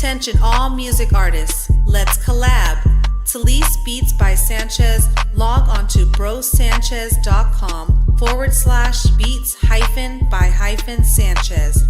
Attention all music artists, let's collab. To lease beats by Sanchez, log on to brosancheztv.com/beats-by-Sanchez.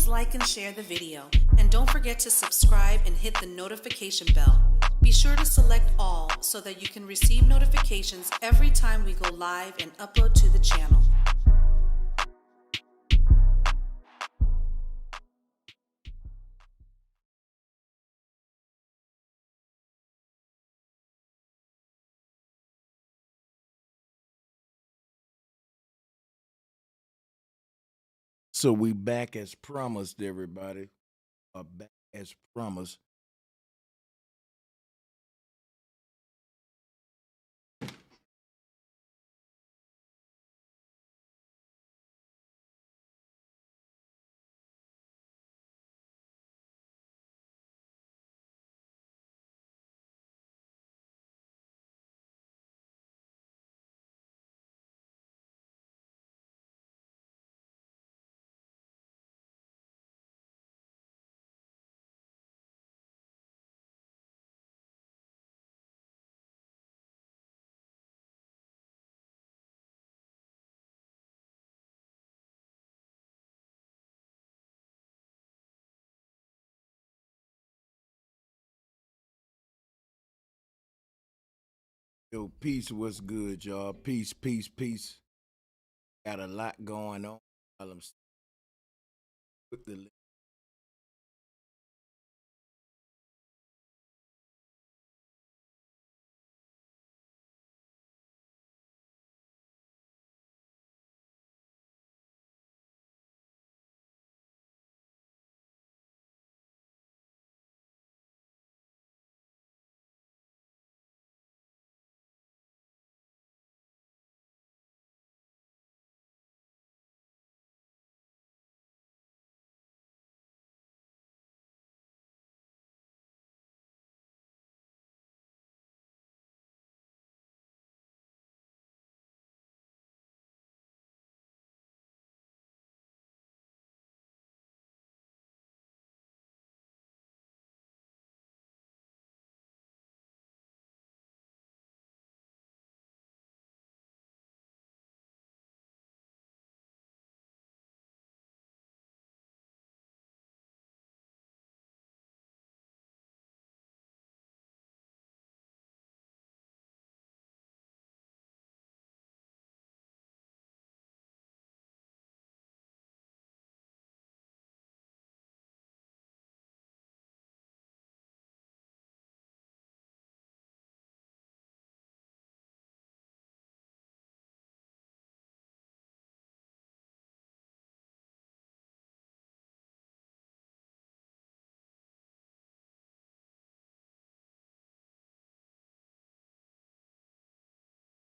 Please like and share the video, and don't forget to subscribe and hit the notification bell. Be sure to select all so that you can receive notifications every time we go live and upload to the channel. So we back as promised, everybody. Back as promised. Yo, peace, what's good, y'all? Peace, peace, peace. Got a lot going on. While I'm with the link.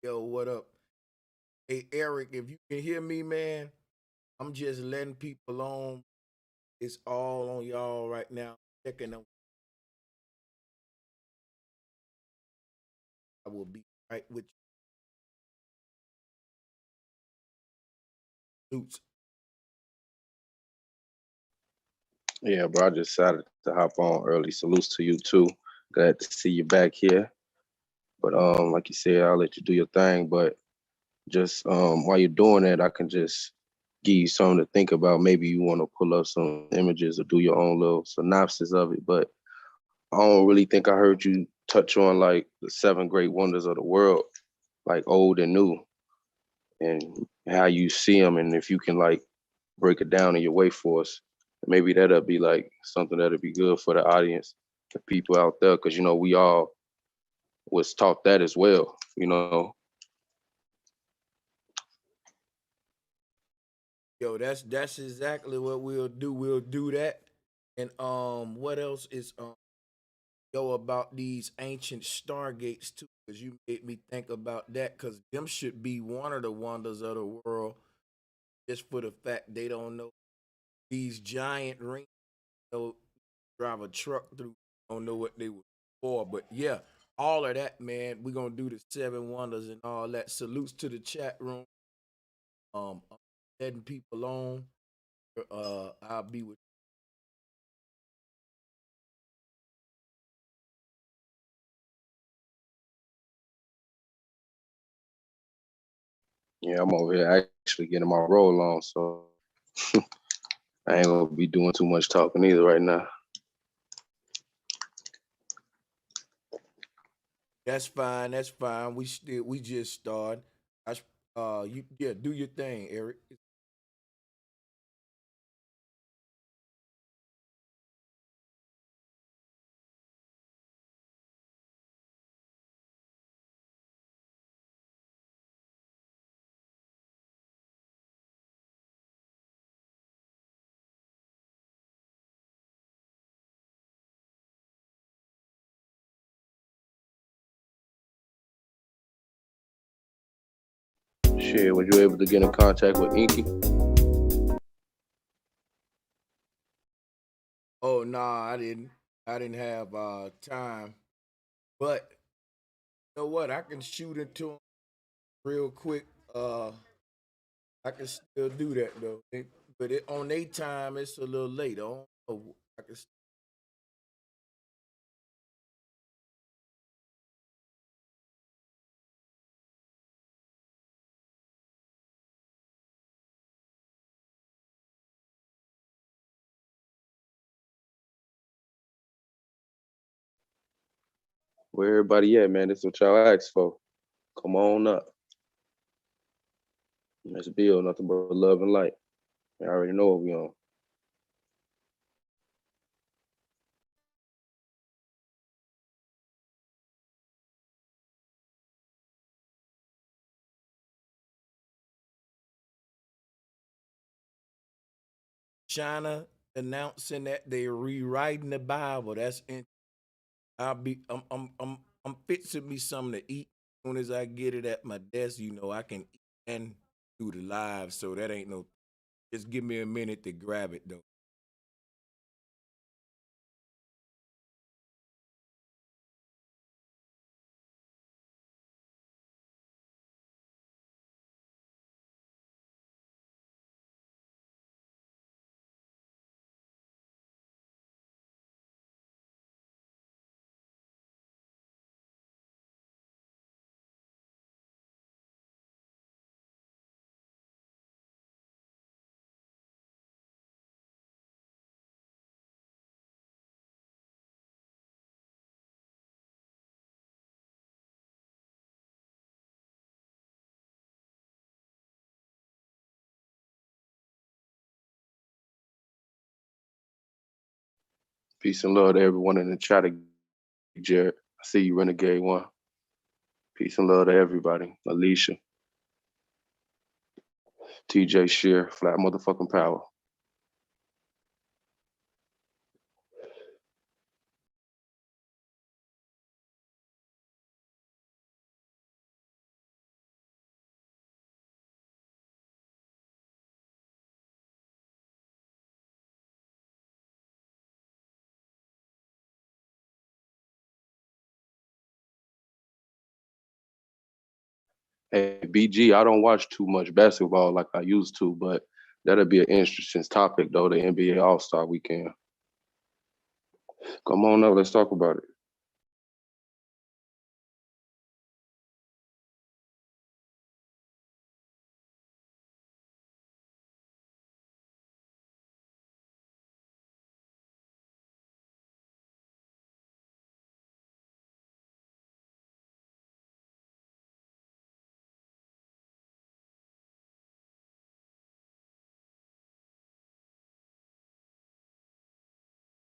Yo, what up? Hey, Eric, if you can hear me, man, I'm just letting people on. It's all on y'all right now. Checking them. I will be right with you. Suits. Yeah, bro, I just decided to hop on early. Salutes to you too. Glad to see you back here. But like you said, I'll let you do your thing. But just while you're doing that, I can just give you something to think about. Maybe you want to pull up some images or do your own little synopsis of it. But I don't really think I heard you touch on like the 7 great wonders of the world, like old and new, and how you see them, and if you can like break it down in your way for us. Maybe that'll be like something that'll be good for the audience, the people out there, because we all was taught that as well. Yo, that's exactly what we'll do. We'll do that. And what else is yo about these ancient stargates too? Because you made me think about that. Because them should be one of the wonders of the world. Just for the fact they don't know these giant rings. Know drive a truck through. Don't know what they were for. But yeah, all of that, man. We're gonna do the 7 wonders and all that. Salutes to the chat room. I'm letting people on. I'll be with. Yeah, I'm over here actually getting my roll on. So I ain't gonna be doing too much talking either right now. That's fine. That's fine. We just started. Do your thing, Eric. Shit, was you able to get in contact with Inky? Oh no, I didn't. I didn't have time. But you know what? I can shoot into him real quick. I can still do that though. But on their time, it's a little late. I don't know. I can. Where everybody at, man? This is what y'all asked for. Come on up. Let's build nothing but love and light. I already know what we on. China announcing that they're rewriting the Bible. I'm fixing me something to eat. As soon as I get it at my desk, I can eat and do the live. So that ain't no. Just give me a minute to grab it though. Peace and love to everyone in the chat. Jared, I see you, Renegade One. Peace and love to everybody. Alicia, TJ Shear, Flat Motherfucking Power. Hey, BG, I don't watch too much basketball like I used to, but that'll be an interesting topic though, the NBA All-Star weekend. Come on up, let's talk about it.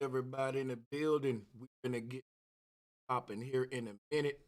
Everybody in the building, we're gonna get popping here in a minute.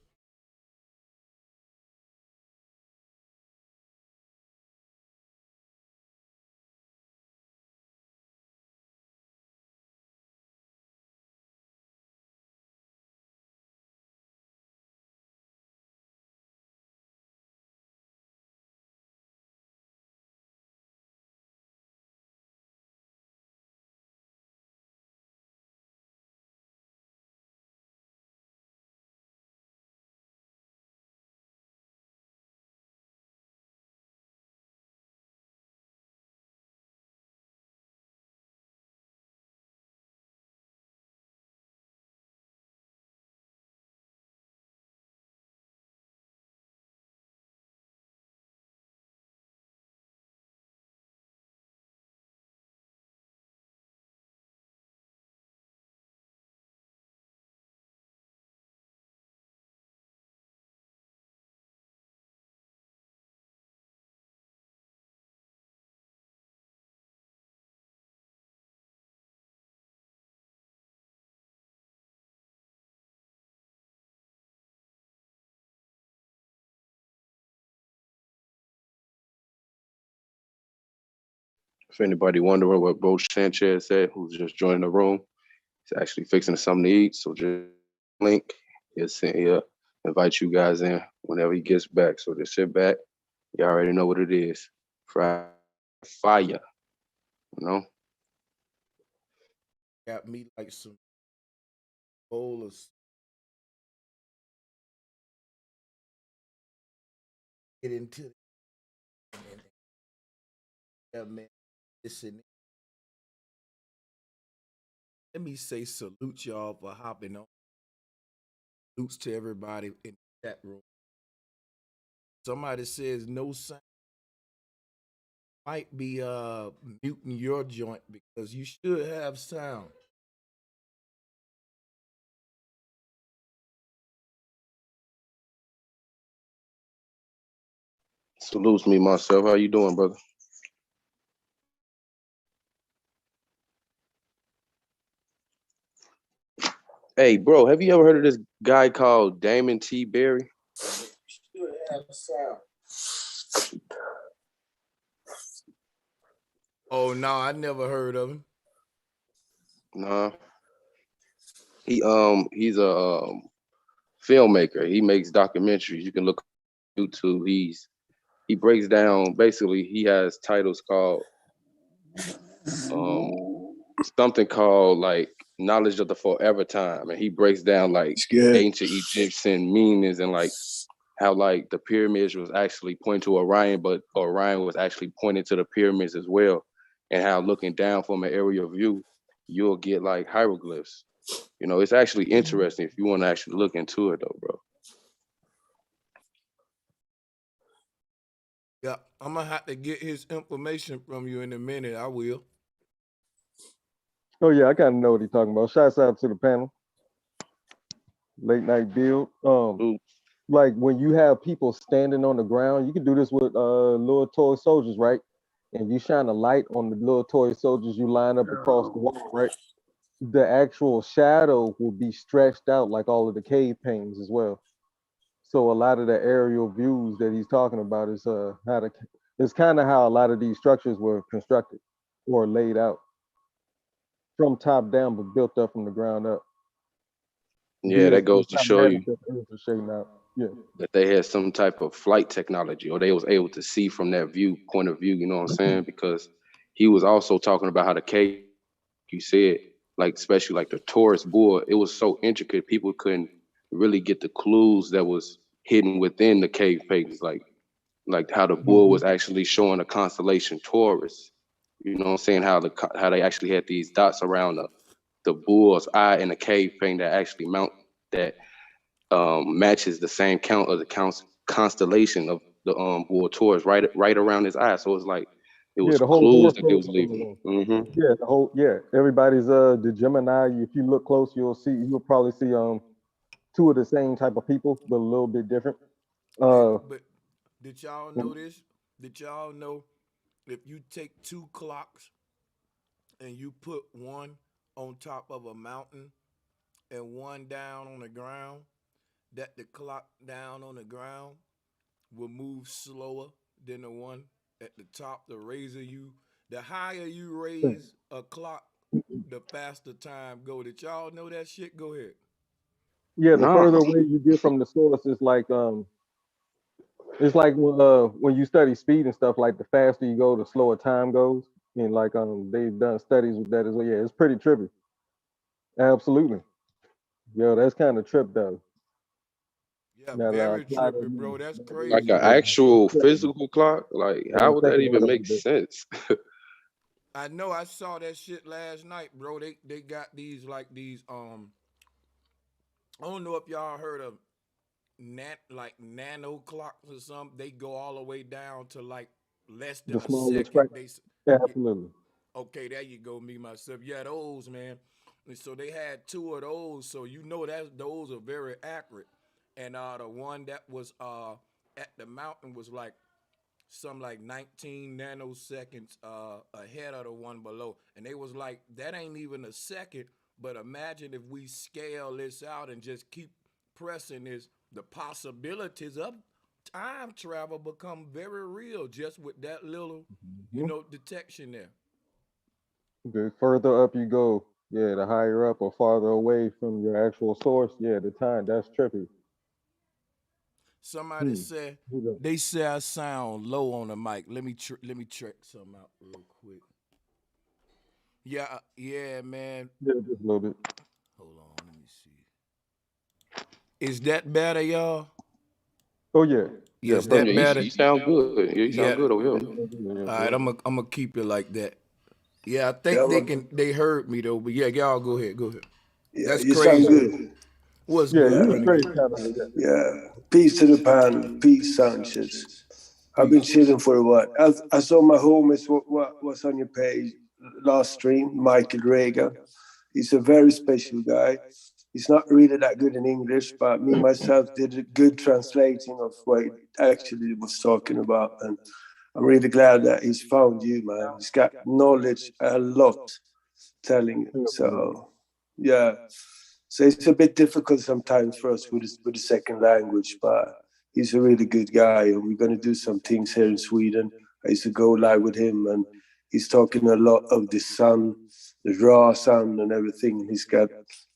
If anybody wondering what Bro Sanchez said, who's just joining the room, he's actually fixing something to eat. So just link, he'll send here, invite you guys in whenever he gets back. So just sit back. You already know what it is. Fire, you know. Got me like some bowl of get into it. And yeah, man. Listen, let me say salute y'all for hopping on. Salutes to everybody in that room. Somebody says no sound. Might be muting your joint because you should have sound. Salutes me myself. How you doing, brother? Hey, bro, have you ever heard of this guy called Damon T. Berry? Should have sound. Oh no, I never heard of him. Nah. He's a filmmaker. He makes documentaries. You can look on YouTube. He breaks down, basically he has titles called um something called like Knowledge of the Forever Time, and he breaks down like ancient Egyptian meanings and like how like the pyramids was actually pointing to Orion, but Orion was actually pointing to the pyramids as well, and how looking down from an aerial view, you'll get like hieroglyphs. You know, it's actually interesting if you want to actually look into it though, bro. Yeah, I'm gonna have to get his information from you in a minute. I will. Oh yeah, I kind of know what he's talking about. Shouts out to the panel. Late night build. Ooh. Like when you have people standing on the ground, you can do this with little toy soldiers, right? And you shine a light on the little toy soldiers you line up across the wall, right? The actual shadow will be stretched out like all of the cave paintings as well. So a lot of the aerial views that he's talking about is it's kind of how a lot of these structures were constructed or laid out from top down, but built up from the ground up. Yeah, that goes to show you Yeah. that they had some type of flight technology, or they was able to see from that point of view. You know what I'm saying? Because he was also talking about how the cave, you said, like especially like the Taurus bull, it was so intricate people couldn't really get the clues that was hidden within the cave paintings, like how the bull was actually showing the constellation Taurus. You know what I'm saying? How they actually had these dots around the bull's eye in the cave painting that actually that matches the same count of the constellation of the bull Taurus right around his eye. So it's like it was the whole clues that they horoscope was is on the leaving. wall. Mm-hmm. Everybody's the Gemini. If you look close, you'll probably see two of the same type of people, but a little bit different. But did y'all know this? Did y'all know if you take two clocks and you put one on top of a mountain and one down on the ground, that the clock down on the ground will move slower than the one at the top. The higher you raise a clock, the faster time go. Did y'all know that shit? Go ahead. Yeah, the No. further away you get from the source, it's like when you study speed and stuff. Like the faster you go, the slower time goes. And like they've done studies with that as well. Yeah, it's pretty trippy. Absolutely. Yo, that's kind of trip though. Yeah, Now, very apply trippy, bro. That's Like crazy, an bro. actual physical clock? Like, how would that Think about even it a make little bit. sense? I know I saw that shit last night, bro. They got these I don't know if y'all heard of like nano clocks or something. They go all the way down to like less The than a smallest second. fraction. Yeah, Absolutely. okay, there you go, me myself. Yeah, those, man. And so they had two of those, so you know that those are very accurate. And the one that was at the mountain was like some like 19 nanoseconds ahead of the one below. And they was like, that ain't even a second, but imagine if we scale this out and just keep pressing this, the possibilities of time travel become very real just with that little, Mhm. detection there. The further up you go, yeah, the higher up or farther away from your actual source, yeah, the time that's trippy. Somebody Hmm. said Who's that? they say I sound low on the mic. Let me check something out real quick. Yeah, yeah, man. Yeah, just a little bit. Hold on, let me see. Is that better, y'all? Oh yeah, Yeah, yeah, is Yeah, that perfect. better? you sound good. Yeah, you sound Yeah. good over here. Yeah, All right, perfect. I'm gonna keep it like that. Yeah, I Yeah, think they heard me though, but yeah, y'all go ahead, go ahead. yeah, That's you sound crazy. good. What's Yeah, good, you Yeah, was brother? straight kind of. yeah. Peace to the panel. Peace, Sanchez. I've been Peace. chilling for a while. I saw my homies what was on your page last stream, Michael Reagan. He's a very special guy. He's not really that good in English, but me myself did a good translating of what he actually was talking about. And I'm really glad that he's found you, man. He's got knowledge a lot telling. So yeah. So it's a bit difficult sometimes for us with the second language, but he's a really good guy, and we're going to do some things here in Sweden. I used to go live with him, and he's talking a lot of the sun, the raw sun, and everything. And he's got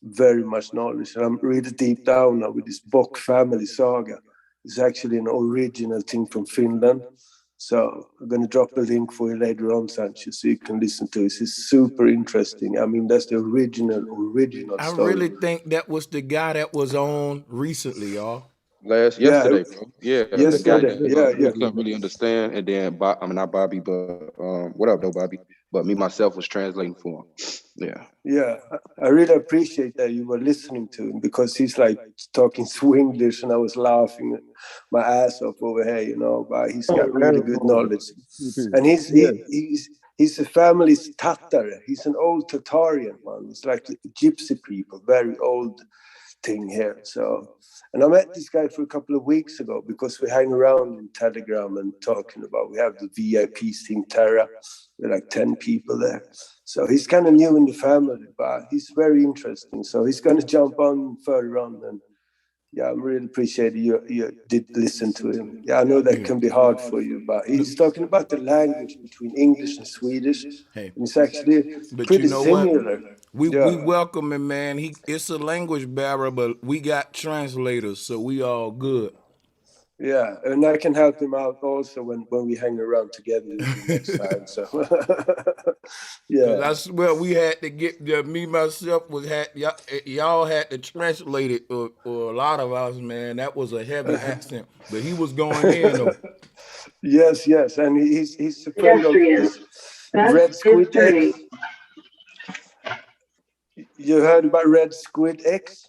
very much knowledge, and I'm really deep down now with this Bock family saga. It's actually an original thing from Finland. So I'm going to drop a link for you later on, Sanchez, so you can listen to it. It's super interesting. I mean, that's the original I story. really think that was the guy that was on recently, y'all. Last Yeah, yesterday, bro. Yeah, Yeah, the guy yeah, yesterday. that Yeah, you yeah, couldn't really understand, and then I mean not Bobby, but what up though, Bobby? But me myself was translating for him. Yeah. yeah. I really appreciate that you were listening to him because he's like talking Swinglish, and I was laughing my ass off over here, But he's Oh, got really that's good hard. knowledge, TP. and Yeah. he's a family's Tatar. He's an old Tatarian one. It's like gypsy people, very old thing here. So, and I met this guy for a couple of weeks ago because we hang around in Telegram and talking about. We have the VIP Team Terra. We're like 10 people there. So he's kind of new in the family, but he's very interesting. So he's going to jump on further on. And yeah, I'm really appreciated you did listen to him. Yeah, I know that Yeah. can be hard for you, but he's talking about the language between English and Swedish. Hey, And it's actually but you pretty know what? similar. We Yeah. welcome him, man. It's a language barrier, but we got translators, so we all good. Yeah, and I can help him out also when we hang around together the next time. So, Cause yeah, I swear we had to get me myself was had y'all had to translate it or a lot of us, man. That was a heavy accent, but he was going in though. yes, yes, and he's a friend of Pedestrians. this Bus Red is Squid turning. X. You heard about Red Squid X?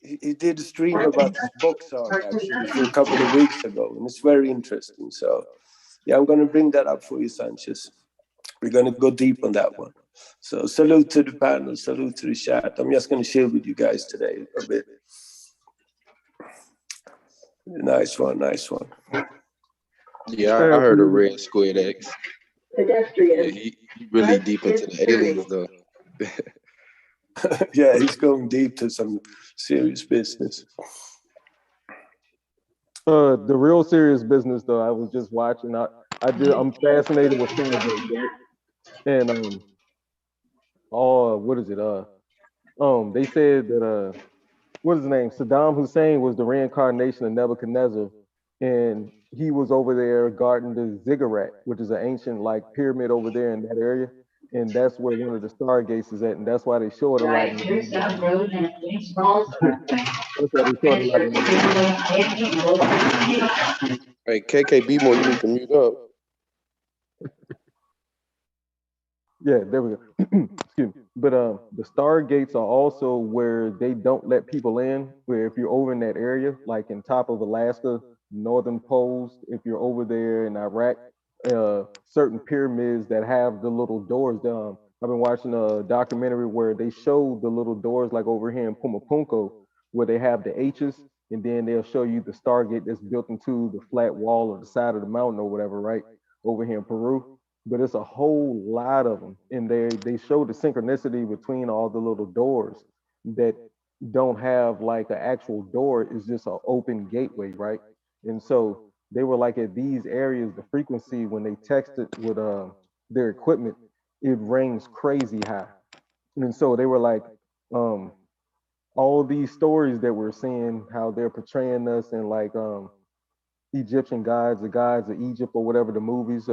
He did a stream about this box saga actually for a couple of weeks ago, and it's very interesting. So, yeah, I'm going to bring that up for you, Sanchez. We're going to go deep on that one. So, salute to the panel, salute to the chat. I'm just going to share with you guys today a bit. Nice one, nice one. Yeah, I heard of Red Squid X. Yeah, Pedestrians. he really Bus deep is into the turning. aliens though. Yeah, he's going deep to some serious business. The real serious business though, I was just watching. I'm fascinated with Stargate, right? And what is it? They said that what is his name? Saddam Hussein was the reincarnation of Nebuchadnezzar, and he was over there guarding the ziggurat, which is an ancient like pyramid over there in that area, and that's where one of the stargates is at, and that's why they show it a lot in Right the to movies. South Road and a small turn. That's why they show it a lot Enter in the movies. turning. Hey, KKB more, you need to mute up. Yeah, there we go. Excuse me. But the stargates are also where they don't let people in. Where if you're over in that area, like in top of Alaska, northern poles, if you're over there in Iraq, certain pyramids that have the little doors down. I've been watching a documentary where they show the little doors, like over here in Pumapunko, where they have the H's, and then they'll show you the stargate that's built into the flat wall or the side of the mountain or whatever, right? Over here in Peru, but it's a whole lot of them, and they show the synchronicity between all the little doors that don't have like an actual door. It's just an open gateway, right? And so they were like at these areas, the frequency when they texted with their equipment, it rings crazy high. And so they were like, um, all these stories that we're seeing, how they're portraying us and like Egyptian gods, the gods of Egypt or whatever the movies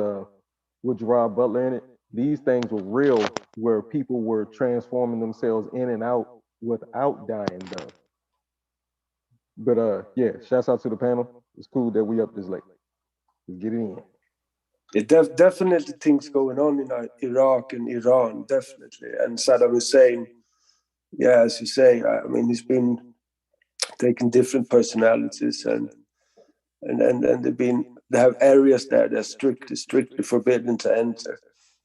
with Gerard Butler in it. These things were real, where people were transforming themselves in and out without dying though. But yeah, shouts out to the panel. It's cool that we up this late. Let's get it in. Definitely things going on in Iraq and Iran, definitely. And Saddam Hussein, yeah, as you say, I mean, he's been taking different personalities and they have areas there that are strictly forbidden to enter.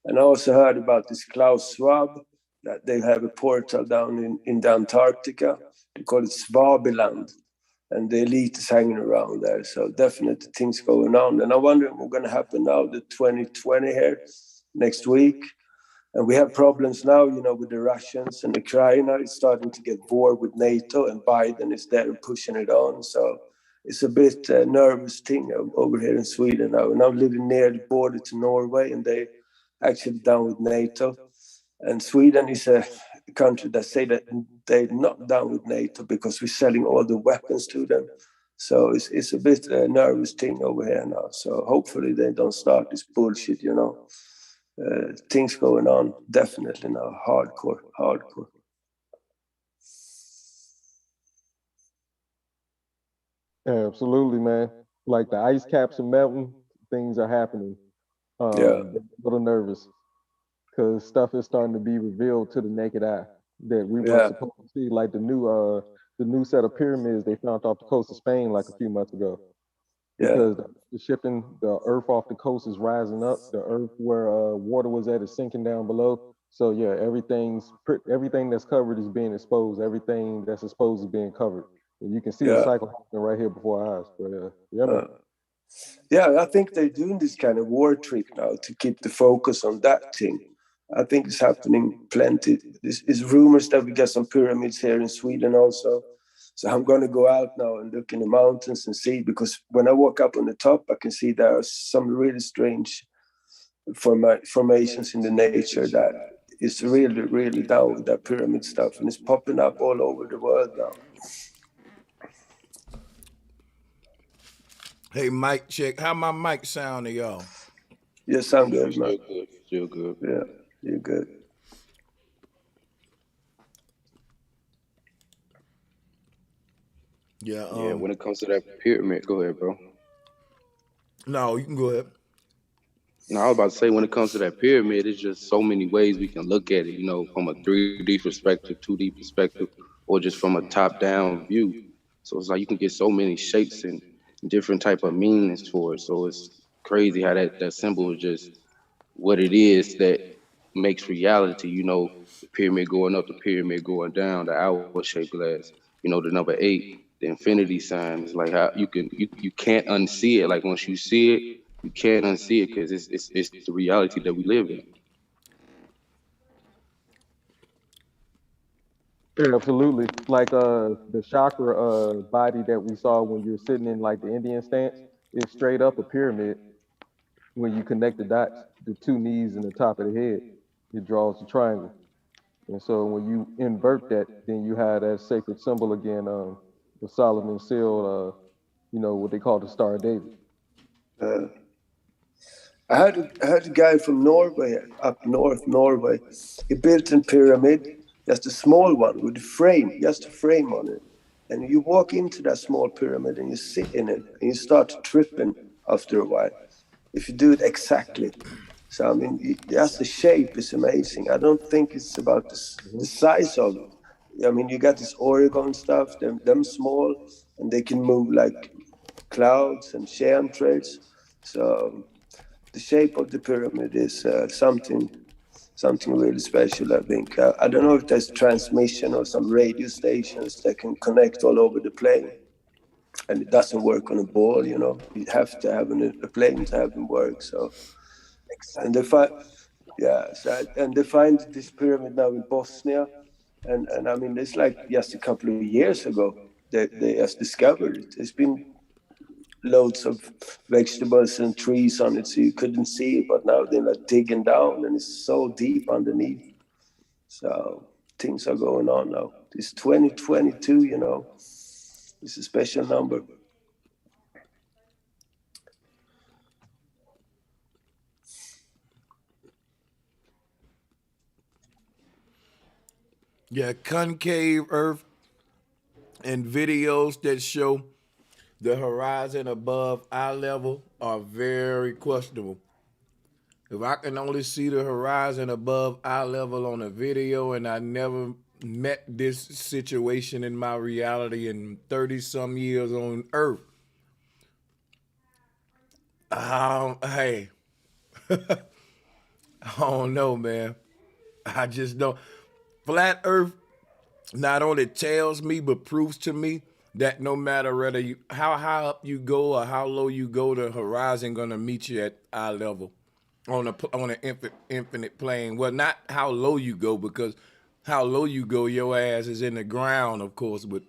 And I also heard about this Klaus Schwab, that they have a portal down in the Antarctica. They call it Swabiland. And the elite is hanging around there. So definitely things going on. And I wonder what's going to happen now, the 2020 here, next week. And we have problems now, you know, with the Russians and Ukraine is starting to get war with NATO, and Biden is there and pushing it on. So it's a bit nervous thing over here in Sweden now. And I'm living near the border to Norway, and they actually down with NATO. And Sweden is a country that say that they're not down with NATO because we're selling all the weapons to them. So it's a bit nervous thing over here now. So hopefully they don't start this bullshit, you know. Things going on definitely now, hardcore. Yeah, absolutely, man. Like the ice caps are melting, things are happening. Yeah. A little nervous because stuff is starting to be revealed to the naked eye that we were supposed to see. Like the new set of pyramids they found off the coast of Spain like a few months ago. Because the shifting, the earth off the coast is rising up. The earth where water was at is sinking down below. So yeah, everything that's covered is being exposed. Everything that's exposed is being covered. And you can see the cycle happening right here before our eyes. But yeah, man. Yeah, I think they're doing this kind of war trick now to keep the focus on that thing. I think it's happening plenty. There's rumors that we get some pyramids here in Sweden also. So I'm going to go out now and look in the mountains and see, because when I walk up on the top, I can see there are some really strange formations in the nature that is really, really down with that pyramid stuff. And it's popping up all over the world now. Hey, mic check. How my mic sound to y'all? Yeah, sound good, man. Still good. Yeah, you're good. Yeah. Yeah, when it comes to that pyramid, go ahead, bro. No, you can go ahead. No, I was about to say, when it comes to that pyramid, it's just so many ways we can look at it, you know, from a 3D perspective, 2D perspective, or just from a top-down view. So it's like you can get so many shapes and different type of meanings for it. So it's crazy how that symbol is just what it is that makes reality, you know, the pyramid going up, the pyramid going down, the hour-shaped glass, you know, the number 8, the infinity sign. Is like how you can't unsee it. Like once you see it, you can't unsee it because it's the reality that we live in. Yeah, absolutely. Like the chakra body that we saw when you're sitting in like the Indian stance, it's straight up a pyramid. When you connect the dots, the two knees and the top of the head, it draws a triangle. And so when you invert that, then you have that sacred symbol again, the Solomon seal, you know, what they call the Star of David. I heard a guy from Norway, up north Norway. He built a pyramid, just a small one with a frame, just a frame on it. And you walk into that small pyramid and you sit in it and you start tripping after a while, if you do it exactly. So, I mean, just the shape is amazing. I don't think it's about the size of it. I mean, you got this Oregon stuff, them small, and they can move like clouds and chemtrails. So the shape of the pyramid is something really special, I think. I don't know if there's transmission or some radio stations that can connect all over the plane. And it doesn't work on a ball, you know. You have to have a plane to have them work. So, and they find this pyramid now in Bosnia, and I mean, it's like just a couple of years ago they just discovered it. It's been loads of vegetables and trees on it, so you couldn't see it. But now they're like digging down, and it's so deep underneath. So things are going on now. It's 2022, you know. It's a special number. Yeah, concave Earth and videos that show the horizon above eye level are very questionable. If I can only see the horizon above eye level on a video and I never met this situation in my reality in 30 some years on Earth, hey, I don't know, man. I just don't. Flat Earth not only tells me but proves to me that no matter whether you how high up you go or how low you go, the horizon gonna meet you at eye level on an infinite plane. Well, not how low you go, because how low you go, your ass is in the ground, of course. But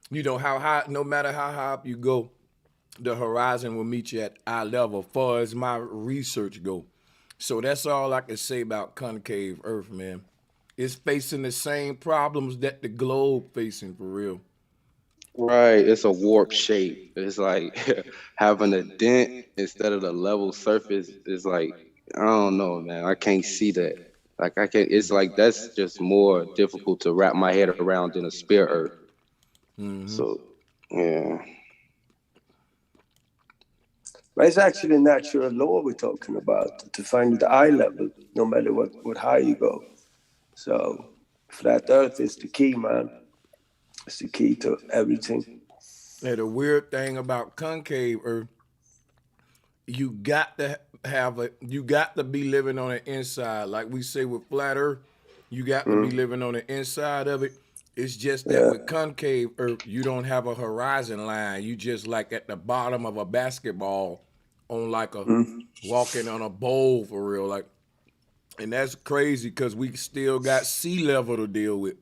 you know how high, no matter how high up you go, the horizon will meet you at eye level. Far as my research go, so that's all I can say about concave Earth, man. It's facing the same problems that the globe facing, for real. Right, it's a warp shape. It's like having a dent instead of the level surface. Is like, I don't know, man. I can't see that. Like I can't. It's like that's just more difficult to wrap my head around than a spare Earth. So yeah, But it's actually natural law we're talking about, to find the eye level, no matter what high you go. So flat Earth is the key, man. It's the key to everything. And the weird thing about concave Earth, you got to be living on the inside. Like we say with flat Earth, you got to be living on the inside of it. It's just that Yeah. with concave Earth, you don't have a horizon line. You just like at the bottom of a basketball on like a walking on a bowl, for real. Like, and that's crazy because we still got sea level to deal with.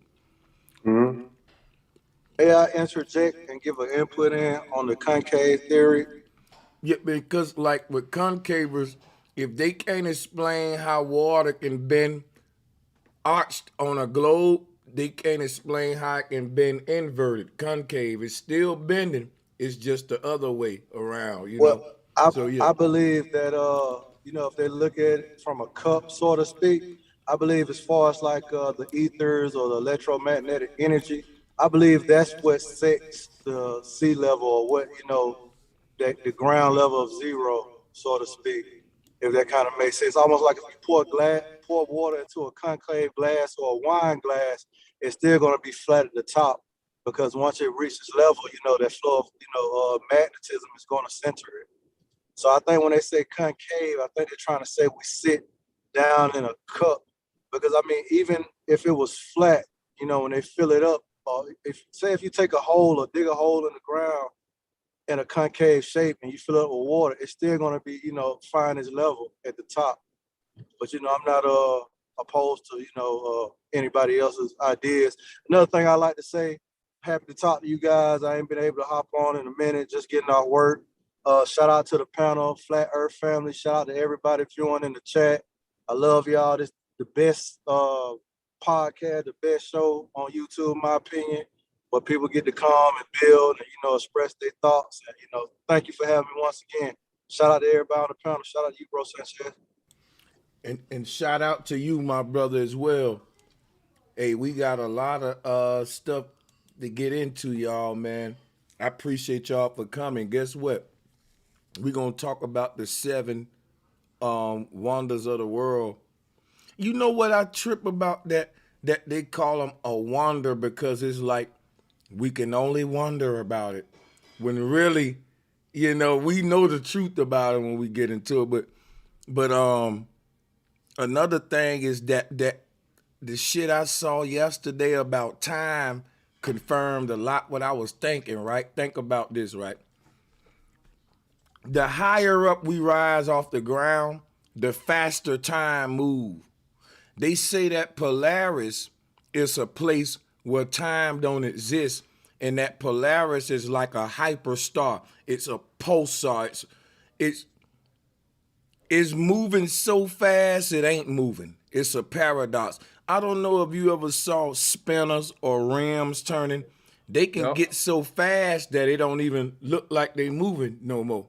May I interject and give an input in on the concave theory? Yeah, because like with concavers, if they can't explain how water can bend arched on a globe, they can't explain how it can bend inverted. Concave is still bending. It's just the other way around, you know. Well, I So yeah. I believe that if they look at it from a cup, so to speak, I believe as far as like the ethers or the electromagnetic energy, I believe that's what sets the sea level, or what that the ground level of zero, so to speak. If that kind of makes sense, almost like if you pour water into a concave glass or a wine glass, it's still going to be flat at the top, because once it reaches level, that flow of magnetism is going to center it. So I think when they say concave, I think they're trying to say we sit down in a cup, because I mean, even if it was flat, when they fill it up, or if you take a hole or dig a hole in the ground in a concave shape and you fill it up with water, it's still going to be, fine as level at the top. But I'm not opposed to anybody else's ideas. Another thing I like to say, happy to talk to you guys. I ain't been able to hop on in a minute, just getting off work. Shout out to the panel, Flat Earth family. Shout out to everybody viewing in the chat. I love y'all. This the best podcast, the best show on YouTube, in my opinion, where people get to come and build and express their thoughts. And thank you for having me once again. Shout out to everybody on the panel. Shout out to you, bro Sanchez. And shout out to you, my brother, as well. Hey, we got a lot of stuff to get into, y'all, man. I appreciate y'all for coming. Guess what? We're gonna talk about the 7 wonders of the world. You know what I trip about that they call them a wonder, because it's like we can only wonder about it, when really, we know the truth about it when we get into it. But another thing is that the shit I saw yesterday about time confirmed a lot what I was thinking, right? Think about this, right? The higher up we rise off the ground, the faster time moves. They say that Polaris is a place where time don't exist, And that Polaris is like a hyperstar. It's a pulsar. It's moving so fast it ain't moving. It's a paradox. I don't know if you ever saw spinners or rims turning. They can get so fast that it don't even look like they moving no more.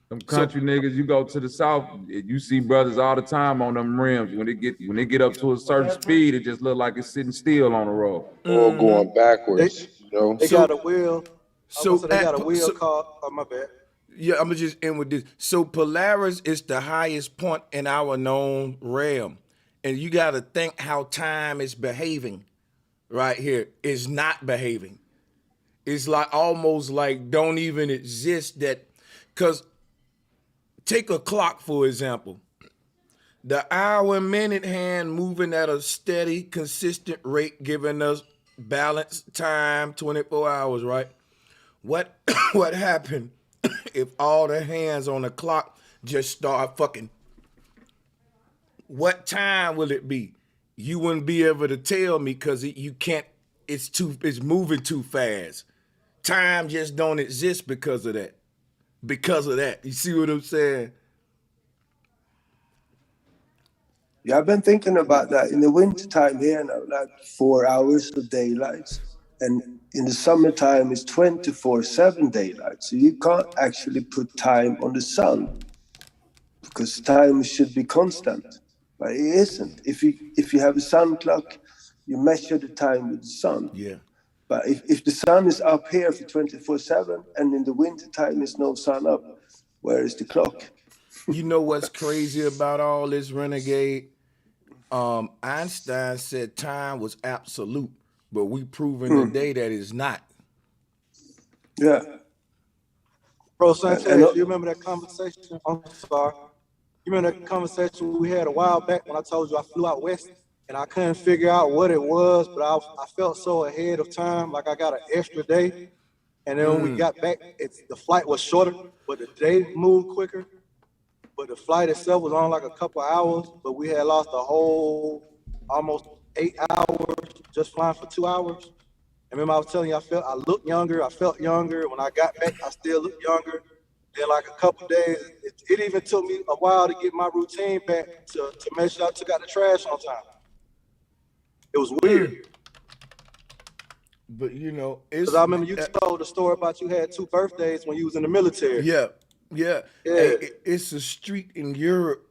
Them country niggas, you go to the south, you see brothers all the time on them rims. When they get up to a certain speed, it just look like it's sitting still on the road. Or going backwards, you know. They got a wheel. So they got a wheel called. Oh, my bad. Yeah, I'm gonna just end with this. So Polaris is the highest point in our known realm, and you got to think how time is behaving. Right here, it's not behaving. It's like almost like don't even exist. That, cause take a clock for example. The hour and minute hand moving at a steady, consistent rate, giving us balanced time, 24 hours, right? What happened if all the hands on the clock just start fucking? What time will it be? You wouldn't be able to tell me because you can't, it's moving too fast. Time just don't exist because of that. Because of that. You see what I'm saying? Yeah, I've been thinking about that. In the wintertime here now, like 4 hours of daylight. And in the summertime, it's 24/7 daylight. So you can't actually put time on the sun because time should be constant. But it isn't. If you have a sun clock, you measure the time with the sun. Yeah. But if the sun is up here for 24/7 and in the wintertime there's no sun up, where is the clock? You know what's crazy about all this, Renegade? Einstein said time was absolute, but we proven today that it's not. Yeah. Bro, Sanchez, you remember that conversation? I'm sorry. You remember that conversation we had a while back when I told you I flew out west and I couldn't figure out what it was, but I felt so ahead of time, like I got an extra day. And then when we got back, the flight was shorter, but the day moved quicker. But the flight itself was on like a couple hours, but we had lost a whole almost 8 hours just flying for 2 hours. And remember I was telling you, I looked younger, I felt younger. When I got back, I still looked younger. Then like a couple days, it even took me a while to get my routine back to make sure I took out the trash on time. It was weird. But you know, because I remember you told the story about you had 2 birthdays when you was in the military. Yeah. Hey, it's a street in Europe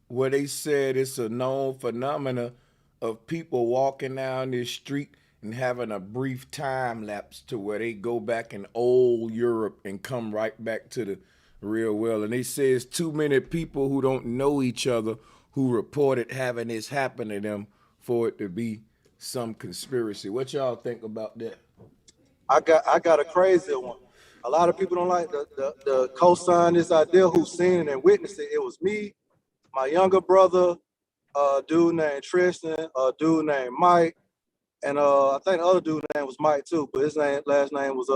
where they said it's a known phenomena of people walking down this street and having a brief time lapse to where they go back in old Europe and come right back to the real world. And they say it's too many people who don't know each other who reported having this happen to them for it to be some conspiracy. What y'all think about that? I got a crazy one. A lot of people don't like the co-sign this idea who's seen it and witnessed it. It was me, my younger brother, a dude named Tristan, a dude named Mike, and I think the other dude's name was Mike too, but his last name was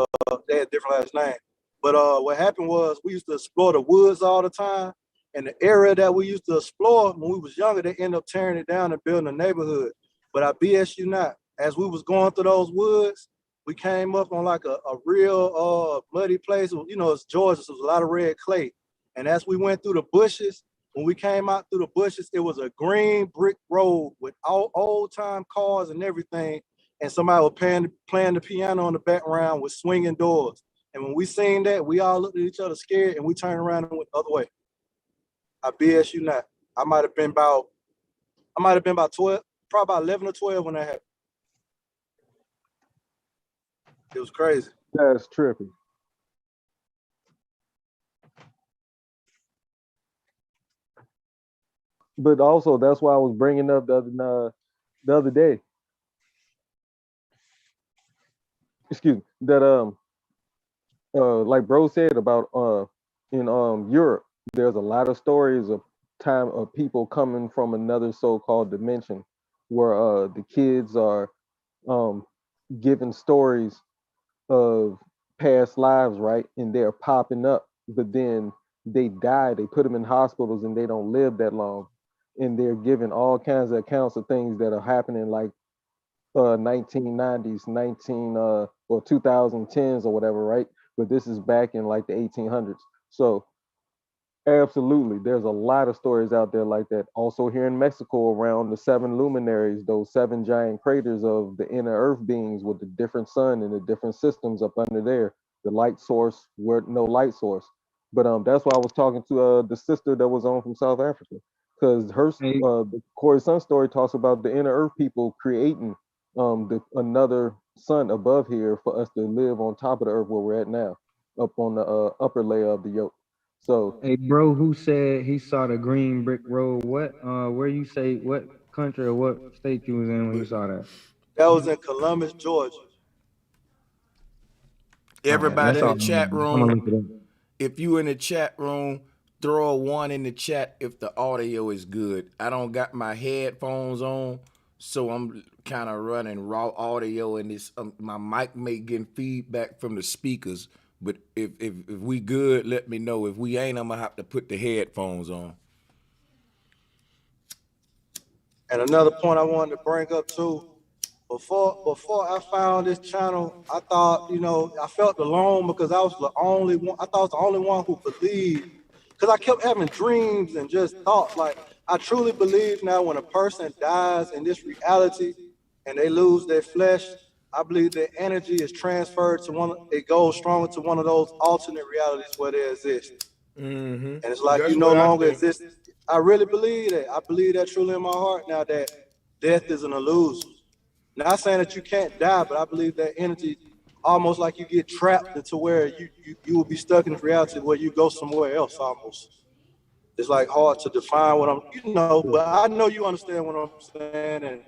they had different last names. But what happened was we used to explore the woods all the time, and the area that we used to explore when we was younger, they ended up tearing it down and building a neighborhood. But I BS you not, as we was going through those woods, we came up on like a real muddy place. You know, it's Georgia, so there's a lot of red clay. And as we went through the bushes, when we came out through the bushes, it was a green brick road with all old-time cars and everything. And somebody was playing the piano in the background with swinging doors. And when we seen that, we all looked at each other scared and we turned around and went the other way. I BS you not. I might have been about 12, probably about 11 or 12 when that happened. It was crazy. That's trippy. But also, that's why I was bringing up the other day. Excuse me. That like bro said about in Europe, there's a lot of stories of time of people coming from another so-called dimension, where the kids are giving stories of past lives, right? And they're popping up, but then they die. They put them in hospitals and they don't live that long. And they're giving all kinds of accounts of things that are happening, like 1990s, 2010s or whatever, right? But this is back in like the 1800s. So absolutely. There's a lot of stories out there like that. Also here in Mexico around the seven luminaries, those seven giant craters of the inner earth beings with the different sun and the different systems up under there. The light source where no light source. But that's why I was talking to the sister that was on from South Africa. Because Hey, the Corey Sun story talks about the inner earth people creating another sun above here for us to live on top of the earth where we're at now, up on the upper layer of the yoke. So hey, bro, who said he saw the green brick road? What, where you say, what country or what state you was in when you But saw that? That was you, in Columbus, Georgia. All right, everybody that's in all. the chat I'm gonna room, look it up. if you in the chat room, throw a one in the chat if the audio is good. I don't got my headphones on, so I'm kind of running raw audio, and this my mic may get feedback from the speakers. But if we good, let me know. If we ain't, I'm gonna have to put the headphones on. And another point I wanted to bring up too, before I found this channel, I thought, I felt alone because I was the only one. I thought I was the only one who believed, because I kept having dreams and just thoughts. Like, I truly believe now when a person dies in this reality and they lose their flesh, I believe their energy is transferred to it goes stronger to one of those alternate realities where they exist. Mm-hmm. And it's like you That's no what I longer think. exist. I really believe that. I believe that truly in my heart now, that death is an illusion. Not saying that you can't die, but I believe that energy, almost like you get trapped into where you will be stuck in this reality where you go somewhere else almost. It's like hard to define what but I know you understand what I'm saying, and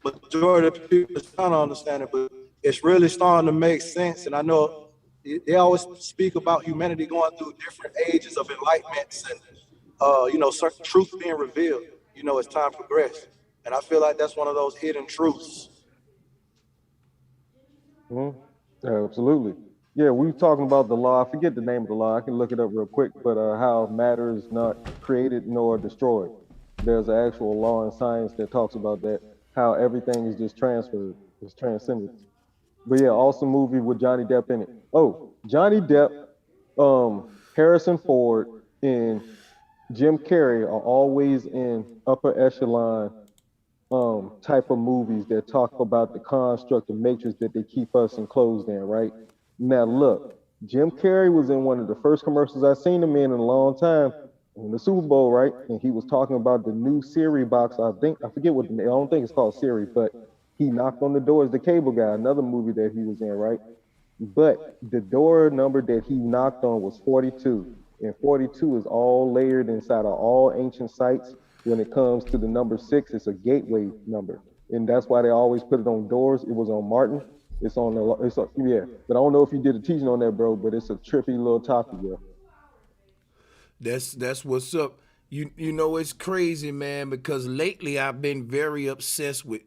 majority of people is trying to understand it, but it's really starting to make sense. And I know they always speak about humanity going through different ages of enlightenments and certain truth being revealed, as time progresses. And I feel like that's one of those hidden truths. mhm, absolutely. Yeah, we were talking about the law. I forget the name of the law. I can look it up real quick. But how matter is not created nor destroyed. There's an actual law in science that talks about that. How everything is just transferred. It's transcended. But yeah, awesome movie with Johnny Depp in it. Oh, Johnny Depp, Harrison Ford, and Jim Carrey are always in upper echelon type of movies that talk about the construct of matrix that they keep us enclosed in, right? Now look, Jim Carrey was in one of the first commercials I seen him in a long time in the Super Bowl, right? And he was talking about the new Siri box. I forget what I don't think it's called Siri, but he knocked on the door as the cable guy, another movie that he was in, right? But the door number that he knocked on was 42. And 42 is all layered inside of all ancient sites. When it comes to the number six, it's a gateway number. And that's why they always put it on doors. It was on Martin. It's on yeah. But I don't know if you did a teaching on that, bro, but it's a trippy little topic, bro. That's what's up. You know it's crazy, man, because lately I've been very obsessed with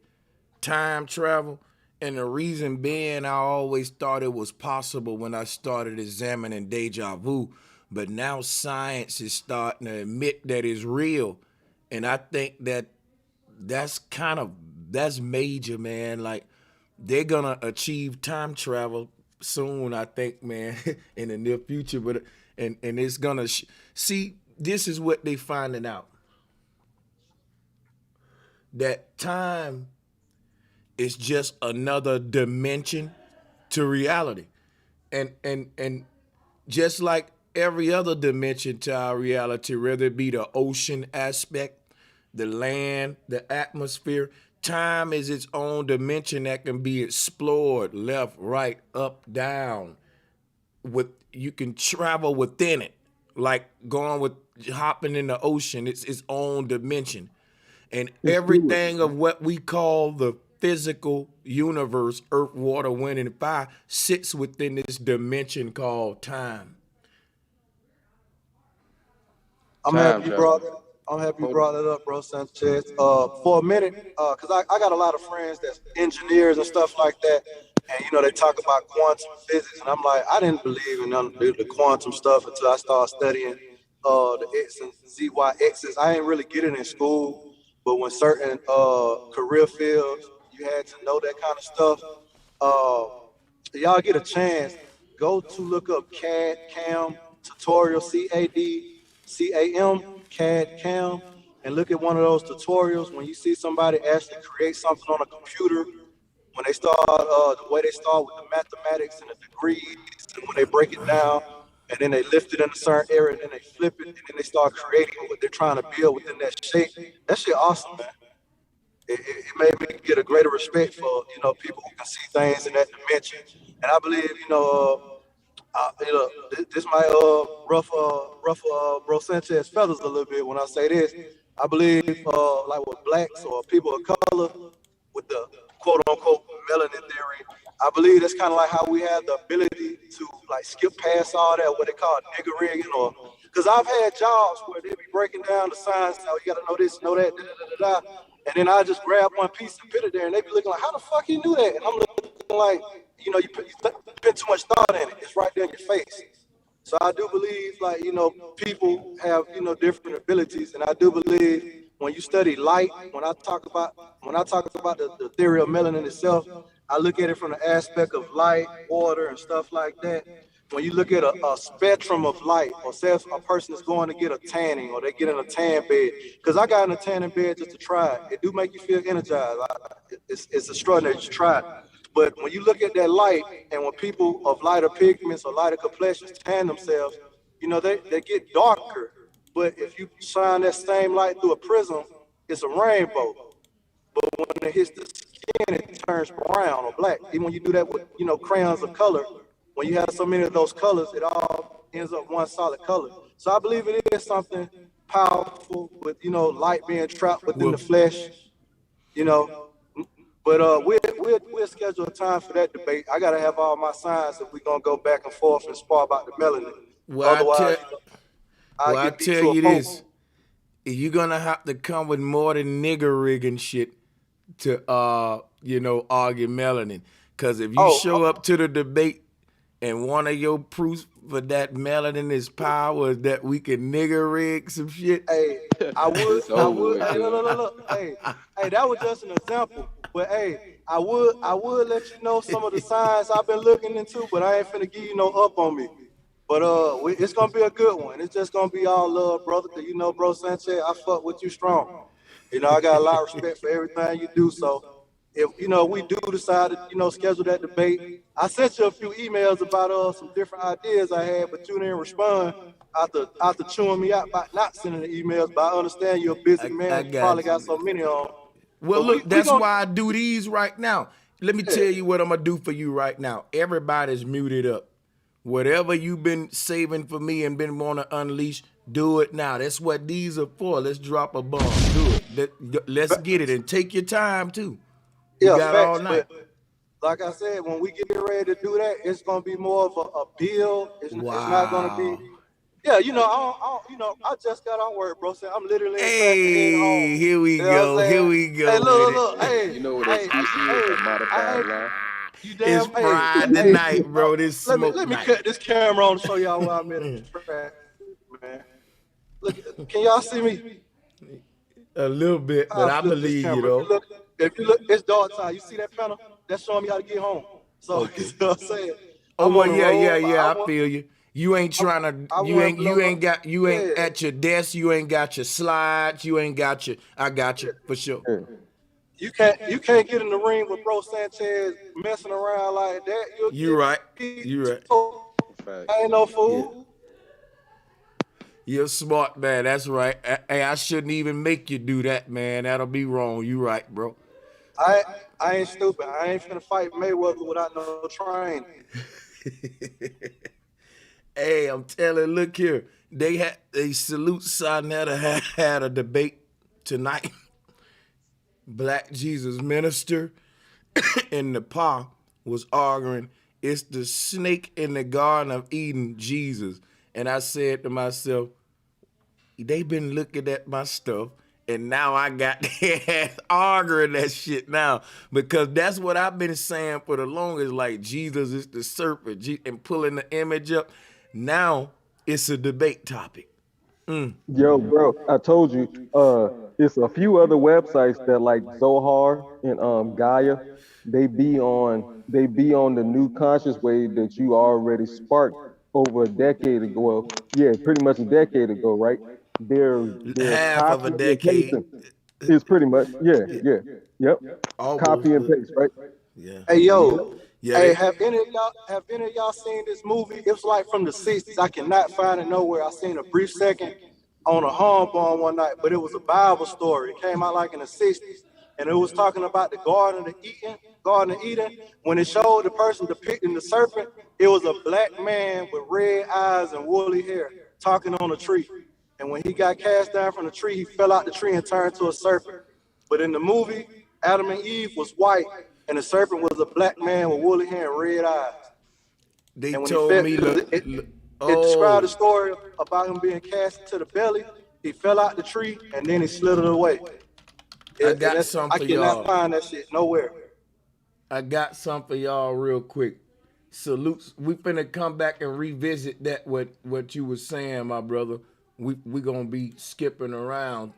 time travel. And the reason being, I always thought it was possible when I started examining deja vu. But now science is starting to admit that it's real. And I think that that's that's major, man. Like, they're gonna achieve time travel soon, I think, man, in the near future. But and it's gonna see. This is what they finding out, that time is just another dimension to reality, and just like every other dimension to our reality, whether it be the ocean aspect, the land, the atmosphere, time is its own dimension that can be explored left, right, up, down. With you can travel within it, like going with hopping in the ocean. It's its own dimension, and It's fluid. everything of what we call the physical universe, earth, water, wind, and fire, sits within this dimension called time. I'm Time happy you travel. brought that up, bro, Sanchez. For a minute, because I got a lot of friends that's engineers and stuff like that, and they talk about quantum physics, and I'm like, I didn't believe in none of the quantum stuff until I started studying the X and ZY X's. I didn't really get it in school, but when certain career fields, you had to know that kind of stuff. Y'all get a chance, go to look up CAD CAM tutorial, CAD CAM CAD CAM, and look at one of those tutorials. When you see somebody actually create something on a computer, when they start the way they start with the mathematics and the degrees, and when they break it down, and then they lift it in a certain area, and then they flip it, and then they start creating what they're trying to build within that shape. That shit awesome, man. It made me get a greater respect for people who can see things in that dimension. And I believe this might ruffle Bro Sanchez feathers a little bit when I say this. I believe like with blacks or people of color with the quote unquote melanin theory, I believe that's kind of like how we have the ability to like skip past all that, what they call nigger rigging, or because I've had jobs where they be breaking down the signs, oh, you got to know this, know that, da, da, da, da, da. And then I just grab one piece and put it there, and they be looking like, how the fuck you knew that? And I'm looking like, you put too much thought in it. It's right there in your face. So I do believe, like, people have, different abilities, and I do believe when you study light, when I talk about the theory of melanin itself, I look at it from the aspect of light, water, and stuff like that. When you look at a spectrum of light, or say if a person is going to get a tanning, or they get in a tan bed, because I got in a tanning bed just to try it. It do make you feel energized. It's extraordinary to try it. But when you look at that light, and when people of lighter pigments or lighter complexions tan themselves, they get darker. But if you shine that same light through a prism, it's a rainbow. But when it hits the skin, it turns brown or black. Even when you do that with, crayons of color, when you have so many of those colors, it all ends up one solid color. So I believe it is something powerful with, light being trapped within the flesh, But we'll schedule a time for that debate. I gotta have all my signs if we're gonna go back and forth and spar about the melanin. Well, Otherwise, I get beat tell to a you pulp. this, you're gonna have to come with more than nigger rigging shit to argue melanin. Cause if you show up to the debate and one of your proofs for that melanin is power is that we can nigger rig some shit. Hey, I would. Hey, with. look. Hey, that was just an example. But hey, I would let you know some of the signs I've been looking into, but I ain't finna give you no up on me. But it's gonna be a good one. It's just gonna be all love, brother. Cause Bro Sanchez, I fuck with you strong. I got a lot of respect for everything you do. So if we do decide to schedule that debate, I sent you a few emails about some different ideas I had, but you didn't respond after chewing me out by not sending the emails. But I understand you're a busy man. You probably got so many on. Well, But look, we that's gonna, why I do these right now. Let me tell you what I'm gonna do for you right now. Everybody's muted up. Whatever you've been saving for me and been want to unleash, do it now. That's what these are for. Let's drop a bomb. Do it. Let's get it and take your time too. You got all night. But like I said, when we get ready to do that, it's gonna be more of a build. It's not gonna be. Yeah, I just got on work, bro. So I'm literally Hey, home. here we go. Here we go. Hey, look. Hey, You know what excuse is? A modified lie. You damn. It's Friday night, bro. This smoke let me night. cut this camera on to show y'all where I'm at the track, man. Look, can y'all see me? A little bit, but I believe you though. If you look, it's dark time. You see that panel? That's showing me how to get home. So you know what I'm saying? Oh well, yeah. I feel you. You ain't trying to. You ain't at your desk. You ain't got your slides. You ain't got your. I got you for sure. You can't get in the ring with Bro Sanchez messing around like that. You right. I ain't no fool. You're smart, man. That's right. Hey, I shouldn't even make you do that, man. That'll be wrong. You right, bro. I ain't stupid. I ain't finna fight Mayweather without no training. Hey, I'm telling. Look here. They salute Sonetta had a debate tonight. Black Jesus minister in Nepal was arguing. It's the snake in the Garden of Eden, Jesus. And I said to myself, they been looking at my stuff, and now I got their ass arguing that shit now. Because that's what I've been saying for the longest, like Jesus is the serpent, and pulling the image up. Now it's a debate topic. Yo, bro, I told you, it's a few other websites that like Zohar and Gaia. They be on the new conscious wave that you already sparked over a decade ago. Well, yeah, pretty much a decade ago, right? They're Half of a copying and decade. pasting. It's pretty much, yeah, yep. Almost, Copy and but paste, right? yeah. Hey Yep. yo, Yeah, hey, they, have any of y'all seen this movie? It was like from the '60s. I cannot find it nowhere. I seen a brief second on a home one night, but it was a Bible story. It came out like in the '60s, and it was talking about the Garden of Eden. When it showed the person depicting the serpent, it was a black man with red eyes and woolly hair talking on a tree. And when he got cast down from the tree, he fell out the tree and turned to a serpent. But in the movie, Adam and Eve was white, and the serpent was a black man with woolly hair and red eyes. they And when he told fell, me, it described the oh, story about him being cast into the belly. He fell out the tree, and then he slithered away. I And got that's, some I for cannot y'all. find that shit nowhere. I got some for y'all real quick. Salutes. We finna come back and revisit that what you was saying, my brother. We gonna be skipping around.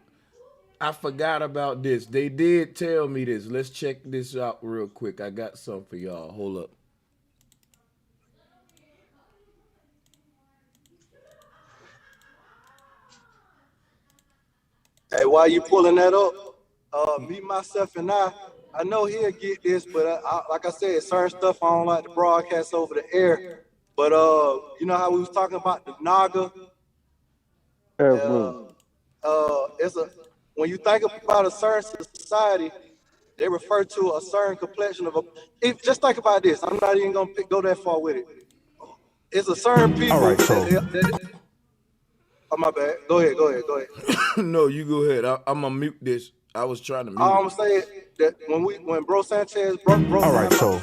I forgot about this. They did tell me this. Let's check this out real quick. I got some for y'all. Hold up. Hey, while you pulling that up, me, myself, and I know he'll get this, but like I said, certain stuff I don't like to broadcast over the air. But you know how we was talking about the Naga? Absolutely. It's a when you think about a certain society, they refer to a certain complexion of a. Just think about this. I'm not even gonna go that far with it. It's a certain people oh my bad. Go ahead. No, you go ahead. I'm gonna mute this. I was trying to mute it. I'm saying that when Bro Sanchez broke down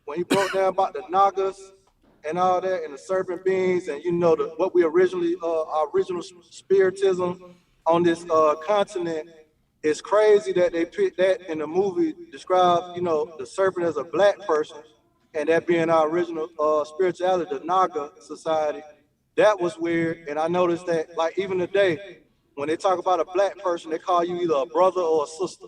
when he broke down about the Nagas and all that and the serpent beings and you know what we originally our original spiritism on this continent, it's crazy that they put that in the movie, describe, you know, the serpent as a black person and that being our original spirituality, the Naga society. That was weird. And I noticed that like even today, when they talk about a black person, they call you either a brother or a sister.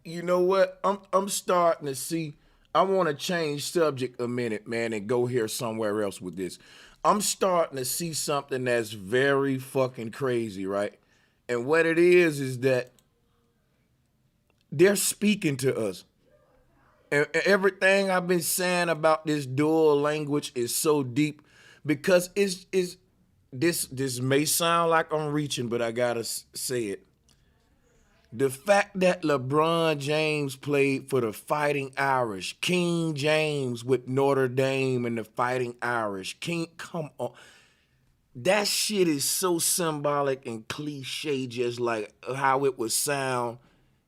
You know what? I'm starting to see. I want to change subject a minute, man, and go here somewhere else with this. I'm starting to see something that's very fucking crazy, right? And what it is that they're speaking to us. And everything I've been saying about this dual language is so deep because it's this may sound like I'm reaching, but I gotta say it. The fact that LeBron James played for the Fighting Irish, King James with Notre Dame and the Fighting Irish, come on. That shit is so symbolic and cliche, just like how it would sound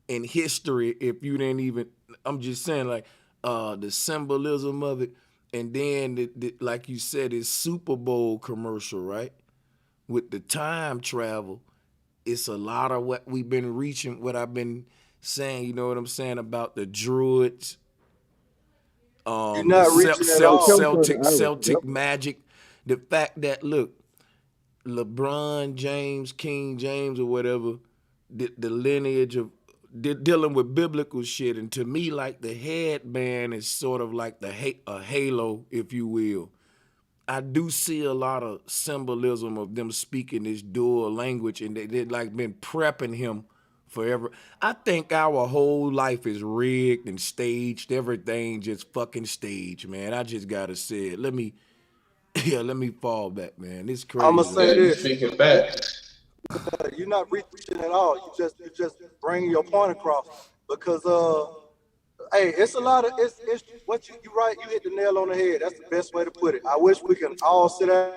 in history if you didn't even, I'm just saying like the symbolism of it. And then, like you said, it's Super Bowl commercial, right? With the time travel. It's a lot of what we've been reaching, what I've been saying, you know what I'm saying, about the Druids, You're the not reaching at It comes all. from the Irish. Celtic magic, the fact that, look, LeBron James, King James or whatever, the lineage of dealing with biblical shit. And to me, like the headband is sort of like a halo, if you will. I do see a lot of symbolism of them speaking this dual language, and they like been prepping him forever. I think our whole life is rigged and staged. Everything just fucking staged, man. I just gotta say it. Let me fall back, man. It's I'm gonna crazy. say You this: speaking facts. you're not reaching at all. You just bringing your point across because hey, it's a lot of it's what you right. You hit the nail on the head. That's the best way to put it. I wish we can all sit down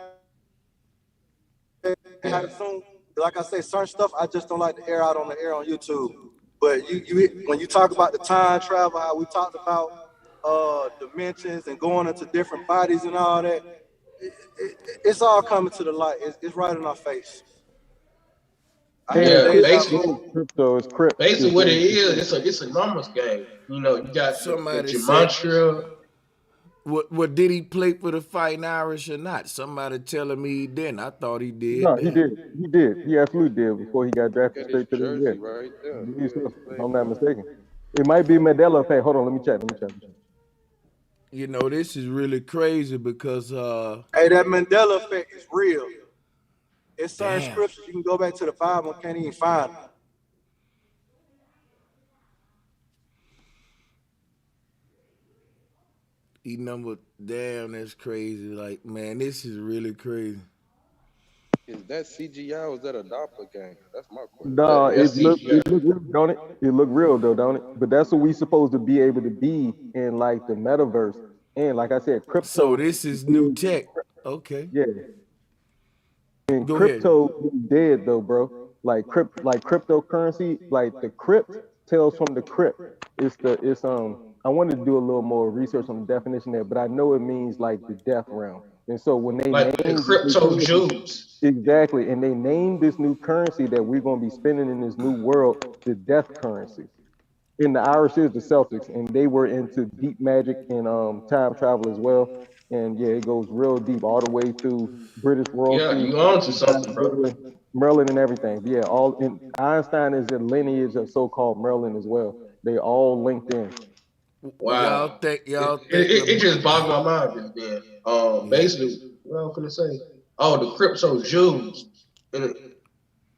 and have it soon. Like I say, certain stuff I just don't like to air out on the air on YouTube. But when you talk about the time travel, how we talked about dimensions and going into different bodies and all that, it's all coming to the light. It's right in our face. I had a Yeah, deja basically, vu. Crypto is crypt. basically what it is, it's a numbers game. You know, you got the Somebody said, gematria. What did he play for the Fighting Irish or not? Somebody telling me he didn't. I thought he did. No, he did. He did. He absolutely did before he got drafted Look at his straight to the jersey NBA. right I there. believe so, Yeah, he if played I'm for not mistaken. It might be Mandela effect. Hold on, let me check. You know, this is really crazy because Hey, that Mandela effect is real. It's certain damn. scriptures you can go back to the Bible and can't even find them. He number damn, that's crazy. Like, man, this is really crazy. Is that CGI or is that a doppelganger? That's my question. No, That's it look CGI. real, don't it? It look real though, don't it? But that's what we supposed to be able to be in like the metaverse. And like I said, So crypto this is new is tech. Okay. yeah. And Go ahead. crypto is dead though, bro. Like cryptocurrency, like the crypt tells from the crypt. It's I wanted to do a little more research on the definition there, but I know it means like the death realm. And so when they Like the named this new crypto currency, Jews. exactly, and they named this new currency that we're gonna be spending in this new world the death currency. And the Irish is the Celtics, and they were into deep magic and time travel as well. And yeah, it goes real deep all the way through British Yeah, royalty, you on to something, bro. Merlin, and everything. But yeah, all and Einstein is a lineage of so-called Merlin as well. They all linked in. Y'all Wow. think It, y'all it, think it it LeBron? just bogged my mind just then. Yeah. Basically, what I was gonna say. Oh, the crypto Jews. And it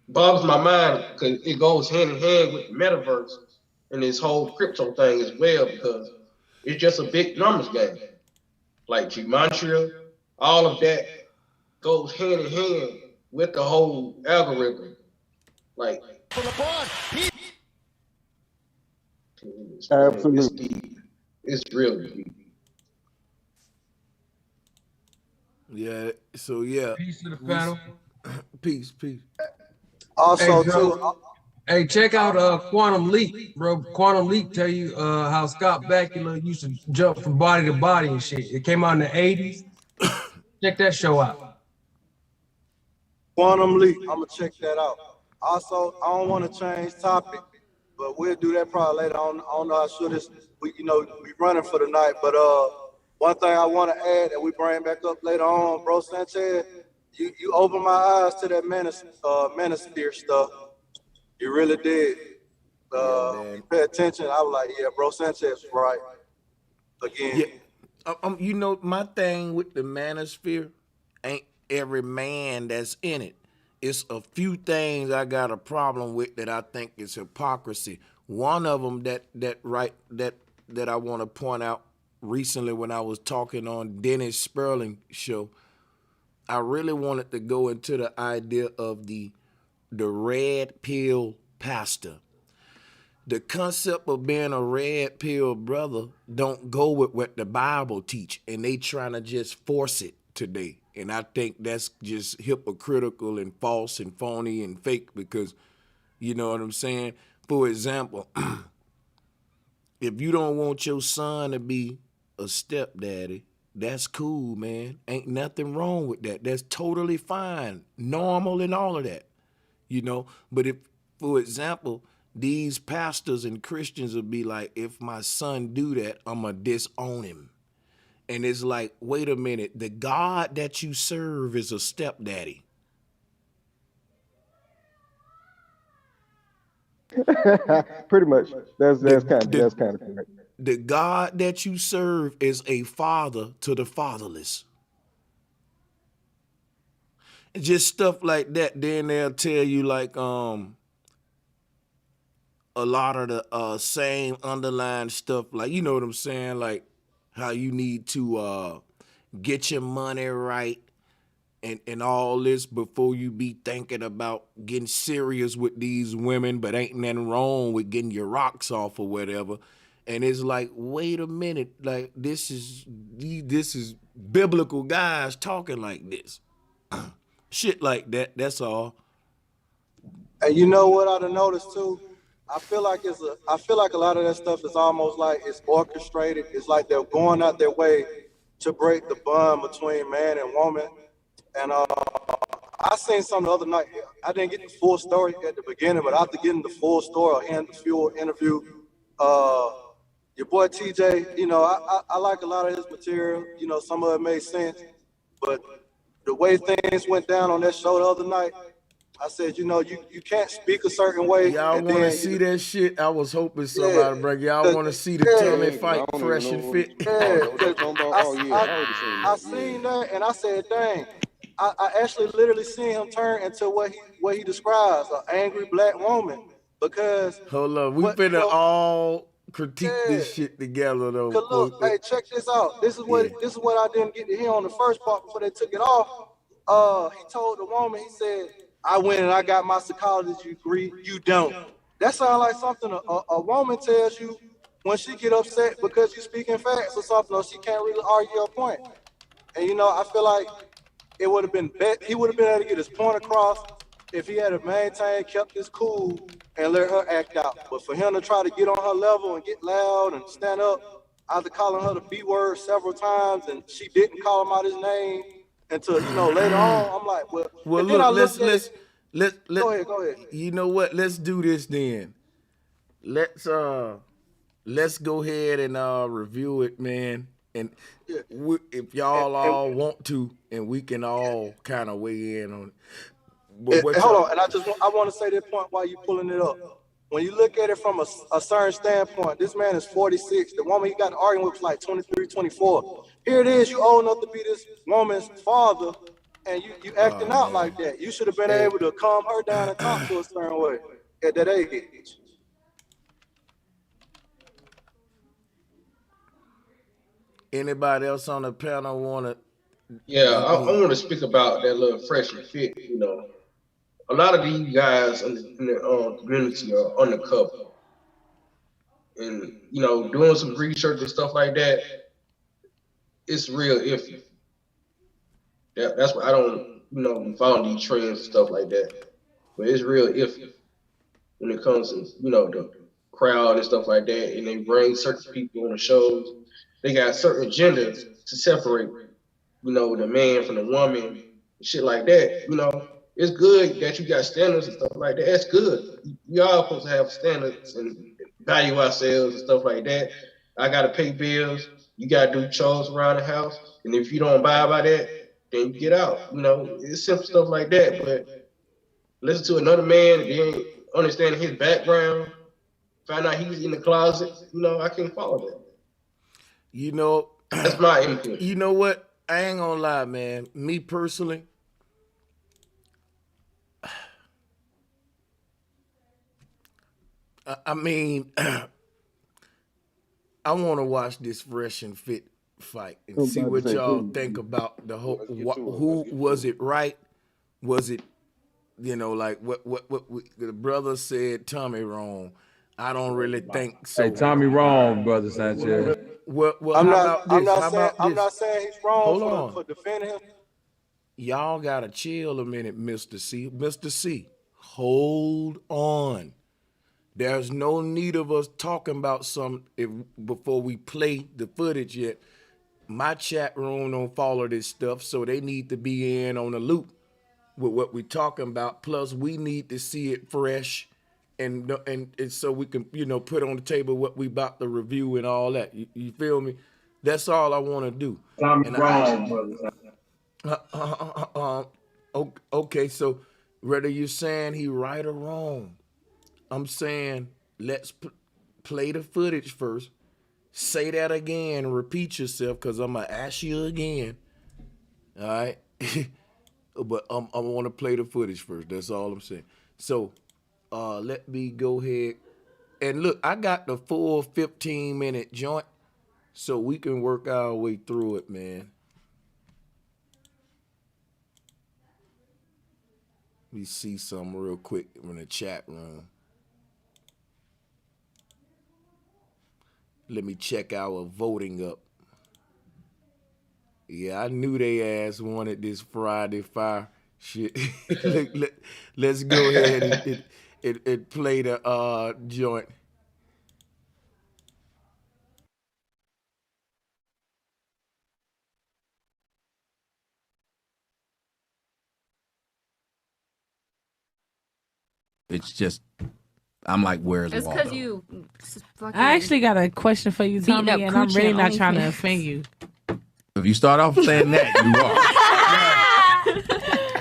boggles my mind because it goes hand in hand with the metaverse and this whole crypto thing as well because it's just a big numbers game. Like gematria, all of that goes hand in hand with the whole algorithm. Like it's Absolutely. deep. It's really deep. Yeah. So yeah. Peace to the We panel. peace. Also, Hey, bro. too, Hey, check out Quantum Leap, bro. Quantum Leap tell you how Scott Bakula used to jump from body to body and shit. It came out in the 80s. Check that show out. Quantum Leap, I'm gonna check that out. Also, I don't want to change topic, but we'll do that probably later on. I don't know how sure this we running for the night, but one thing I want to add that we bring back up later on, bro Sanchez, you opened my eyes to that manosphere stuff. You really did. Yeah, You man. pay attention. I was like, yeah, bro Sanchez was right again. Yeah. You know, my thing with the manosphere ain't every man that's in it. It's a few things I got a problem with that I think is hypocrisy. One of them that I want to point out recently when I was talking on Dennis Sperling show, I really wanted to go into the idea of the red pill pastor. The concept of being a red pill brother don't go with what the Bible teach, and they trying to just force it today. And I think that's just hypocritical and false and phony and fake because, you know what I'm saying? For example, if you don't want your son to be a stepdaddy, that's cool, man. Ain't nothing wrong with that. That's totally fine, normal and all of that, you know. But if, for example, these pastors and Christians will be like, if my son do that, I'ma disown him. And it's like, wait a minute, the God that you serve is a stepdaddy. Pretty much. That's The, kind of the, correct. the God that you serve is a father to the fatherless. Just stuff like that. Then they'll tell you like a lot of the same underlying stuff, like, you know what I'm saying, like how you need to get your money right and all this before you be thinking about getting serious with these women, but ain't nothing wrong with getting your rocks off or whatever. And it's like, wait a minute, like this is biblical guys talking like this. Shit like that, that's all. And you know what I've noticed too? I feel like a lot of that stuff is almost like it's orchestrated. It's like they're going out their way to break the bond between man and woman. And I seen something the other night. I didn't get the full story at the beginning, but after getting the full story or hearing the full interview, your your boy TJ, you know, I like a lot of his material. You know, some of it made sense, but the way things went down on that show the other night, I said, you know, you can't speak a certain way. Y'all And want to then see that shit? I was hoping yeah, somebody bring. Y'all 'cause- want to see the yeah, tummy Yeah, 'cause fight, I don't even fresh know and what fit? I don't yeah, know what they 'cause talking about. I, Oh yeah, I already seen I that. seen Yeah. that and I said, dang, I actually literally seen him turn into what he describes, an angry black woman. Because Hold up, we what you finna know, all critique yeah. this shit together though. Cause look, hey, check this out. Yeah. This is what I didn't get to hear on the first part before they took it off. He told the woman, he said, I went and I got my psychology degree. You don't. That sounds like something a woman tells you when she get upset because you speaking facts or something, or she can't really argue a point. And you know, I feel like it would have been he would have been able to get his point across if he had maintained, kept his cool, and let her act out. But for him to try to get on her level and get loud and stand up, after calling her the B word several times, and she didn't call him out his name until, you know, later on, I'm like, well, Well, and then look, I looked at it. let Go ahead. You know what? Let's do this then. Let's go ahead and review it, man. And Yeah. if y'all And all want to, and we can all kind of weigh in on it. But And what hold y'all? on, and I want to say this point while you pulling it up. When you look at it from a certain standpoint, this man is 46. The woman he got arguing with was like 23, 24. Here it is, you old enough to be this woman's father, and you acting out Man. like that. You should have been Hey. able to calm her down and talk to a certain way at that age. Anybody else on the panel want to? Yeah, I want to speak about that little fresh and fit. You know, a lot of these guys in the community are undercover, and you know, doing some research and stuff like that. It's real iffy. That's why I don't, you know, follow these trends and stuff like that. But it's real iffy when it comes to, you know, the crowd and stuff like that. And they bring certain people on the shows. They got certain agendas to separate, you know, the man from the woman, and shit like that. You know, it's good that you got standards and stuff like that. That's good. We all supposed to have standards and value ourselves and stuff like that. I gotta pay bills. You gotta do chores around the house. And if you don't abide by that, then you get out. You know, it's simple stuff like that. But listen to another man and then understanding his background, find out he's in the closet, you know, I can't follow that. You know, That's my input. you know what? I ain't gonna lie, man. Me personally, I mean, I want to watch this fresh and fit fight and see what y'all think about the whole. Who was it? Right? Was it? You know, like what the brother said, Tommy wrong. I don't really think so. Hey, Tommy wrong, brother Sanchez. Well, I'm how not. about this? How about I'm this? not saying he's wrong Hold on. for defending him. Y'all gotta chill a minute, Mr. C. Mr. C, hold on. There's no need of us talking about before we play the footage yet. My chat room don't follow this stuff, so they need to be in on the loop with what we're talking about. Plus, we need to see it fresh, and so we can, you know, put on the table what we about to review and all that. You feel me? That's all I want to do. Tommy And wrong, brother. Okay, so whether you're saying he right or wrong, I'm saying let's play the footage first. Say that again, repeat yourself, because I'm going to ask you again. All right? But I want to play the footage first. That's all I'm saying. So let me go ahead. And look, I got the full 15-minute joint, so we can work our way through it, man. Let me see something real quick in the chat room. Let me check our voting up. Yeah, I knew they ass wanted this Friday Fire shit. Let's go ahead and play the joint. It's just, I'm like, where's It's Waldo? because you. I actually got a question for you, Beating Tommy, up and I'm really coochie not on trying to OnlyFans. offend you. If you start off saying that, you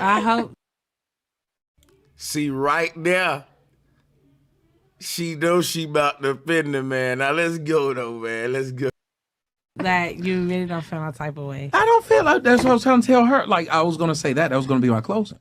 are. I hope. See, right there, she knows she about to offend the man. Now let's go though, man. Let's go. That you really don't feel no type of way. I don't feel like that's what I was trying to tell her. Like, I was going to say that. That was going to be my closing.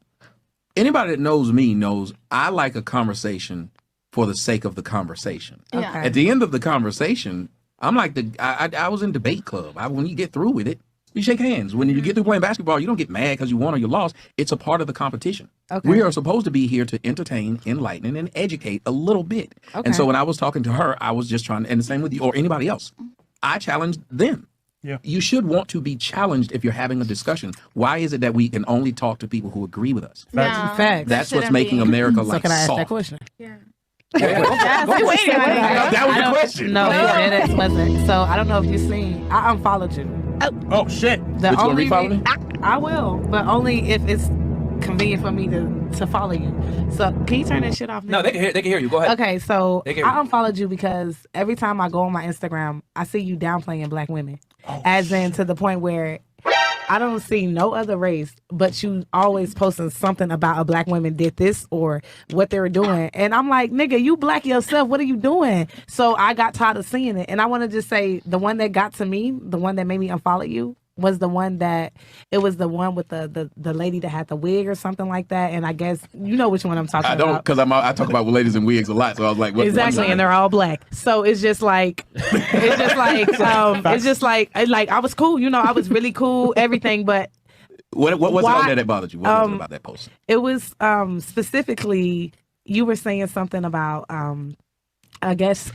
Anybody that knows me knows I like a conversation for the sake of the conversation. Yeah. Okay. At the end of the conversation, I'm like, I was in debate club. When you get through with it, you shake hands. When you get through playing basketball, you don't get mad because you won or you lost. It's a part of the competition. Okay. We are supposed to be here to entertain, enlighten, and educate a little bit. Okay. And so when I was talking to her, I was just trying, and the same with you or anybody else. I challenged them. Yeah. You should want to be challenged if you're having a discussion. Why is it that we can only talk to people who agree with us? Yeah. Facts. That's what's shouldn't making be. America So like can I ask that soft. question? Yeah. That was the question. No, that wasn't. So I don't know if you've seen. I unfollowed you. Oh shit. The But you only gonna refollow me? I will, but only if it's convenient for me to follow you. So can you turn that shit off? No, they can hear you. Go ahead. Okay, so They can I hear you. unfollowed you because every time I go on my Instagram, I see you downplaying black women, as in to the point where I don't see no other race, but you always posting something about a black woman did this or what they were doing, and I'm like, nigga, you black yourself. What are you doing? So I got tired of seeing it, and I want to just say the one that got to me, the one that made me unfollow you, was the one that it was the one with the lady that had the wig or something like that, and I guess you know which one I'm talking I don't, about. because I talk about ladies in wigs a lot, so I was like, what, Exactly, and they're all black. So it's just like, I was cool, you know, I was really cool, everything, but what was it why- on there that bothered you? What was it about that post? it was specifically you were saying something about I guess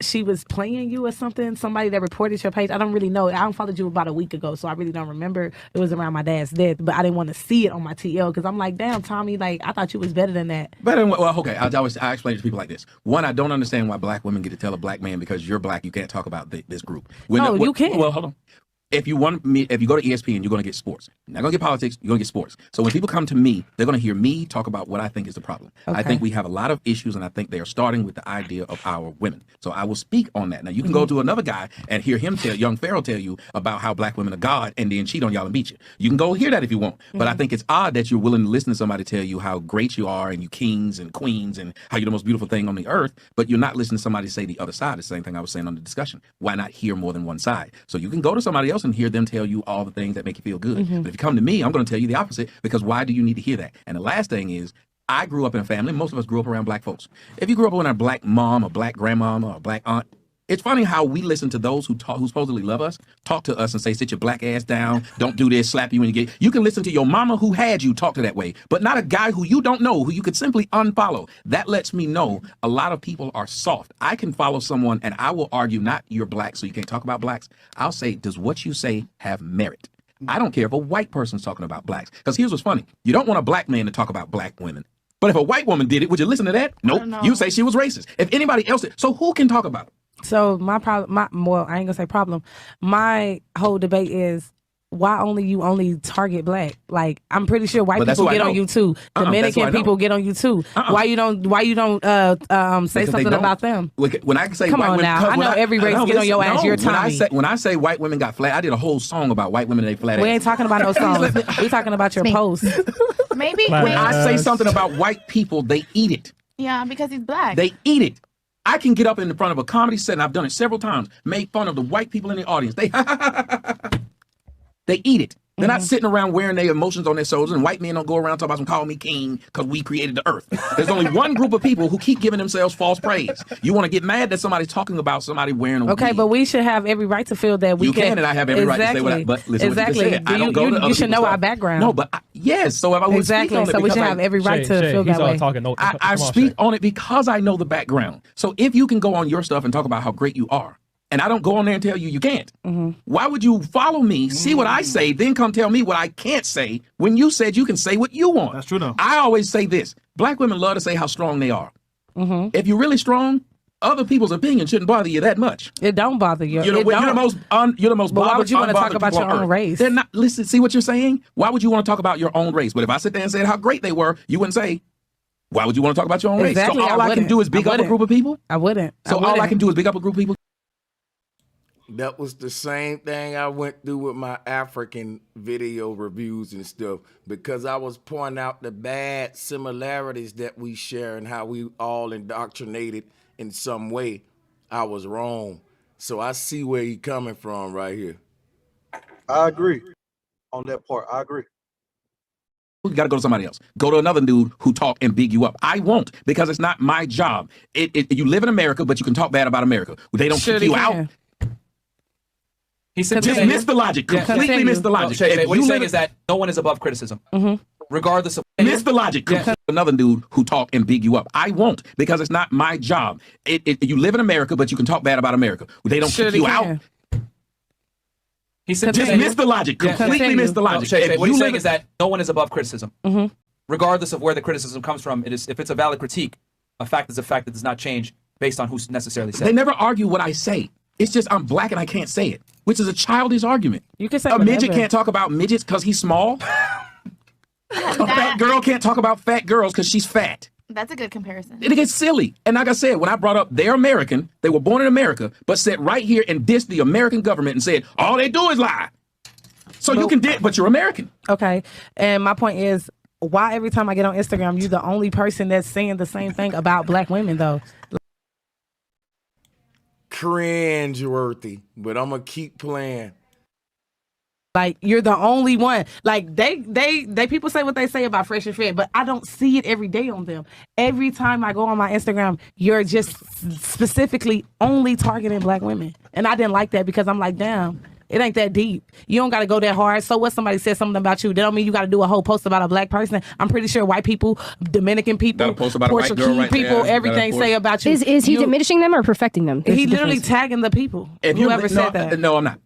she was playing you or something. Somebody that reported your page. I don't really know. I unfollowed you about a week ago, so I really don't remember. It was around my dad's death, but I didn't want to see it on my TL because I'm like, damn, Tommy, like I thought you was better than that. Better than, well, okay, I explain it to people like this. One, I don't understand why black women get to tell a black man because you're black, you can't talk about this group. You can. Well, hold on. If you go to ESPN, you're going to get sports. You're not going to get politics, you're going to get sports. So when people come to me, they're going to hear me talk about what I think is the problem. I think we have a lot of issues, and I think they are starting with the idea of our women. So I will speak on that. Now, you can go to another guy and hear him young Pharaoh tell you about how black women are God and then cheat on y'all and beat you. You can go hear that if you want. But I think it's odd that you're willing to listen to somebody tell you how great you are and you kings and queens and how you're the most beautiful thing on the earth, but you're not listening to somebody say the other side. The same thing I was saying on the discussion. Why not hear more than one side? So you can go to somebody else and hear them tell you all the things that make you feel good. But if you come to me, I'm going to tell you the opposite, because why do you need to hear that? And the last thing is, I grew up in a family, most of us grew up around black folks. If you grew up with a black mom, a black grandmama, or a black aunt, it's funny how we listen to those who supposedly love us, talk to us and say, sit your black ass down, don't do this, slap you when you get. You can listen to your mama who had you talk to that way, but not a guy who you don't know, who you could simply unfollow. That lets me know a lot of people are soft. I can follow someone and I will argue, not you're black, so you can't talk about blacks. I'll say, does what you say have merit? I don't care if a white person's talking about blacks. Because here's what's funny. You don't want a black man to talk about black women. But if a white woman did it, would you listen to that? Nope. You say she was racist. If anybody else did. So who can talk about it? So my problem, well, I ain't gonna say problem. My whole debate is why you only target black? Like I'm pretty sure white people get on you too. Dominican people get on you too. Why you don't say something about them? When I say come white on women, now, I know every race get on your ass. You're Tommy. When I say white women got flat, I did a whole song about white women and they flat. We ain't talking about no songs. We talking about your post. Maybe when I say something about white people, they eat it. Yeah, because he's black. They eat it. I can get up in front of a comedy set, and I've done it several times, made fun of the white people in the audience. They eat it. They're not sitting around wearing their emotions on their shoulders, and white men don't go around talking about some call me king because we created the earth. There's only one group of people who keep giving themselves false praise. You want to get mad that somebody's talking about somebody wearing a okay, wig. but we should have every right to feel that we you can, and I have every right to say what I, but listen exactly. what you said. I don't go to other you should know people's our stuff. background. No, but yes. So if I would speak on it, so we should have every right to feel that way. I speak on it because I know the background. So if you can go on your stuff and talk about how great you are, and I don't go on there and tell you can't. Why would you follow me, see what I say, then come tell me what I can't say when you said you can say what you want? That's true, though. I always say this. Black women love to say how strong they are. If you're really strong, other people's opinion shouldn't bother you that much. It don't bother you. You're the most But why would you want to talk about your own race? They're not. Listen, see what you're saying? Why would you want to talk about your own race? But if I sit there and said how great they were, you wouldn't say, Why would you want to talk about your own Exactly, race? So all I can do is big up a group of people? I wouldn't. So all I can do is big up a group of people? That was the same thing I went through with my African video reviews and stuff, because I was pointing out the bad similarities that we share and how we all indoctrinated in some way. I was wrong. So I see where he coming from right here. I agree on that part. I agree. You got to go to somebody else. Go to another dude who talk and big you up. I won't, because it's not my job. You live in America, but you can talk bad about America. They don't kick you out. He said, just missed the logic. Completely missed the logic. What he's saying is that no one is above criticism, regardless of. Missed the logic. Another dude who talk and big you up. I won't, because it's not my job. You live in America, but you can talk bad about America. They don't kick you out. He said, just missed the logic. Completely missed the logic. What he's saying is that no one is above criticism, regardless of where the criticism comes from. If it's a valid critique, a fact is a fact that does not change based on who's necessarily said. They never argue what I say. It's just I'm black and I can't say it, which is a childish argument. You can say a midget can't talk about midgets because he's small. A fat girl can't talk about fat girls because she's fat. That's a good comparison. It gets silly. And like I said, when I brought up they're American, they were born in America, but sat right here and dissed the American government and said, all they do is lie. So you can but you're American. Okay. And my point is, why every time I get on Instagram, you're the only person that's saying the same thing about black women, though? Cringe-worthy, but I'm going to keep playing. Like, you're the only one. Like, they people say what they say about Fresh and Fit, but I don't see it every day on them. Every time I go on my Instagram, you're just specifically only targeting black women. And I didn't like that, because I'm like, damn, it ain't that deep. You don't got to go that hard. So what, somebody said something about you, that don't mean you got to do a whole post about a black person. I'm pretty sure white people, Dominican people, Portuguese people, everything say about you. Is he diminishing them or perfecting them? He literally tagging the people. Whoever said that. No, I'm not.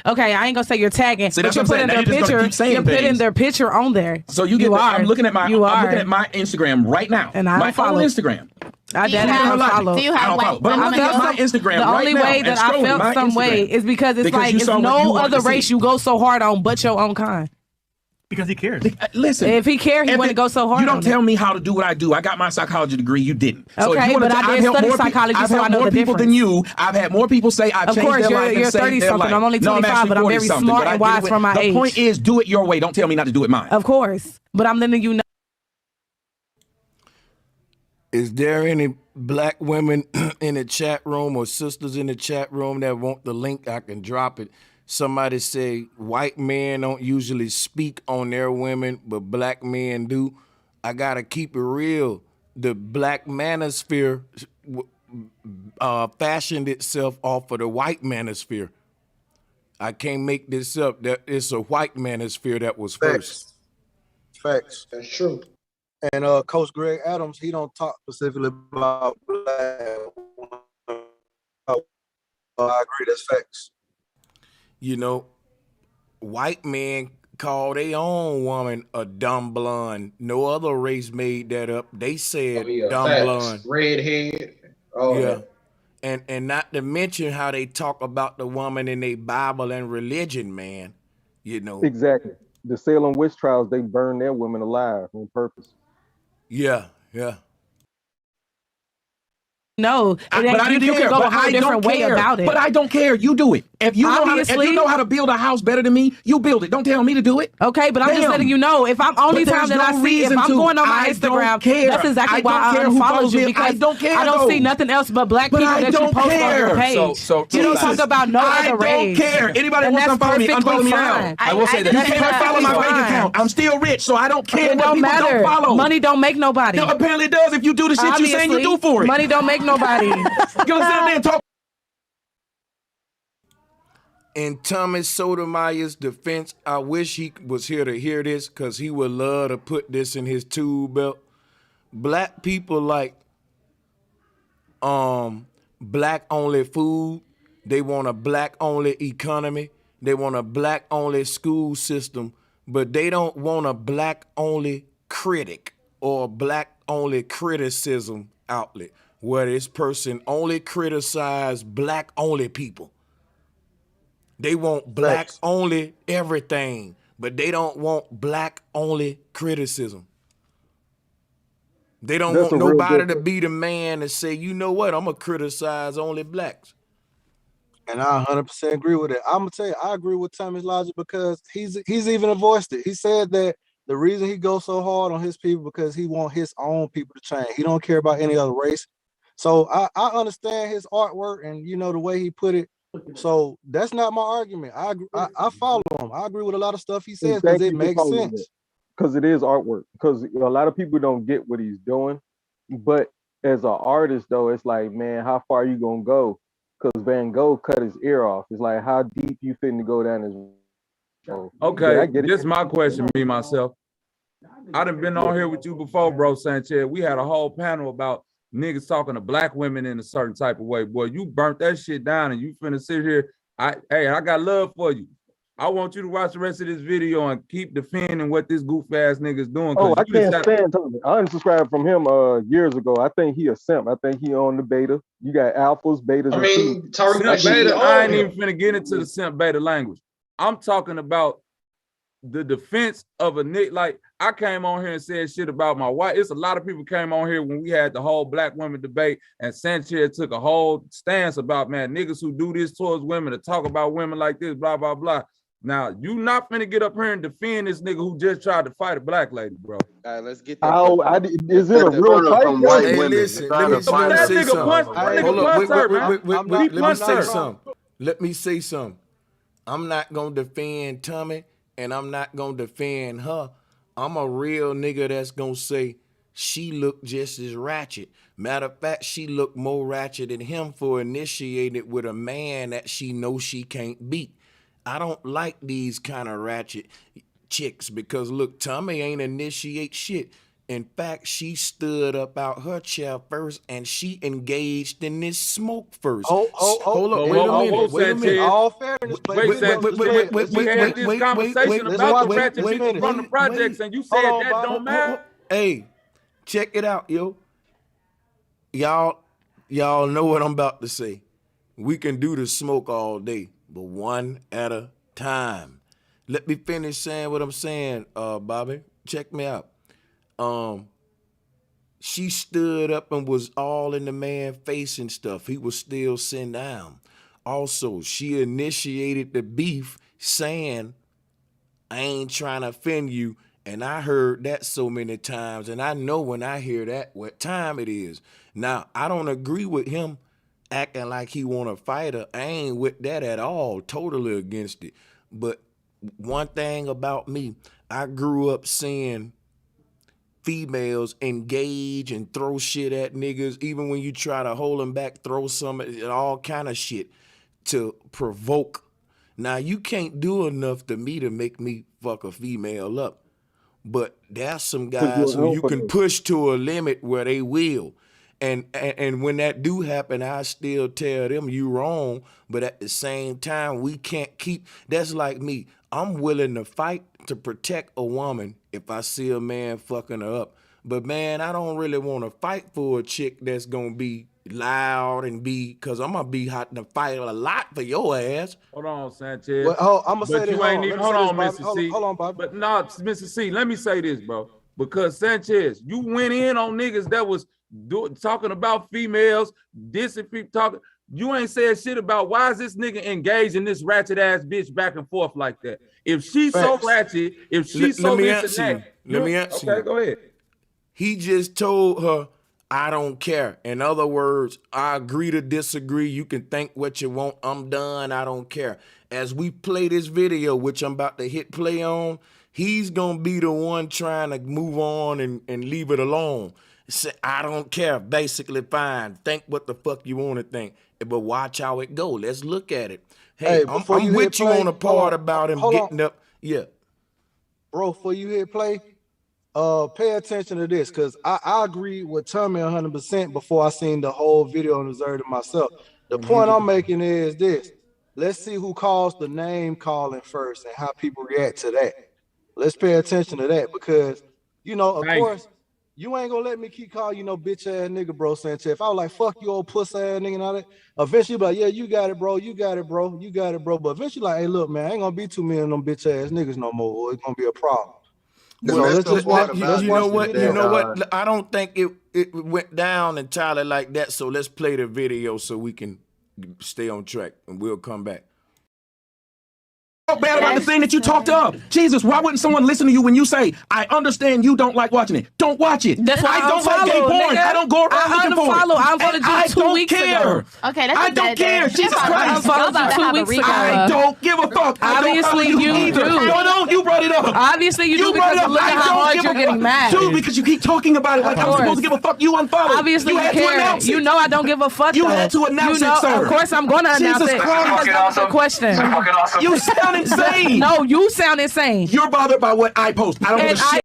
Okay, I ain't gonna say you're tagging, See, but you're putting their picture. You're putting their picture on there. So you get. I'm looking at my. I'm looking at my Instagram right now. And I my follow Instagram. I don't follow. Do you have white? But I'm looking at my Instagram the right only now. way that I felt some way is because it's like it's no other race you go so hard on but your own kind. Because he cares. Listen, if he cared, he wouldn't go so hard. You don't tell me how to do what I do. I got my psychology degree. You didn't. So okay, but I did study psychology, so I know the difference. I've had more people than you. I've had more people say I've changed their life and saved their life. I'm only 25, but I'm very smart and wise for my age. The point is, do it your way. Don't tell me not to do it mine. Of course, but I'm letting you know. Is there any black women in the chat room or sisters in the chat room that want the link? I can drop it. Somebody say white men don't usually speak on their women, but black men do. I gotta keep it real. The black manosphere fashioned itself off of the white manosphere. I can't make this up. That it's a white manosphere that was first. Facts. That's true. And Coach Greg Adams, he don't talk specifically about black women. I agree, that's facts. You know, white men call their own woman a dumb blonde. No other race made that up. They said dumb blonde. Redhead. Yeah. And not to mention how they talk about the woman in their Bible and religion, man. You know. Exactly. The Salem witch trials, they burn their women alive on purpose. Yeah, yeah. No, but I didn't care. Go a whole different way about it. But I don't care. You do it. If you know how to build a house better than me, you build it. Don't tell me to do it. Okay, but I'm just letting you know. If I'm only time that I see, if I'm going on my Instagram, that's exactly why I unfollowed you, because I don't see nothing else but black people that you post on your page. So you don't talk about no other race. I don't care. Anybody wants to unfollow me, unfollow me now. I will say that you can't follow my bank account. I'm still rich, so I don't care. It don't matter. Money don't make nobody. No, apparently it does if you do the shit you saying you do for it. Money don't make nobody. You understand? Talk. In Thomas Sotomayor's defense, I wish he was here to hear this, because he would love to put this in his tool belt. Black people like black only food. They want a black only economy. They want a black only school system, but they don't want a black only critic or a black only criticism outlet where this person only criticize black only people. They want black only everything, but they don't want black only criticism. They don't That's want a real nobody good to be the man and say, you know what, I'm gonna criticize only blacks. And I 100% agree with it. I'm gonna tell you, I agree with Tommy's logic because he's even voiced it. He said that the reason he goes so hard on his people because he want his own people to change. He don't care about any other race. So I understand his artwork and the way he put it. So that's not my argument. I follow him. I agree with a lot of stuff he And says because thank it you for makes calling it, sense. because it is artwork. Because a lot of people don't get what he's doing, but as an artist, though, it's like, man, how far you gonna go? Because Van Gogh cut his ear off. It's like, how deep you finna go down his. So, Okay, yeah, I get it. this is my question, me myself. I done been on here with you before, bro, Sanchez. We had a whole panel about niggas talking to black women in a certain type of way. Boy, you burnt that shit down and you finna sit here. Hey, I got love for you. I want you to watch the rest of this video and keep defending what this goof ass nigga's doing. Oh, I You can't just stand Tommy. I unsubscribed from him years ago. I think he a simp. I think he on the beta. You got alphas, betas, I and females. mean, Tariq simp Nasheed beta, I ain't owned even him. finna get into the simp beta language. I'm talking about the defense of a nigga. Like, I came on here and said shit about my wife. It's a lot of people came on here when we had the whole black women debate, and Sanchez took a whole stance about, man, niggas who do this towards women, to talk about women like this, blah, blah, blah. Now, you not finna get up here and defend this nigga who just tried to fight a black lady, bro. All right, let's get Is it a real fight? from white Hey, women. listen, let me That say nigga punched, something. that Hold nigga up, punched her, man. wait, let me say her. something. Let me say something. I'm not gonna defend Tommy, and I'm not gonna defend her. I'm a real nigga that's gonna say she looked just as ratchet. Matter of fact, she looked more ratchet than him for initiated with a man that she knows she can't beat. I don't like these kind of ratchet chicks because look, Tommy ain't initiate shit. In fact, she stood up out her chair first and she engaged in this smoke first. Hold up, wait a minute, wait a minute. All fairness, Wait, Sanchez, we had this conversation about the ratchet people from the projects, and you said that don't matter. Hey, check it out, yo. Y'all know what I'm about to say. We can do the smoke all day, but one at a time. Let me finish saying what I'm saying, Bobby. Check me out. She stood up and was all in the man face and stuff. He was still sitting down. Also, she initiated the beef saying, I ain't trying to offend you. And I heard that so many times. And I know when I hear that, what time it is. Now, I don't agree with him acting like he want to fight her. I ain't with that at all. Totally against it. But one thing about me, I grew up seeing females engage and throw shit at niggas. Even when you try to hold them back, throw some, all kind of shit to provoke. Now, you can't do enough to me to make me fuck a female up. But there's some guys who you can push to a limit where they will. And when that do happen, I still tell them you wrong. But at the same time, we can't keep, that's like me. I'm willing to fight to protect a woman if I see a man fucking her up. But man, I don't really want to fight for a chick that's going to be loud and because I'm going to be hot to fight a lot for your ass. Hold on, Sanchez. Well, I'm gonna say But this. you ain't even, hold on, Bobby. Mr. C. Hold on, Bobby. But no, Mr. C, let me say this, bro. Because Sanchez, you went in on niggas that was talking about females, dissing people talking. You ain't said shit about why is this nigga engaged in this ratchet ass bitch back and forth like that. If she's so ratchet, if she's so this and that. Let me answer you. Okay, go ahead. He just told her, I don't care. In other words, I agree to disagree. You can think what you want. I'm done. I don't care. As we play this video, which I'm about to hit play on, he's going to be the one trying to move on and leave it alone. Say, I don't care. Basically, fine. Think what the fuck you want to think. But watch how it go. Let's look at it. Hey, I'm with you on a part about him getting up. Yeah. Bro, before you hit play, pay attention to this, because I agree with Tommy 100% before I seen the whole video and observed it myself. The point I'm making is this. Let's see who calls the name calling first and how people react to that. Let's pay attention to that because, of course, you ain't gonna let me keep calling you no bitch ass nigga, bro, Sanchez. If I was like, fuck you old puss ass nigga and all that, eventually be like, yeah, you got it, bro, you got it, bro, you got it, bro. But eventually like, hey, look, man, I ain't gonna be too many of them bitch ass niggas no more, or it's gonna be a problem. Well, So let's let's just watch. Let's you watch know the what? video. You know what? I don't think it went down entirely like that. So let's play the video so we can stay on track, and we'll come back. Bad about the thing that you talked up. Jesus, why wouldn't someone listen to you when you say, I understand you don't like watching it? Don't watch it. That's why I don't like gay unfollow, porn. nigga. I don't go around looking for it. I unfollowed you I 2 don't weeks care. ago. Okay, that's I don't care. Jesus I Christ. unfollowed you 2 weeks ago. I don't give a fuck. Obviously, I don't you either. do. No, you brought it up. Obviously, you do brought because it up. look at I how don't hard give you're a getting fuck. mad. Dude, because you keep talking about it like I'm supposed to give a fuck. You unfollowed. Obviously, you had to care. announce it. You know I don't give a fuck. You though. had to announce you know, it, sir. Of course, I'm going to announce Jesus it. Christ. Because that was a question. You sound insane. No, you sound insane. You're bothered by what I post. I don't give a shit.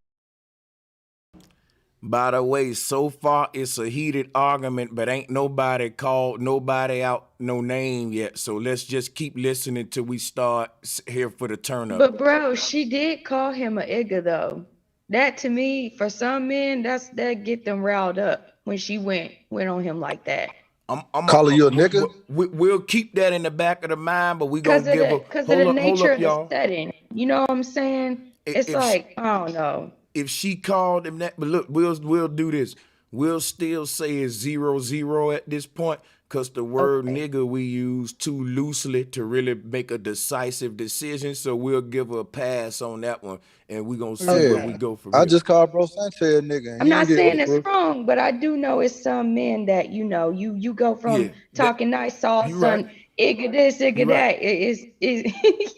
By the way, so far it's a heated argument, but ain't nobody called nobody out no name yet. So let's just keep listening till we start here for the turn up. But bro, she did call him a nigga though. That to me, for some men, that get them riled up when she went on him like that. I'm calling you a nigga. We'll keep that in the back of the mind, but we gonna Because give of the nature of the y'all. setting. You know what I'm saying? It's like, I don't know. If she called him that, but look, we'll do this. We'll still say it's 0-0 at this point, because the word nigga we use too loosely to really make a decisive decision. So we'll give her a pass on that one, and we're gonna see where we go from here. I just called Bro Sanchez a nigga. I'm not saying it's wrong, but I do know it's some men that, you know, you go from talking nice all of a sudden, igga this, igga that. It is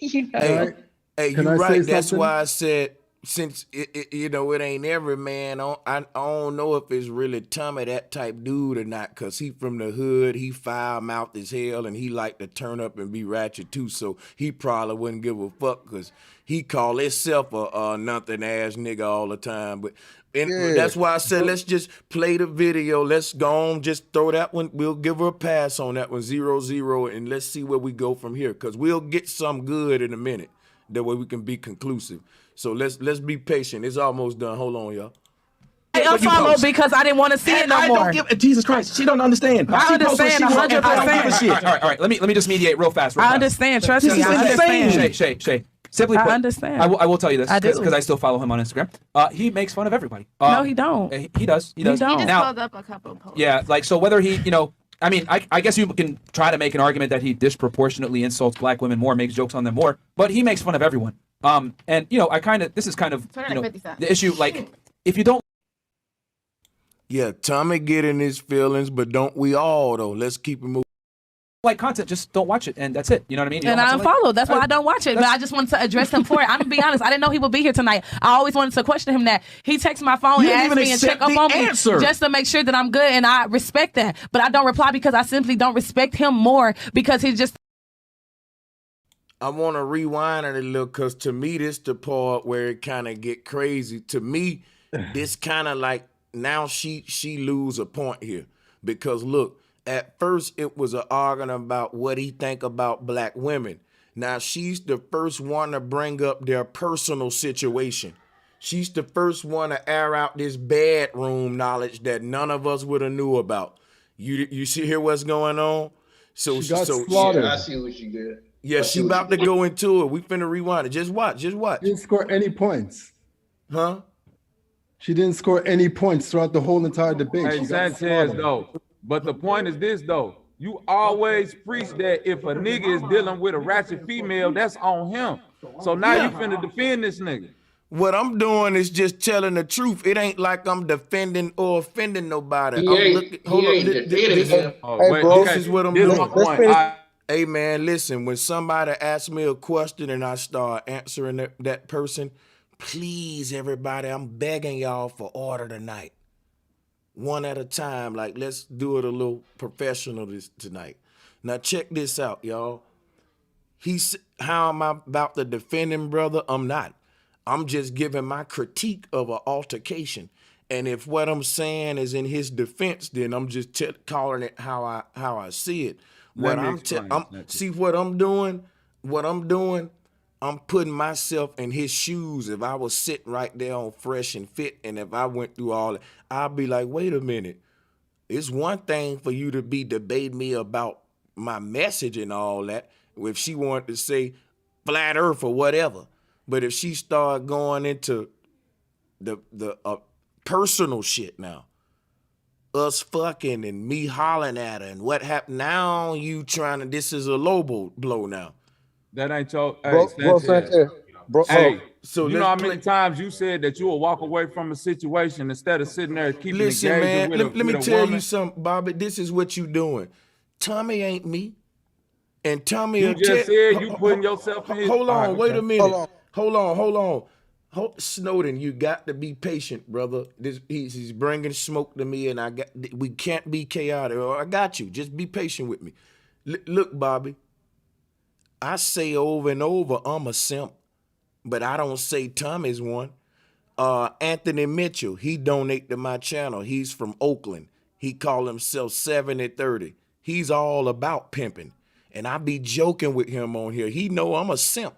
you know. Hey, you're right. That's why I said, since it ain't every man. I don't know if it's really Tommy that type dude or not, cause he from the hood, he foul mouthed as hell, and he like to turn up and be ratchet too. So he probably wouldn't give a fuck, cause he call himself a nothing ass nigga all the time. But that's why I said let's just play the video. Let's go on, just throw that one. We'll give her a pass on that one, 0-0, and let's see where we go from here, cause we'll get some good in a minute. That way we can be conclusive. So let's be patient. It's almost done. Hold on, y'all. I unfollowed because I didn't want to see it no more. Jesus Christ, she don't understand. I understand 100%. All right. Let me just mediate real fast. I understand. Trust me. I understand. Shay. Simply put, I understand. I will tell you this I do. because I still follow him on Instagram. He makes fun of everybody. No, he don't. He does. He does. He don't. He just Now, pulled up a couple of posts. yeah, like so whether he, I mean, I guess you can try to make an argument that he disproportionately insults black women more, makes jokes on them more, but he makes fun of everyone. And this is kind of the issue. Like, if you don't. Yeah, Tommy get in his feelings, but don't we all though? Let's keep it moving. Like content, just don't watch it, and that's it. You know what I mean? And I unfollowed. That's why I don't watch it. But I just wanted to address him for it. I'm gonna be honest. I didn't know he would be here tonight. I always wanted to question him that. He texted my phone and asked me and check up on me just to make sure that I'm good, and I respect that. But I don't reply because I simply don't respect him more because he just. I want to rewind it a little, because to me, this the part where it kind of get crazy. To me, this kind of like, now she lose a point here. Because look, at first it was an argument about what he think about black women. Now she's the first one to bring up their personal situation. She's the first one to air out this bedroom knowledge that none of us would have knew about. You see here what's going on? So I see what she did. Yeah, she about to go into it. We finna rewind it. Just watch. She didn't score any points. Huh? She didn't score any points throughout the whole entire debate. Hey, Sanchez, though. But the point is this, though. You always preach that if a nigga is dealing with a ratchet female, that's on him. So now you finna defend this nigga. What I'm doing is just telling the truth. It ain't like I'm defending or offending nobody. This is what I'm doing. Hey man, listen, when somebody asks me a question and I start answering that person, please everybody, I'm begging y'all for order tonight. One at a time, like let's do it a little professional tonight. Now check this out, y'all. How am I about to defend him, brother? I'm not. I'm just giving my critique of an altercation. And if what I'm saying is in his defense, then I'm just calling it how I see it. See what I'm doing? I'm putting myself in his shoes. If I was sitting right there on Fresh and Fit, and if I went through all that, I'd be like, wait a minute. It's one thing for you to be debating me about my message and all that, if she wanted to say flat earth or whatever. But if she started going into personal shit now. Us fucking and me hollering at her and what happened. Now you trying to, this is a low blow now. That ain't your, Bro Sanchez. Hey, so you know how many times you said that you will walk away from a situation instead of sitting there keeping listen, engaging man, with let me a tell woman? you something, Bobby. This is what you doing. Tommy ain't me. And Tommy, You just said you putting yourself in his. Hold on, wait a minute. Hold on. Hold on. Snowden, you got to be patient, brother. He's bringing smoke to me, and we can't be chaotic. I got you. Just be patient with me. Look, Bobby, I say over and over, I'm a simp, but I don't say Tommy's one. Anthony Mitchell, he donate to my channel. He's from Oakland. He call himself 7030. He's all about pimping. And I be joking with him on here. He know I'm a simp.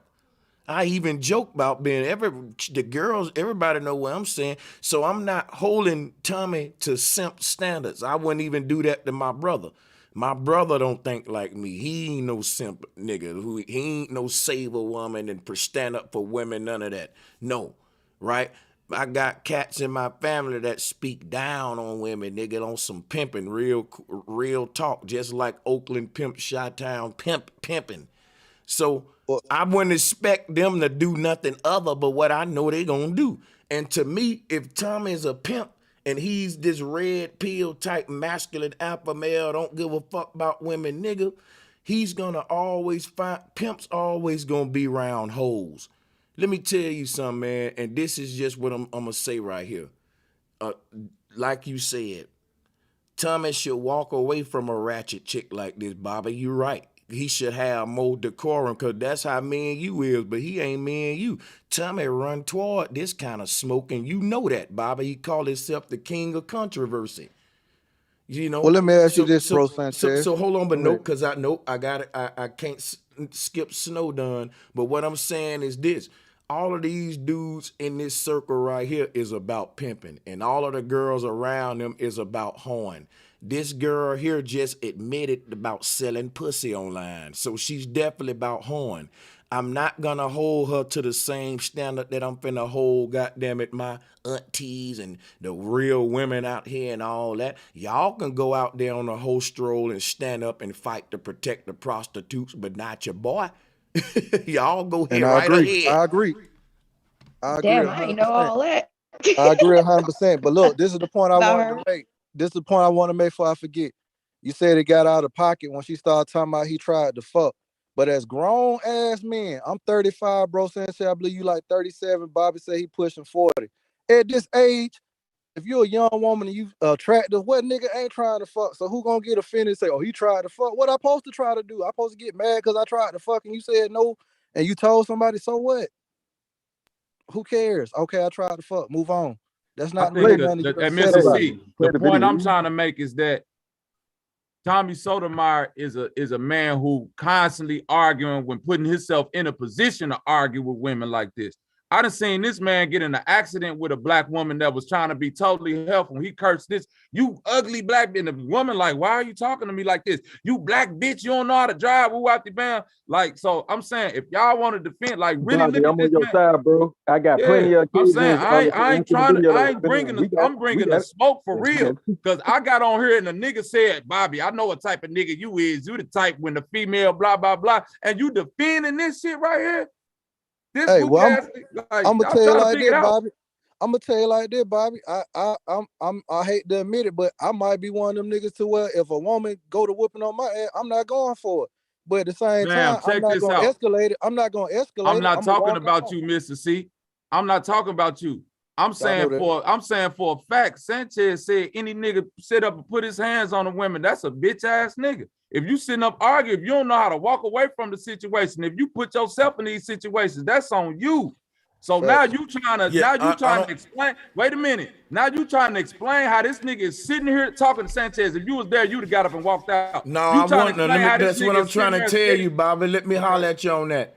I even joke about being the girls, everybody know what I'm saying. So I'm not holding Tommy to simp standards. I wouldn't even do that to my brother. My brother don't think like me. He ain't no simp nigga. He ain't no save a woman and stand up for women, none of that. No, right? I got cats in my family that speak down on women, nigga, on some pimping, real talk, just like Oakland pimp, Chi-Town pimping. So I wouldn't expect them to do nothing other but what I know they gonna do. And to me, if Tommy is a pimp and he's this red pill type masculine alpha male, don't give a fuck about women, nigga, he's gonna always find, pimps always gonna be around hoes. Let me tell you something, man, and this is just what I'm gonna say right here. Like you said, Tommy should walk away from a ratchet chick like this, Bobby. You're right. He should have more decorum, because that's how me and you is, but he ain't me and you. Tommy run toward this kind of smoke, and you know that, Bobby. He called himself the king of controversy. You know. Well, let me ask you this, bro, Sanchez. So hold on, but no, because I got it. I can't skip Snowdon. But what I'm saying is this: all of these dudes in this circle right here is about pimping, and all of the girls around them is about hoeing. This girl here just admitted about selling pussy online, so she's definitely about hoeing. I'm not gonna hold her to the same standard that I'm finna hold, goddamn it, my aunties and the real women out here and all that. Y'all can go out there on a whole stroll and stand up and fight to protect the prostitutes, but not your boy. Y'all go here right ahead. I agree. Damn, I ain't know all that. I agree 100%. But look, this is the point I wanted to make. This is the point I want to make before I forget. You said it got out of pocket when she started talking about he tried to fuck. But as grown ass men, I'm 35, bro. Sanchez, I believe you like 37. Bobby said he pushing 40. At this age, if you're a young woman and you attractive, what nigga ain't trying to fuck? So who gonna get offended and say, oh, he tried to fuck? What I supposed to try to do? I supposed to get mad because I tried to fuck and you said no and you told somebody, so what? Who cares? Okay, I tried to fuck. Move on. That's not I think the point I'm trying to make is that Tommy Sotomayor is a man who constantly arguing when putting himself in a position to argue with women like this. I done seen this man get in an accident with a black woman that was trying to be totally helpful. He cursed this, you ugly black, and the woman like, why are you talking to me like this? You black bitch, you don't know how to drive, woo out the band. Like, so I'm saying, if y'all want to defend, like really Bobby, look at I'm this on your man. side, bro. I got plenty of I'm kids. saying, I ain't bringing the smoke for real, because I got on here and the nigga said, Bobby, I know what type of nigga you is. You the type when the female blah, blah, blah, and you defending this shit right here. This hey, well, I'm gonna tell you like this, Bobby. I'm gonna tell you like this, Bobby. I hate to admit it, but I might be one of them niggas to where if a woman go to whooping on my ass, I'm not going for it. But at the same time, I'm not gonna escalate it. I'm not gonna escalate it. I'm not talking about you, Mr. C. I'm not talking about you. I'm saying for a fact, Sanchez said any nigga sit up and put his hands on a woman, that's a bitch ass nigga. If you sitting up arguing, if you don't know how to walk away from the situation, if you put yourself in these situations, that's on you. So now you trying to explain. Wait a minute. Now you trying to explain how this nigga is sitting here talking to Sanchez. If you was there, you'd have got up and walked out. No, I want to. That's what I'm trying to tell you, Bobby. Let me holler at you on that.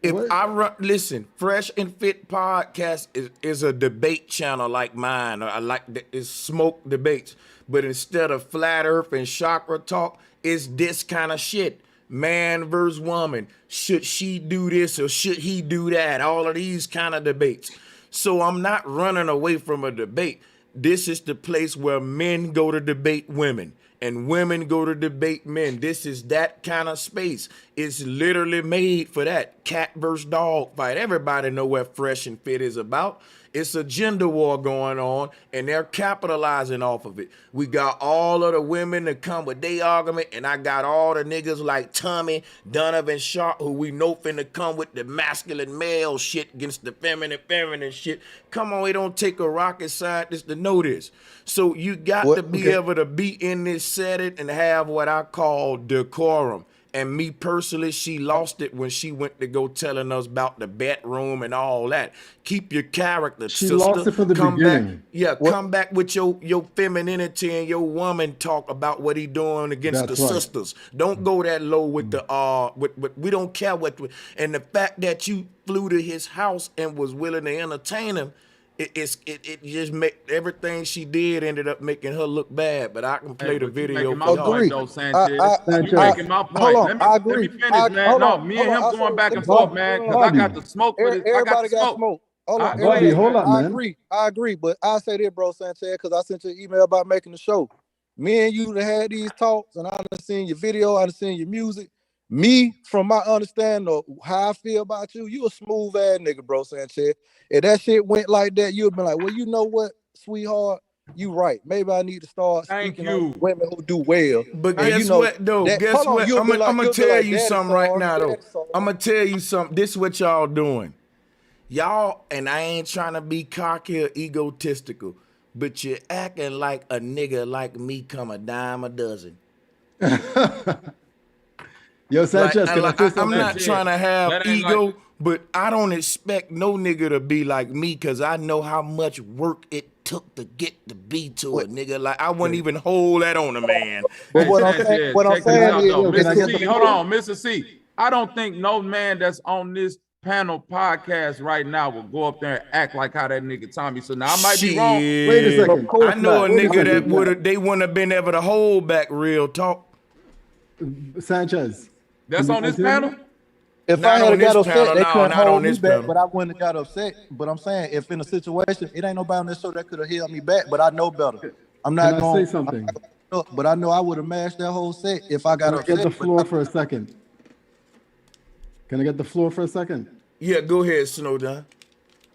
If I run, listen, Fresh and Fit podcast is a debate channel like mine. I like it's smoke debates, but instead of flat earth and chakra talk, it's this kind of shit. Man versus woman. Should she do this or should he do that? All of these kind of debates. So I'm not running away from a debate. This is the place where men go to debate women and women go to debate men. This is that kind of space. It's literally made for that cat versus dog fight. Everybody know what Fresh and Fit is about. It's a gender war going on, and they're capitalizing off of it. We got all of the women that come with their argument, and I got all the niggas like Tommy, Donovan Sharp, who we know finna come with the masculine male shit against the feminine shit. Come on, it don't take a rocket scientist to know this. So you got to be able to be in this setting and have what I call decorum. And me personally, she lost it when she went to go telling us about the bedroom and all that. Keep your character, She sister. lost it from the Come beginning. back, come back with your femininity and your woman talk about what he doing against That's the right. sisters. Don't go that low with the we don't care what. And the fact that you flew to his house and was willing to entertain him, it just make everything she did ended up making her look bad. But I can play the video for y'all. Point, though, Sanchez. You making my point. Hold on, I agree. Let me finish, man. No, me and him going back and forth, man, because I got the smoke for this. Everybody got smoke. Hold on, Bobby, hold up, man. I agree, but I say this, bro, Sanchez, because I sent you an email about making the show. Me and you that had these talks, and I done seen your video, I done seen your music. Me, from my understanding of how I feel about you, you a smooth ass nigga, bro, Sanchez. If that shit went like that, you'd been like, well, you know what, sweetheart, you right. Maybe I need to start speaking on women who do well. But And guess you know, what, though? Guess what? I'm gonna tell you something right now, though. sorry. I'm gonna tell you something. This is what y'all doing. Y'all, and I ain't trying to be cocky or egotistical, but you're acting like a nigga like me come a dime a dozen. Yo, Sanchez, can I say I'm something? not trying to have ego, but I don't expect no nigga to be like me because I know how much work it took to get to be to a nigga. Like I wouldn't even hold that on a man. But what I'm saying is, Mr. C, hold on, Mr. C. I don't think no man that's on this panel podcast right now will go up there and act like how that nigga Tommy. So now I might be wrong. Wait a second. I know a nigga that wouldn't have been able to hold back real talk. Sanchez. That's on this panel? If I had got upset, they couldn't not on hold me this back, panel. but I wouldn't have got upset. But I'm saying, if in a situation, it ain't nobody on this show that could have held me back, but I know better. I'm not Can I going say something? but I know I would have mashed that whole set if I got Can I upset. get the floor for a second? Can I get the floor for a second? Yeah, go ahead, Snowdon.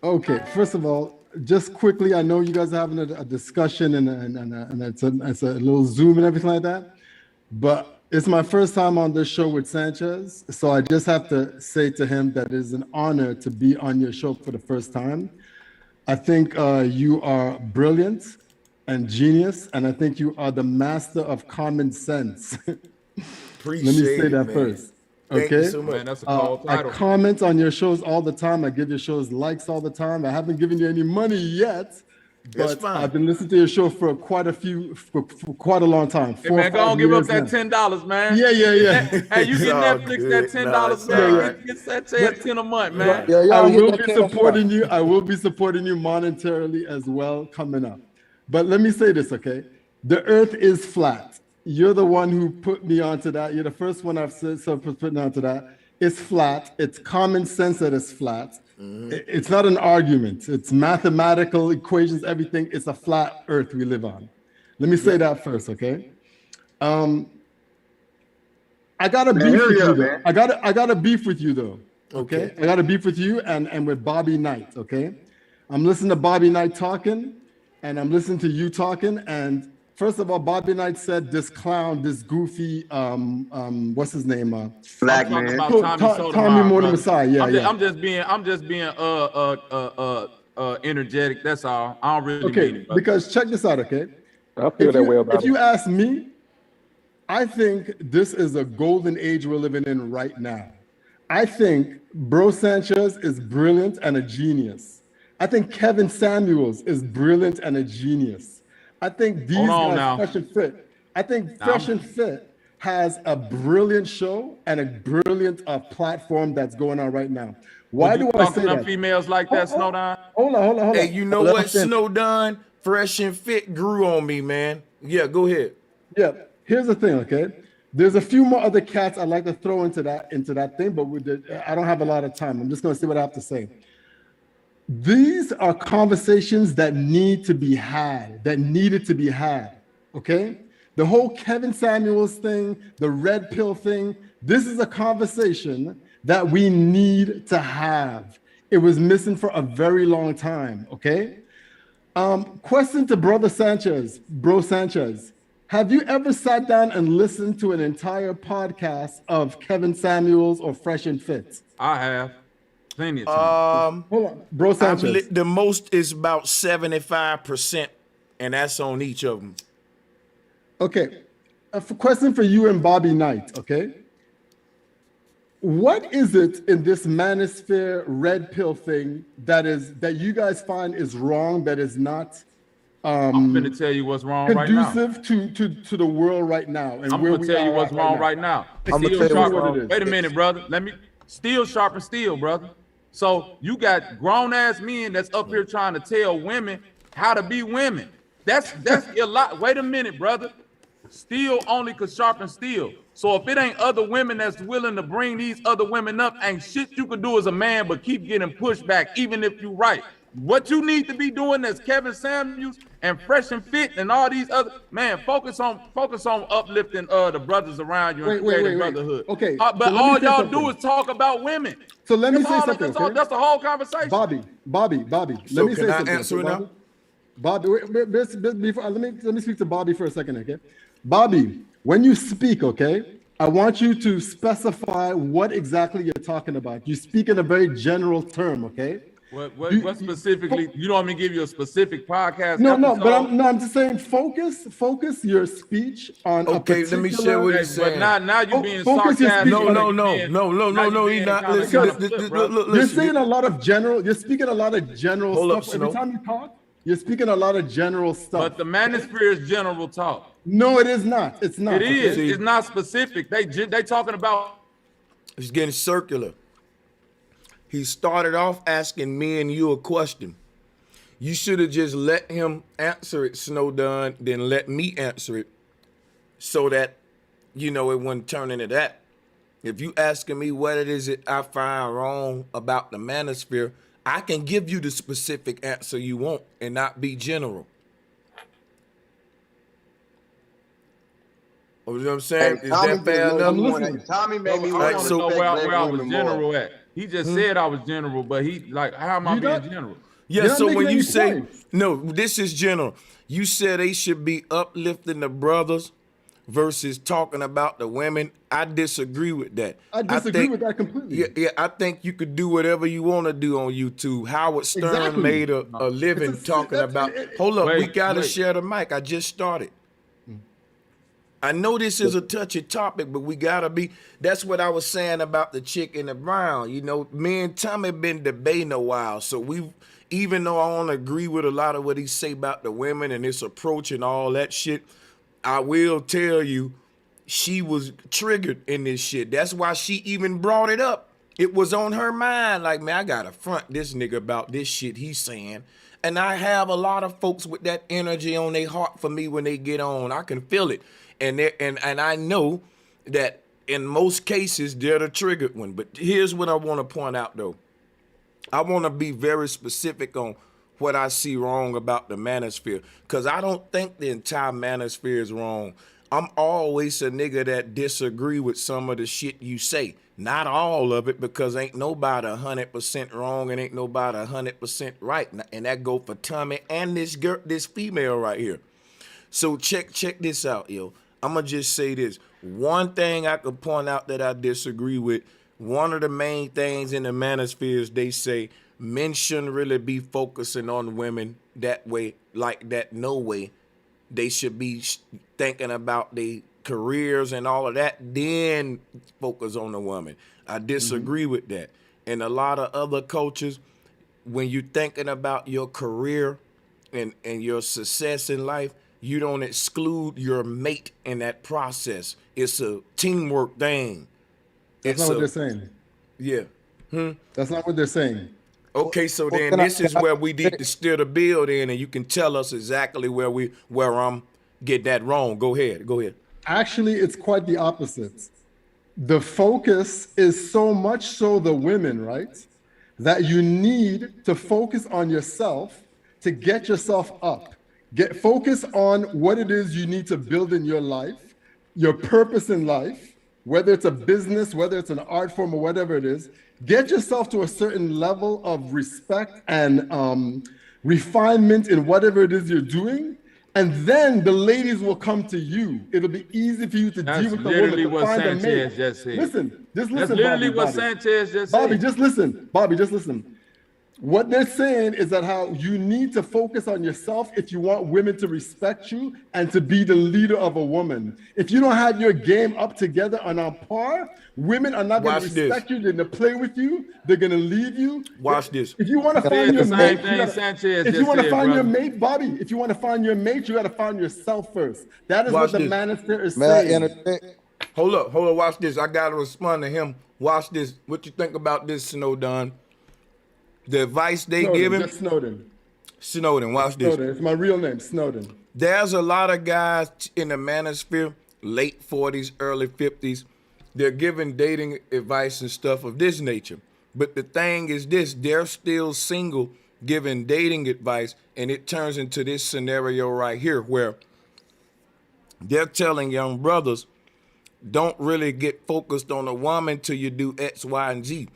Okay, first of all, just quickly, I know you guys are having a discussion and it's a little Zoom and everything like that, but it's my first time on this show with Sanchez, so I just have to say to him that it is an honor to be on your show for the first time. I think you are brilliant and genius, and I think you are the master of common sense. Let me say that first. Thank Okay. you so much. Man, that's a cool I title. comment on your shows all the time. I give your shows likes all the time. I haven't given you any money yet, That's but fine. I've been listening to your show for quite a long time. Hey, man, go on, give up that $10, man. Yeah. Hey, you It's get all Netflix good. that $10, Nah, it's man. all right. Get Sanchez 10 a month, man. I will be supporting you. I will be supporting you monetarily as well coming up. But let me say this, okay? The earth is flat. You're the one who put me onto that. You're the first one I've said so put me onto that. It's flat. It's common sense that it's flat. It's not an argument. It's mathematical equations, everything. It's a flat earth we live on. Let me say that first, okay? I got a beef with you, though. I got a beef with you, though. Okay? I got a beef with you and with Bobby Knight, okay? I'm listening to Bobby Knight talking, and I'm listening to you talking, and first of all, Bobby Knight said this clown, this goofy, what's his name? Black man. About Tommy Morning Messiah. Yeah, I'm just being energetic. That's all. I don't really mean it. Because check this out, okay? I feel that way about If you ask me, I think this is a golden age we're living in right now. I think Bro Sanchez is brilliant and a genius. I think Kevin Samuels is brilliant and a genius. I think these guys, Fresh and Fit. I think Fresh and Fit has a brilliant show and a brilliant platform that's going on right now. Why do I say that? Females like that, Snowdon? Hold on. Hey, you know what, Snowdon? Fresh and Fit grew on me, man. Yeah, go ahead. Yeah, here's the thing, okay? There's a few more other cats I'd like to throw into that thing, but I don't have a lot of time. I'm just going to see what I have to say. These are conversations that need to be had, that needed to be had, okay? The whole Kevin Samuels thing, the red pill thing, this is a conversation that we need to have. It was missing for a very long time, okay? Question to Brother Sanchez, Bro Sanchez. Have you ever sat down and listened to an entire podcast of Kevin Samuels or Fresh and Fit? I have. Plenty of time. Hold on, Bro Sanchez. The most is about 75%, and that's on each of them. Okay, a question for you and Bobby Knight, okay? What is it in this manosphere red pill thing that you guys find is wrong, that is not I'm going to tell you what's wrong right now. conducive to the world right now? And I'm where going to we tell you are what's wrong right now. I'm gonna tell you what it is. Wait a minute, brother. Let me steel sharpen steel, brother. So you got grown ass men that's up here trying to tell women how to be women. That's a lot. Wait a minute, brother. Steel only could sharpen steel. So if it ain't other women that's willing to bring these other women up, ain't shit you can do as a man but keep getting pushed back, even if you right. What you need to be doing as Kevin Samuels and Fresh and Fit and all these other man, focus on uplifting the brothers around you and creating brotherhood. Okay, but so all y'all do is talk about women. So let me say something. That's the whole conversation. Bobby. So Let me say can I something. answer now? Bobby, before, let me speak to Bobby for a second, okay? Bobby, when you speak, okay, I want you to specify what exactly you're talking about. You speak in a very general term, okay? What specifically? You don't want me to give you a specific podcast? No, I'm just saying focus your speech on. Okay, let me share what he's saying. But now you're being No, sarcastic. he's not. You're saying a lot of general. You're speaking a lot of general stuff. Every time you talk, you're speaking a lot of general stuff. But the manosphere is general talk. No, it is not. It's not. It is. It's not specific. They talking about. It's getting circular. He started off asking me and you a question. You should have just let him answer it, Snowdon, then let me answer it so that, it wouldn't turn into that. If you asking me what it is that I find wrong about the manosphere, I can give you the specific answer you want and not be general. You know what I'm saying? Is that fair enough? Tommy made me want to know where I was general at. He just said I was general, but how am I being general? Yeah, so when you say, no, this is general. You said they should be uplifting the brothers versus talking about the women. I disagree with that. I disagree with that completely. Yeah, I think you could do whatever you want to do on YouTube. Howard Stern made a living talking about, hold up, we got to share the mic. I just started. I know this is a touchy topic, but we gotta be. That's what I was saying about the chick in the brown. Me and Tommy been debating a while, so even though I don't agree with a lot of what he say about the women and his approach and all that shit, I will tell you, she was triggered in this shit. That's why she even brought it up. It was on her mind, like, man, I gotta front this nigga about this shit he's saying. And I have a lot of folks with that energy on their heart for me when they get on. I can feel it. And I know that in most cases, they're the triggered one. But here's what I want to point out, though. I want to be very specific on what I see wrong about the manosphere, because I don't think the entire manosphere is wrong. I'm always a nigga that disagree with some of the shit you say. Not all of it, because ain't nobody 100% wrong and ain't nobody 100% right. And that go for Tommy and this female right here. So check this out, yo. I'm going to just say this. One thing I could point out that I disagree with, one of the main things in the manosphere is they say men shouldn't really be focusing on women that way, like that, no way. They should be thinking about their careers and all of that, then focus on the woman. I disagree with that. In a lot of other cultures, when you're thinking about your career and your success in life, you don't exclude your mate in that process. It's a teamwork thing. That's not what they're saying. Yeah. That's not what they're saying. Okay, so then this is where we need to steer the bill in, and you can tell us exactly where I'm getting that wrong. Go ahead. Actually, it's quite the opposite. The focus is so much so the women, right? that you need to focus on yourself to get yourself up. Focus on what it is you need to build in your life, your purpose in life, whether it's a business, whether it's an art form or whatever it is. Get yourself to a certain level of respect and refinement in whatever it is you're doing. And then the ladies will come to you. It'll be easy for you to deal with the woman, to what find Sanchez a mate. just said. Listen, just listen, That's literally Bobby, what Bobby. Sanchez just Bobby, said. just listen. Bobby, just listen. What they're saying is that how you need to focus on yourself if you want women to respect you and to be the leader of a woman. If you don't have your game up together and on par, women are not going to respect you. They're going to play with you. They're going to leave you. Watch this. If you want to find your mate, if you want to find your mate, Bobby, if you want to find your mate, you got to find yourself first. That is what the manosphere is saying. Hold up, watch this. I got to respond to him. Watch this. What you think about this, Snowden? The advice they give him. Snowden, watch this. Snowden, it's my real name, Snowden. There's a lot of guys in the manosphere, late 40s, early 50s. They're giving dating advice and stuff of this nature. But the thing is this, they're still single giving dating advice, and it turns into this scenario right here where they're telling young brothers, don't really get focused on a woman till you do X, Y, and Z.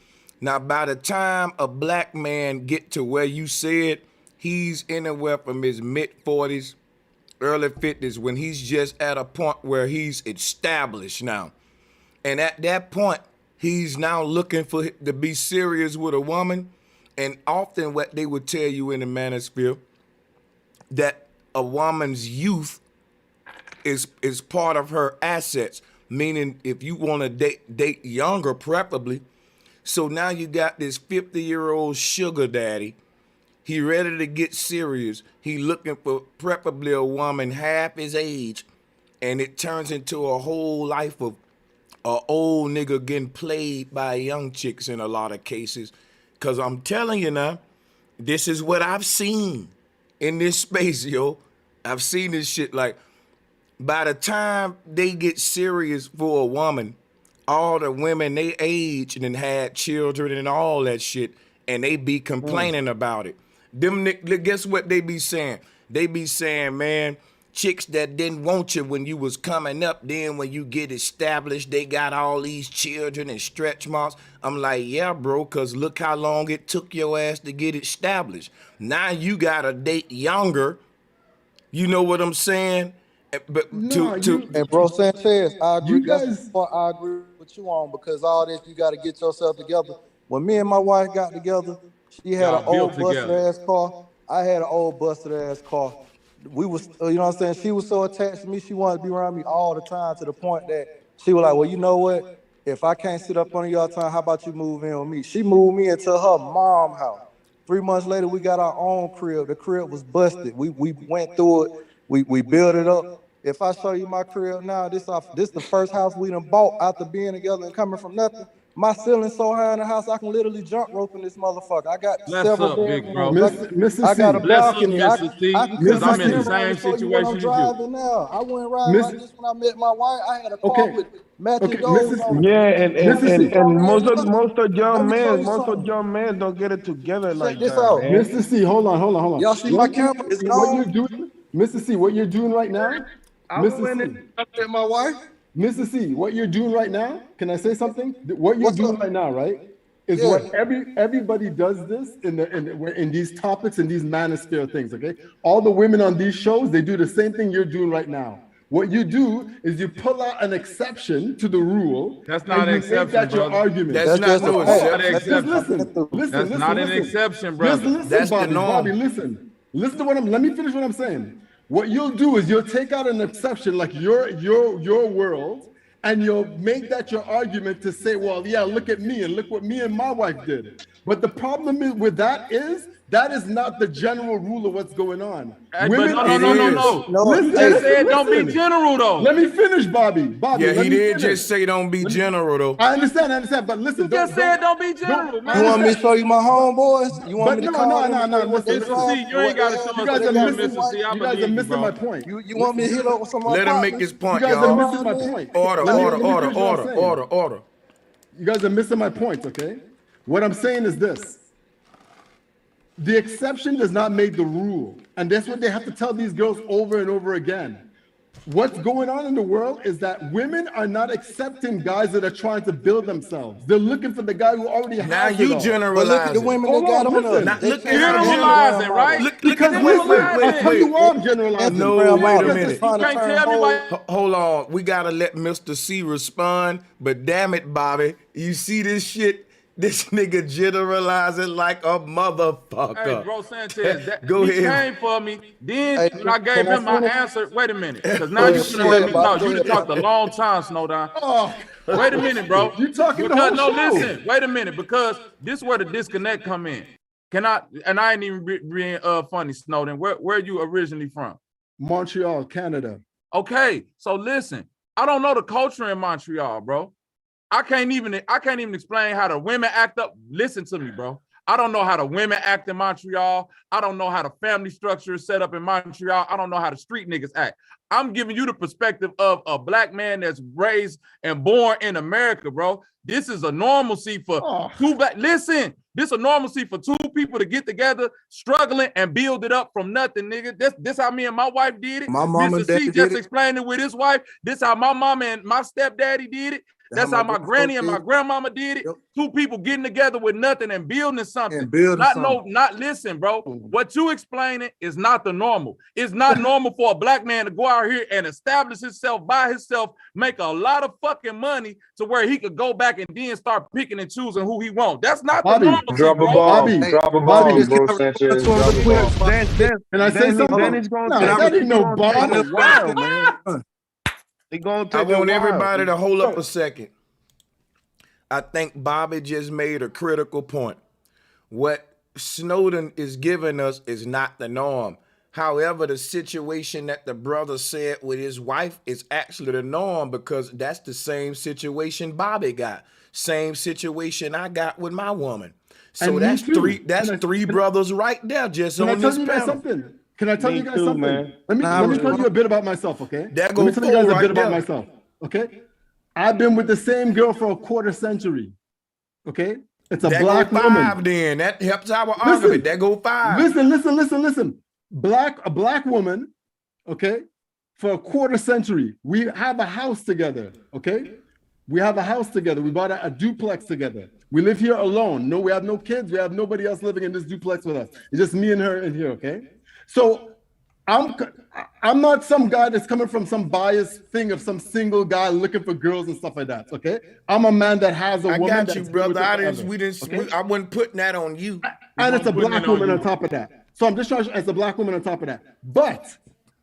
Now, by the time a black man get to where you said he's anywhere from his mid-40s, early 50s, when he's just at a point where he's established now. And at that point, he's now looking to be serious with a woman. And often what they would tell you in the manosphere, that a woman's youth is part of her assets. Meaning if you want to date younger, preferably. So now you got this 50-year-old sugar daddy. He ready to get serious. He looking for preferably a woman half his age. And it turns into a whole life of a old nigga getting played by young chicks in a lot of cases. Because I'm telling you now, this is what I've seen in this space, yo. I've seen this shit. Like, by the time they get serious for a woman, all the women they age and had children and all that shit, and they be complaining about it. Them, guess what they be saying? They be saying, man, chicks that didn't want you when you was coming up, then when you get established, they got all these children and stretch marks. I'm like, yeah, bro, because look how long it took your ass to get established. Now you got to date younger. You know what I'm saying? But and bro Sanchez, I agree. That's the part I agree with you on, because all this, you got to get yourself together. When me and my wife got together, she had an old busted ass car. I had an old busted ass car. We was, you know what I'm saying? She was so attached to me. She wanted to be around me all the time, to the point that she was like, well, you know what? If I can't sit up under y'all time, how about you move in with me? She moved me into her mom's house. 3 months later, we got our own crib. The crib was busted. We went through it. We built it up. If I show you my crib now, this the first house we done bought after being together and coming from nothing. My ceiling's so high in the house, I can literally jump rope in this motherfucker. I got several bedrooms. I got a balcony. Because I'm in the same situation as you. I went riding like this when I met my wife. I had a car with matching doors on. Yeah, and most of young men don't get it together like that. Man. Mr. C, hold on. Y'all see my camera? It's what gone. you're doing, Mr. C, what you're doing right now? Mr. C, my wife. Mr. C, what you're doing right now, can I say something? What you're doing right now, right, is what everybody does this in these topics and these manosphere things, okay? All the women on these shows, they do the same thing you're doing right now. What you do is you pull out an exception to the rule. That's not an exception, that's your argument. That's not no exception. Listen. That's not an exception, brother. Listen, that's Bobby, the norm. Bobby, listen to let me finish what I'm saying. What you'll do is you'll take out an exception like your world, and you'll make that your argument to say, well, yeah, look at me and look what me and my wife did. But the problem with that is not the general rule of what's going on. Hey, no. Listen, they said don't be general though. Let me finish, Bobby. Yeah, he did just say don't be general though. I understand, but listen. You just said don't be general, man. You want me to show you my homeboys? You want me to call them? No. Listen, see, you ain't got to show us You guys are missing my point. You want me to hit up with some of my Let him make his point, y'all. You guys are missing my point. Order. You guys are missing my point, okay? What I'm saying is this. the exception does not make the rule. And that's what they have to tell these girls over and over again. What's going on in the world is that women are not accepting guys that are trying to build themselves. They're looking for the guy who already has now it you all. generalize. But look at the women that got on us. Not look Generalizing, right? Because listen, I'll tell you why I'm generalizing. No, wait a minute. You can't tell me why. Hold on. We gotta let Mr. C respond. But damn it, Bobby, you see this shit? This nigga generalizing like a motherfucker. Hey, bro, Sanchez, Go he ahead. came for me. Then Hey, when I gave him my answer, wait a minute, because now you're gonna let me talk. You done talked a long time, Snowdown. Oh, Wait a minute, bro. you talking the Because whole no, show. listen. Wait a minute, because this is where the disconnect come in. Can I? And I ain't even being funny, Snowden. Where you originally from? Montreal, Canada. Okay, so listen. I don't know the culture in Montreal, bro. I can't even explain how the women act up. Listen to me, bro. I don't know how the women act in Montreal. I don't know how the family structure is set up in Montreal. I don't know how the street niggas act. I'm giving you the perspective of a black man that's raised and born in America, bro. This is a normalcy for two black. Listen, this is a normalcy for two people to get together, struggling and build it up from nothing, nigga. This how me and my wife did it. My mom and Mr. dad C did just it. explained it with his wife. This how my mama and my stepdaddy did it. That's how my granny and my grandmama did it. Yep. Two people getting together with nothing and building something. Not listen, bro. What you explaining is not the normal. It's not normal for a black man to go out here and establish himself by himself, make a lot of fucking money to where he could go back and then start picking and choosing who he wants. That's not the normal. Drop a bomb. Drop a bomb, bro, Sanchez. Drop a bomb. Can I say something? That ain't no bomb. Wow, man. I want everybody to hold up a second. I think Bobby just made a critical point. What Snowden is giving us is not the norm. However, the situation that the brother said with his wife is actually the norm, because that's the same situation Bobby got. Same situation I got with my woman. So that's three brothers right there just on this panel. Can I tell you guys something? Man. Let me tell you a bit about myself, okay? Let me tell you guys a bit about myself, okay? I've been with the same girl for a quarter century, okay? It's a black woman. Then that helps our argument. That go 5. Listen. A black woman, okay? For a quarter century, we have a house together, okay? We have a house together. We bought a duplex together. We live here alone. No, we have no kids. We have nobody else living in this duplex with us. It's just me and her in here, okay? So I'm not some guy that's coming from some biased thing of some single guy looking for girls and stuff like that. Okay, I'm a man that has a woman. I got you, brother. I wasn't putting that on you. And it's a black woman on top of that. So I'm just trying to, as a black woman on top of that. But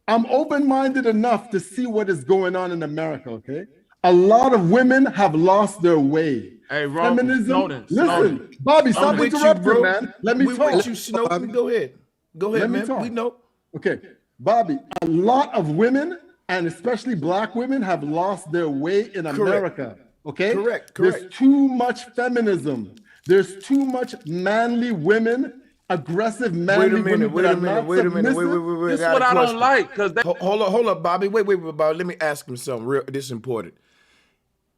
I'm open-minded enough to see what is going on in America. Okay, a lot of women have lost their way. Hey, Ron, feminism. Listen, Bobby, stop interrupting, man. Let me talk. With you, Snowden. Go ahead. Go ahead, man. We know. Okay, Bobby, a lot of women, and especially black women, have lost their way in America. Okay? Correct. There's too much feminism. There's too much manly women, aggressive manly women. Wait a minute. This is what I don't like. Hold up, Bobby. Wait, Bobby. Let me ask him something. This is important.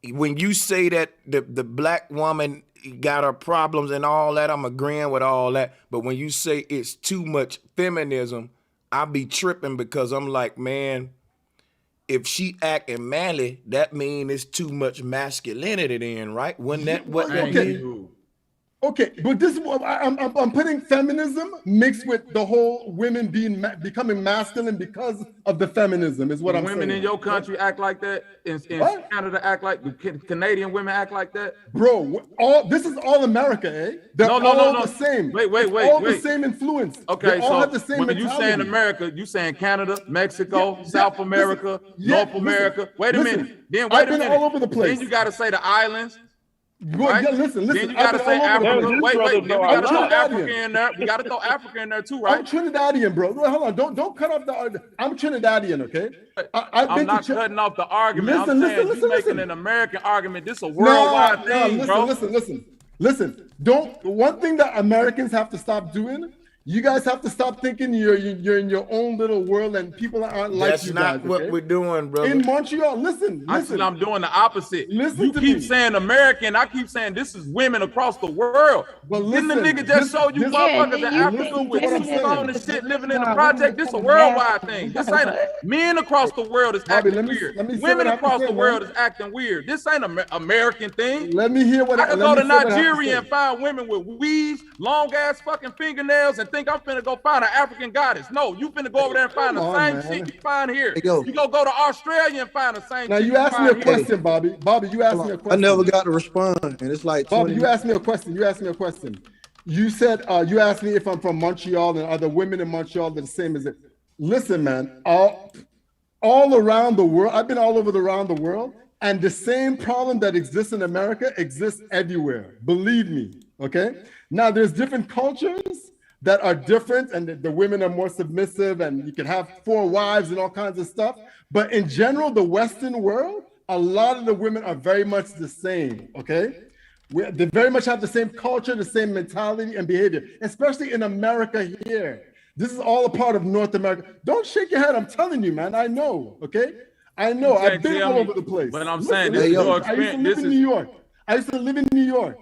When you say that the black woman got her problems and all that, I'm agreeing with all that. But when you say it's too much feminism, I be tripping, because I'm like, man, if she acting manly, that means it's too much masculinity then, right? Wouldn't that what that mean? Okay, but this is what I'm putting feminism mixed with the whole women becoming masculine because of the feminism is what I'm saying. Women in your country act like that. In Canada act like Canadian women act like that. Bro, this is all America, eh? They're all the same. Wait. All the same influence. Okay, they all have the same when you saying America, you saying Canada, Mexico, South America, North America. Wait a minute. Then wait a minute. All over the place. Then you got to say the islands. Right? Yeah, listen. Then you gotta say Africa. Wait. Then we gotta throw Africa in there. We gotta throw Africa in there too, right? I'm Trinidadian, bro. Hold on. Don't cut off the. I'm Trinidadian, okay? I'm not cutting off the argument. You're making an American argument. This is a worldwide thing, bro. Listen. One thing that Americans have to stop doing You guys have to stop thinking you're in your own little world and people aren't like That's you not guys. what Okay? we're doing, brother. In Montreal, listen. Actually, I'm doing the opposite. Listen you to keep me. saying American, I keep saying this is women across the world. But Didn't the listen, nigga just show you motherfuckers in you Africa see with women suits on that- and shit living in the Nah, project? women This a from worldwide Africa. thing. This ain't men across the world is Bobby, acting let me weird. say Women what I have to across say, the man. world is acting weird. This ain't an American thing. Let me hear what I can let go me to say what I have to Nigeria say. and find women with weaves, long ass fucking fingernails, and think I'm finna go find an African goddess. No, you finna go over there and find the Come on, same man. shit you find here. Hey, yo. You go to Australia and find the same Now shit you asked me a find here. question, Bobby. Bobby, you asked me a I question. never got to respond, and it's like 20 Bobby, you asked me a question. You asked me a question. You said you asked me if I'm from Montreal and are the women in Montreal the same as it. Listen, man, all around the world, I've been all over around the world, and the same problem that exists in America exists everywhere. Believe me. Okay. Now there's different cultures that are different, and the women are more submissive, and you can have 4 wives and all kinds of stuff. But in general, the Western world, a lot of the women are very much the same. Okay. They very much have the same culture, the same mentality and behavior, especially in America here. This is all a part of North America. Don't shake your head. I'm telling you, man. I know. Okay. I know. You can't I've been tell all me, over the place. but I'm Listen, saying listen, this is your I used to experience. live This in is New York. I used to live in New York.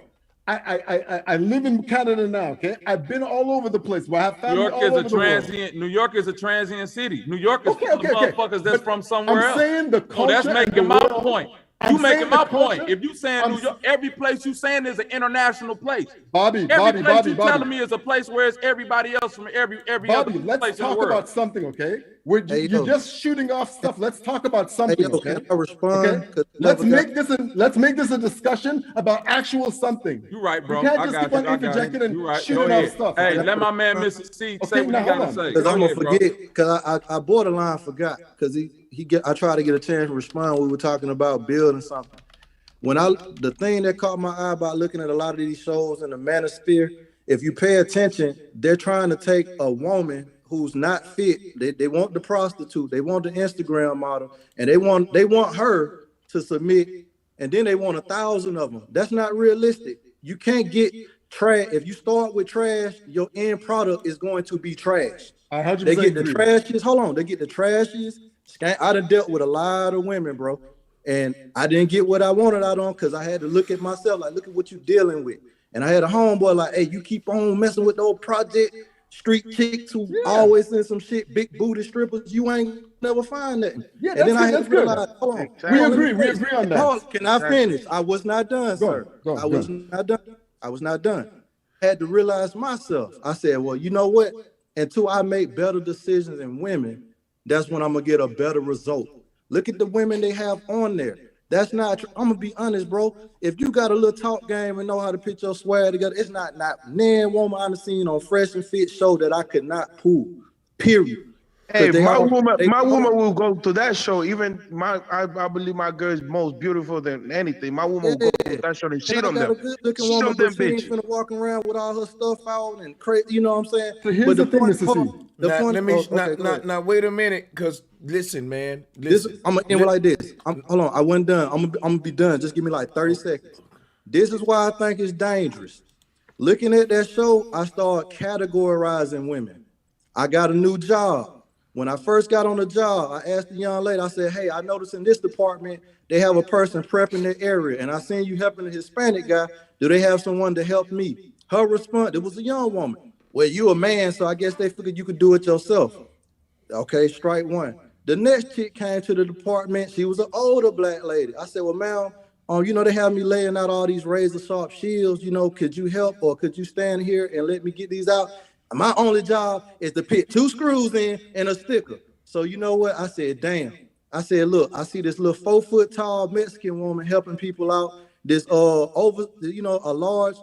I live in Canada now. Okay. I've been all over the place. Where I have New family York all is over a the world. transient. New York is a transient city. New York is full of okay. motherfuckers that's from somewhere I'm else. saying the Oh, that's culture and making the my world. point. I'm You making saying my the point. culture- If you saying New York, every place you saying is an international place. Bobby, Every Bobby, place Bobby, you Bobby. telling me is a place where it's everybody else from every Bobby, other let's place in the talk world. about something, okay? Hey, You're yo. just shooting off stuff. Let's talk about Hey, something, yo, okay? can I respond? Okay. 'Cause I Let's never make this a discussion about actual something. You right, bro. You can't I just got keep you. on I got interjecting you. and You right. Go shooting off ahead. stuff. Hey, okay? let my man Mr. C say Okay, what now he gotta hold on. say. Because Go I'm gonna ahead, bro. forget. Because I borderline forgot. Because I tried to get a chance to respond. We were talking about building something. The thing that caught my eye about looking at a lot of these shows in the manosphere, if you pay attention, they're trying to take a woman who's not fit. They want the prostitute, they want the Instagram model, and they want her to submit, and then they want 1,000 of them. That's not realistic. You can't get trash. If you start with trash, your end product is going to be trash. I 100% They get the agree. trashes. Hold on, they get the trashes. I done dealt with a lot of women, bro. And I didn't get what I wanted out on because I had to look at myself, like, look at what you're dealing with. And I had a homeboy like, hey, you keep on messing with those project street chicks who always in some shit, big booty strippers, you ain't never find nothing. Yeah, and then I had that's to good. realize, hold on. We hold on, agree. let me We finish. agree on that. Hold on, can I finish? I was not done, sir. I was not done. I was not done. I had to realize myself. I said, well, you know what? Until I make better decisions in women, that's when I'm gonna get a better result. Look at the women they have on there. That's not true. I'm gonna be honest, bro. If you got a little talk game and know how to put your swag together, it's not man, woman I've seen on Fresh and Fit show that I could not pull. Period. Hey, my woman will go to that show. Even I believe my girl is most beautiful than anything. My woman will go to that show and cheat on them. A good looking Cheat woman, on them but she ain't bitches. finna walk around with all her stuff out and crazy. You know what I'm saying? So here's the thing, Mr. C. Now wait a minute, because listen, man. Listen. I'm gonna end like this. Hold on, I wasn't done. I'm gonna be done. Just give me like 30 seconds. This is why I think it's dangerous. Looking at that show, I started categorizing women. I got a new job. When I first got on the job, I asked the young lady, I said, hey, I noticed in this department, they have a person prepping their area. And I seen you helping a Hispanic guy. Do they have someone to help me? Her response, it was a young woman. Well, you a man, so I guess they figured you could do it yourself. Okay, strike one. The next chick came to the department. She was an older black lady. I said, well, ma'am, you know, they have me laying out all these razor sharp shields. You know, could you help or could you stand here and let me get these out? My only job is to put 2 screws in and a sticker. So you know what? I said, damn. I said, look, I see this little 4 foot tall Mexican woman helping people out. This a large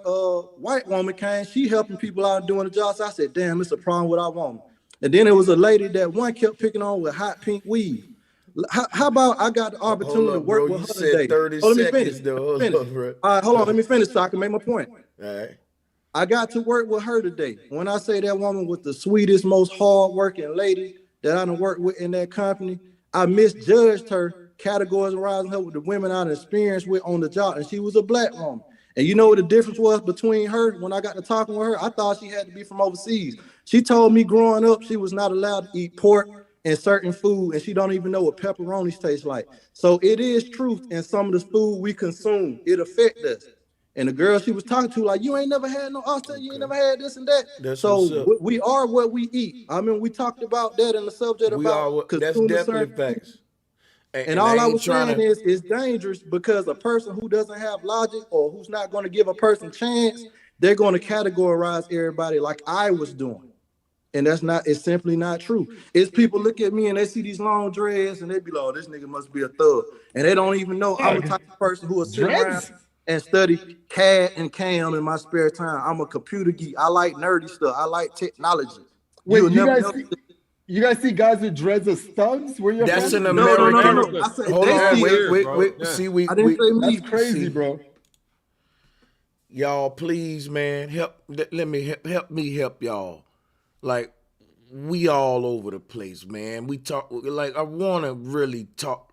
white woman came. She helping people out and doing the job. So I said, damn, it's a problem with our woman. And then there was a lady that one kept picking on with hot pink weave. How about I got the opportunity to work with her today? 30 let me seconds, finish. though. All right, hold on. Let me finish so I can make my point. All right. I got to work with her today. When I say that woman was the sweetest, most hardworking lady that I done worked with in that company, I misjudged her, categorizing her with the women I experienced with on the job, and she was a black woman. And you know what the difference was between her when I got to talking with her? I thought she had to be from overseas. She told me growing up she was not allowed to eat pork and certain food, and she don't even know what pepperonis taste like. So it is truth in some of the food we consume. It affects us. And the girl she was talking to, like, you ain't never had no oxtail, you ain't never had this and that. That's so what's up. we are what we eat. I mean, we talked about that in the subject We are about what, that's consuming definitely certain facts. and all I was saying is it's dangerous because a person who doesn't have logic or who's not going to give a person chance, they're going to categorize everybody like I was doing. And that's not, it's simply not true. It's people look at me and they see these long dreads and they be like, oh, this nigga must be a thug. And they don't even know I'm the type of person who will sit around and study CAD and CAM in my spare time. I'm a computer geek. I like nerdy stuff. I like technology. Wait, you guys see guys with dreads as thugs? Where you're That's from? an American. No. I said, Hold on, wait. Yeah. See, we. I didn't say me. That's crazy, bro. Y'all, please, man, help. Let me help y'all. Like, we all over the place, man. We talk. Like, I want to really talk.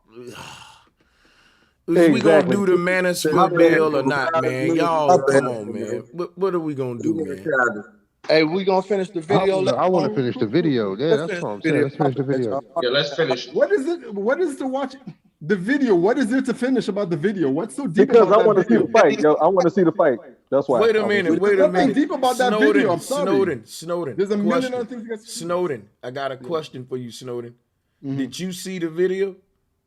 Is we gonna do the manosphere bill or not, man? Y'all, come on, man. What are we gonna do, man? Hey, we gonna finish the video. I want to finish the video. Yeah, that's what I'm saying. Let's finish the video. Yeah, let's finish. What is it? What is to watch the video? What is there to finish about the video? What's so deep Because about I want to see the fight, yo. I want to see the fight. That's why. Wait a minute. There's nothing deep about that video. I'm sorry. Snowden. There's a million question. other things you guys. Snowden, I got a question for you, Snowden. Did you see the video?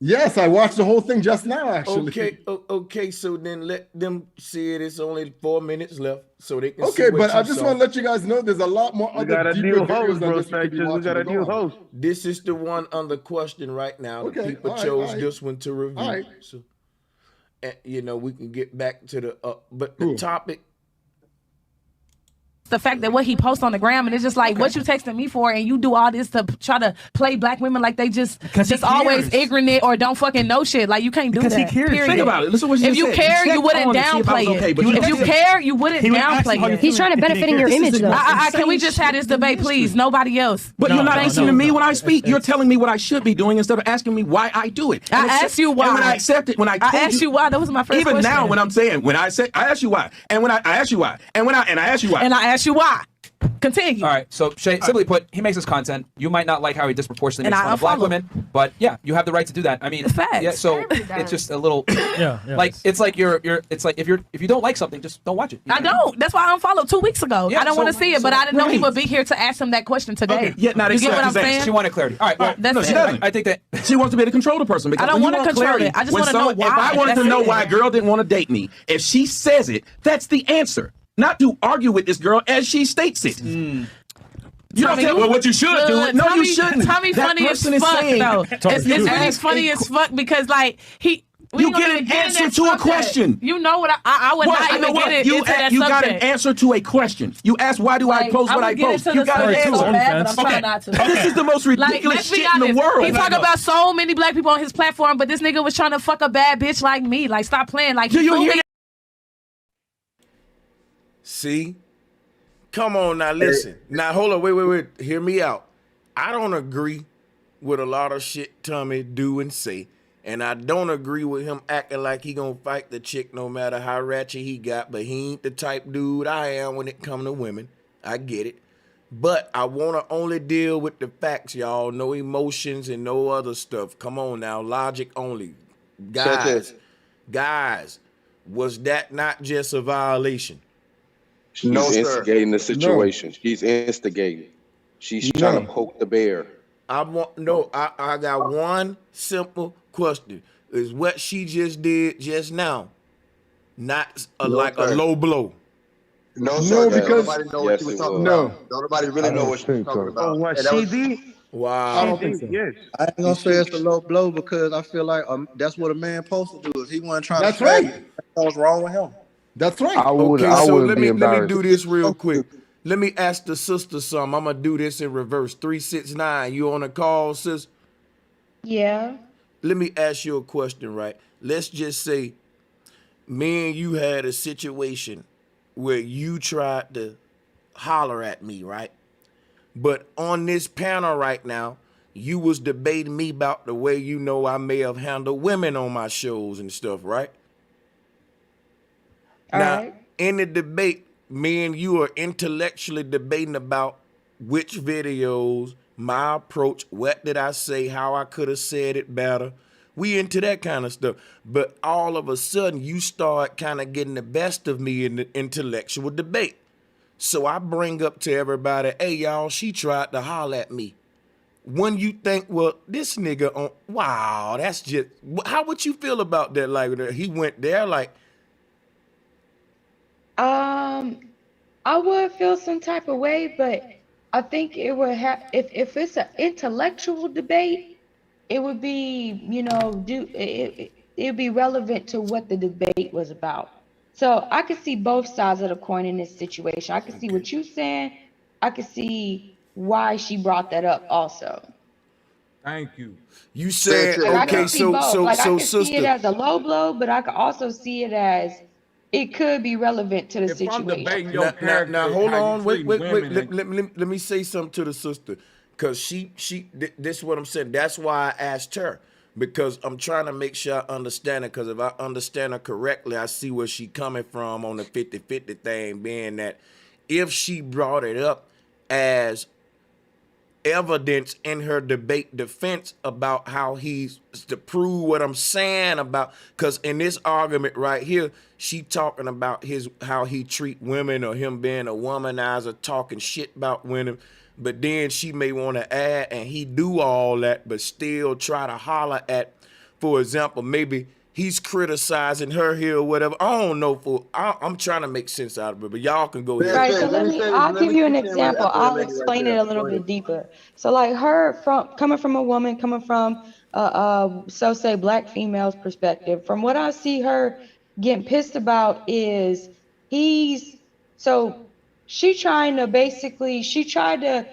Yes, I watched the whole thing just now, actually. Okay. So then let them see it. It's only 4 minutes left, so they can. Okay, see what but you I just saw. want to let you guys know there's a lot more We other got a deeper new videos host, than bro, this you could be Sanchez. We watching. got a Go new on. host. This is the one under question right now. The Okay, people all right, chose all right. this one to review. All right. So, and, we can get back to the. But the topic. The fact that what he posts on the gram, and it's just like, what you texting me for, and you do all this to try to play black women like they just always ignorant or don't fucking know shit. Like, you can't do Because that. he cares. Period. Think about it. Listen to what she If you said. care, He you wouldn't checked on to see if I was downplay okay, it. but If you care, you wouldn't downplay it. He's trying to benefit in your image, though. Can we just have this debate, please? Nobody else. But you're not listening to me when I speak. You're telling me what I should be doing instead of asking me why I do it. I asked you why. And when I accept it, when I told asked you why, that was my first even question. now, when I'm saying, when I say, I ask you why, and when I ask you why, and when I ask you why, and I asked you why. Continue. All right. So Shay, simply put, he makes his content. You might not like how he disproportionately makes And fun I of black unfollow. women, but yeah, you have the right to do that. I mean, facts. yeah. So Everybody does. it's just a little, Yeah. like it's like you're. It's like if you don't like something, just don't watch it. I don't. That's why I unfollowed 2 weeks ago. Yeah, I don't want to so- see it, but I didn't know he right. would be here to ask him that question today. Okay, yeah, not you get what I'm exactly. saying? She wanted clarity. All right. Well, That's no, it. she doesn't. I think that she wants to be able to control the person. Because I don't when you wanna control clarity, it. I just when wanna know If why. I wanted to That's know it. why a girl didn't want to date me, if she says it, that's the answer. Not to argue with this girl as she states it. You don't say, well, what you should do. No, you shouldn't. Tommy That funny as person is fuck, saying- though. It's really funny as fuck because, like, we You ain't gonna get an even get in answer that to a subject. question. You know what? I would What? not I know even what? get it You into that got an subject. answer to a question. You asked, why do I Like, post what I I would get post? into You the got an subject so answer. bad, but I'm trying not to. This is the most Like, ridiculous let's be shit in the honest. world. He talk about so many black people on his platform, but this nigga was trying to fuck a bad bitch like me. Like, stop playing. Like, Do you hear? See? Come on now, listen. Now, hold on, wait. Hear me out. I don't agree with a lot of shit Tommy do and say, and I don't agree with him acting like he gonna fight the chick no matter how ratchet he got, but he ain't the type dude I am when it come to women. I get it. But I want to only deal with the facts, y'all. No emotions and no other stuff. Come on now, logic only. Guys, was that not just a violation? She's No, sir. instigating the situation. She's instigating. She's trying to poke the bear. I got one simple question. Is what she just did just now not like a low blow? No, No, sir. because- Don't nobody know what she was talking No. about. Don't nobody really know what she was talking about. Oh, what And that she was- did? Wow. I don't think so. Yes. I ain't gonna say it's a low blow because I feel like that's what a man supposed to do. If he wasn't trying That's to smack right. you, what's wrong with him? That's right. I Okay, so wouldn't let be me embarrassed. do this real quick. Let me ask the sister something. I'm gonna do this in reverse. 369. You on a call, sis? Yeah. Let me ask you a question, right? Let's just say me and you had a situation where you tried to holler at me, right? But on this panel right now, you was debating me about the way you know I may have handled women on my shows and stuff, right? Now, in the debate, me and you are intellectually debating about which videos, my approach, what did I say, how I could have said it better. We into that kind of stuff. But all of a sudden, you start kind of getting the best of me in the intellectual debate. So I bring up to everybody, hey, y'all, she tried to holler at me. When you think, well, this nigga, wow, that's just, how would you feel about that? Like, he went there, like, I would feel some type of way, but I think it would have if it's an intellectual debate, it would be, it'd be relevant to what the debate was about. So I could see both sides of the coin in this situation. I could see what you're saying. I could see why she brought that up also. Thank you. You said, Like, I okay, can see both. so I can see it sister, as a low blow, but I could also see it as it could be relevent to the If I'm situation. debating your character, now hold how you on, wait, treating women let me say something to the sister, because this is what I'm saying. That's why I asked her, because I'm trying to make sure I understand it, because if I understand her correctly, I see where she coming from on the 50-50 thing, being that if she brought it up as evidence in her debate defense about how he's to prove what I'm saying about, because in this argument right here, she talking about how he treat women, or him being a womanizer, talking shit about women, but then she may want to add, and he do all that, but still try to holler at, for example, maybe he's criticizing her here or whatever. I don't know. I'm trying to make sense out of it, but y'all can go ahead. Right, so I'll give you an example. I'll explain it a little bit deeper. So like coming from a woman, coming from so say black female's perspective, from what I see her getting pissed about is she tried to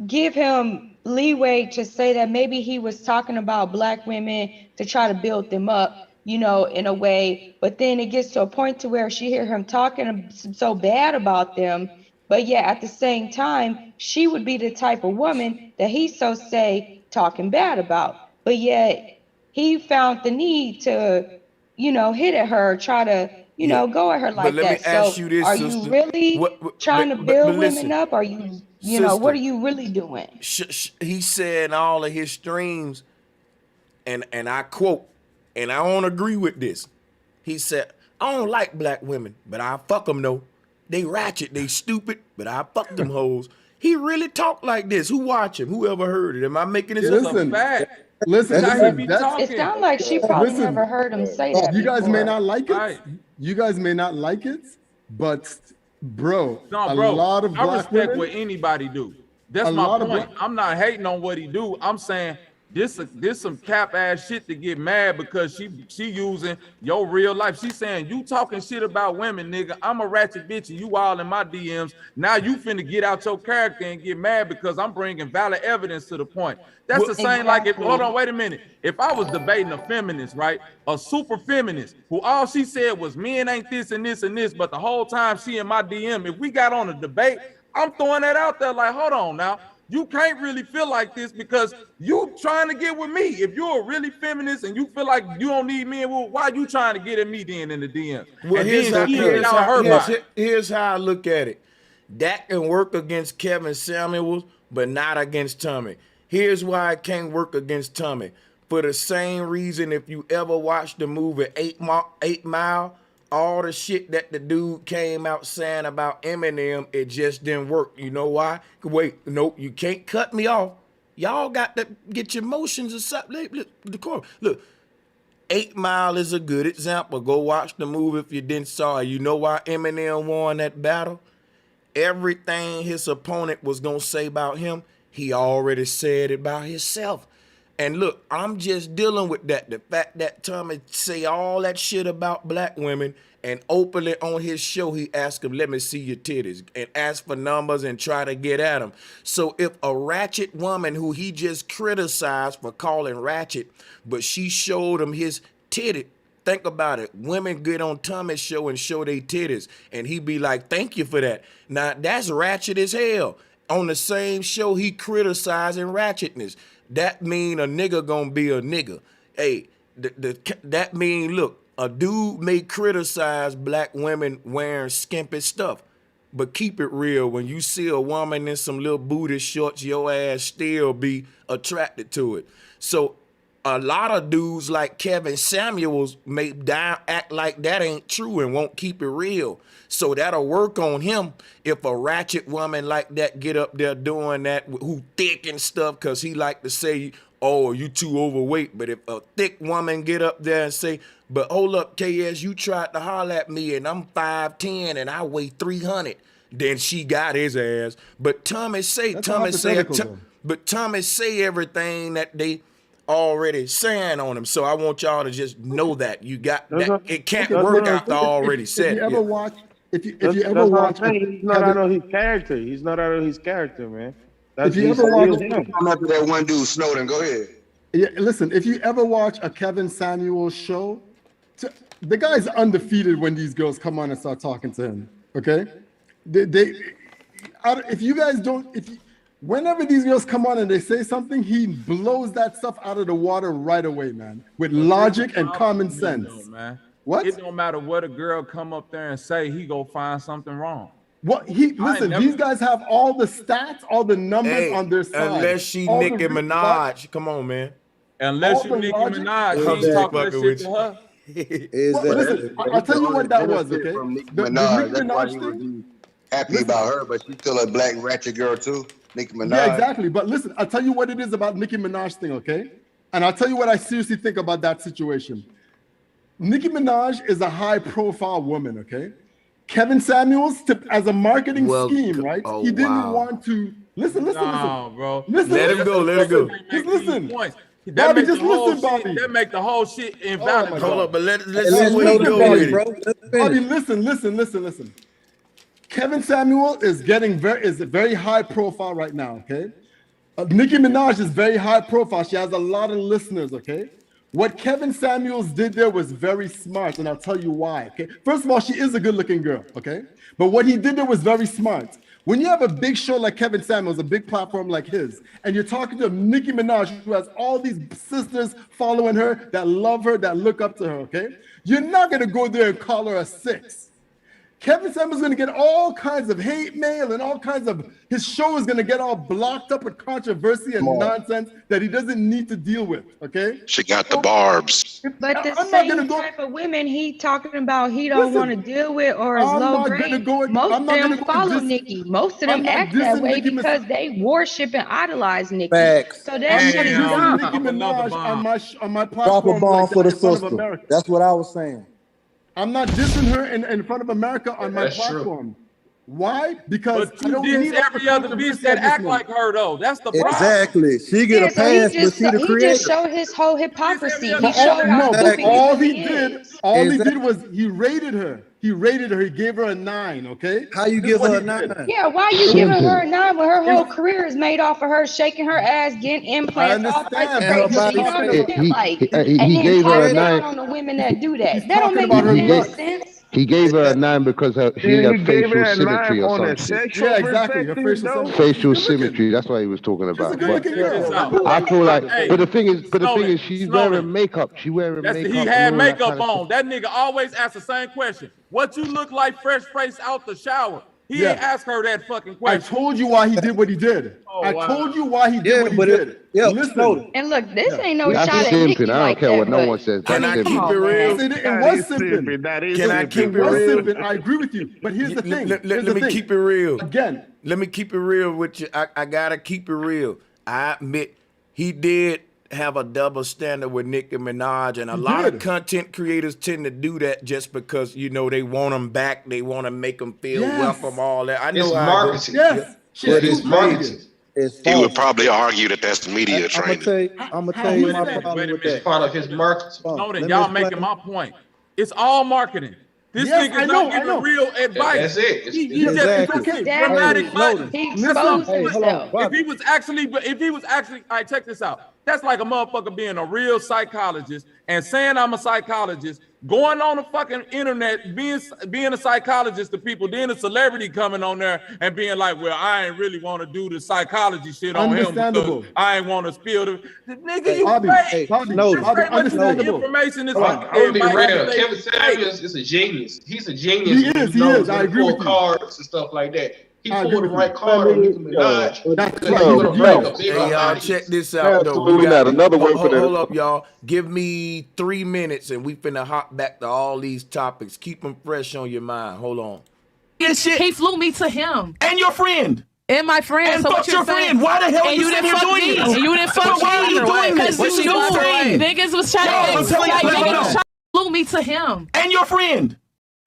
give him leeway to say that maybe he was talking about black women to try to build them up, in a way, but then it gets to a point to where she hear him talking so bad about them, but yeah, at the same time, she would be the type of woman that he say talking bad about, but yet he found the need to, hit at her, try to, go at her like let me that. ask So you this, are sister. you really trying to build women up? Are you, what are Sister, you really doing? He said in all of his streams, and I quote, and I don't agree with this. He said, I don't like black women, but I fuck them though. They ratchet, they stupid, but I fuck them hoes. He really talk like this. Who watch him? Who ever heard it? Am I making this up? Listen, It sounds like she probably never heard him say that You guys may before. not like it. You guys may not like it, but bro, No, bro, a lot of I black respect women, what anybody do. That's my point. I'm not hating on what he do. I'm saying this some cap ass shit to get mad because she using your real life. She saying you talking shit about women, nigga. I'm a ratchet bitch and you all in my DMs. Now you finna get out your character and get mad because I'm bringing valid evidence to the point. That's the same like if, hold on, wait a minute. If I was debating a feminist, right? A super feminist who all she said was men ain't this and this and this, but the whole time she in my DM, if we got on a debate, I'm throwing that out there like, hold on now. You can't really feel like this because you trying to get with me. If you're a really feminist and you feel like you don't need men, well, why you trying to get at me then in the DM? Well, and here's then she get out her body. here's how I look at it. That can work against Kevin Samuels, but not against Tommy. Here's why it can't work against Tommy. For the same reason, if you ever watched the movie 8 Mile, all the shit that the dude came out saying about Eminem, it just didn't work. You know why? Wait, nope, you can't cut me off. Y'all got to get your emotions or something. Look, 8 Mile is a good example. Go watch the movie if you didn't saw it. You know why Eminem won that battle? Everything his opponent was going to say about him, he already said it about himself. And look, I'm just dealing with that. The fact that Tommy say all that shit about black women and openly on his show, he asked him, let me see your titties, and ask for numbers and try to get at him. So if a ratchet woman who he just criticized for calling ratchet, but she showed him his titty, think about it. Women get on Tommy's show and show their titties, and he be like, thank you for that. Now, that's ratchet as hell. On the same show, he criticizing ratchetness. That mean a nigga gonna be a nigga. Hey, that mean, look, a dude may criticize black women wearing skimpy stuff, but keep it real. When you see a woman in some little booty shorts, your ass still be attracted to it. So a lot of dudes like Kevin Samuels may act like that ain't true and won't keep it real. So that'll work on him if a ratchet woman like that get up there doing that, who thick and stuff, because he like to say, oh, you too overweight. But if a thick woman get up there and say, but hold up, KS, you tried to holler at me and I'm 5'10" and I weigh 300, then she got his ass. But Thomas say everything that they already saying on him. So I want y'all to just know that you got that. It can't work after I already said it. If you ever watch, he's not out of his character. He's not out of his character, man. If you ever watch that one dude, Snowden, go ahead. Yeah, listen, if you ever watch a Kevin Samuels show, the guy's undefeated when these girls come on and start talking to him. Okay, whenever these girls come on and they say something, he blows that stuff out of the water right away, man, with logic and common sense. What? It don't matter what a girl come up there and say, he go find something wrong. What these guys have all the stats, all the numbers on their side. Unless she Nicki Minaj, come on, man. Unless you Nicki Minaj, he's talking that shit to her. Listen, I'll tell you what that was, okay? That's why he would be happy about her, but she's still a black ratchet girl too. Nicki Minaj. Yeah, exactly. But listen, I'll tell you what it is about Nicki Minaj thing, okay? And I'll tell you what I seriously think about that situation. Nicki Minaj is a high-profile woman, okay? Kevin Samuels, as a marketing scheme, right? He didn't want to listen. Bro. Listen, let him go. Just listen. Bobby, just listen, Bobby. That make the whole shit invalid. Hold up, but let's see where he go with it. Bobby, listen. Kevin Samuel is very high profile right now, okay? Nicki Minaj is very high profile. She has a lot of listeners, okay? What Kevin Samuels did there was very smart, and I'll tell you why, okay? First of all, she is a good-looking girl, okay? But what he did there was very smart. When you have a big show like Kevin Samuels, a big platform like his, and you're talking to Nicki Minaj, who has all these sisters following her, that love her, that look up to her, okay? You're not going to go there and call her a 6. Kevin Samuels is going to get all kinds of hate mail and all kinds of, his show is going to get all blocked up with controversy and nonsense that he doesn't need to deal with, okay? She got the barbs. But the same type of women he talking about he don't want to deal with or is low grade. Most of them follow Nicki. Most of them act that way because they worship and idolize Nicki. So that shit is dumb. Nicki Minaj on my platform. Drop a bomb for the sister. That's what I was saying. I'm not dissing her in front of America on my platform. True. Why? Because I don't need every other bitch that act like her though. That's the problem. Exactly. She get a pass, but she the creator. He just showed his whole hypocrisy. He showed all he did was he rated her. He gave her a 9, okay? How you give her a 9? Yeah, why you giving her a 9 when her whole career is made off of her shaking her ass, getting implants, all types of crazy shit. He gave her a 9 on the women that do that. That don't make no sense. He gave her a 9 because she had facial symmetry or something. Yeah, exactly. Her facial symmetry. That's what he was talking about. But I feel like, but the thing is, she's wearing makeup. She wearing makeup. He had makeup on. That nigga always asks the same question. What you look like fresh face out the shower? He ain't asked her that fucking question. I told you why he did what he did. I told you why he did what he did. Listen. And look, this ain't no shot at Nicki. I don't care what no one says. Can I keep it real? It was simping. Can I keep it real? I agree with you. But here's the thing. Let me keep it real. Again. Let me keep it real with you. I gotta keep it real. I admit he did have a double standard with Nicki Minaj, and a lot of content creators tend to do that just because, you know, they want them back, they want to make them feel welcome, all that. I know it's marketing. But it's marketing. He would probably argue that that's media training. I'm gonna tell you my problem with that. It's part of his marketing. No, then y'all making my point. It's all marketing. This nigga's not giving real advice. That's it. He just dramatic. He exposed himself. If he was actually, all right, check this out. That's like a motherfucker being a real psychologist and saying I'm a psychologist, going on the fucking internet, being a psychologist to people, then a celebrity coming on there and being like, well, I ain't really want to do the psychology shit on him because I ain't want to spill the nigga, you fake. Understandable. Information is I would be real. Kevin Samuels is a genius. He's a genius. He is. I agree with you. Cards and stuff like that. He pulled the right card on Nicki Minaj. Hey, y'all, check this out, though. Absolutely not. Another word for that. Hold up, y'all. Give me 3 minutes, and we finna hop back to all these topics. Keep them fresh on your mind. Hold on. He flew me to him. And your friend. And my friend. And so fuck your friend. Why the hell are you sitting here doing this? And you didn't fuck me. Why are you doing this? Because you niggas was trying to flew me to him. And your friend.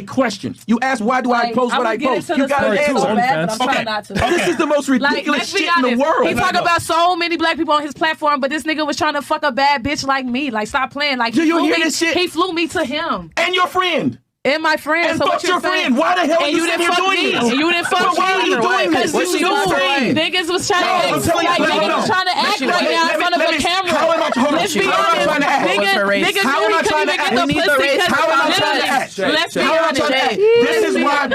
Question. You asked why do I post what I post? You got an answer. I'm trying not to. This is the most ridiculous shit in the world. He talk about so many black people on his platform, but this nigga was trying to fuck a bad bitch like me. Like, stop playing. Like, do you hear this shit? He flew me to him. And your friend. And my friend. And so fuck your friend. Why the hell are you sitting here doing this? And you didn't fuck me. Why are you doing this? Because you knew niggas was trying to act right now in front of a camera. Let's be honest. Niggas really couldn't even get the pussy. Let's be honest.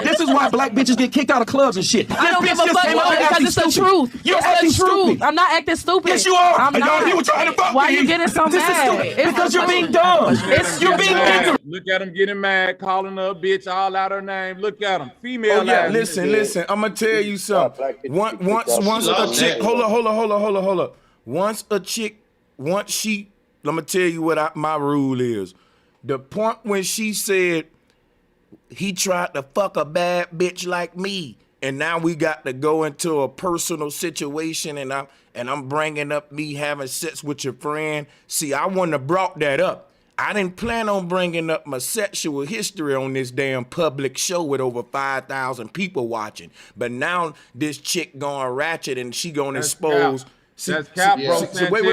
This is why black bitches get kicked out of clubs and shit. I don't give a fuck because it's the truth. You're acting stupid. I'm not acting stupid. Yes, you are. I'm not. You were trying to fuck me. Why you getting so mad? Because you're being dumb. You're being ignorant. Look at him getting mad, calling her a bitch, all out her name. Look at him, female. Oh yeah, listen. I'm gonna tell you something. Once a chick, hold up. Once she, I'm gonna tell you what my rule is. The point when she said he tried to fuck a bad bitch like me, and now we got to go into a personal situation, and I'm bringing up me having sex with your friend. See, I wouldn't have brought that up. I didn't plan on bringing up my sexual history on this damn public show with over 5,000 people watching. But now this chick going ratchet and she gonna expose. That's cap, bro. Wait.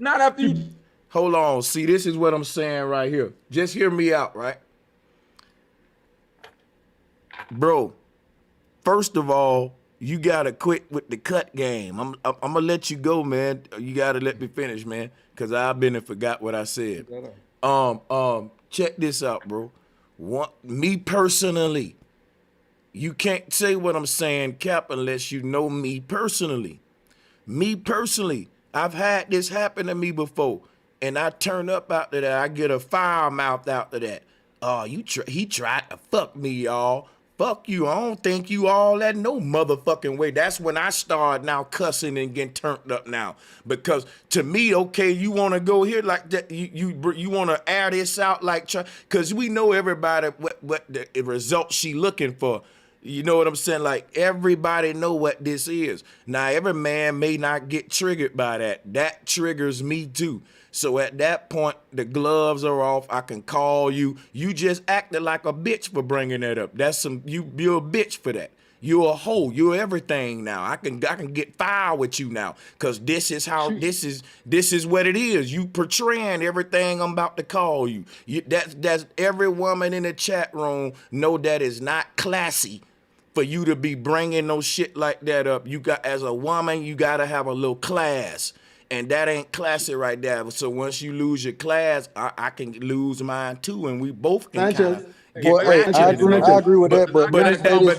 Not after you. Hold on. See, this is what I'm saying right here. Just hear me out, right? Bro, first of all, you gotta quit with the cut game. I'm gonna let you go, man. You gotta let me finish, man, because I've been and forgot what I said. Check this out, bro. Me personally, you can't say what I'm saying, Cap, unless you know me personally. Me personally, I've had this happen to me before, and I turn up after that. I get a foul mouth after that. He tried to fuck me, y'all. Fuck you. I don't think you all that no motherfucking way. That's when I start now cussing and getting turned up now. Because to me, okay, you want to go here like that. You want to air this out like, because we know everybody what the results she looking for. You know what I'm saying? Like, everybody know what this is. Now, every man may not get triggered by that. That triggers me too. So at that point, the gloves are off. I can call you. You just acted like a bitch for bringing that up. You're a bitch for that. You're a hoe. You're everything now. I can get foul with you now, because this is what it is. You portraying everything I'm about to call you. That's every woman in the chat room know that is not classy for you to be bringing no shit like that up. As a woman, you gotta have a little class. And that ain't classy right there. So once you lose your class, I can lose mine too, and we both can kind of get I agree with that, but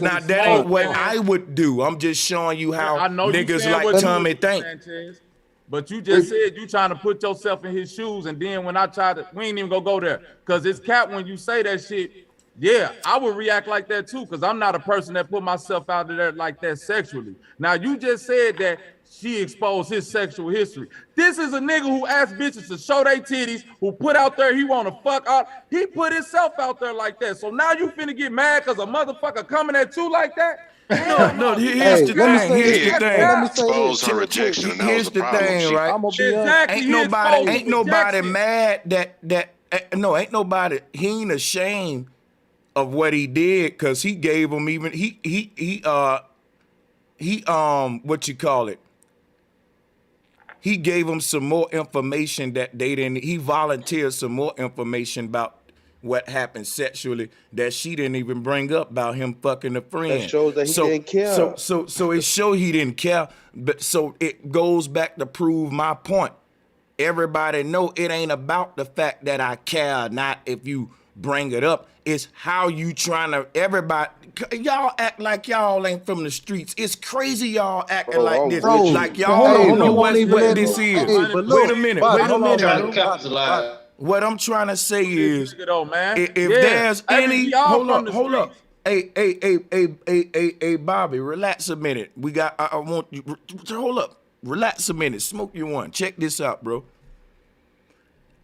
now that ain't what I would do. I'm just showing you how niggas like Tommy think. Sanchez, but you just said you trying to put yourself in his shoes, and then when I tried to, we ain't even gonna go there, because it's cap when you say that shit. Yeah, I would react like that too, because I'm not a person that put myself out there like that sexually. Now, you just said that she exposed his sexual history. This is a nigga who asked bitches to show their titties, who put out there he want to fuck out. He put himself out there like that. So now you finna get mad because a motherfucker coming at you like that? No, here's the thing. Expose her rejection, and that was the problem. Right? Ain't nobody mad ain't nobody, he ain't ashamed of what he did, because he gave him what you call it? He gave him some more information that they didn't. He volunteered some more information about what happened sexually that she didn't even bring up about him fucking a friend. That shows that he didn't care. So it showed he didn't care. But so it goes back to prove my point. Everybody know it ain't about the fact that I care, not if you bring it up. It's how you trying to, everybody, y'all act like y'all ain't from the streets. It's crazy y'all acting like this. Like y'all don't know what this is. Wait a minute. What I'm trying to say is, if there's any, hold up. Hey, Bobby, relax a minute. I want you, hold up. Relax a minute. Smoke you one. Check this out, bro.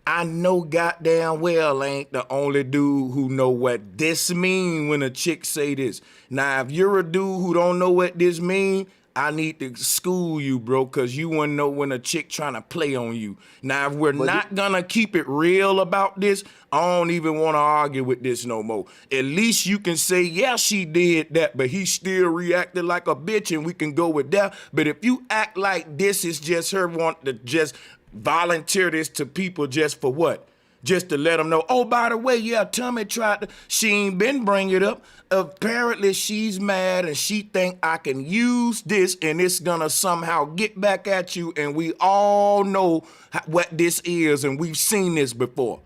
I know goddamn well I ain't the only dude who know what this mean when a chick say this. Now, if you're a dude who don't know what this mean, I need to school you, bro, because you wouldn't know when a chick trying to play on you. Now, if we're not gonna keep it real about this, I don't even want to argue with this no more. At least you can say, yeah, she did that, but he still reacted like a bitch, and we can go with that. But if you act like this is just her want to just volunteer this to people just for what? Just to let them know, oh, by the way, yeah, Tommy tried to, she ain't been bringing it up. Apparently she's mad and she think I can use this and it's gonna somehow get back at you, and we all know what this is and we've seen this before.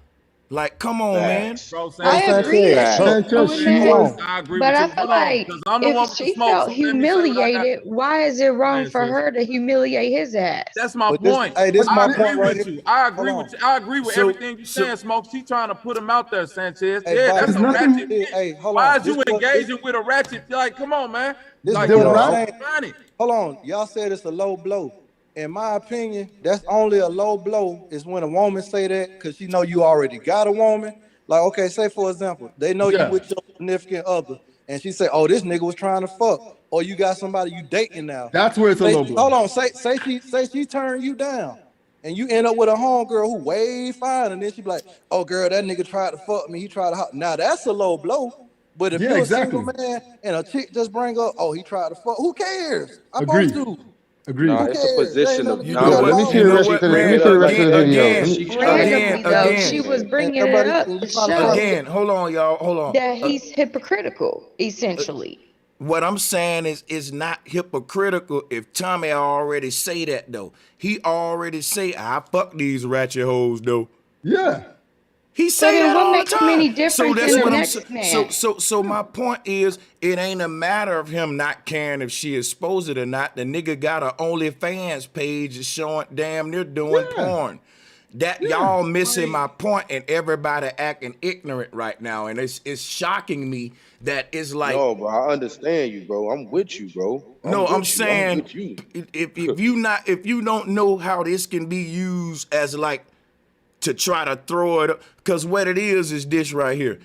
Like, come on, man. I agree. I agree But with I you. feel like if she felt humiliated, why is it wrong for her to humiliate his ass? That's my point. This I my agree point right with here. you. I agree with you. I agree with everything you're saying, Smokes. She trying to put him out there, Sanchez. Hey, Yeah, Bobby, that's a ratchet bitch. Hey, hold Why on. is you engaging with a ratchet? Like, come on, man. This Like, is what you I'm know, saying. funny. Hold on. Y'all said it's a low blow. In my opinion, that's only a low blow is when a woman say that because she know you already got a woman. Like, okay, say for example, they know you with your significant other, and she say, "Oh, this nigga was trying to fuck," or you got somebody you dating now. That's where it's a low blow. Hold on, say she turned you down, and you end up with a homegirl who way fine, and then she be like, "Oh, girl, that nigga tried to fuck me. He tried to." Now that's a low blow. But if you're a single man and a chick just bring up, "Oh, he tried to fuck," who cares? I'm supposed to. Agreed. Nah, it's a position of Let me see the rest of the video. Randomly though, she was bringing it up to show Again, hold on, y'all. Hold on. that he's hypocritical, essentially. What I'm saying is, it's not hypocritical if Tommy already say that, though. He already say, I fuck these ratchet hoes, though. Yeah. He say then that what all makes the him time. any different that's than the what next I'm man? So my point is, it ain't a matter of him not caring if she exposed it or not. The nigga got a OnlyFans page showing damn near doing porn. That y'all missing my point, and everybody acting ignorant right now, and it's shocking me that it's like. No, bro, I understand you, bro. I'm with you, bro. I'm saying if you don't know how this can be used as like to try to throw it up, because what it is this right here.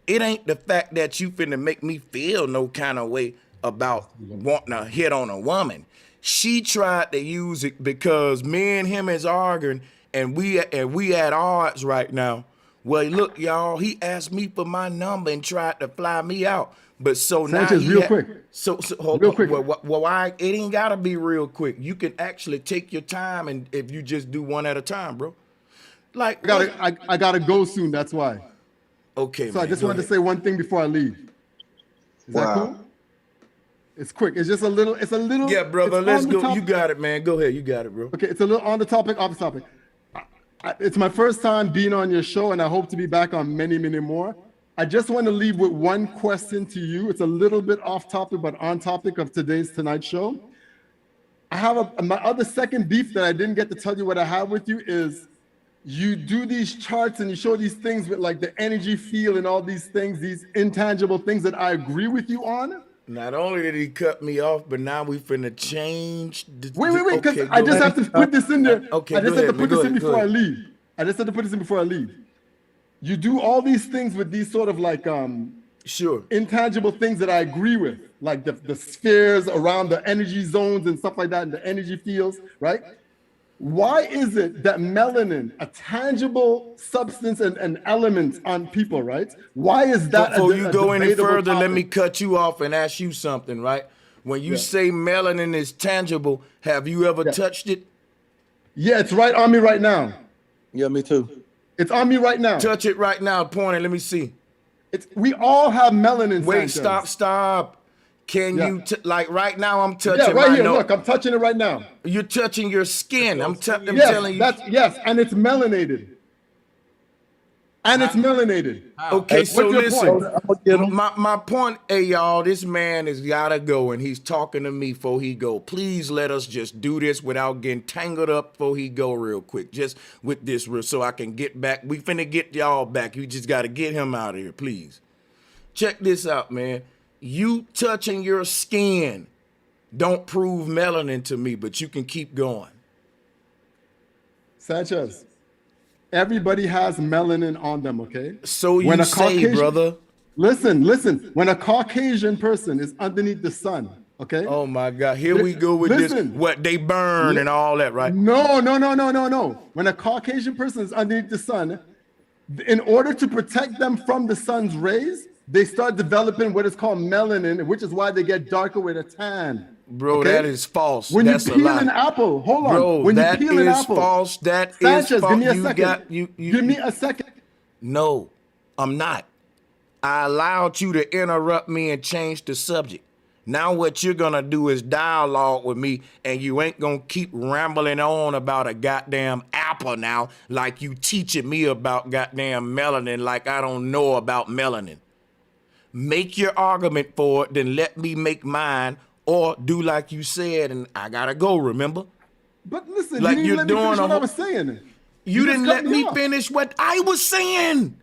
It ain't the fact that you finna make me feel no kind of way about wanting to hit on a woman. She tried to use it because me and him is arguing, and we at odds right now. Well, look, y'all, he asked me for my number and tried to fly me out. But so Sanchez, now real quick. So hold real on. quick. It ain't gotta be real quick. You can actually take your time, and if you just do one at a time, bro. Like I gotta go soon. That's why. Okay. So man, I just go wanted ahead. to say one thing before I leave. Is that cool? It's quick. It's just a little. It's a little. Yeah, brother. Let's go. Top. You got it, man. Go ahead. You got it, bro. Okay. It's a little on the topic, off the topic. It's my first time being on your show, and I hope to be back on many, many more. I just want to leave with one question to you. It's a little bit off topic, but on topic of tonight's show. I have my other second beef that I didn't get to tell you what I have with you is you do these charts and you show these things with like the energy field and all these things, these intangible things that I agree with you on. Not only did he cut me off, but now we finna change. Wait, because I just have to put this in there. Okay, I just have to put this in before I ahead. leave. I just have to put this in before I leave. You do all these things with these sort of like intangible things that I agree with, like the spheres around the energy zones and stuff like that, and the energy fields, right? Why is it that melanin, a tangible substance and element on people, right? Why is that? Before you go any further, topic? let me cut you off and ask you something, right? When you say melanin is tangible, have you ever touched it? Yeah, it's right on me right now. Yeah, me too. It's on me right now. Touch it right now. Point it. Let me see. We all have melanin. Wait, Sanchez. stop. Can you like right now? I'm touching. Yeah, right my here. nose. Look, I'm touching it right now. You're touching your skin. I'm telling you. Yes, and it's melanated. And it's melanated. Okay, so what's your listen. My point, hey y'all, this man has gotta go, and he's talking to me before he go. Please let us just do this without getting tangled up before he go real quick. Just with this so I can get back. We finna get y'all back. You just gotta get him out of here, please. Check this out, man. You touching your skin don't prove melanin to me, but you can keep going. Sanchez, everybody has melanin on them, okay? So you say, brother. Listen. When a Caucasian person is underneath the sun, okay? Oh my God, here we go with this. What they burn and all that, right? No. When a Caucasian person is underneath the sun, in order to protect them from the sun's rays, they start developing what is called melanin, which is why they get darker with a tan. Bro, okay? that is false. When That's you peel a lie. an apple, hold on. Bro, when that you peel an is apple, false. That Sanchez, is false. give me a second. Give me a second. No, I'm not. I allowed you to interrupt me and change the subject. Now what you're gonna do is dialogue with me, and you ain't gonna keep rambling on about a goddamn apple now, like you teaching me about goddamn melanin, like I don't know about melanin. Make your argument for it, then let me make mine, or do like you said, and I gotta go, remember? But listen, like you didn't let me finish what I whole- was saying. You just didn't cut let me off. finish what I was saying.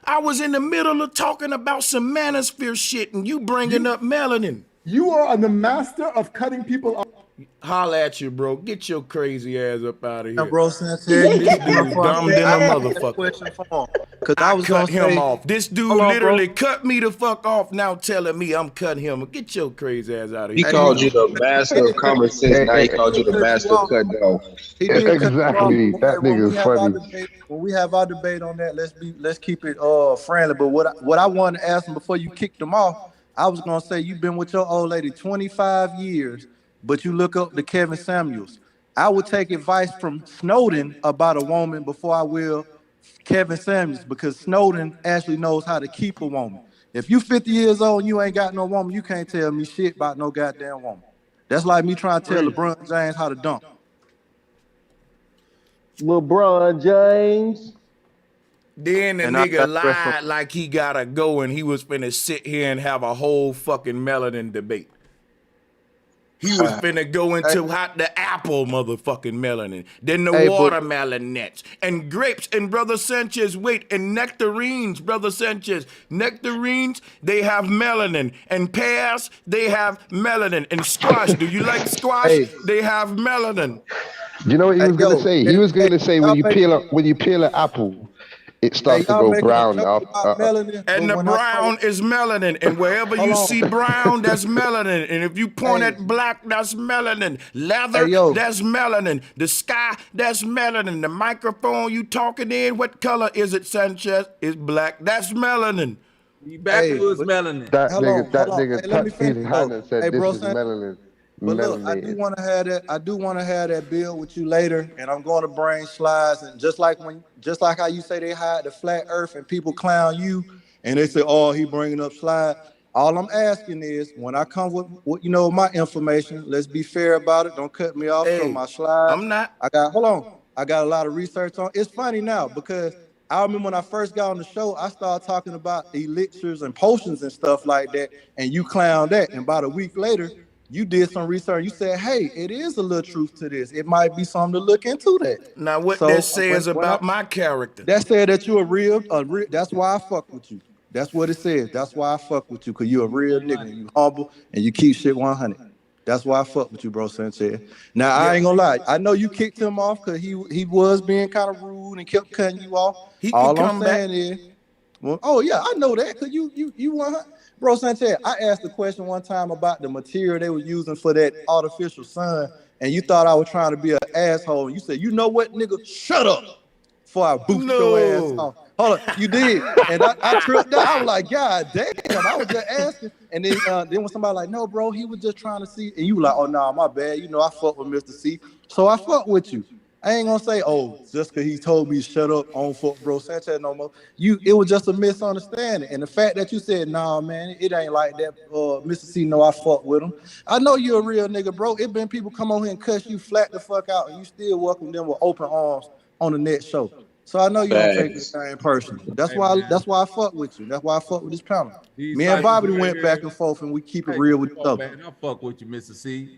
I was in the middle of talking about some manosphere shit, and you bringing up melanin. You are the master of cutting people off. Holla at you, bro. Get your crazy ass up out of here. Bro, Sanchez, This dude dumb than a motherfucker. Question for him, because I was cut gonna him say, off. This dude hold on, literally bro. cut me the fuck off, now telling me I'm cutting him. Get your crazy ass out of He here. called you the master of common sense. Now he called you the master of cutting off. He did cut you Exactly. off. That When nigga's we have our funny. debate, when we have our debate on that, let's keep it friendly. But what I wanted to ask him before you kicked him off, I was gonna say you've been with your old lady 25 years, but you look up to Kevin Samuels. I would take advice from Snowden about a woman before I will Kevin Samuels, because Snowden actually knows how to keep a woman. If you 50 years old and you ain't got no woman, you can't tell me shit about no goddamn woman. That's like me trying to tell LeBron James how to dunk. LeBron James. Then the And I nigga got lied like he gotta go and he was finna sit here and have a whole fucking melanin debate. He was finna go into the apple motherfucking melanin, then the watermelon nets, and grapes, and Brother Sanchez, wait, and nectarines, Brother Sanchez. Nectarines, they have melanin, and pears, they have melanin, and squash, do you like squash? They have melanin. You know what he was going to say? He was going to say when you peel an apple, it starts to go brown. And the brown is melanin, and wherever you see brown, that's melanin. And if you point at black, that's melanin. Leather, that's melanin. The sky, that's melanin. The microphone you talking in, what color is it, Sanchez? It's black. That's melanin. You back to his melanin. That nigga let me touched his finish, hand though. and said, Hey, "This bro, is melanin." But look, I do want to have that. I do want to have that bill with you later, and I'm going to bring slides. And just like how you say they hide the flat Earth, and people clown you, and they say, "Oh, he bringing up slide." All I'm asking is, when I come with my information, let's be fair about it. Don't cut me off. Show my slides. I'm not. I got a lot of research on. It's funny now because I remember when I first got on the show, I started talking about elixirs and potions and stuff like that, and you clowned that. And about a week later, you did some research. You said, "Hey, it is a little truth to this. It might be something to look into that." Now, what that says about my character? That said that you're a real. That's why I fuck with you. That's what it says. That's why I fuck with you, because you're a real nigga. And you humble and you keep shit 100. That's why I fuck with you, bro, Sanchez. Now, I ain't gonna lie. I know you kicked him off because he was being kind of rude and kept cutting you off. All I'm saying is, well, oh yeah, I know that, because you 100. Bro, Sanchez, I asked a question one time about the material they were using for that artificial sun, and you thought I was trying to be an asshole. And you said, "You know what, nigga? Shut up before I boost your ass off." Hold on, you did. And I tripped out. I was like, "God damn," I was just asking. And then when somebody like, "No, bro, he was just trying to see," and you were like, "Oh, nah, my bad. You know, I fuck with Mr. C. So I fuck with you." I ain't gonna say, oh, just because he told me to shut up, I don't fuck bro Sanchez no more. It was just a misunderstanding. And the fact that you said, nah, man, it ain't like that. Mr. C, no, I fuck with him. I know you're a real nigga, bro. It been people come on here and cuss you flat the fuck out, and you still welcome them with open arms on the next show. So I know you don't take this thing personally. That's why I fuck with you. That's why I fuck with this panel. Me and Bobby went back and forth, and we keep it real with each other. Man, I fuck with you, Mr. C.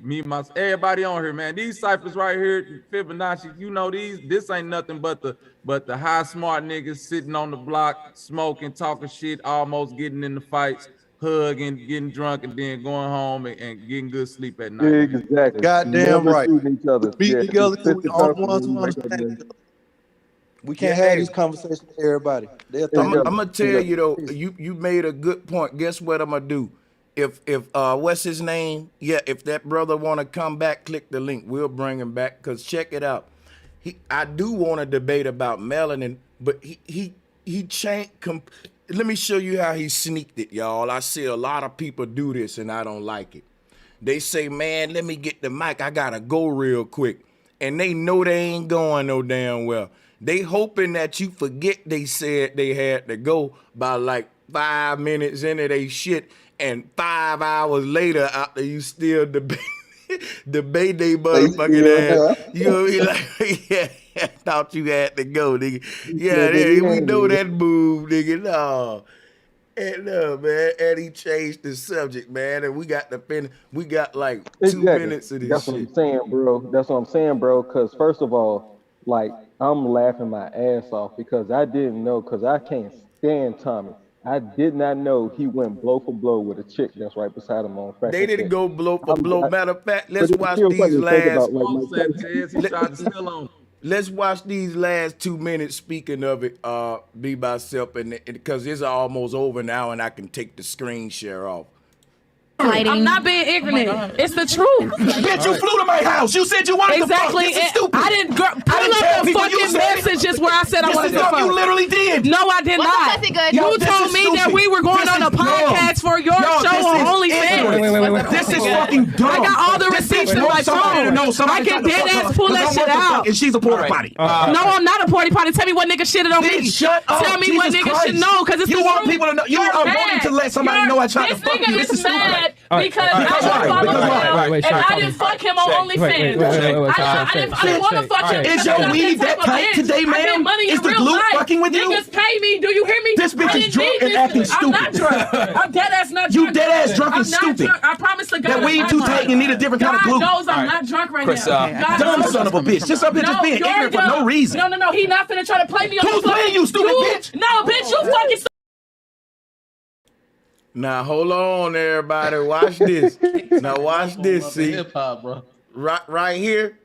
Everybody on here, man. These ciphers right here, Fibonacci, you know this ain't nothing but the high smart niggas sitting on the block, smoking, talking shit, almost getting in the fights, hugging, getting drunk, and then going home and getting good sleep at night. Exactly. Goddamn right. Each other. Meet together, we the only ones who understand each other. We can't have these conversations with everybody. I'm gonna tell you though, you made a good point. Guess what I'm gonna do? If what's his name? Yeah, if that brother wanna come back, click the link. We'll bring him back. Cause check it out. I do want to debate about melanin, but he changed. Let me show you how he sneaked it, y'all. I see a lot of people do this, and I don't like it. They say, man, let me get the mic. I gotta go real quick, and they know they ain't going no damn well. They hoping that you forget they said they had to go by like 5 minutes into they shit, and 5 hours later after you still debate they motherfucking ass. You know, he like, yeah, I thought you had to go, nigga. Yeah, we know that move, nigga. No. And man, and he changed the subject, man, and we got to finish. We got like 2 minutes of this That's shit. what I'm saying, bro. That's what I'm saying, bro. Because first of all, like, I'm laughing my ass off because I didn't know, because I can't stand Tommy. I did not know he went blow for blow with a chick that's right beside him on Fact. They didn't go blow for blow. Matter of fact, let's watch these last. Let's watch these last 2 minutes. Speaking of it, be myself, and because it's almost over now, and I can take the screen share off. I'm not being ignorant. It's the truth. Bitch, you flew to my house. You said you wanted to fuck. This is stupid. I didn't pull up the fucking messages where I said I wanted to fuck. You literally did. No, I did not. You told me that we were going on a podcast for your show on OnlyFans. This is fucking dumb. I got all the receipts in my phone. I can dead ass pull that shit out. And she's a porta potty. No, I'm not a porta potty. Tell me what nigga shitted on me. Shut up. Tell me what nigga should know, because it's you want people to know. You are wanting to let somebody know I tried to fuck you. This is stupid. Because I didn't fuck him on OnlyFans. I didn't want to fuck him. Is your weed that tight today, ma'am? Is the glue fucking with you? Niggas pay me. Do you hear me? This bitch is drunk and acting stupid. I'm not drunk. I'm dead ass not drunk. You dead ass drunk and stupid. I promise to God. That weed too tight and need a different kind of glue. God knows I'm not drunk right now. Dumb son of a bitch. Just up here just being ignorant for no reason. No. He not finna try to play me on the Who's playing you, stupid bitch? No, bitch, you fucking. Now hold on, everybody. Watch this. Now watch this. See, hip hop, bro. Right here.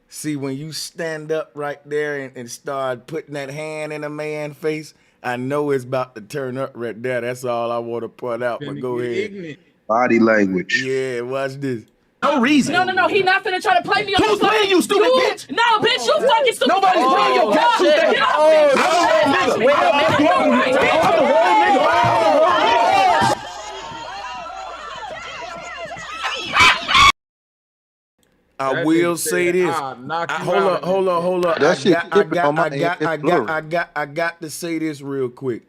See, when you stand up right there and start putting that hand in a man's face, I know it's about to turn up right there. That's all I want to point out. But go ahead. Body language. Yeah, watch this. No reason. No. He not finna try to play me on Who's playing you, stupid bitch? No, bitch, you fucking stupid. Nobody's playing your goddamn. Get off me. I'm a real nigga. I will say this. Hold on. I got to say this real quick.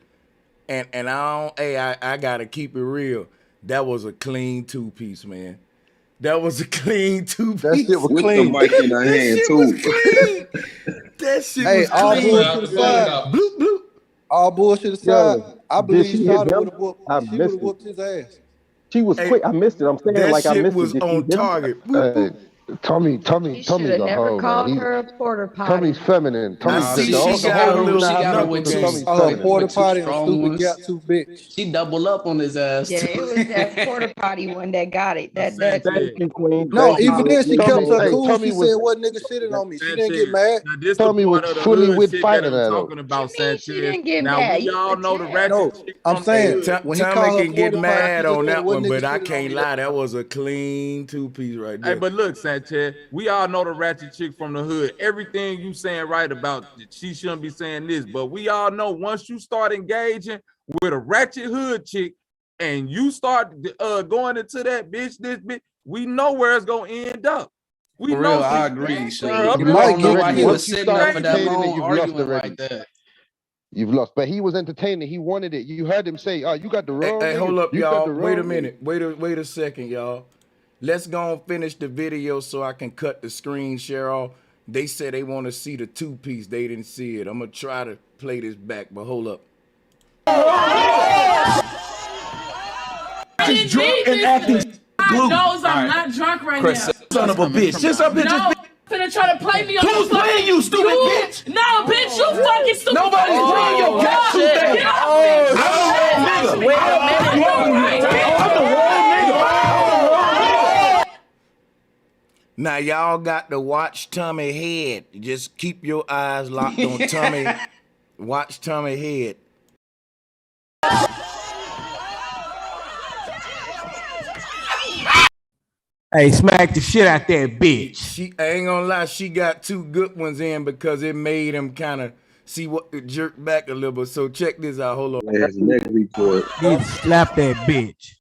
And I gotta keep it real. That was a clean 2-piece, man. That was a clean 2-piece. That shit was With clean. the mic in her hand too. That shit Hey, was all clean. bullshit aside. Bloop, bloop. All bullshit aside. I believe she Shawty hit him? I would have missed it. whooped his ass. She was quick. I missed it. I'm saying That like I shit missed was it. on target. Bloop, bloop. Tommy's Should have a never hoe, called man. her a porter potty. Tommy's feminine. Tommy's see, the she got a little Porta potty and stupid gap too big. She double up on his ass. Yeah, it was that porter potty one that got it. That Thank you, Queen. No, Thank you. even then she kept her Hey, cool. Tommy She was- said, "What nigga shitted on me?" She didn't get mad. Now, this Tommy the was part of the fully hood with shit fighting that I'm at talking about, She didn't Sanchez. get Now mad. we You all could know the tell. ratchet No, chick I'm from saying the hood. when he Tommy called her can get porta potty, mad she on said, that "What one, nigga but I shitted on can't me?" lie. That was a clean 2-piece right Hey, there. but look, Sanchez, we all know the ratchet chick from the hood. Everything you saying right about she shouldn't be saying this, but we all know once you start engaging with a ratchet hood chick and you start going into that bitch, we know where it's gonna end up. We For know real, I she- agree. So Girl, you up don't there. know why he Once was you sitting start up for that entertaining it, long you've lost arguing already. like that. You've lost. But he was entertaining. He wanted it. You heard him say, "Oh, you got the wrong." Hey, hold niggas. up, You got y'all. the Wait a wrong minute. Wait a second, y'all. Let's go and finish the video so I can cut the screen share off. They said they want to see the 2-piece. They didn't see it. I'm gonna try to play this back, but hold up. She's drunk and acting God knows I'm All right. not drunk right Chris, now. son of a bitch. This a bitch. No, finna try to play me on Who's the fuck- playing you, stupid bitch? No, bitch, you fucking stupid. Nobody's playing your cat suit Get thing. off I'm me. the wrong nigga. Wait a minute. I'm the wrong nigga. Now y'all got to watch Tommy head. Just keep your eyes locked on Tommy. Watch Tommy head. Hey, smack the shit out that bitch. She I ain't gonna lie, she got 2 good ones in because it made him kind of see what jerk back a little bit. So check this out. Hold on. Bitch, slap that bitch.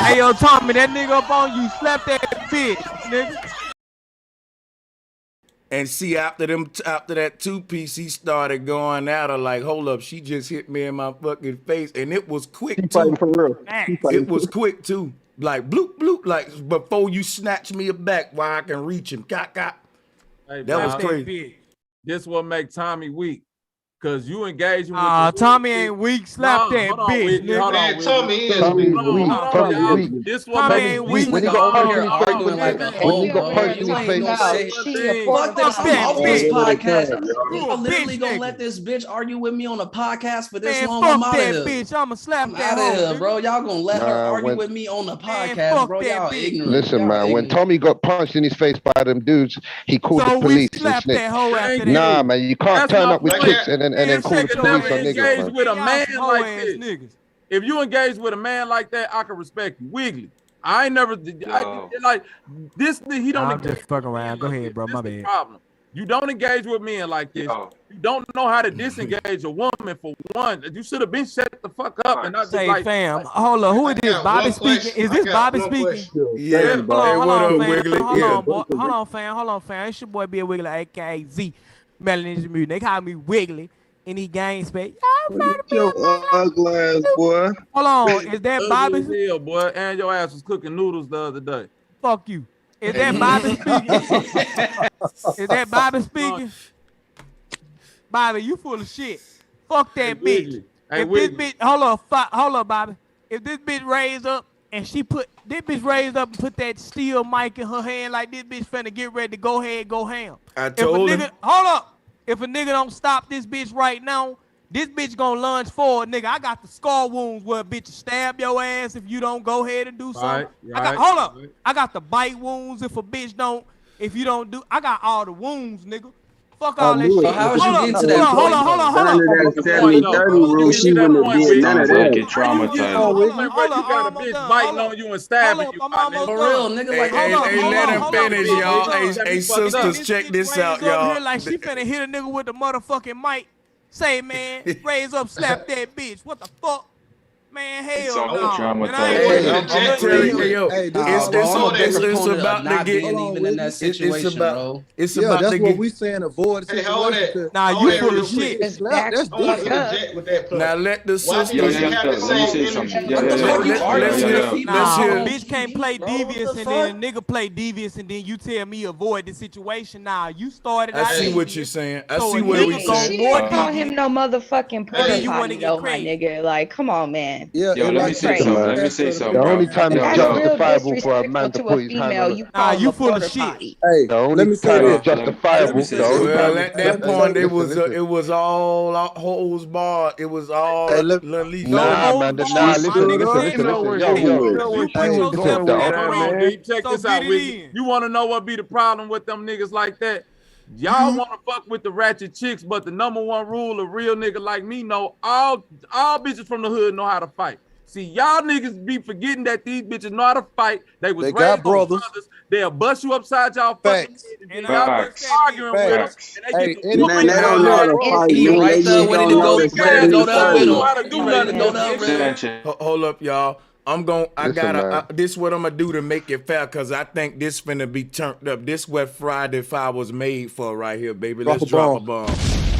Hey, yo, Tommy, that nigga up on you. Slap that bitch, nigga. And see, after that 2-piece, he started going at her like, hold up, she just hit me in my fucking face. And it was quick, too. For real. It was quick, too. Like, bloop, bloop, like, before you snatch me back while I can reach him. Cock, cock. Hey, That was Bob, crazy. This what make Tommy weak. Cause you engaging with Tommy ain't weak. Slap that hold on, bitch, Whitney, nigga. hold on, Man, Tommy is Tommy weak. weak. Tommy weak. This Tommy what ain't weak. When he Nigga got over punched here in his face, arguing like a when hoe, he got bro. punched in You his ain't face. gonna say Fuck fuck this. I'm that off this bitch. podcast. You Y'all a literally bitch gonna nigga. let this bitch argue with me on a podcast for this Man, long? fuck I'm out that of here. bitch. I'ma slap I'm that out of hoe, here, bro. Y'all gonna let her Nah, argue when- with me on the Man, podcast, fuck bro? that Y'all bitch. ignorant. Listen, Y'all man. When ignorant. Tommy got punched in his face by them dudes, he called So the we police and slap snitched. that hoe after Thank that. Nah, man, you can't That's turn my up with point. chicks and then call the You police never on niggas, engage man. with a Y'all man some hoe like ass this. niggas. If you engage with a man like that, I can respect you. Wiggly. I ain't never like this. He don't. I'm engage just fucking with men around. Go like ahead, this. bro. This My the bad. problem. You don't engage with men like this. You don't know how to disengage a woman for one. You should have been shut the fuck up and not just Say, like. fam, hold on. Who is this? got Bobby one speaking? question. Is I this got Bobby one speaking? question. Yeah. Hold on, Hey, what up, fam. Wiggly? Hold Yeah. on, boy. Hold on, fam. It's your boy Bill Wiggly, aka Z. Melanin Music. They call me Wiggly. Any gang space. Your ugly ass boy. Hold on. Is that Ugly Bobby? as hell, boy. And your ass was cooking noodles the other day. Fuck you. Is that Bobby speaking? Is that Bobby speaking? Bobby, you full of shit. Fuck that Hey, bitch. Wiggly. Hey, If Wiggly. this bitch, hold up, Bobby. If this bitch raised up and and put that steel mic in her hand like this bitch finna get ready to go ahead, go ham. I told him. Hold up. If a nigga don't stop this bitch right now, this bitch gonna lunge forward, nigga. I got the scar wounds where a bitch stab your ass if you don't go ahead and do something. Hold up. I got the bite wounds if a bitch don't, if you don't do. I got all the wounds, nigga. Fuck all that shit. So how was you getting to that Hold point? on. That 70-30 rule, she wouldn't have did none of that. You got a bitch biting on you and stabbing you. For real, nigga. Like, Hey, let him finish, y'all. Hey, sisters, This check bitch this raised out, up y'all. Here like she finna hit a nigga with the motherfucking mic. Say, man, raise up, slap that bitch. What the fuck? Man, hell no. Hey, I'm telling you, yo, it's about to get. Even in that situation, bro. It's Yeah, about that's to what get. we saying. Avoid Hey, hold situation. that. Nah, Hold you that full real of quick. shit. Slap, that's I want to different. interject with that point. Now let the Why people sisters. have the same energy? What the fuck you arguing with people? Let's hear. A bitch can't play devious and then a nigga play devious and then you tell me avoid the situation. Nah, you started out I see what devious, you're saying. I so see a what nigga we go saying. She more didn't call devious. him no motherfucking then porta you wanna potty get though, my crazy. nigga. Like, come on, man. Yeah, Yo, let me say something. Let me say something, The bro. only time it's That's real justifiable for a man disrespectful to to put a his hand female. on You Nah, call him you a full of porta shit. potty. Hey, the only let me say time this. it's justifiable. say The only Well, time at that point, it was listen. all holes barred. It was all Hey, let- Lalice. Nah, No, man. hold Nah, on, listen. my nigga. Listen. Yo. You know where she Hey, was listen, going with hold that, on, man. Check So this get out, it Wiggly. in. You want to know what be the problem with them niggas like that? Y'all want to fuck with the ratchet chicks, but the number one rule a real nigga like me know all bitches from the hood know how to fight. See, y'all niggas be forgetting that these bitches know how to fight. They was raised got on brothers. They'll bust you upside y'all fucking Facts. head, and then y'all just arguing with them, and they get to Hey, whooping man, your they don't know how to ass. fight, He man. right They there just ready don't to know go. the Ready to go there 70-30. with Know how to him. do He ready to nothing, go there, real. Sanchez. Hold up, y'all. I Listen, gotta, man. this what I'm gonna do to make it fair, cause I think this finna be turned up. This what Friday 5 was made for right here, baby. Let's drop a bomb.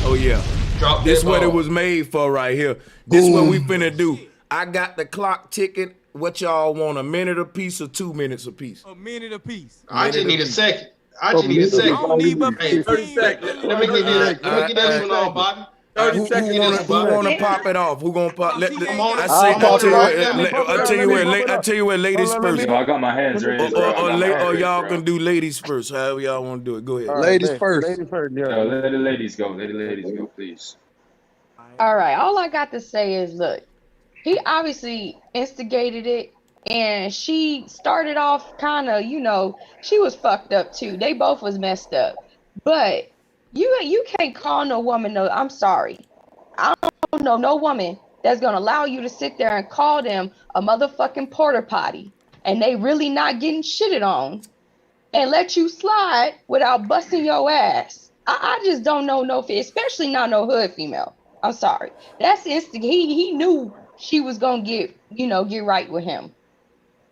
Oh yeah. Drop This that what it bomb. was made for right here. This what we finna do. I got the clock ticking. What y'all want, a minute apiece or 2 minutes apiece? A minute apiece. I just need a apiece. second. I just need a I second. don't need but Hey, 15 seconds. let me get this. Let me get this one on, Bobby. 30 Who seconds. wanna pop it off? Who gonna pop? I'm on it. I I'm on it right there. I tell you what, ladies first. Yo, I got my hands raised, bro. I got my hands raised, Y'all bro. can do ladies first. However y'all want to do it. Go ahead. Ladies first. Ladies first, yeah. Yo, let the ladies go. Let the ladies go, please. All right. All I got to say is, look, he obviously instigated it, and she started off kind of, she was fucked up too. They both was messed up. But you can't call no woman no. I'm sorry. I don't know no woman that's gonna allow you to sit there and call them a motherfucking porta potty, and they really not getting shitted on, and let you slide without busting your ass. I just don't know no, especially not no hood female. I'm sorry. That's instant. He knew she was gonna get right with him.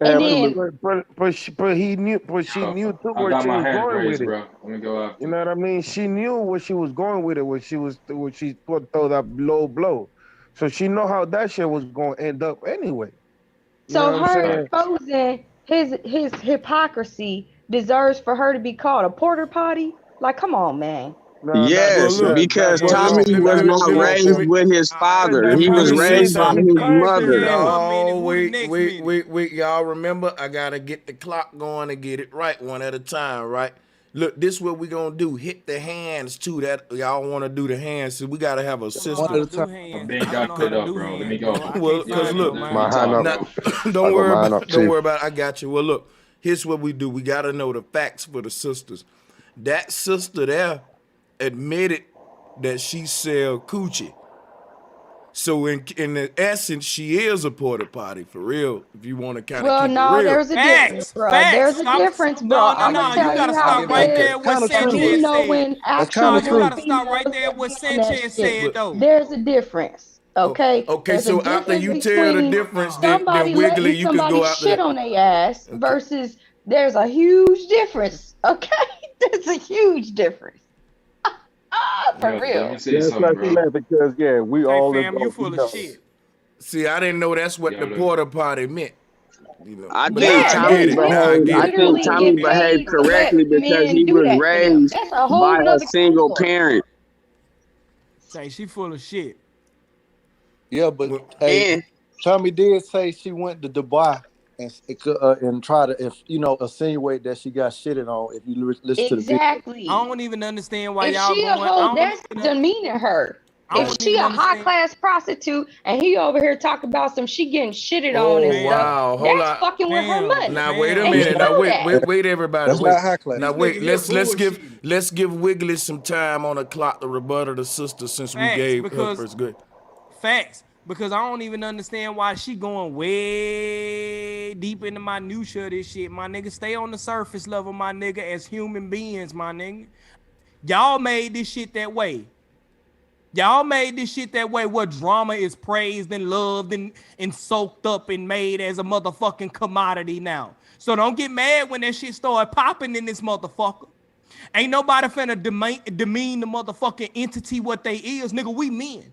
And then, but she knew too I where got she my was hands going raised, with it. bro. Let me go after. You know what I mean? She knew where she was going with it when she throw that low blow. So she know how that shit was going to end up anyway. You know so what I'm her saying? exposing his hypocrisy deserves for her to be called a porter potty. Like, come on, man. No, Yes, because that's Tommy wrong. was not raised with his father. He was raised by his mother. No, wait. Y'all remember, I gotta get the clock going and get it right one at a time, right? Look, this what we gonna do. Hit the hands too. That y'all wanna do the hands. So we gotta have a system. I've been got it up, bro. Let me go. Well, cause look, My hand up. don't worry about it. I got you. Well, look, here's what we do. We gotta know the facts for the sisters. That sister there admitted that she sell coochie. So in the essence, she is a porta potty for real. If you want to kind of keep it real. There's a difference, bro. There's a difference, bro. I'm gonna tell you how stop right there what Sanchez said. when That's actual you gotta stop right there what Sanchez said though. There's a difference. Okay. Okay, There's so a after you difference tell the between difference, then somebody Wiggly, letting you can somebody go after shit that. on their ass versus there's a huge difference. Okay, there's a huge difference. For real. Let me say something, bro. Because we all fam, you full of shit. See, I didn't know that's what the porta potty meant. You know, I but think now I get it. Now I get it. Tommy behaved correctly because he was raised by a single parent. Say she full of shit. Yeah, but hey, Tommy did say she went to Dubai and try to, insinuate that she got shitted on. If you listen to the video. Exactly. I don't even understand why If y'all she a going. hoe, that's demeaning her. If she a high class prostitute and he over here talking about she getting shitted on and stuff, that's fucking with her money. Now wait a And minute. you Now know wait, everybody. That's not high class. Now wait. Let's give Wiggly some time on the clock to rebuttal the sister since we gave her first. Good. Facts. Because I don't even understand why she going way deep into my minutia of this shit. My nigga, stay on the surface level, my nigga, as human beings, my nigga. Y'all made this shit that way. Y'all made this shit that way where drama is praised and loved and soaked up and made as a motherfucking commodity now. So don't get mad when that shit start popping in this motherfucker. Ain't nobody finna demean the motherfucking entity what they is. Nigga, we men.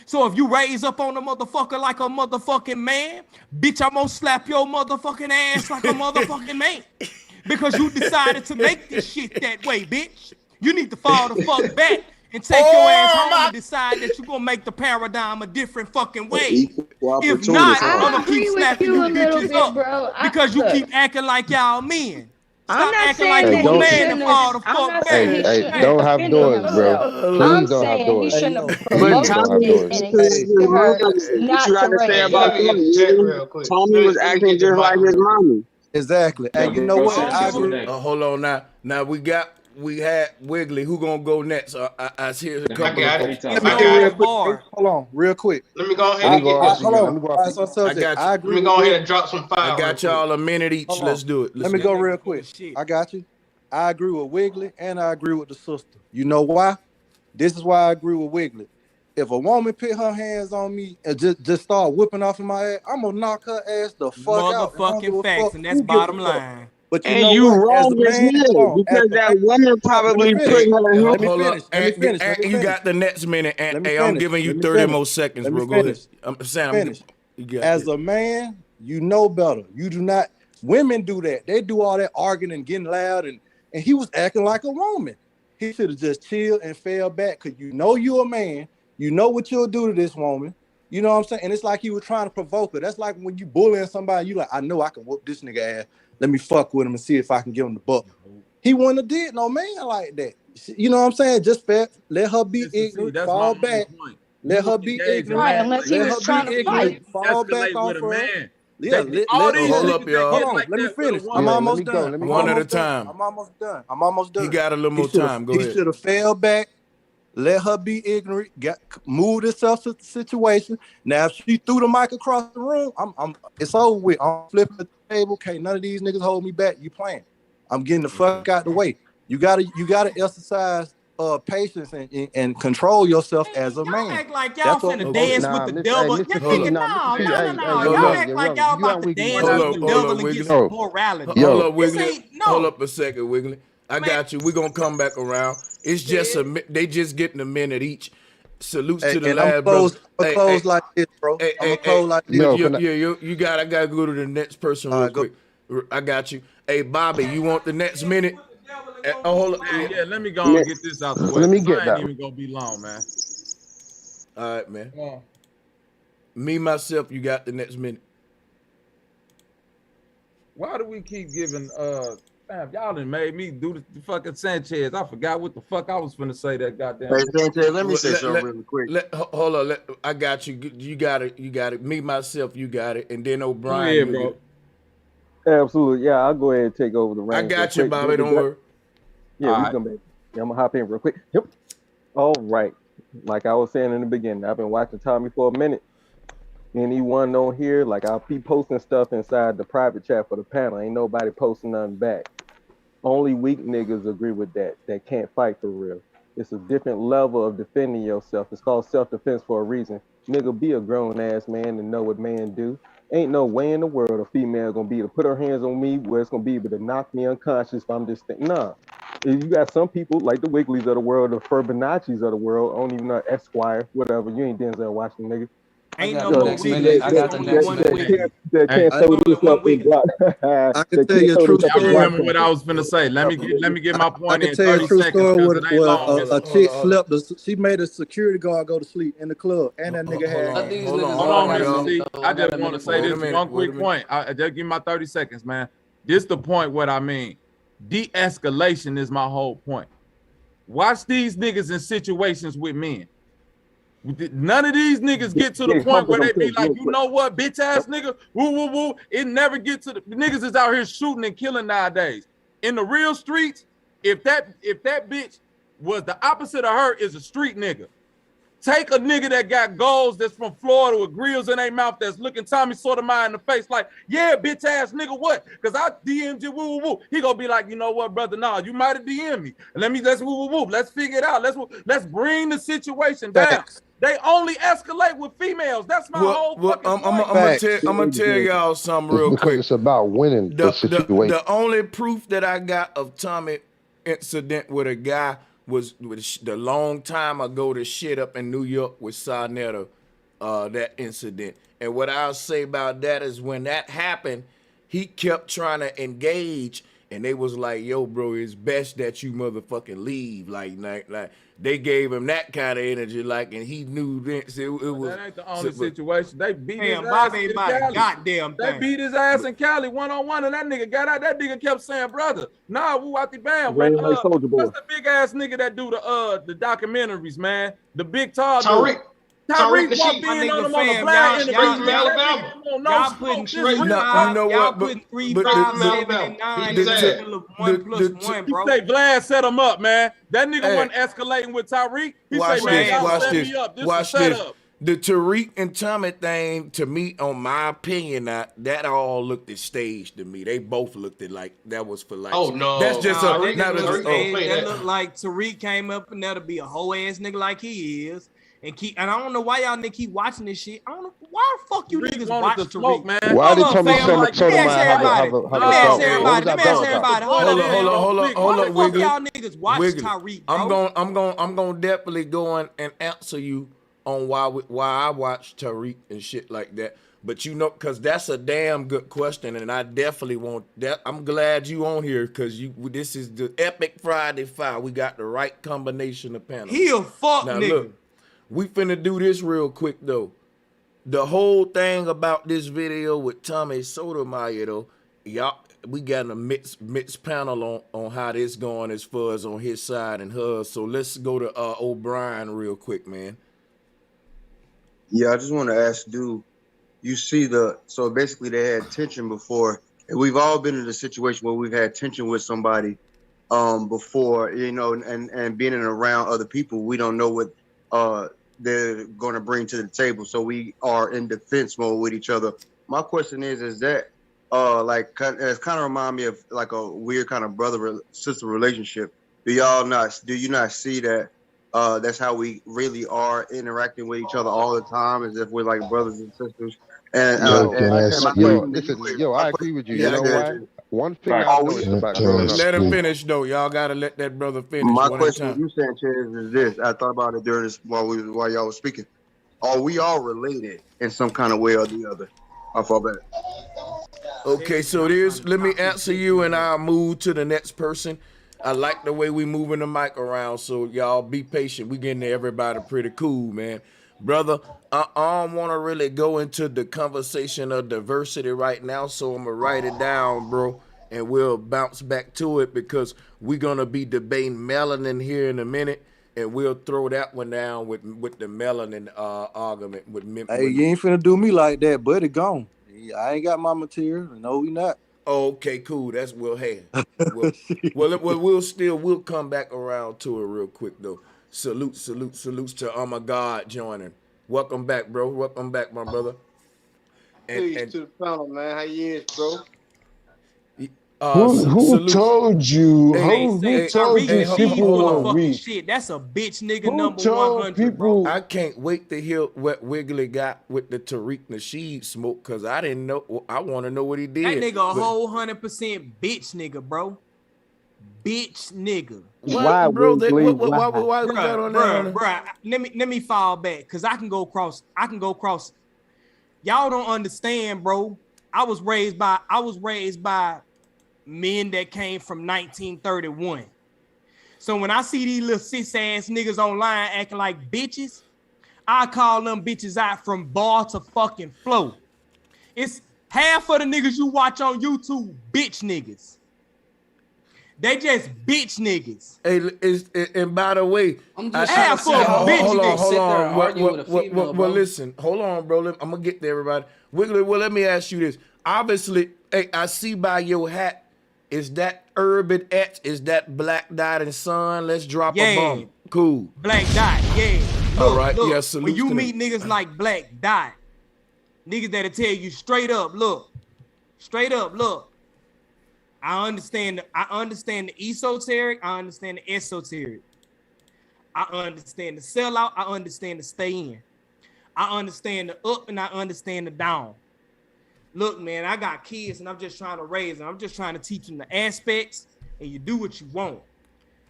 So if you raise up on a motherfucker like a motherfucking man, bitch, I'm gonna slap your motherfucking ass like a motherfucking man. Because you decided to make this shit that way, bitch. You need to fall the fuck back and take your ass home and decide that you're gonna make the paradigm a different fucking way. If not, I'm gonna keep slapping you bitches up bro. because you keep acting like y'all men. I'm not acting like saying you a that man and fall the fuck back. Hey, don't have doors, bro. Please don't have doors. He shouldn't have Please don't have promoted doors. and encouraged her not to raise. Tommy was acting just like his mommy. Exactly. And you know what? I agree. Hold on now. Now we got we had Wiggly. Who gonna go next? I see a couple. got of it. Let me go real quick. Hold on, real quick. Let me go ahead I, and get this. hold on. I got you. Let me go ahead and drop some fire. I got y'all a minute each. Hold on. Let's do it. Let me go real quick. I got you. I agree with Wiggly and I agree with the sister. You know why? This is why I agree with Wiggly. If a woman put her hands on me and just start whipping off of my ass, I'm gonna knock her ass the fuck out. Motherfucking facts, and that's bottom line. But and you wrong as hell because that woman probably put her. Let me finish. You got the next minute, and hey, I'm giving you 30 more seconds, bro. Go ahead. I'm saying, as a man, you know better. You do not. Women do that. They do all that arguing and getting loud, and he was acting like a woman. He should have just chilled and fell back because you know you're a man. You know what you'll do to this woman. You know what I'm saying? And it's like he was trying to provoke her. That's like when you bullying somebody, you like, I know I can whoop this nigga ass. Let me fuck with him and see if I can give him the buck. He wouldn't have did no man like that. You know what I'm saying? Just let her be ignorant, fall back. Let her be ignorant. Right, unless he was trying to fight. Fall back on her. Yeah, hold up, y'all. Hold on, let me finish. I'm almost done. One at a time. I'm almost done. He got a little more time. Go ahead. He should have fell back. Let her be ignorant. Move herself to the situation. Now, if she threw the mic across the room, it's over with. I'm flipping the table. Can't none of these niggas hold me back. You playing? I'm getting the fuck out the way. You gotta exercise patience and control yourself as a man. Act like y'all finna dance with the devil. No. Y'all act like y'all about to dance with the devil and get some morality. Hold up, Wiggly. Hold up a second, Wiggly. I got you. We're gonna come back around. It's just they just getting a minute each. Salutes to the lad, bro. I'm close like this, bro. I'm close like this. I gotta go to the next person real quick. I got you. Hey, Bobby, you want the next minute? Hold on. Yeah, let me go and get this out the way. Let me get that. Ain't even gonna be long, man. All right, man. Me, myself, you got the next minute. Why do we keep giving Fam, y'all done made me do the fucking Sanchez. I forgot what the fuck I was finna say that goddamn. Hey, Sanchez, let me say something really quick. Hold on, I got you. You got it. Me, myself, you got it. And then O'Brien. Yeah, bro. Absolutely. Yeah, I'll go ahead and take over the reins. I got you, Bobby. Don't worry. Yeah, I'm gonna hop in real quick. Yep. All right. Like I was saying in the beginning, I've been watching Tommy for a minute. Anyone on here, like I'll be posting stuff inside the private chat for the panel. Ain't nobody posting nothing back. Only weak niggas agree with that can't fight for real. It's a different level of defending yourself. It's called self-defense for a reason. Nigga, be a grown-ass man and know what man do. Ain't no way in the world a female gonna be able to put her hands on me where it's gonna be able to knock me unconscious if I'm just thinking. Nah. You got some people like the Wigglies of the world, the Furbanachis of the world, I don't even know, Esquire, whatever. You ain't Denzel Washington, nigga. Ain't no more Wiggly. I got the next one. I can tell you a true story. I remember what I was finna say. Let me get my point in 30 seconds. A chick slept. She made a security guard go to sleep in the club, and that nigga had. Hold on, Mr. C. I just want to say this one quick point. I just give my 30 seconds, man. This the point. What I mean, de-escalation is my whole point. Watch these niggas in situations with men. None of these niggas get to the point where they be like, you know what, bitch ass nigga, woo woo woo. It never get to the niggas is out here shooting and killing nowadays. In the real streets, if that bitch was the opposite of her, is a street nigga. Take a nigga that got goals that's from Florida with grills in their mouth that's looking Tommy Sotomayor in the face like, yeah, bitch ass nigga, what? Because I DM'd you, woo woo woo. He gonna be like, you know what, brother? Nah, you might have DM'd me. Let's woo woo woo. Let's figure it out. Let's bring the situation down. They only escalate with females. That's my whole fucking point. I'm gonna tell y'all something real quick. It's about winning the situation. The only proof that I got of Tommy incident with a guy was the long time ago the shit up in New York with Sarnetta, that incident. And what I'll say about that is when that happened, he kept trying to engage, and they was like, yo, bro, it's best that you motherfucking leave. Like they gave him that kind of energy, like, and he knew it was. That ain't the only situation. They beat his ass in Cali. Goddamn they beat his ass in Cali 1-on-1, and that nigga got out. That nigga kept saying, brother, nah, woo out the band. What's the big ass nigga that do the documentaries, man? The big tall Tariq. Tyreek Tariq walked Nasheed. in on him on the Fam, blind in the Straight beat, from man. Alabama. Come on, no Y'all smoke. putting This 3, real 5. You know Y'all what? putting 3, but 5, the- 7, and Alabama. 9 Beat in his the ass. middle of 1 plus 1, He bro. say Vlad set him up, man. That nigga Hey. wasn't escalating with Tyreek. He Watch say, man, this. y'all Watch set this. me up. This is Watch set this. up. The Tariq and Tommy thing, to me, on my opinion, that all looked at staged to me. They both looked at like that was for like. Oh no. That's just Nah, a. that Now didn't that's look just, staged. That that. looked like Tariq came up and that'll be a whole ass nigga like he is. And I don't know why y'all niggas keep watching this shit. I don't know why the fuck you niggas watch the Tariq. smoke, man. Why did Tommy Let me ask everybody. Let me ask everybody. Hold up. Why the fuck y'all niggas watch Tariq, bro? I'm gonna definitely go on and answer you on why I watch Tariq and shit like that. But you know, cause that's a damn good question, and I definitely want that. I'm glad you on here, cause this is the epic Friday Five. We got the right combination of panels. He a fuck now nigga. Look, we finna do this real quick though. The whole thing about this video with Tommy Sotomayor though, y'all, we got a mixed panel on how this going as far as on his side and hers. So let's go to O'Brien real quick, man. Yeah, I just want to ask, dude, you see so basically they had tension before, and we've all been in a situation where we've had tension with somebody before, you know, and being in and around other people, we don't know what they're going to bring to the table. So we are in defense mode with each other. My question is that it's kind of remind me of like a weird kind of brother-sister relationship. Do you not see that that's how we really are interacting with each other all the time, as if we're like brothers and sisters? And I agree with you. You know why? One thing I've noticed about growing up. Let him finish though. Y'all gotta let that brother finish. My one question at a to you, Sanchez, is this. I thought about it during this while y'all was speaking. Are we all related in some kind of way or the other? I fall back. Okay, so let me answer you and I'll move to the next person. I like the way we moving the mic around, so y'all be patient. We getting to everybody pretty cool, man. Brother, I don't want to really go into the conversation of diversity right now, so I'm going to write it down, bro, and we'll bounce back to it because we're going to be debating melanin here in a minute, and we'll throw that one down with the melanin argument. Hey, you ain't finna do me like that, buddy. Gone. I ain't got my material. No, we not. Okay, cool. That's Will Hay. We'll come back around to it real quick though. Salutes to my God joining. Welcome back, bro. Welcome back, my brother. And to the panel, man. How you is, bro? Who told you? Who told you people won't read? Shit, that's a bitch nigga number 100, people? Bro. I can't wait to hear what Wiggly got with the Tariq Nasheed smoke because I didn't know. I want to know what he did. That nigga a whole 100% bitch nigga, bro. Bitch nigga. Why, bro? Why we got on that? Bruh, let me fall back because I can go across. Y'all don't understand, bro. I was raised by men that came from 1931. So when I see these little cis ass niggas online acting like bitches, I call them bitches out from bar to fucking flow. It's half of the niggas you watch on YouTube, bitch niggas. They just bitch niggas. Hey, and by the way, I'm just half of bitch niggas. Hold on. Well, listen, hold on, bro. I'm gonna get there, everybody. Wiggly, well, let me ask you this. Obviously, hey, I see by your hat. Is that Urban X? Is that Black Dot and Son? Let's drop a bomb. Cool. Black Dot, yeah. All right, look, yes. When you meet niggas like Black Dot, niggas that'll tell you straight up, look. I understand the esoteric, I understand the esoteric. I understand the sellout, I understand the stay in. I understand the up and I understand the down. Look, man, I got kids and I'm just trying to raise them. I'm just trying to teach them the aspects and you do what you want.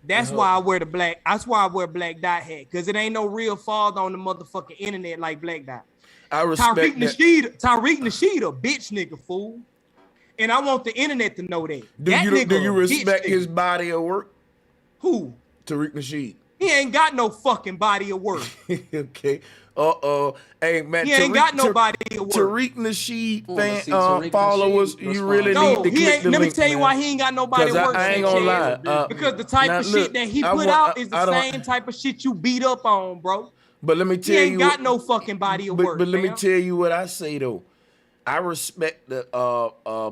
That's why I wear Black Dot hat, because it ain't no real father on the motherfucking internet like Black Dot. I respect Tariq Nasheed a bitch nigga, fool. And I want the internet to know that. Do you respect his body of work? Who? Tariq Nasheed. He ain't got no fucking body of work. Okay. Hey, man. He ain't got no body of work. Tariq Nasheed followers, you really need to click the link. Let me tell you why he ain't got no body of work. I ain't gonna lie. Because the type of shit that he put out is the same type of shit you beat up on, bro. But let me tell you, he ain't got no fucking body of work. But let me tell you what I say though. I respect the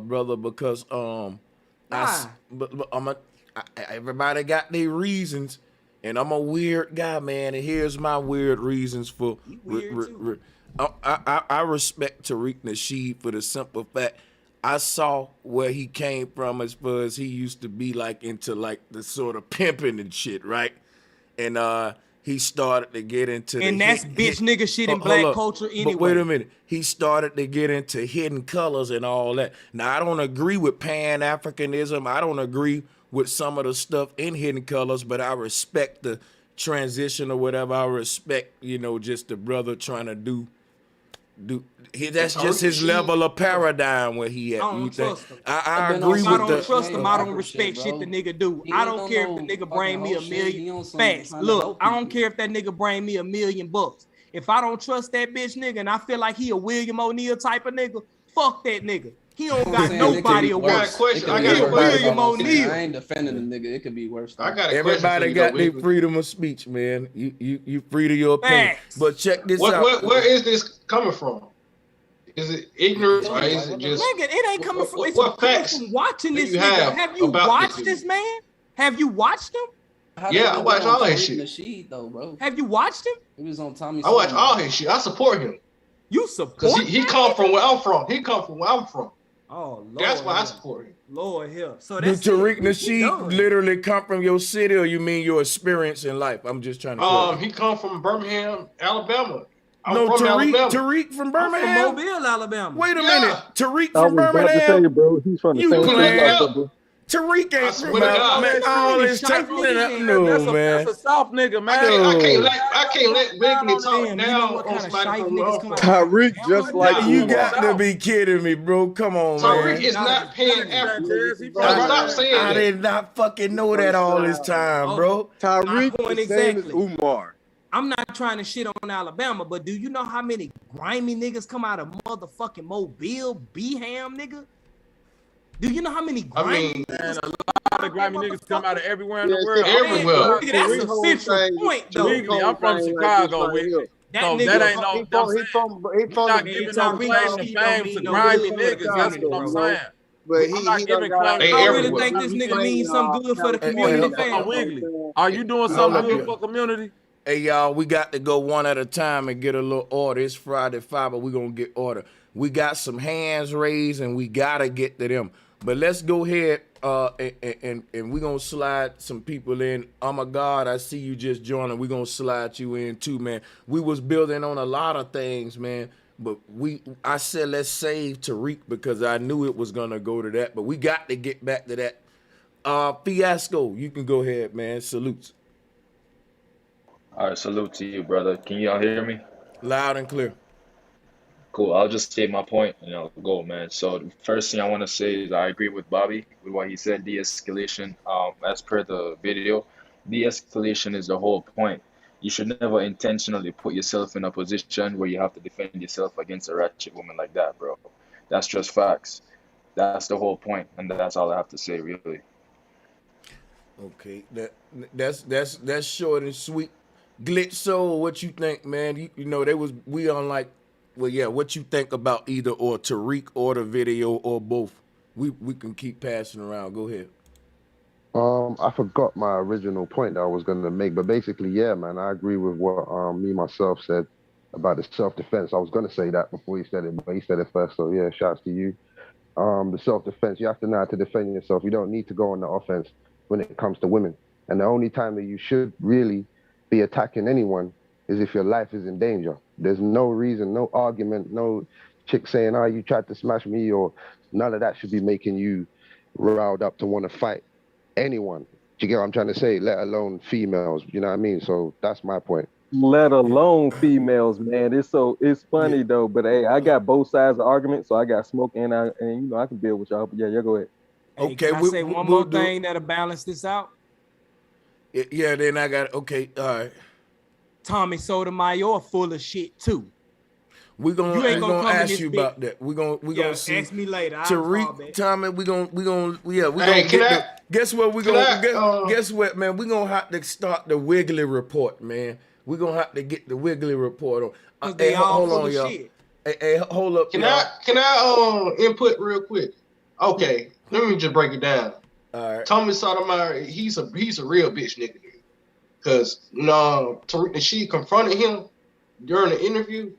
brother because everybody got their reasons, and I'm a weird guy, man. And here's my weird reasons for. I respect Tariq Nasheed for the simple fact I saw where he came from as far as he used to be like into like the sort of pimping and shit, right? And he started to get into that's nigga shit in black culture anyway. But wait a minute. He started to get into hidden colors and all that. Now, I don't agree with Pan-Africanism. I don't agree with some of the stuff in hidden colors, but I respect the transition or whatever. I respect, just the brother trying to do that's just his level of paradigm where he at. I don't trust him. I agree with that. I don't trust him. I don't respect shit the nigga do. I don't care if the nigga bring me $1 million. Facts. Look, I don't care if that nigga bring me $1 million. If I don't trust that bitch nigga and I feel like he a William O'Neal type of nigga, fuck that nigga. He don't got nobody of work. I got a question. O'Neal. I ain't defending the nigga. It could be worse. Everybody got their freedom of speech, man. You free to your opinion. But check this out. Where is this coming from? Is it ignorance or is it just? Nigga, it ain't coming from. It's what facts from watching this nigga. Have you watched this man? Have you watched him? Yeah, I watch all that shit. Nasheed, though, bro. Have you watched him? He was on Tommy. I watch all his shit. I support him. You support? Cause he come from where I'm from. He come from where I'm from. Oh, Lord. That's why I support him. Lord help. So Did Tariq Nasheed literally come from your city, or you mean your experience in life? I'm just trying to. He come from Birmingham, Alabama. Tariq from Birmingham. I'm from Mobile, Alabama. Wait a minute, Tariq I from was about to Birmingham. tell you, bro. He's from the same state, bro. Tariq ain't from Alabama. All this time, no, man. That's a soft nigga, man. I can't let Wiggly talk down on somebody from Tariq just like you got to be kidding me, bro. Come on, man. Tariq is not Pan-African. Stop saying that. I did not fucking know that all this time, bro. Tariq the same as Umar. I'm not trying to shit on Alabama, but do you know how many grimy niggas come out of motherfucking Mobile, Beham, nigga? Do you know how many grimy? Man, a lot of grimy niggas come out of everywhere in the world. Everywhere. Nigga, that's a central point, though. Legally, I'm from Chicago, so that ain't no. He from not giving no claim to fame to grimy niggas. That's what I'm saying. But I'm not giving claim. I really think this nigga means something good for the community. Wiggly, are you doing something good for community? Hey, y'all, we got to go one at a time and get a little order. It's Friday 5, but we're going to get order. We got some hands raised, and we got to get to them. But let's go ahead and we're going to slide some people in. Oh, my God, I see you just joining. We're going to slide you in, too, man. We was building on a lot of things, man. But I said let's save Tariq because I knew it was going to go to that. But we got to get back to that. Fiasco, you can go ahead, man. Salutes. All right, salute to you, brother. Can y'all hear me? Loud and clear. Cool. I'll just state my point and I'll go, man. So the first thing I want to say is I agree with Bobby with what he said, de-escalation. As per the video, de-escalation is the whole point. You should never intentionally put yourself in a position where you have to defend yourself against a ratchet woman like that, bro. That's just facts. That's the whole point, and that's all I have to say, really. Okay, that's short and sweet. Glitch Soul, what you think, man? You know, what you think about either or Tariq or the video or both? We can keep passing around. Go ahead. I forgot my original point that I was gonna make, but basically, yeah, man, I agree with what me myself said about the self-defense. I was gonna say that before he said it, but he said it first, so yeah, shouts to you. The self-defense, you have to know how to defend yourself. You don't need to go on the offense when it comes to women. And the only time that you should really be attacking anyone is if your life is in danger. There's no reason, no argument, no chick saying, oh, you tried to smash me, or none of that should be making you riled up to want to fight anyone. Do you get what I'm trying to say? Let alone females, you know what I mean? So that's my point. Let alone females, man. It's funny though, but hey, I got both sides of the argument, so I got smoke and you know I can deal with y'all. But yeah, go ahead. Hey, okay, can I say one more thing that'll balance this out? Yeah, then I got all right. Tommy Sotomayor full of shit too. We're gonna ask you about that. We're gonna see. Ask me later. Tariq, Tommy, guess what? Guess what, man? We're gonna have to start the Wiggly report, man. We're gonna have to get the Wiggly report on. Cause they all hold full on, of y'all. shit. Hey, hold up, Can y'all. I input real quick? Okay, let me just break it down. All right. Tommy Sotomayor, he's a real bitch nigga. Cause she confronted him during the interview.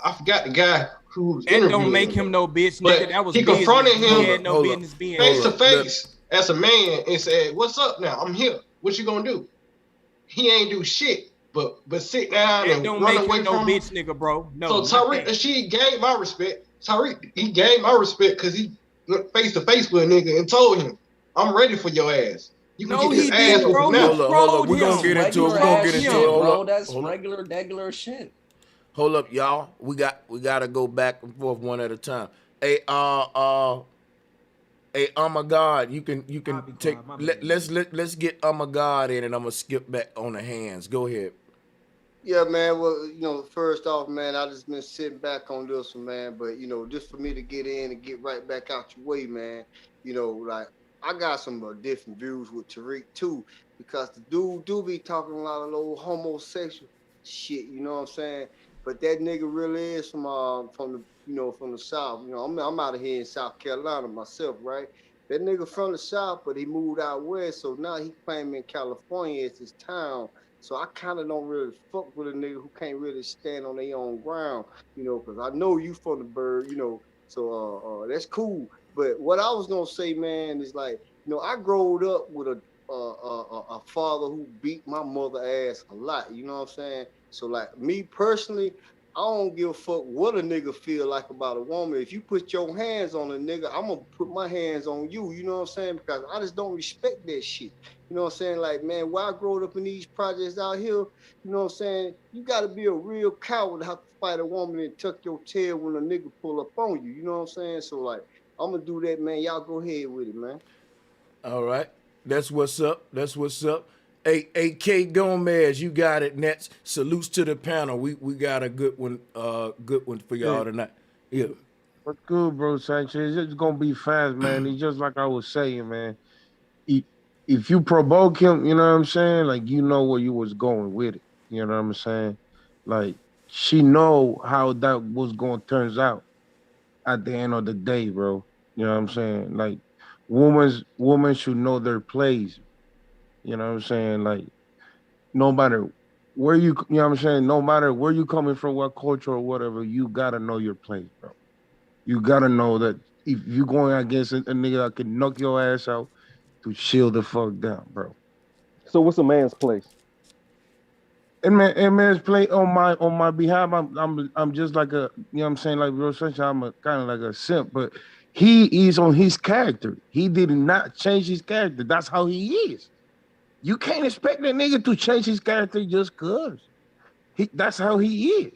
I forgot the guy who was interviewing That don't make him no bitch, nigga. but That was he business. confronted him. He had no business being face to face as a man and said, "What's up now? I'm here. What you gonna do?" He ain't do shit, but sit down and don't run make away him no from bitch, nigga, bro. No. So Tariq Nasheed gave my respect. Tariq, he gave my respect because he went face to face with a nigga and told him, "I'm ready for your ass. You can No, get he this ass didn't, whooping bro. now." He trolled We're gonna him. get into it. We're gonna get into it. Hold Bro, up. that's Hold up. regular shit. Hold up, y'all. We gotta go back and forth one at a time. Hey, hey, oh my God, you can take. Let's get oh my God in, and I'm gonna skip back on the hands. Go ahead. Yeah, man. Well, first off, man, I just been sitting back on this one, man. But just for me to get in and get right back out your way, man. Like I got some different views with Tariq too, because the dude do be talking a lot of little homosexual shit. You know what I'm saying? But that nigga really is from the South. I'm out of here in South Carolina myself, right? That nigga from the South, but he moved out west, so now he claiming California is his town. So I kind of don't really fuck with a nigga who can't really stand on their own ground, because I know you from the bird, so that's cool. But what I was gonna say, man, is like, I growed up with a father who beat my mother ass a lot, you know what I'm saying? So like me personally, I don't give a fuck what a nigga feel like about a woman. If you put your hands on a nigga, I'm gonna put my hands on you, you know what I'm saying? Because I just don't respect that shit. You know what I'm saying? Like, man, while I growed up in these projects out here, you know what I'm saying? You gotta be a real coward to have to fight a woman and tuck your tail when a nigga pull up on you. You know what I'm saying? So like, I'm gonna do that, man. Y'all go ahead with it, man. All right. That's what's up. That's what's up. Hey, K Gomez, you got it. Next, salutes to the panel. We got a good one for y'all tonight. Yeah. What's good, bro, Sanchez? It's gonna be fast, man. It's just like I was saying, man. If you provoke him, you know what I'm saying? Like, you know where you was going with it. You know what I'm saying? Like, she know how that was going to turns out at the end of the day, bro. You know what I'm saying? Like, women should know their place. You know what I'm saying? Like, no matter where you know what I'm saying? No matter where you coming from, what culture or whatever, you got to know your place, bro. You got to know that if you going against a nigga that can knock your ass out, to chill the fuck down, bro. So what's a man's place? And man's play on my behalf. I'm just like a, you know what I'm saying, like real sunshine. I'm a kind of like a simp, but he is on his character. He did not change his character. That's how he is. You can't expect that nigga to change his character just cause. That's how he is.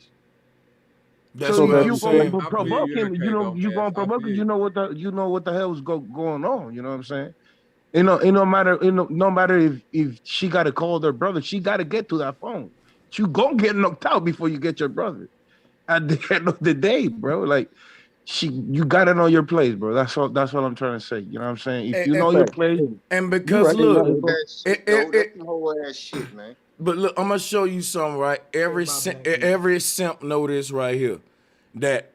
That's so what if I'm you saying. gonna provoke him, you gonna provoke him. You know what the hell is going on. You know what I'm saying? No matter if she got to call their brother, she got to get to that phone. You gonna get knocked out before you get your brother. At the end of the day, bro, like you got to know your place, bro. That's what I'm trying to say. You know what I'm saying? If you know your place, and because look, that's some whole ass shit, man. But look, I'm gonna show you something, right? Every simp know this right here, that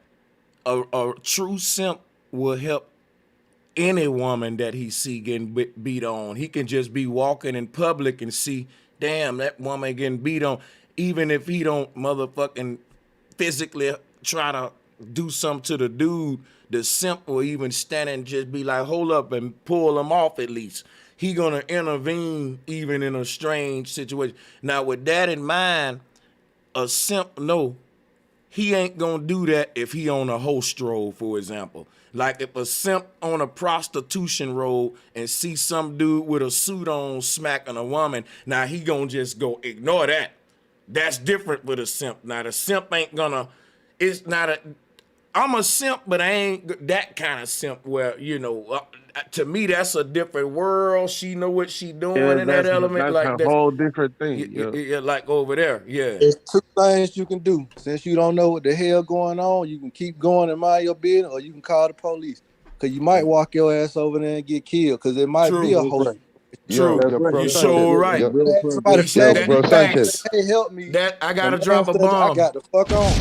a true simp will help any woman that he see getting beat on. He can just be walking in public and see, damn, that woman getting beat on, even if he don't motherfucking physically try to do something to the dude. The simp will even stand and just be like, hold up, and pull him off at least. He gonna intervene even in a strange situation. Now with that in mind, a simp he ain't gonna do that if he on a host roll, for example. Like if a simp on a prostitution roll and see some dude with a suit on smacking a woman, now he gonna just go ignore that. That's different with a simp. Now the simp ain't gonna, I'm a simp, but I ain't that kind of simp where, to me, that's a different world. She know what she doing in that element. That's a whole different thing. Yeah, like over there. Yeah. There's two things you can do. Since you don't know what the hell going on, you can keep going and mind your business, or you can call the police. Because you might walk your ass over there and get killed. Because it might be a whole True. Yo, bro You Sanchez. sure right. Yo, Somebody flash bro me, Sanchez. hey, help me. That I gotta And drop a I bomb. got the fuck on.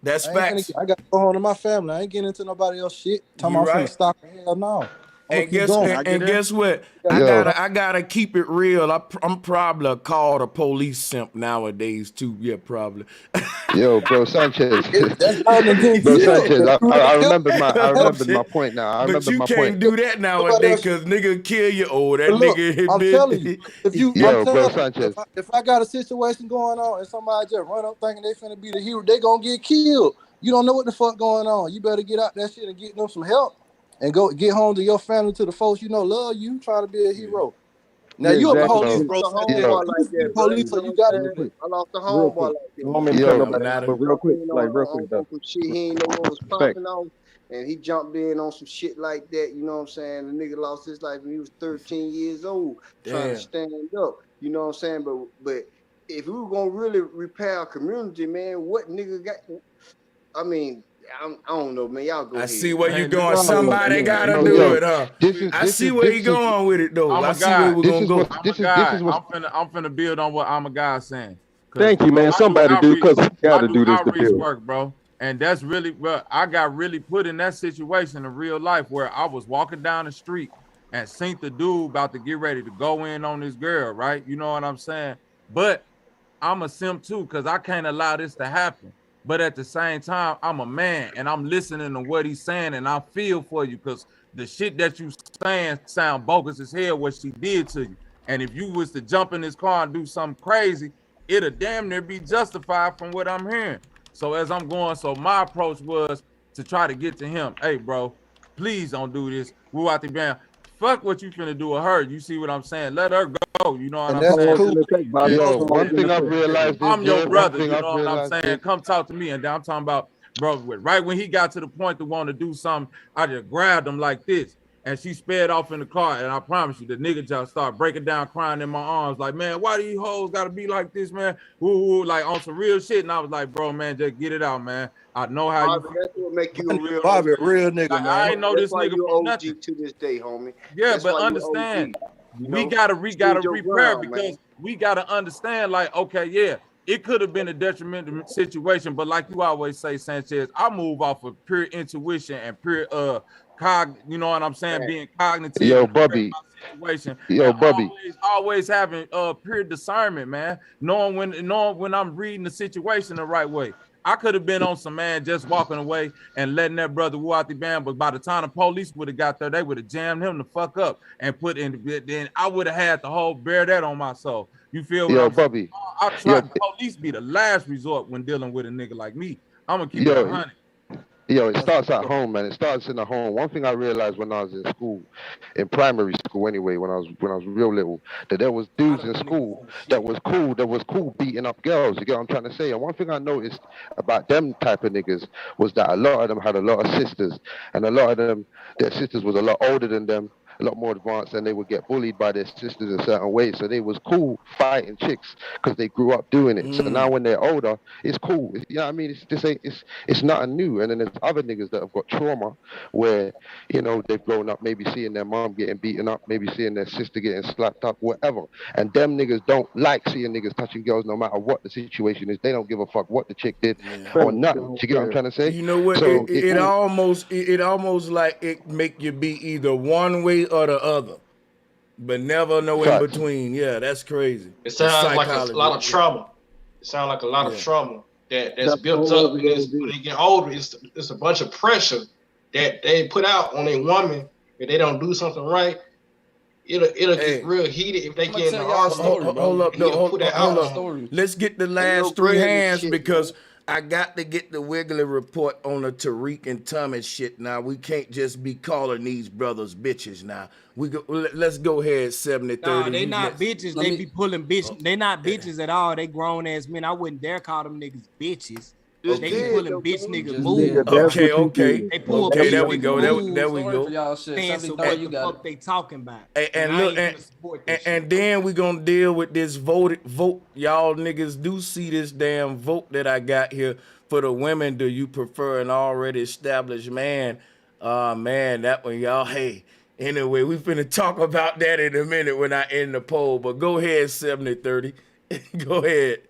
That's I ain't finna facts. I got to go home to my family. I ain't getting into nobody else shit. Tell me You I'm finna right. stop. Hell no. I'm gonna And keep going. guess what? Yo. I gotta keep it real. I'm probably called a police simp nowadays too. Yeah, probably. Yo, bro Sanchez. That's better than getting Bro killed. Sanchez, If you really I kill remember my point now. I But remember you my can't point. do that nobody nowadays else. because nigga kill you. Oh, that But look, nigga hit I'm telling you, if you, I'm Yo, bro telling you, Sanchez. if I got a situation going on and somebody just run up thinking they finna be the hero, they gonna get killed. You don't know what the fuck going on. You better get out that shit and get them some help and go get home to your family, to the folks you know love you, trying to be a hero. Now Yeah, you a exactly. police, I bro. lost a Sanchez. homeboy You like used to be that, the bro. police, You so know you what got I'm it. saying? I lost a Real homeboy quick. like that, You don't man. mean to cut Yo, nobody, but He real jumped quick, in like real quick on though. some shit he ain't know what was Respect. popping on, and he jumped in on some shit like that. You know what I'm saying? The nigga lost his life when he was 13 years old, trying to Damn. stand up. You know what I'm saying? But if we were gonna really repair our community, man, what nigga got? I mean, I don't know, man. Y'all go I ahead. see where you Hey, going. listen, Somebody hey, gotta hey, do yo, it, huh? I this see is where you going with it though. I'm I a see where guy. we're this gonna is go. what I'm a this guy. is what I'm finna build on what I'm a guy saying. Cause Thank you, man. I do Somebody do, outreach. because we got I to do do this to outreach build. work, bro. And that's really, bro. I got really put in that situation in real life where I was walking down the street and seen the dude about to get ready to go in on this girl, right? You know what I'm saying? But I'm a simp too, because I can't allow this to happen. But at the same time, I'm a man and I'm listening to what he's saying and I feel for you because the shit that you saying sound bogus as hell what she did to you. And if you was to jump in this car and do something crazy, it'll damn near be justified from what I'm hearing. So as I'm going, so my approach was to try to get to him. Hey, bro, please don't do this. We're out the band. Fuck what you finna do with her. You see what I'm saying? Let her go. You know what And I'm That's that's saying? all it's cool. gonna take, Bobby. yo, That's all one it's thing gonna I've take. realized is I'm your one brother. thing You I've know what I'm realized saying? is Come talk to me. And I'm talking about, bro, right when he got to the point to want to do something, I just grabbed him like this. And she sped off in the car. And I promise you, the nigga just started breaking down, crying in my arms. Like, man, why do you hoes got to be like this, man? Woo, like on some real shit. And I was like, bro, man, just get it out, man. I know how you Bobby, feel. that's what make you a real Bobby, a OG. real nigga, Like, man. I ain't know That's this why nigga you from OG nothing. to this day, homie. Yeah, That's but why you understand, OG. You we know, gotta stood your repair ground, man. because we gotta understand, like, okay, yeah, it could have been a detrimental situation, but like you always say, Sanchez, I move off of pure intuition and pure you know what I'm saying, being cognitive yo, and aware of Bubby, my situation, yo, and Bubby, always having pure discernment, man, knowing when I'm reading the situation the right way. I could have been on some man just walking away and letting that brother walk out the band, but by the time the police would have got there, they would have jammed him the fuck up and put in. Then I would have had to whole bear that on my soul. You feel what yo, I'm saying? Bubby, I try. yo, The police be the last resort when dealing with a nigga like me. I'm gonna keep it yo, 100. Yo, it starts at home, man. It starts in the home. One thing I realized when I was in school, in primary school anyway, when I was real little, that there was dudes in school that was cool beating up girls. You get what I'm trying to say? And one thing I noticed about them type of niggas was that a lot of them had a lot of sisters, and a lot of them, their sisters was a lot older than them, a lot more advanced, and they would get bullied by their sisters in certain ways. So they was cool fighting chicks because they grew up doing it. So now when they're older, it's cool. You know what I mean? It's nothing new. And then there's other niggas that have got trauma where, you know, they've grown up maybe seeing their mom getting beaten up, maybe seeing their sister getting slapped up, whatever. And them niggas don't like seeing niggas touching girls no matter what the situation is. They don't give a fuck what the chick did or nothing. You get what I'm trying to say? You know what? So It almost like it make you be either one way or the other, but never know in facts. between. Yeah, that's crazy. It It's sounds like a psychology. lot of trauma. It sounds like a lot of Yeah. trauma that's That's built all up, it and is. when they get older, it's a bunch of pressure that they put out on a woman. If they don't do something right, it'll get real heated if they I'm get gonna in tell an y'all a argument. story, bro. Hold up, And he'll put that out hold on up. them. Story. Let's get the Ain't no last three granny hands shit, because man. I got to get the Wiggly report on the Tariq and Thomas shit. Now we can't just be calling these brothers bitches. Now let's go ahead 70-30. Nah, they You not next. bitches. Let They me. be pulling bitch. They not bitches at all. They grown ass men. I wouldn't dare call them niggas bitches. Just They be did, pulling though, bitch man. nigga Just moves. did. That's what you Okay. did. They pull Okay, bitch there we nigga go. There we Story go. for y'all shit. saying so 70-30, what you the got it. fuck they talking about. And I look, ain't gonna support this shit. and then we gonna deal with this vote. Y'all niggas do see this damn vote that I got here for the women. Do you prefer an already established man? Man, that one, y'all. Hey, Anyway, we finna talk about that in a minute when I end the poll. But go ahead, 70-30. Go ahead.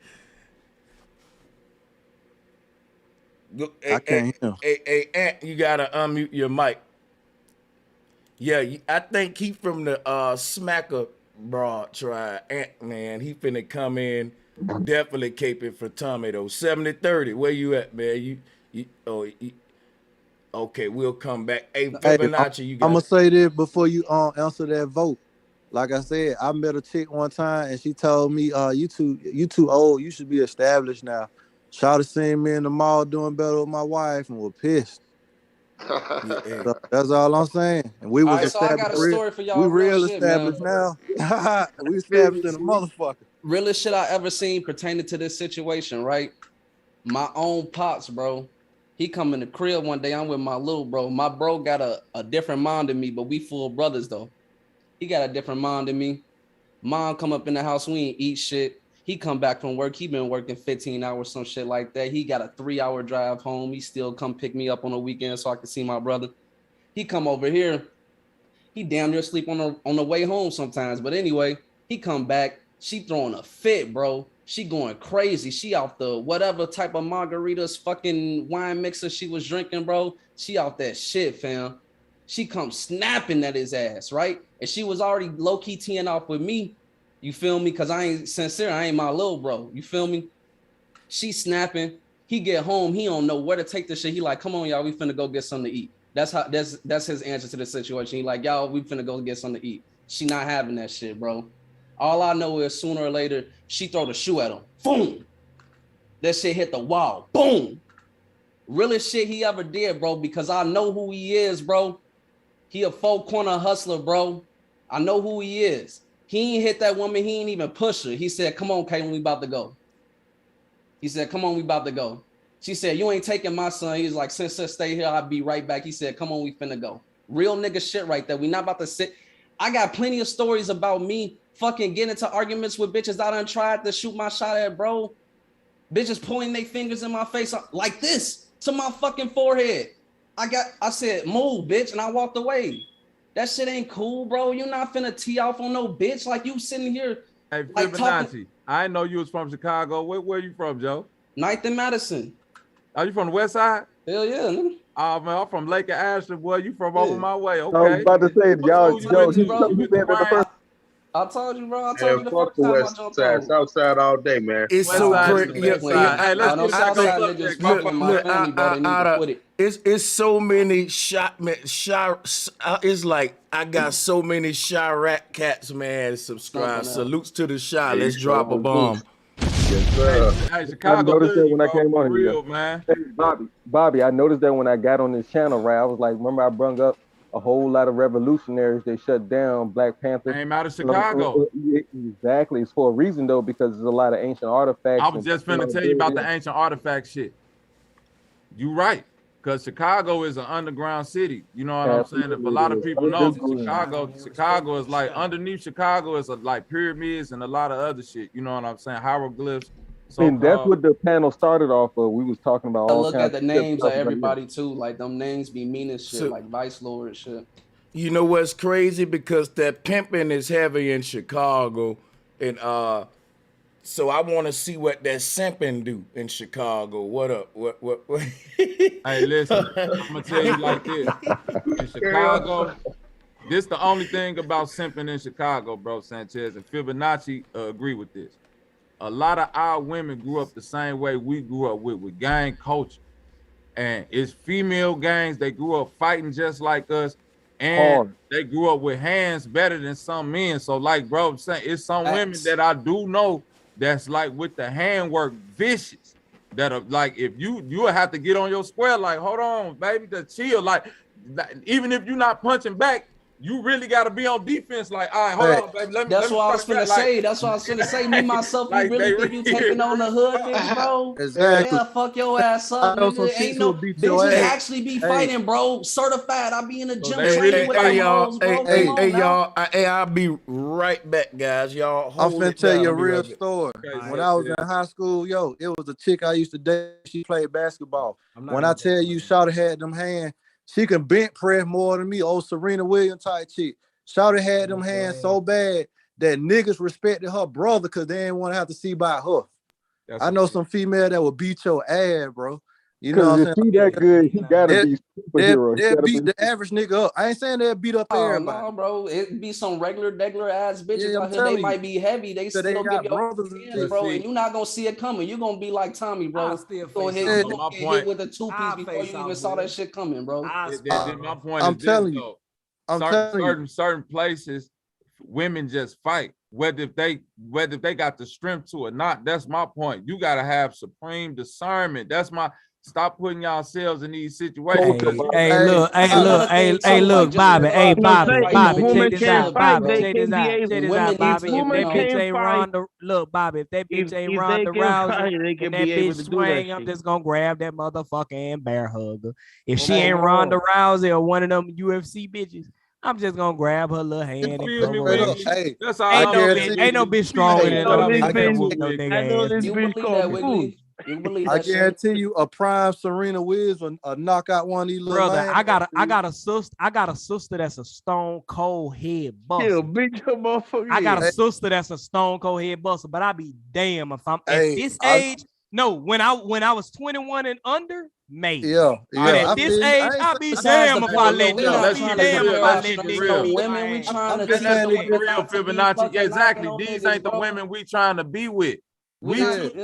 I can't hear. Hey, Ant, you gotta unmute your mic. Yeah, I think he from the Smacker broad tribe. Ant, man, he finna come in, definitely caping for Tommy though. 70-30, where you at, man? Okay, we'll come back. Hey, Fibonacci, you got I'm gonna say this before you answer that vote. Like I said, I met a chick one time and she told me, you too old, you should be established now. Shawty seen me in the mall doing better with my wife and was pissed. So that's all I'm saying. And we was Alright, so I got a established. story for y'all. We Real real shit, established man. now. We established in a motherfucker. Realest shit I ever seen pertaining to this situation, right? My own pops, bro. He come in the crib one day. I'm with my little bro. My bro got a different mind than me, but we full brothers though. He got a different mind than me. Mom come up in the house, we ain't eat shit. He come back from work. He been working 15 hours, some shit like that. He got a 3-hour drive home. He still come pick me up on the weekend so I can see my brother. He come over here. He damn near sleep on the way home sometimes. But anyway, he come back. She throwing a fit, bro. She going crazy. She out the whatever type of margaritas, fucking wine mixer she was drinking, bro. She out that shit, fam. She come snapping at his ass, right? And she was already low-key teeing off with me. You feel me? Because I ain't sincere. I ain't my little bro. You feel me? She snapping. He get home. He don't know where to take this shit. He like, come on, y'all. We finna go get something to eat. That's his answer to the situation. He like, y'all, we finna go get something to eat. She not having that shit, bro. All I know is sooner or later, she throw the shoe at him. Boom. That shit hit the wall. Boom. Realest shit he ever did, bro, because I know who he is, bro. He a 4-corner hustler, bro. I know who he is. He ain't hit that woman. He ain't even push her. He said, come on, Kaylin, we about to go. He said, come on, we about to go. She said, you ain't taking my son. He's like, since stay here, I'll be right back. He said, come on, we finna go. Real nigga shit right there. We not about to sit. I got plenty of stories about me fucking getting into arguments with bitches I done tried to shoot my shot at, bro. Bitches pointing their fingers in my face like this to my fucking forehead. I said, move, bitch, and I walked away. That shit ain't cool, bro. You not finna tee off on no bitch like you sitting here. Hey, like Fibonacci, I didn't know you was from Chicago. Where you from, Joe? 9th and Madison. Are you from the west side? Hell yeah, nigga. Oh, man, I'm from Lake of Ashland. Boy, you from over my way, okay? I was about to say, y'all, Joe, you been in the first. I told you, bro. I told you the fuck first the time I west jumped side, on. south side all day, man. It's West so side is crazy. the best side. Hey, let's get back on subject. It's so many it's like I got so many Chirac cats, man. Subscribe. Salutes to the Chi. Let's drop a bomb. Hey, Chicago, I noticed that when I came on here, real, man. Hey, Bobby, I noticed that when I got on this channel, right? I was like, remember I brung up a whole lot of revolutionaries. They shut down Black Panther. Came out of Chicago. Exactly. It's for a reason though, because there's a lot of ancient artifacts. I was just finna tell you about the ancient artifact shit. You right. Because Chicago is an underground city. You know what I'm saying? If a lot of people know, Chicago is like, underneath Chicago is like pyramids and a lot of other shit. You know what I'm saying? Hieroglyphs. And that's what the panel started off of. We was talking about all look kinds at the names of everybody too. Like them names be meaning shit, like Vice Lord and shit. You know what's crazy? Because that pimping is heavy in Chicago. And so I want to see what that simping do in Chicago. What up? What? Hey, listen, I'm gonna tell you like this. In Chicago, this the only thing about simping in Chicago, bro, Sanchez, and Fibonacci agree with this. A lot of our women grew up the same way we grew up with gang culture. And it's female gangs, they grew up fighting just like us, and they grew up with hands better than some men. So like bro, I'm saying, it's some women that I do know that's like with the handwork vicious, that are like, if you'll have to get on your square, like, hold on, baby, to chill. Like, even if you're not punching back, you really got to be on defense. Like, all right, hold on, baby. That's what I was finna say. That's what I was finna say. Me, myself, you really think you taking on the hood, bitch, bro? Exactly. Yeah, fuck your ass up, nigga. Ain't no bitches actually be fighting, bro. Certified. I be in the gym training with them hoes, bro. Y'all. I'll be right back, guys. Y'all I'm hold finna it tell down. you a I'll be real right back. story. When I was in high school, it was a chick I used to date. She played basketball. When I tell you, Shawty had them hands, She can bench press more than me. Old Serena Williams type chick. Shawty had them hands so bad that niggas respected her brother because they didn't want to have to see by her. I know some female that will beat your ass, bro. You know what I'm saying? If he that good, he gotta be superhero. They'll beat the average nigga up. I ain't saying they'll beat up everybody. No, bro. It be some regular ass bitches I'm out here. They telling you. might be heavy. They So still they give got your brothers hands, bro, and you're not gonna see it coming. You're gonna be like Tommy, bro. You gonna get hit with a 2-piece before you even saw that shit coming, bro. Then my point I'm is telling this, you. though. Certain places, women just fight. Whether if they got the strength to or not, that's my point. You gotta have supreme discernment. That's my stop putting yourselves in these situations. Hey, look, Bobby. Hey, Bobby, check this out. Bobby, check this out, Bobby. If that bitch ain't Ronda, look, Bobby, if that bitch ain't Ronda Rousey and that bitch swing, I'm just gonna grab that motherfucker and bear hug her. If she ain't Ronda Rousey or one of them UFC bitches, I'm just gonna grab her little hand and come over. Hey, that's all ain't no bitch stronger than no bitch that whoop no nigga ass. You believe that, Wiggly? You believe I that shit? guarantee you a prime Serena Williams will knock out one of these little Brother, lanes. I got a sister that's a stone cold head buster. Yeah, bitch, motherfucker. I got a sister that's a stone cold head buster, but I be damn if I'm at this age. No, when I was 21 and under, maybe. Yeah. But at this age, I be damn if I let you. I be damn if I let niggas women we trying to That's the real Fibonacci. Exactly. These ain't the women we trying to be with. We don't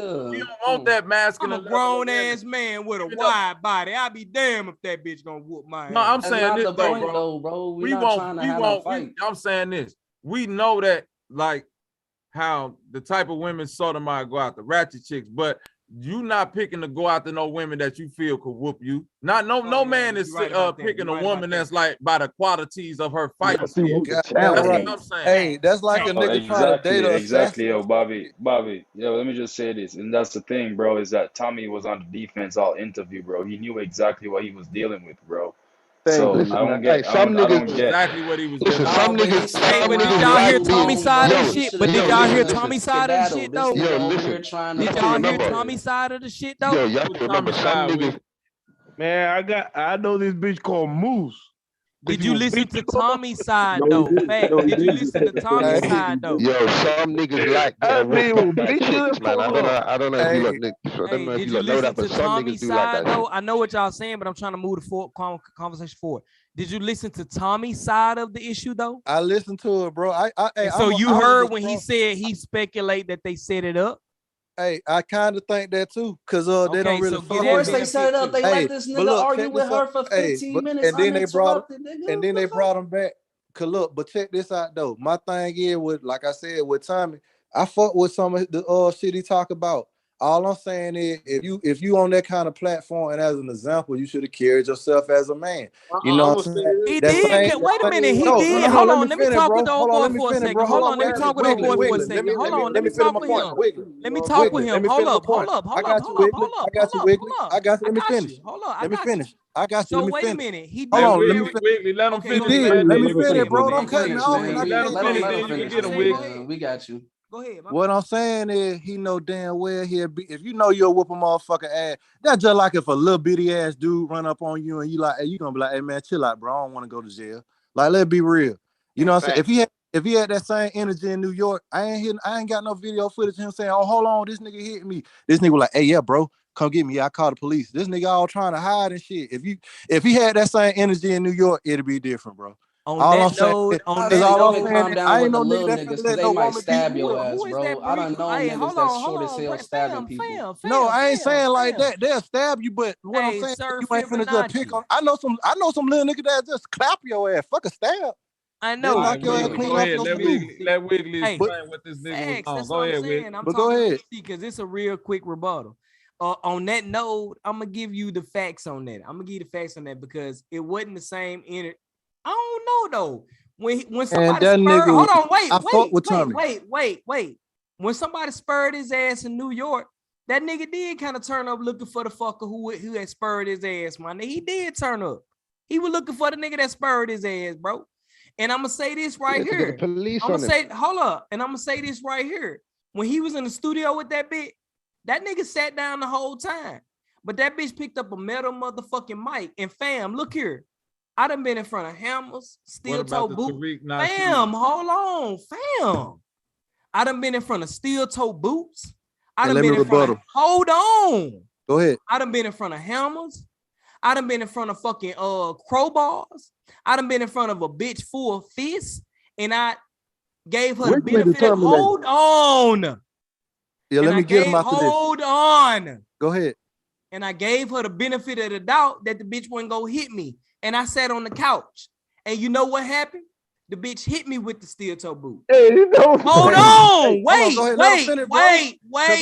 want that masculine. I'm a grown ass man with a wide body. I be damn if that bitch gonna whoop my ass. No, I'm saying this though, bro. We won't. I'm saying this. We know that, like, how the type of women sort of might go out the ratchet chicks, but you not picking to go after no women that you feel could whoop you. No man is picking a woman that's like by the qualities of her fight. That's what I'm saying. Hey, that's like a nigga trying to date a Exactly, yo, Bobby. Yo, let me just say this, and that's the thing, bro, is that Tommy was on the defense all interview, bro. He knew exactly what he was dealing with, bro. So I don't get exactly what he was doing. Some niggas. Hey, but did y'all hear Tommy's side of the shit? But did y'all hear Tommy's side of the shit though? Did y'all hear Tommy's side of the shit though? Yo, y'all remember some niggas? Man, I know this bitch called Moose. Did you listen to Tommy's side though? Fact. Did you listen to Tommy's side though? Yo, some niggas like that. Man, I don't know if you look, Nick. I don't know if you know that, but some niggas do like that. Though? I know what y'all saying, but I'm trying to move the conversation forward. Did you listen to Tommy's side of the issue though? I listened to it, bro. So you heard when he said he speculate that they set it up? Hey, I kind of think that too, cause they don't really. Of course they set it up. They let this nigga argue with her for 15 minutes. And then they brought him back. Cause look, but check this out though. My thing is with, like I said, with Tommy, I fuck with some of the shit he talk about. All I'm saying is, if you on that kind of platform, and as an example, you should have carried yourself as a man. You know what I'm saying? He did. Wait a minute. He did. Hold on. Let me talk with the old boy for a second. Hold on. Let me talk with the old boy for a second. Hold on. Let me talk with him. Let me talk with him. Hold up. I got you. Let me finish. Hold up. Let me finish. I got you. So wait a minute. He did. Hold on. Let him finish. Let me finish, bro. Don't cut me off. Let him finish. We got you. Go ahead. What I'm saying is, he know damn well he'll be. If you know you'll whoop a motherfucker ass, that's just like if a little bitty ass dude run up on you and you like, hey, you gonna be like, hey man, chill out, bro. I don't want to go to jail. Like, let's be real. You know what I'm saying? If he had that same energy in New York, I ain't got no video footage of him saying, oh, hold on, this nigga hit me. This nigga was like, hey, yeah, bro, come get me. I call the police. This nigga all trying to hide and shit. If he had that same energy in New York, it'd be different, bro. I ain't no nigga that because they might stab your ass, bro. I don't know niggas that's short as hell stabbing people. No, I ain't saying like that. They'll stab you, but what I'm saying, you ain't finna just pick on. I know some little nigga that just clap your ass, fuck a stab. I know. Go ahead, let Wiggly explain what this nigga was on. Go ahead, Wiggly. But go ahead, because it's a real quick rebuttal. On that note, I'm gonna give you the facts on that. I'm gonna give you the facts on that because it wasn't the same energy. I don't know though. When somebody spurred, hold on, wait. When somebody spurred his ass in New York, that nigga did kind of turn up looking for the fucker who had spurred his ass, man. He did turn up. He was looking for the nigga that spurred his ass, bro. And I'm gonna say this right here. I'm gonna say, hold up, and I'm gonna say this right here. When he was in the studio with that bitch, that nigga sat down the whole time. But that bitch picked up a metal motherfucking mic. And fam, look here. I done been in front of hammers, steel toe boots. Nasheed? Fam, hold on, fam. I done been in front of steel toe boots. I done been in front of, hold on. Go ahead. I done been in front of hammers. I done been in front of fucking crowbars. I done been in front of a bitch full of fists, and I gave her the benefit of, hold on. Yeah, let me get him after this. Hold on. Go ahead. And I gave her the benefit of the doubt that the bitch wasn't gonna hit me. And I sat on the couch. And you know what happened? The bitch hit me with the steel toe boot. Hey, you know. Hold on. Hey, wait, hold on, wait.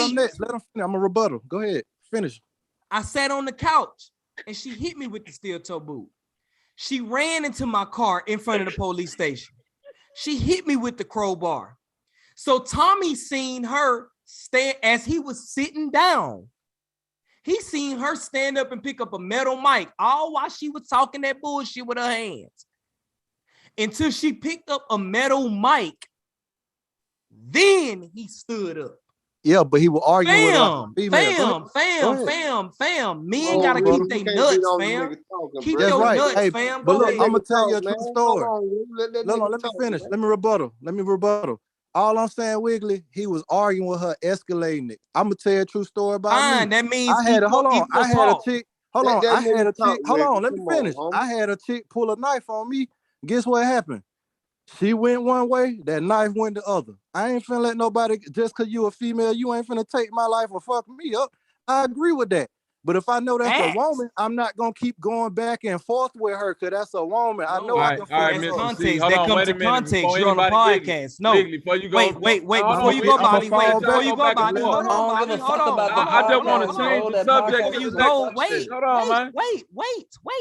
I'm next. Let him finish. I'm a rebuttal. Go ahead. Finish. I sat on the couch and she hit me with the steel toe boot. She ran into my car in front of the police station. She hit me with the crowbar. So Tommy seen her stand as he was sitting down. He seen her stand up and pick up a metal mic, all while she was talking that bullshit with her hands. Until she picked up a metal mic, then he stood up. Yeah, but he was arguing with a female. Fam. Men gotta keep their nuts, fam. Keep your nuts, hey, fam. But look, ahead. I'm gonna tell you a true story. Let me finish. Let me rebuttal. All I'm saying, Wiggly, he was arguing with her, escalating it. I'm gonna tell you a true story about me. That means I had a chick. Hold on, I had a chick. Hold on, let me finish. Homie. I had a chick pull a knife on me. Guess what happened? She went one way, that knife went the other. I ain't finna let nobody, just cause you a female, you ain't finna take my life or fuck me up. I agree with that. But if I know that's a woman, I'm not gonna keep going back and forth with her because that's a woman. I know I can That's context. That comes to context. You're on a podcast. No. Wait, before you go, Bobby. Before you go, Bobby. Hold on, Bobby. Hold on. I just want to change the subject. Before you go, wait. Hold on, man. Wait.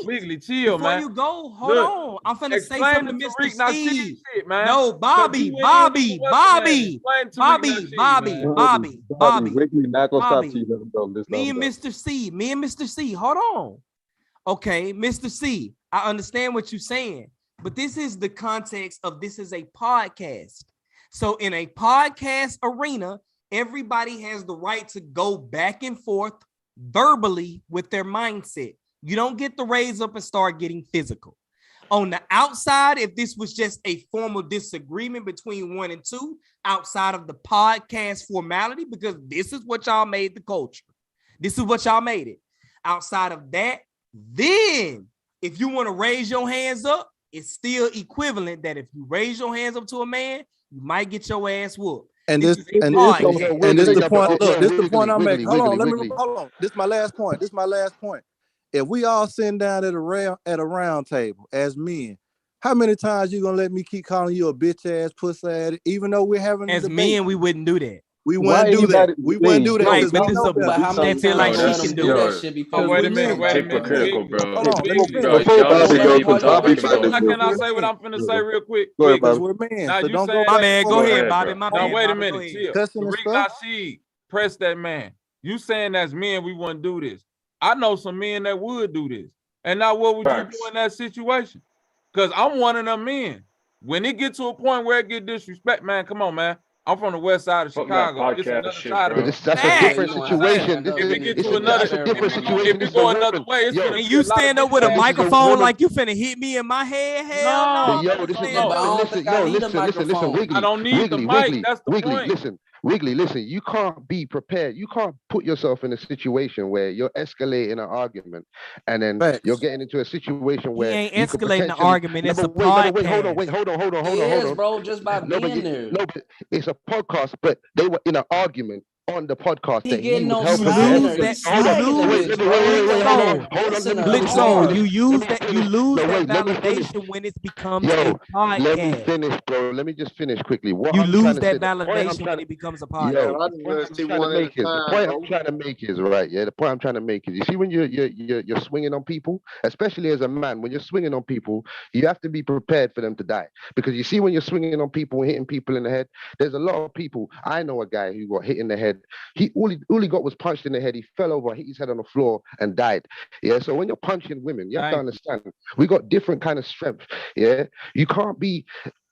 Wiggly, chill, Before man. you go, hold on. I'm finna say something to Mr. Steve. Man. No, Bobby. Wiggly not gonna stop till you let him go. Me and Mr. C. Hold on. Okay, Mr. C. I understand what you're saying, but this is the context of this is a podcast. So in a podcast arena, everybody has the right to go back and forth verbally with their mindset. You don't get to raise up and start getting physical. On the outside, if this was just a formal disagreement between 1 and 2, outside of the podcast formality, because this is what y'all made the culture. This is what y'all made it. Outside of that, then if you want to raise your hands up, it's still equivalent that if you raise your hands up to a man, you might get your ass whooped. And this is the point. Look, this is the point I'm making. Hold on. This is my last point. If we all sitting down at a round table as men, how many times you gonna let me keep calling you a bitch ass pussy ass, even though we're having as men, we wouldn't do that. We wouldn't do that. We wouldn't do that. Right, but this is how many feel like she can do that shit before. Wait a minute. Hypocritical, bro. How can I say what I'm finna say real quick? Because we're men. Now, so my man, go ahead, Bobby. My now, man, wait a Bobby, minute. Tariq Nasheed, press that man. You saying as men we wouldn't do this? I know some men that would do this. And now what would you do in that situation? Because I'm one of them men. When it get to a point where it get disrespect, man, come on, man. I'm from the west side of Chicago. It's another side of it. That's a different situation. If it get to another, if it go another way, it's and you stand up with a microphone like you finna hit me in my head? Hell no. Listen, Wiggly. I don't need the mic. That's the point. Wiggly, listen, you can't be prepared. You can't put yourself in a situation where you're escalating an argument and then you're getting into a situation where you ain't escalating the argument. It's a podcast. Wait, hold on. It is, bro, just by being there. No, but it's a podcast, but they were in an argument on the podcast. He getting no You use that validation when it becomes a podcast. Let me finish, bro. Let me just finish quickly. You lose that validation when it becomes a podcast. The point I'm trying to make is right. Yeah, the point I'm trying to make is, you see, when you're swinging on people, especially as a man, when you're swinging on people, you have to be prepared for them to die. Because you see, when you're swinging on people and hitting people in the head, there's a lot of people. I know a guy who got hit in the head. All he got was punched in the head. He fell over, hit his head on the floor, and died. Yeah. So when you're punching women, you have to understand we got different kind of strength. Yeah. You can't be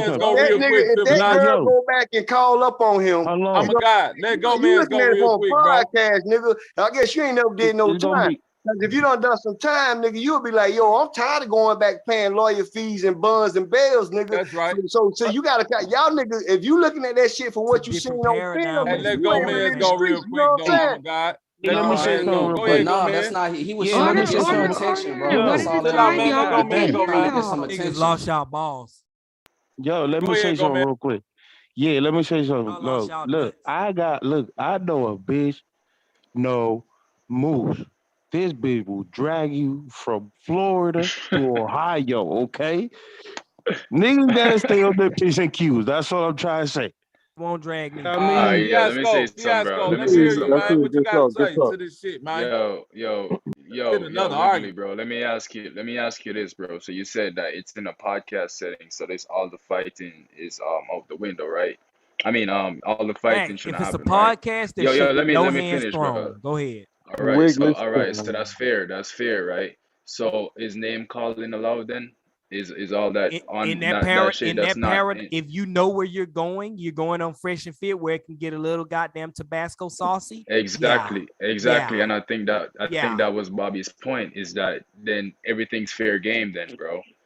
Gomez go real quick. If that girl go back and call up on him, I'm a God. Let Gomez go real quick, bro. Podcast, nigga. I guess you ain't never did no time. Cause if you done some time, nigga, you'll be like, yo, I'm tired of going back paying lawyer fees and bonds and bails, nigga. That's right. So you gotta, y'all niggas, if you looking at that shit for what you seen on film, and let Gomez go real quick, though. I'm a God. Let me say something real quick. No, that's not. He was trying to get some attention, bro. That's all that is. Gomez go, trying to get some attention. Niggas lost y'all balls. Yo, let me say something real quick. Yeah, let me say something. Look, I know a bitch, no moose. This bitch will drag you from Florida to Ohio, okay? Niggas gotta stay on their P's and Q's. That's what I'm trying to say. Won't drag me. Yeah, let me say something, bro. Let me hear you, man. What you got to say to this shit, man? Yo, Wiggly, bro. Let me ask you this, bro. So you said that it's in a podcast setting, so this all the fighting is out the window, right? I mean, all the fighting shouldn't happen. If it's a podcast, there should be no hands finish, thrown. bro. Go ahead. All right, so that's fair. That's fair, right? So is name calling allowed then? Is all that on that shit that's not if you know where you're going on Fresh and Fit where it can get a little goddamn Tabasco saucy. Exactly. Yeah. And I think that was Bobby's point, is that then everything's fair game then, bro.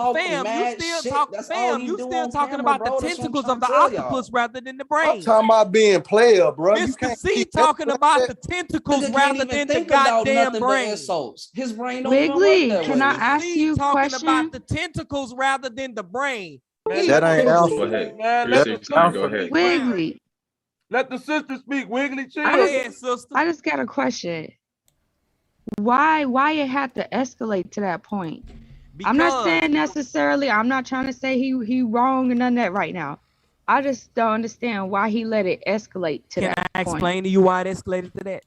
talking fam, mad you still shit. talk, That's all fam, he you do still on talking camera, about bro. the That's what I'm tentacles trying of to the tell y'all. octopus rather than the I'm brain. talking about being player, bro. You Mr. can't C keep talking about the Nigga tentacles can't rather even than the think about goddamn nothing but brain. insults. His brain don't even work Wiggly, that can I way. ask C you a talking about question? the tentacles rather than the brain. Man, He let That the ain't sister Wiggly, Go alpha. ahead. speak, man. Let the 316, go sister ahead. speak, man. Wiggly. Let the sister speak, Wiggly. I go Chill. just, ahead, sister. I just got a question. Why it had to escalate to that point? I'm not Because saying necessarily. I'm not trying to say he wrong or none of that right now. I just don't understand why he let it escalate to can that I point. explain to you why it escalated to that?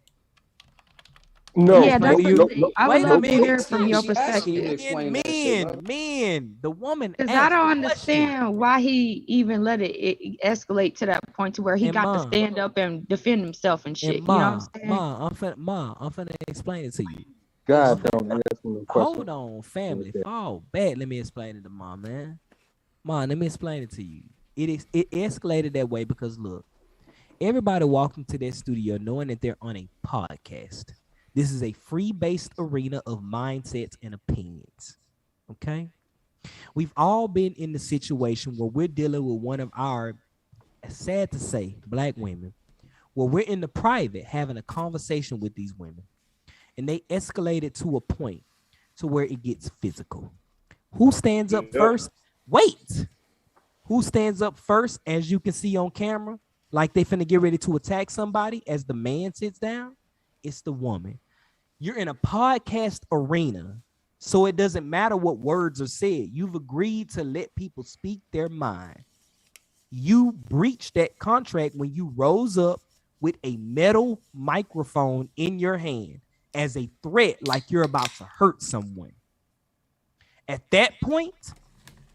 No, Yeah, that's Explain to what you. I would Wait a love to minute. hear from your She asking you to perspective. explain that shit, bro. Men. The woman Because I asked don't the question. understand why he even let it escalate to that point to where he And got to ma, stand up and defend himself and shit. and You know what I'm saying? I'm finna explain it to you. God don't ask me no question. Hold on, family. Fall back. Let me explain it to mom, man. Mom, let me explain it to you. It escalated that way because look, everybody walked into that studio knowing that they're on a podcast. This is a free-based arena of mindsets and opinions. Okay? We've all been in the situation where we're dealing with one of our, sad to say, black women, where we're in the private having a conversation with these women, and they escalated to a point to where it gets physical. Who stands up first? Wait. Who stands up first, as you can see on camera, like they finna get ready to attack somebody as the man sits down? It's the woman. You're in a podcast arena So it doesn't matter what words are said. You've agreed to let people speak their mind. You breached that contract when you rose up with a metal microphone in your hand as a threat, like you're about to hurt someone. At that point,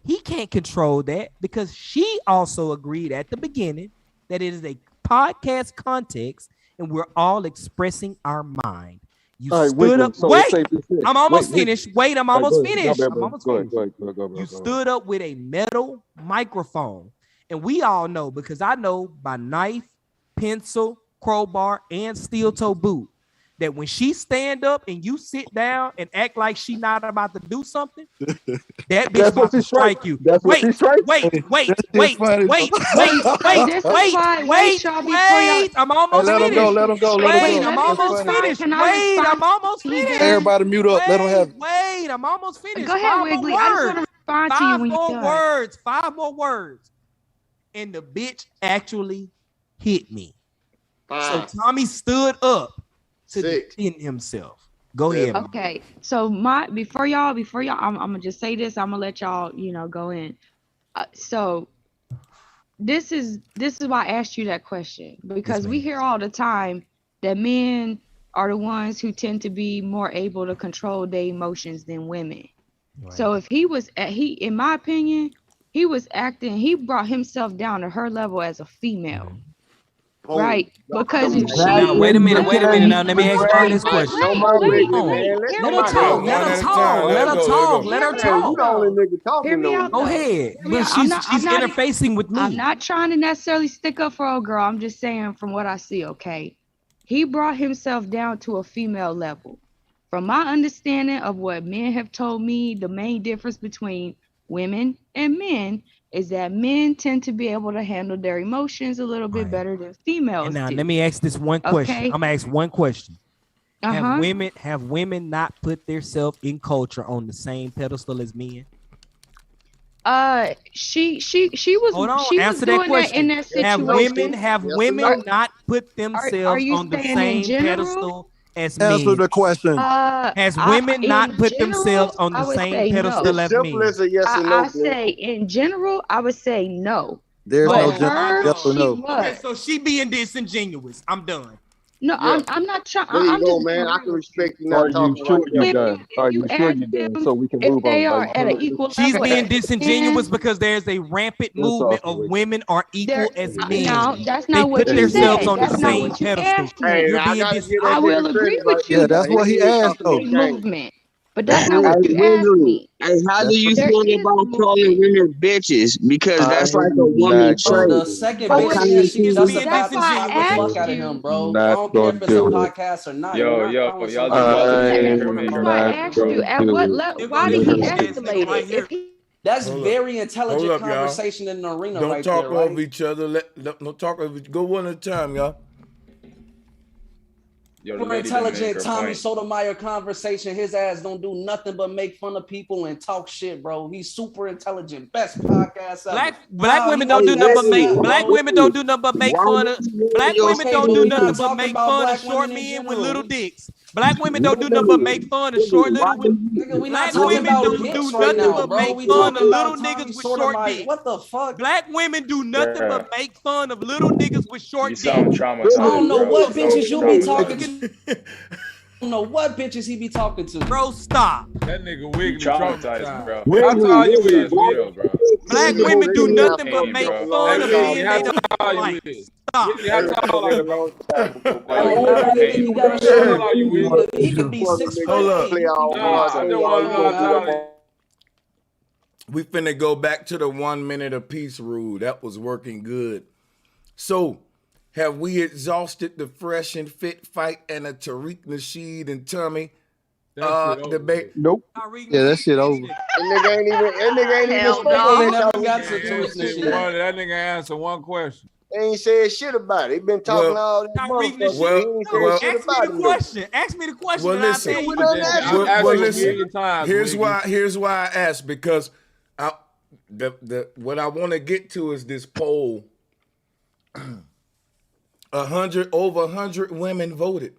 he can't control that because she also agreed at the beginning that it is a podcast context and we're all expressing our mind. You stood up. Wait, I'm almost finished. Wait, I'm almost finished. I'm almost finished. You stood up with a metal microphone. And we all know, because I know by knife, pencil, crowbar, and steel toe boot, that when she stand up and you sit down and act like she not about to do something, that bitch about to strike you. Wait. I'm almost finished. Let him go. Wait, I'm almost finished. Wait, I'm almost finished. Everybody mute up. Let him have it. Wait, I'm almost finished. Go ahead, Wiggly. I just want to respond to you when you're done. 5 more words. And the bitch actually hit me. So Tommy stood up to defend himself. Go ahead. Okay, so before y'all, I'm gonna just say this. I'm gonna let y'all, go in. So this is why I asked you that question, because we hear all the time that men are the ones who tend to be more able to control their emotions than women. Right. So if in my opinion, he brought himself down to her level as a female. Right, because if she... Now, wait a minute. Now, let me ask her this question. Let her talk. Hear me out. Go ahead. But she's interfacing with me. I'm not trying to necessarily stick up for old girl. I'm just saying from what I see, okay? He brought himself down to a female level. From my understanding of what men have told me, the main difference between women and men is that men tend to be able to handle their emotions a little bit better than females. And now do. let me ask this one question. Okay. I'm gonna ask one question. Have women not put themselves in culture on the same pedestal as men? She was. Hold on. She Answer was that doing question. that in that situation. Have women not put themselves on the same pedestal as men? Answer the question. Has women not put themselves on the same pedestal as men? I say in general, I would say no. There's no yes or no. Okay, so she being disingenuous. I'm done. No, yeah. I'm not trying. There you go, man. I can respect you not talking. Are you sure you're done? So we can move on. They are at an equal She's level. being disingenuous because there's a rampant movement of women are equal as men. No, that's not what you said. They put themselves on the same pedestal. I will agree with you. Yeah, that's what he asked, though. Movement. But that's not what you asked me. Hey, how do you feel about calling women bitches? Because that's like a woman trait. The second bitch she's just about to slap the fuck out of him, bro. I don't care if it's a podcast or not. Y'all I asked you at what level? Why did he escalate it? That's very intelligent conversation in the arena. Don't talk over each other. Don't talk over. Go one at a time, y'all. Super intelligent Tommy Sotomayor conversation. His ass don't do nothing but make fun of people and talk shit, bro. He's super intelligent. Best podcast ever. Black women don't do nothing but make black women don't do nothing but make fun of black women don't do nothing but make fun of short men with little dicks. Black women don't do nothing but make fun of short little women. Black women don't do nothing but make fun of little niggas with short dicks. What the fuck? Black women do nothing but make fun of little niggas with short dicks. I don't know what bitches you be talking to. I don't know what bitches he be talking to. Bro, stop. That nigga Wiggly traumatized, bro. That's all you is, bro. Black women do nothing but make fun of men they don't like. Stop. He could be 6 Hold up. We finna go back to the 1 minute apiece rule. That was working good. So, have we exhausted the fresh and fit fight and a Tariq Nasheed and Tommy debate? Nope. Yeah, that shit over. That nigga ain't even spoken. That nigga answered one question. They ain't said shit about it. He been talking all this motherfucker. Ask me the question. Well, listen. Here's why I asked, because what I want to get to is this poll. Over 100 women voted,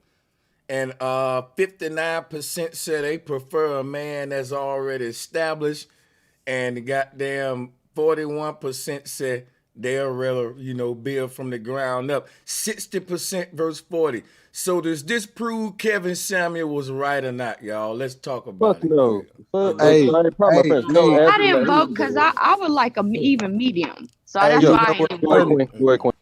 and 59% said they prefer a man that's already established, and goddamn 41% said they'll rather, build from the ground up. 60% versus 40. So does this prove Kevin Samuel was right or not, y'all? Let's talk about Fuck it. no. Fuck, Hey, I ain't proud of my hey, friends. No, hey. I answer didn't like vote he because did. I would like a even medium. So Hey, that's you why know I what's didn't Go ahead, vote. funny? Queen. Go ahead, Queen.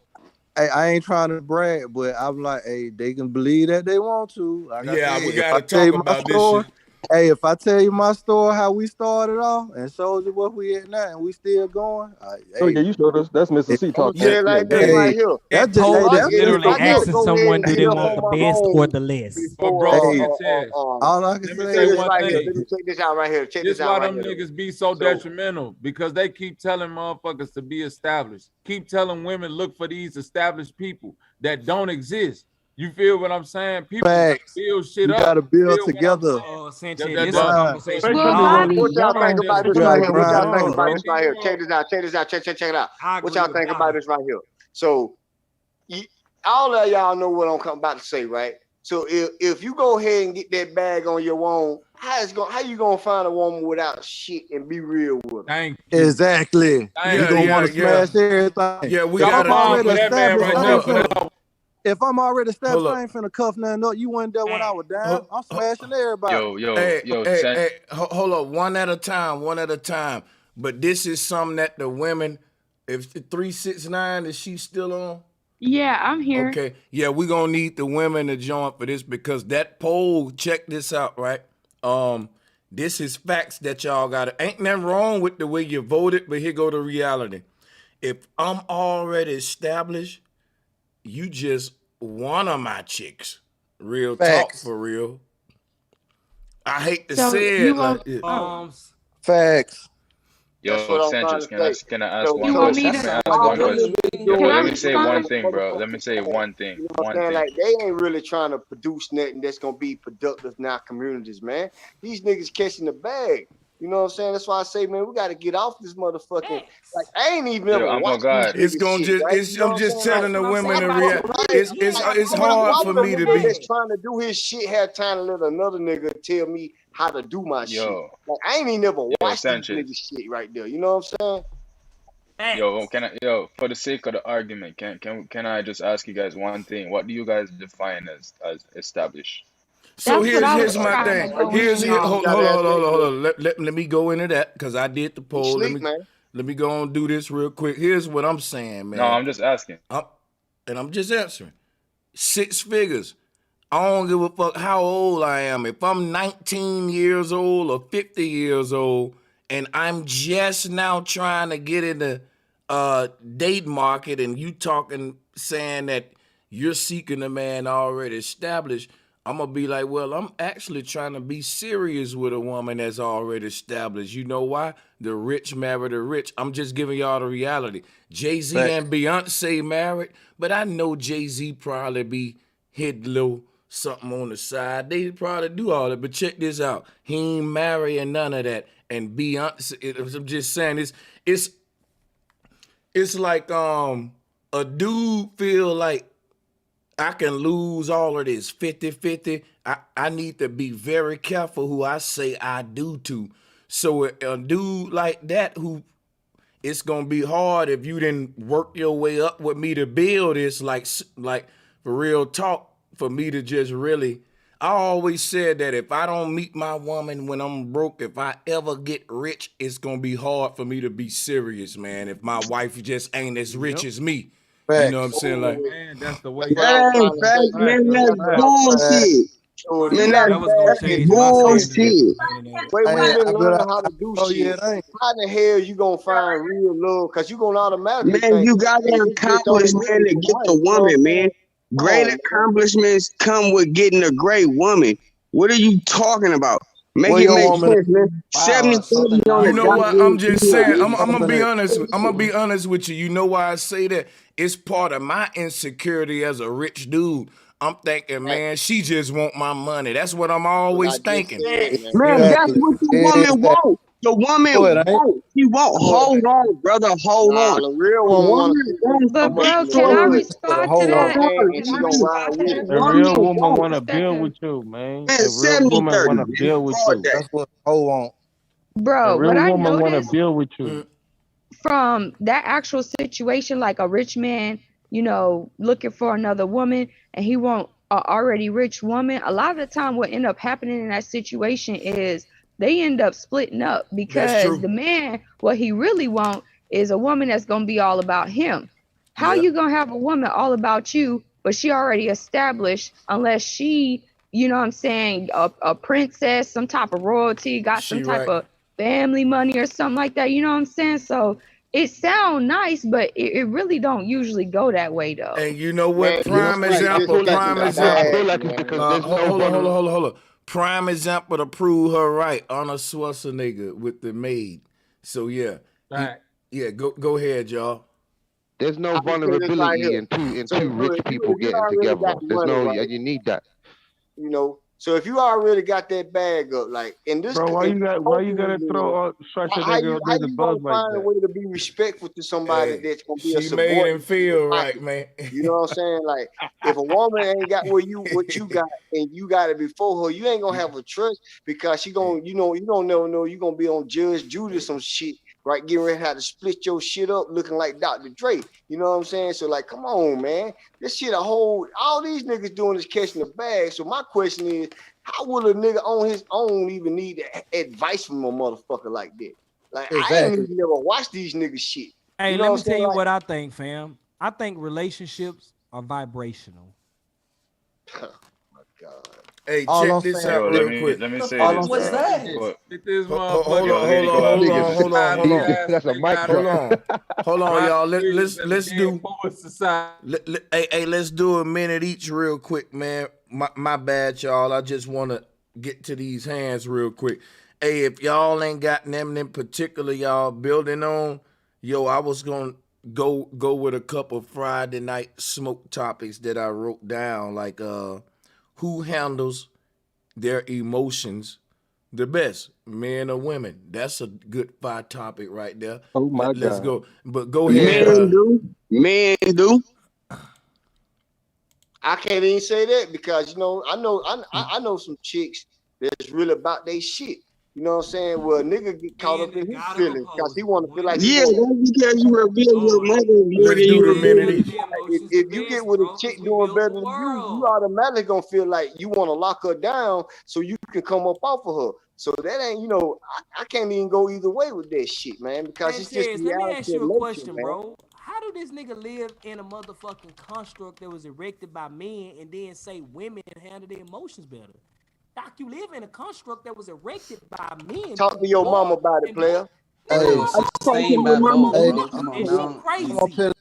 Hey, I ain't trying to brag, but I'm like, hey, they can believe that they want to. Like I Yeah, said, we if I gotta tell you talk my about this story, shit. hey, if I tell you my story, how we started off, and showed you what we at now, and we still going, Oh yeah, hey, you showed us. That's Mr. if, C I'm gonna talking. say and, it Yeah, like go this ahead. right hey, here. That that's just, poll hey, is that's just literally the I got look. to asking go ahead someone, and do Hey, they get up want on the my best home or the less? But before bro, hey, Sanchez, all I can let me say say say is, this one right here. thing. Let me check this out right here. Check This this out why right them here though. niggas be so So detrimental, because they keep telling motherfuckers to be established. Keep telling women look for these established people that don't exist. You feel what I'm saying? People gotta facts. build shit You up. got to You build feel what I'm together. saying? Sanchez, You this is a grind. conversation we Especially all when need. what y'all think young. about You this got right to here? What y'all grind think on, about bro. this right here? Check this out. Check this out. Check it out. I What agree y'all with think about Bobby. this right here? So all of y'all know what I'm about to say, right? So if you go ahead and get that bag on your own, how you gonna find a woman without shit and be real with her? Thank you. Exactly. Thank You Yeah, gonna you. yeah, want to yeah. smash everything. Yeah, we If Y'all gotta I'm wrong already for talk. that man established, right I Hold there. ain't up. But finna. If I'm already Hold established, I up. ain't finna cuff nothing up. You wasn't there when I was down. I'm smashing everybody. Hey, Yo, hey, hold up, one at a time. But this is something that the women, if 369, is she still on? Yeah, I'm here. Okay, yeah, we gonna need the women to join for this, because that poll, check this out, right? This is facts that y'all got. Ain't nothing wrong with the way you voted, but here go the reality. If I'm already established, you just one of my chicks. Real talk Facts. for real. I hate to So say you it like want this. Facts. That's yo, what I'm trying Sanchez, to say. can I ask So one you want so me question? That to Can I sounds ask like a all one them good question? niggas thing. Yo, can doing let I me is say looking one respond? at thing, bro. Let me motherfucking say cash. one thing. You know what I'm One saying? thing. Like they ain't really trying to produce nothing that's gonna be productive in our communities, man. These niggas catching the bag. You know what I'm saying? That's why I say, man, we gotta get off this motherfucking. Like I ain't even Yo, ever I'm on watched these God. It's niggas gonna shit, just, right? You know I'm what I'm just saying? Like, telling the women why to would it's hard why for would a me to nigga be. that's trying to do his shit have time to let another nigga tell me how to do my shit? Yo, Like I ain't even never yo, watched these Sanchez. niggas shit right there. You know what I'm saying? Yo, for the sake of the argument, can I just ask you guys one thing? What do you guys define as established? So That's what I was here's my trying to thing. go Here's in here. on. Hold on. Let me go into that, because I did the You poll. sleep, man. Let me go and do this real quick. Here's what I'm saying, No, man. I'm just asking. And I'm just answering. 6 figures. I don't give a fuck how old I am. If I'm 19 years old or 50 years old, and I'm just now trying to get in the date market, and you saying that you're seeking a man already established, I'm gonna be like, well, I'm actually trying to be serious with a woman that's already established. You know why? The rich marry the rich. I'm just giving y'all the reality. Jay-Z and Beyonce married, but I know Jay-Z probably be hit low something on the side. They probably do all that, but check this out. He ain't marrying none of that. And Beyonce, I'm just saying, it's like a dude feel like I can lose all of this 50-50. I need to be very careful who I say I do to. So a dude like that, who it's gonna be hard if you didn't work your way up with me to build this, like for real talk, for me to just really. I always said that if I don't meet my woman when I'm broke, if I ever get rich, it's gonna be hard for me to be serious, man. If my wife just ain't as rich as me. You know what I'm saying? Like, man, that's the way. That's what I was That ain't trying to facts, say. man. That's That's what I was trying to say. bullshit. So Man, you got That was gonna that's change my standard bullshit. in a minute. way we've Hey, been but learning how to do oh yeah, shit. it ain't. How the hell you gonna find real love? Cause you gonna automatically Man, think, you got hey, to this bitch only accomplish, with man, me to for get money. the You know woman, what I'm man. saying? Come Great on, man. accomplishments come with getting a great woman. What are you talking about? Make Where it your make woman? sense, man. Wow, 70 something on you the nice. know what? I'm goddamn just field, saying. Where I'm man. your gonna woman be at? honest. I'm gonna be honest with you. You know why I say that? It's part of my insecurity as a rich dude. I'm thinking, Hey, man, she just want my money. That's what I'm what I always just thinking. said, man. Man, that's Exactly. what the woman Exactly. want. The woman won't. She won't. Hold on, brother. Hold on. The real The woman woman wants But wants bro, to can I build. respond to Hold that? on. and Can she I gonna ride respond to with that? it. A real woman want to build with you, man. Man, A real woman 70-30, want to man. build with Fuck you. that. That's what hoe on. A Bro, real what I woman want to noticed build with you. from that actual situation, like a rich man, looking for another woman, and he want a already rich woman, a lot of the time what end up happening in that situation is they end up splitting up because the man, what he really want is a woman that's gonna be all about him. How you gonna have a woman all about you, but she already established, unless she, you know what I'm saying, a princess, some type of royalty, got some type of family money or something like that, you know what I'm saying? So it sounds nice, but it really don't usually go that way though. And you know what? Man, Prime it's example. just Prime a example. bag, I feel like it's man. because there's no Hold on, woman. hold on. Prime example to prove her right. Arnold Schwarzenegger with the maid. So yeah, go ahead, y'all. There's no I can say this right vulnerability here. in two So rich if people you getting already together. got the There's money, no, right? you need that. So if you already got that bag up, like in this, Bro, why you gotta throw how Schwarzenegger you under the bus gonna like find a that? way to be respectful to somebody that's gonna be a She made him subordinate to feel your right, life? man. You know what I'm saying? Like if a woman ain't got what you got and you got it before her, you ain't gonna have a trust because she gonna, you don't never know you gonna be on Judge Judy some shit, right? Getting ready how to split your shit up looking like Dr. Dre. You know what I'm saying? So like, come on, man. This shit all these niggas doing is catching the bag. So my question is, how will a nigga on his own even need advice from a motherfucker like that? Like I ain't even never watched these niggas shit. Hey, You know let what me I'm tell saying? you Like, what I think, fam. I think relationships are vibrational. oh my God. Hey, All check I'm this saying, out real quick. Let me say all this, I'm bro. saying is, But This Hold motherfucker. on. That's a mic drop. Hold on, y'all. Let's do. Poet Society. Hey, let's do a minute each real quick, man. My bad, y'all. I just want to get to these hands real quick. Hey, if y'all ain't got them in particular, y'all building on, I was gonna go with a couple Friday night smoke topics that I wrote down, like who handles their emotions the best, men or women. That's a good 5 topic right there. Oh my Let's God. go. But go ahead. Men do. I can't even say that because I know some chicks that's really about their shit. You know what I'm saying? Well, nigga get caught up in his feelings because he want to feel like Yeah, that's because you reveal your mother more Let's than do you the minute reveal. each. if you get with a chick doing better than you automatically gonna feel like you want to lock her down so you can come up off of her. So that ain't, I can't even go either way with that shit, man, because it's just Sanchez, the let me reality ask of you a nature, question, man. bro. How do this nigga live in a motherfucking construct that was erected by men and then say women handle their emotions better? Doc, you live in a construct that was erected by men. Talk to your mama about it, player. Bro, it's the same at both, bro. Come on This shit now. crazy.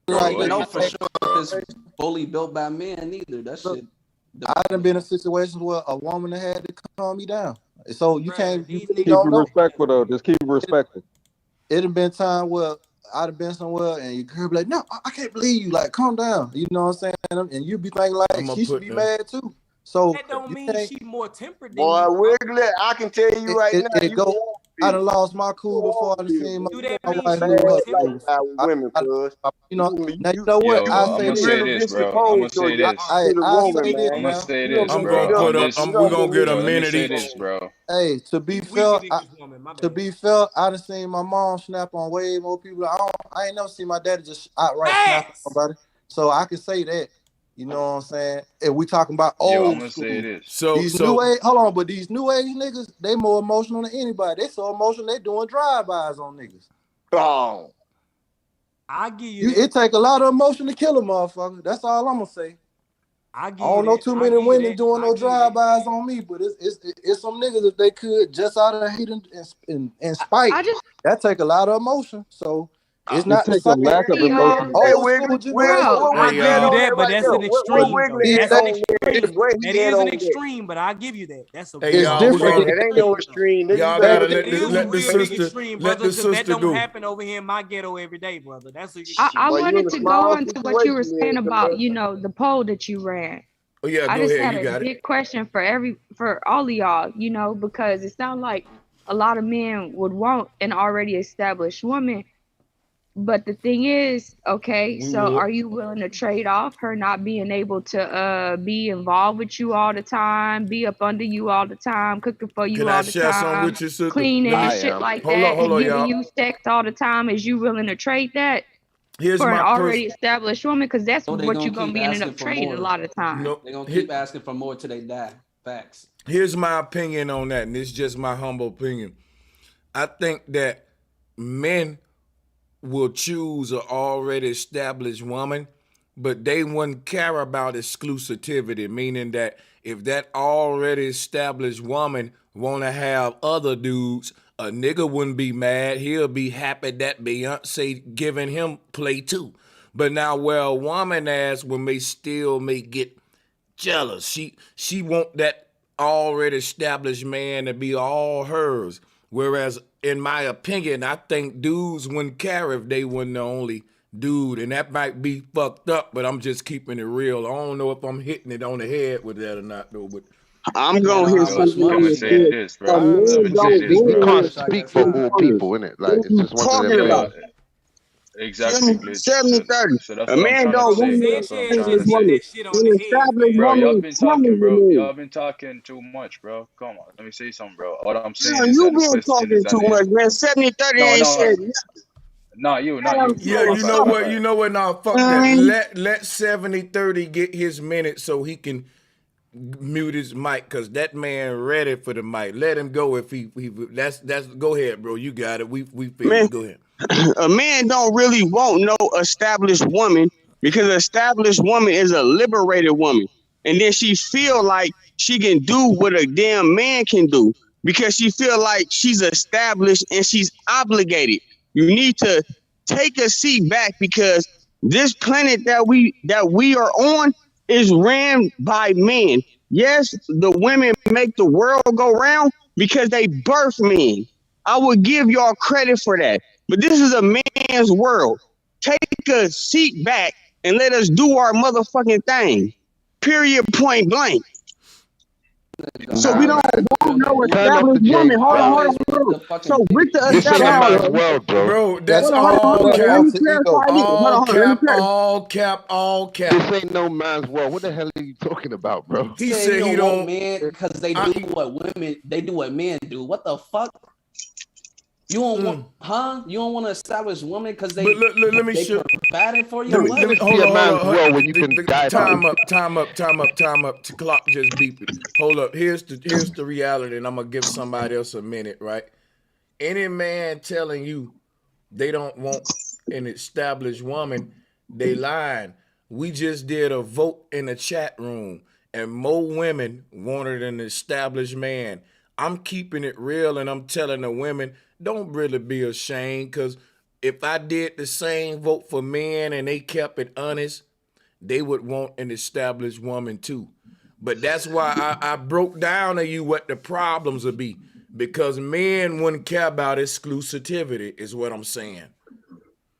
You like ain't know this. for sure if it's fully built by men either. That shit. I done been in situations where a woman had to calm me down. So you really Keep don't it know. respectful though. Just keep it respectful. It have been time where I'd have been somewhere and your girl be like, no, I can't believe you. Like, calm down. You know what I'm saying? And you be thinking like she should be mad too. So That don't you mean can't. she more tempered than Boy, you, bro. Wiglet, I can tell you right now, It you go. won't I feel done it. lost my cool You before I won't done feel it, seen man. Do You that my got mean wife she a lose more her bad tempered? cool. lifestyle with women, cuz. You know, You, now you you, know what yo, you, I I'm say gonna you this. say really this, been bro. I'm gonna supposed say to this. to the I woman, say this man. I'm gonna now. say You done this, been I'm bro. gonna beat up. put On up. this, You We're done gonna been get a yo, let me minute say each. this, bro. Hey, to be He fair, wicked in this woman, my to bad. be fair, I done seen my mom snap on way more people. I ain't never seen my daddy just outright snap on Facts! somebody. So I can say that. You know what I'm saying? If we talking about Yo, I'm old gonna say school, this. these new age, hold on, but these new age niggas, they more emotional than anybody. They so emotional, they doing drive-bys on niggas. Oh. I give you that. It take a lot of emotion to kill a motherfucker. That's all I'm gonna say. I I give you don't know that. too I many give you women that. doing I no give you that. drive-bys on me, but it's some niggas if they could just out of hate and spite. I just That take a lot of emotion. So it's It not the takes a same. lack of see, emotion Ho. to take. Old Hey, school Wiggly, generation. what I Hey, give Wiggly at you y'all. on that, that but right that's there? an What extreme though. Wiggly That's at an on that? extreme. Where he That at is an on that? extreme, but I give you that. That's a It's Y'all. We're different. gonna. Man, that ain't no extreme, nigga. You Y'all better gotta look at It let the the is a let the real replay. big sister extreme, let brother, the because that sister don't go. happen over here in my ghetto every day, brother. That's a I Boy, you in wanted a to go small on to what you were situation saying there, about, cuz. the poll that you ran. Oh yeah, I go just ahead. had You a got it. big question for all of y'all, because it sounds like a lot of men would want an already established woman. But the thing is, okay, so are you willing to trade off her not being able to be involved with you all the time, be up under you all the time, cooking for you Can I all the share something time, with you, sister? cleaning and shit like that, Hold and on, giving y'all. you sex all the time? Is you willing to trade that Here's for an my already established woman? Because that's No, they what gonna you're gonna keep be ending asking up for trading a more. lot of time. No, They gonna keep asking for more till they die. Facts. Here's my opinion on that, and it's just my humble opinion. I think that men will choose an already established woman, but they wouldn't care about exclusivity, meaning that if that already established woman want to have other dudes, a nigga wouldn't be mad. He'll be happy that Beyonce giving him play too. But now where a woman ass may get jealous. She want that already established man to be all hers. Whereas in my opinion, I think dudes wouldn't care if they weren't the only dude, and that might be fucked up, but I'm just keeping it real. I don't know if I'm hitting it on the head with that or not though, but I'm gonna hit something Let on me the say head. this, A bro. Let man me say don't this, We bro. can't want speak a for woman. all people, innit? Like, What it's you just one of talking them Yeah, about? things. exactly, Glitch. 70, So 30. that's A what I'm man trying to don't say. want an That's what I'm Sanchez trying established to just hit say. woman. that shit on An the head, established man. Bro, woman y'all is been telling talking, the bro. man. Y'all been talking too much, bro. Come on, let me say something, bro. What I'm saying Damn, is you that the been question is talking at too the end. much, man. 70, 30 No, ain't no, said nothing. not you, not Damn, you. yeah, so My you know bad, my what? sorry. You bad. know what? Now fuck that. Let 70-30 get his minute so he can mute his mic, cause that man ready for the mic. Let him go if he that's go ahead, bro. You got it. We feel Man, you. Go ahead. a man don't really want no established woman because an established woman is a liberated woman. And then she feel like she can do what a damn man can do because she feel like she's established and she's obligated. You need to take a seat back because this planet that we are on is ran by men. Yes, the women make the world go round because they birth men. I would give y'all credit for that. But this is a man's world. Take a seat back and let us do our motherfucking thing. Period, point blank. So we Nah, don't man. want no Turn up the established J woman. Hold on, hold on, Balvin. hold on. So with the This ain't established, a hold man's on, world, bro. Bro, That's that's hold on, hold on, all hold on. Let cap. me clarify this. Hold on, All hold on. Let me cap, clarify. all cap, all This cap. ain't no man's world. What the hell are you talking about, bro? He Said he said he don't want don't. men because they do what men do. What the fuck? You don't want, huh? You don't want to establish women because But let me they show. provided for you. Let me What? hold on, hold on. world when you can guide Time people. up, time up, time up, time up. The clock just beeped. Hold up. Here's the reality, and I'm gonna give somebody else a minute, right? Any man telling you they don't want an established woman, they lying. We just did a vote in the chat room, and more women wanted an established man. I'm keeping it real, and I'm telling the women, don't really be ashamed, because if I did the same vote for men and they kept it honest, they would want an established woman too. But that's why I broke down to you what the problems would be, because men wouldn't care about exclusivity, is what I'm saying.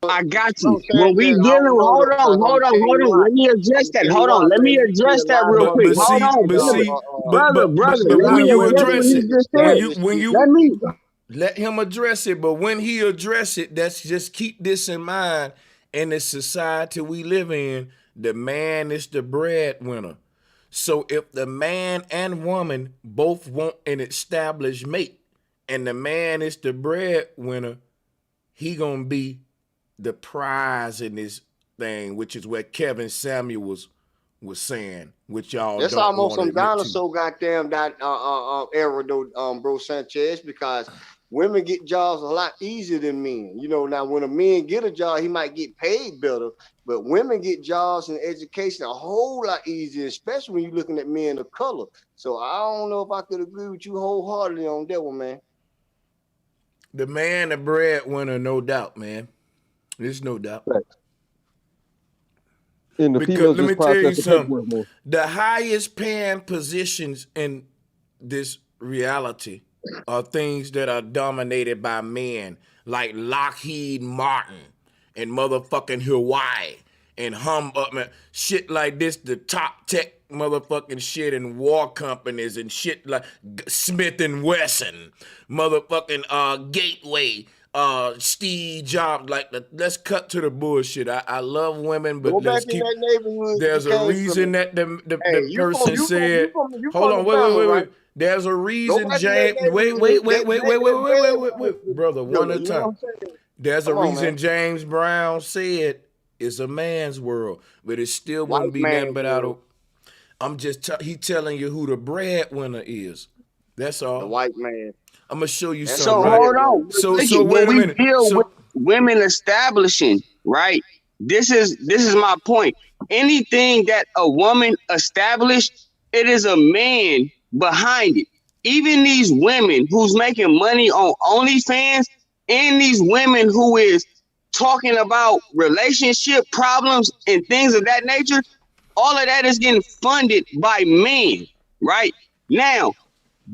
I got you. Bro, When we Sanchez, I dealing don't with, know hold though, on, cause I'm hold gonna on, tell hold you on. why. Let me I'm address gonna that. tell you Hold why, on. Let me man. You see address a that lot of real quick. women. Hold on, But brother. Let when me you address address what he it, just when said. you let him address it, but when he address it, that's just keep this in mind. In the society we live in, the man is the breadwinner. So if the man and woman both want an established mate, and the man is the breadwinner, he gonna be the prize in this thing, which is what Kevin Samuels was saying, which y'all That's don't almost want to some admit to. dinosaur goddamn era though, bro Sanchez, because women get jobs a lot easier than men. You know, now when a man get a job, he might get paid better, but women get jobs and education a whole lot easier, especially when you're looking at men of color. So I don't know if I could agree with you wholeheartedly on that one, man. The man, the breadwinner, no doubt, man. There's no doubt. Right. And the Because females let me just tell process you the something. paperwork more. The highest paying positions in this reality are things that are dominated by men, like Lockheed Martin and motherfucking Hawaii and hum up, man. Shit like this, the top tech motherfucking shit and war companies and shit like Smith and Wesson, motherfucking Gateway, Steve Jobs. Like, let's cut to the bullshit. I love women, but Go back let's in keep. that neighborhood. There's a reason that the you person said. you Hold from on, the panel, right? wait. There's a Go reason, back in that James. Wait, brother, one at a You know what time. I'm saying? There's a Come on, reason man. James Brown said it's a man's world, but it still wouldn't White be nothing man's but out of. world. I'm just he telling you who the breadwinner is. That's all. The white man. I'm gonna show you That's something. so Right? hold on. So Listen, wait when a we minute. deal So with women establishing, right? This is my point. Anything that a woman established, it is a man behind it. Even these women who's making money on OnlyFans, and these women who is talking about relationship problems and things of that nature, all of that is getting funded by men, right? Now,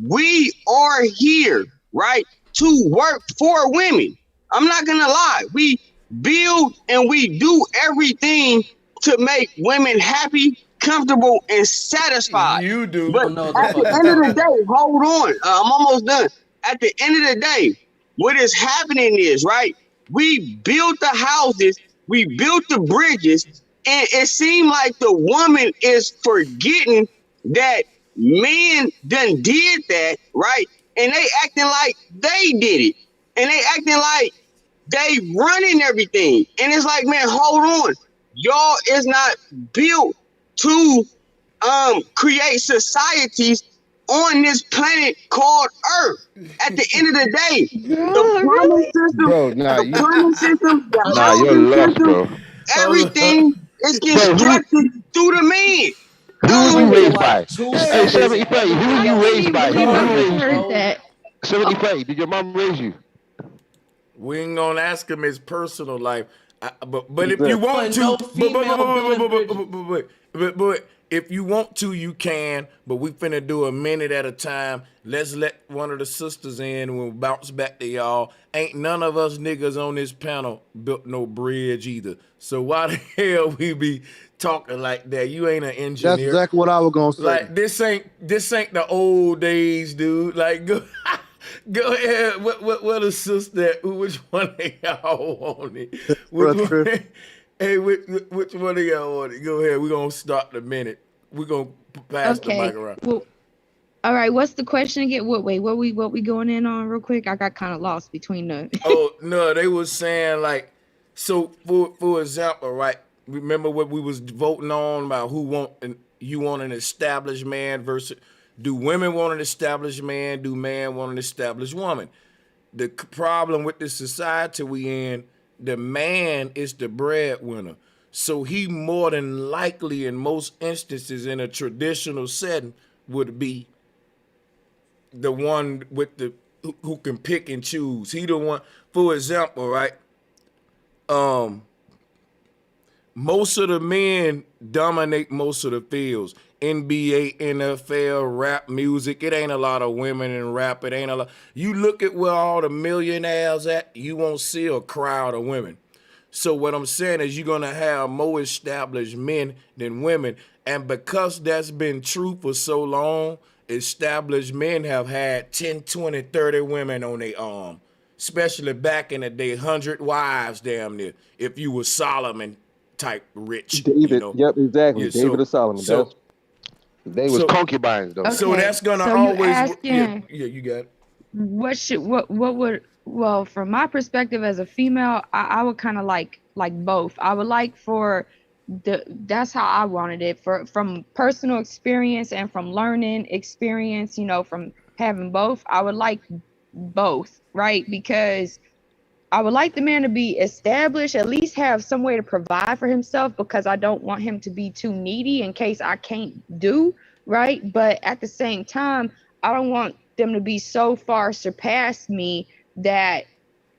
we are here, right, to work for women. I'm not gonna lie. We build and we do everything to make women happy, comfortable, and satisfied. You do. But Don't know what the at the fuck you end of the talking about. day, hold on. I'm almost done. At the end of the day, what is happening is, right, we built the houses, we built the bridges, and it seemed like the woman is forgetting that men done did that, right? And they acting like they did it. And they acting like they running everything. And it's like, man, hold on. Y'all is not built to create societies on this planet called Earth. At the end of the day, the plumbing system, Bro, nah, the plumbing system, the nah, you're housing lost, system, bro. everything is Bro, constructed through the man. who was you raised by? Like 2 Hey, seconds and 70 who were everything you else raised is by? Who were you garbage, raised by? bro. 70 did your mom raise you? We ain't gonna ask him his personal life, but if you Exactly. want to, No female building bridges. but if you want to, you can. But we finna do a minute at a time. Let's let one of the sisters in, and we'll bounce back to y'all. Ain't none of us niggas on this panel built no bridge either. So why the hell we be talking like that? You ain't an engineer. That's exactly what I was gonna say. Like this ain't the old days, dude. Like go ahead. What a sister? Which one of y'all want it? Which one, hey, which one of y'all want it? Go ahead. We're gonna start the minute. We're gonna pass the mic around. Well, all right. What's the question again? What we going in on real quick? I got kind of lost between the. Oh no, they was saying like, so for example, right? Remember what we was voting on about you want an established man versus do women want an established man? Do man want an established woman? The problem with the society we in, the man is the breadwinner. So he more than likely in most instances in a traditional setting would be the one with the who can pick and choose. He the one, for example, right? Most of the men dominate most of the fields. NBA, NFL, rap music. It ain't a lot of women in rap. It ain't a lot. You look at where all the millionaires at, you won't see a crowd of women. So what I'm saying is you're going to have more established men than women. And because that's been true for so long, established men have had 10, 20, 30 women on their arm. Especially back in the day, 100 wives damn near, if you were Solomon type rich. David, you know? yep, exactly. Yeah, David of Solomon. They was concubines though. So that's gonna so always asking, yeah, you got it. What would well from my perspective as a female, I would kind of like both. I would like for that's how I wanted it from personal experience and from learning experience, from having both. I would like both, right? Because I would like the man to be established, at least have some way to provide for himself, because I don't want him to be too needy in case I can't do, right? But at the same time, I don't want them to be so far surpassed me that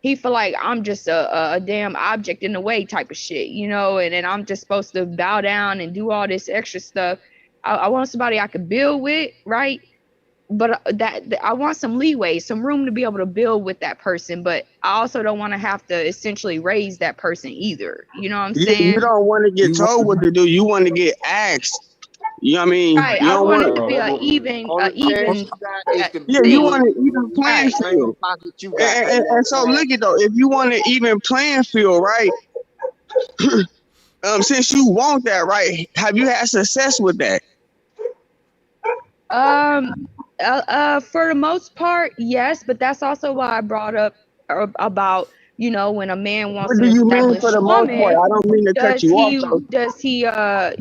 he feel like I'm just a damn object in the way type of shit, and I'm just supposed to bow down and do all this extra stuff. I want somebody I could build with, right? but I want some leeway, some room to be able to build with that person, but I also don't want to have to essentially raise that person either. You know what I'm saying? You don't want to get told what to do. You want to get asked. You know what I mean? Right. You I don't want it want. to be an even Yeah, you thing. want an even playing Right. field. And so look at though, if you want an even playing field, right? Since you want that, right? Have you had success with that? For the most part, yes, but that's also why I brought up about, you know, when a man wants What an do you mean for established the most part? woman, I don't mean to cut you off though.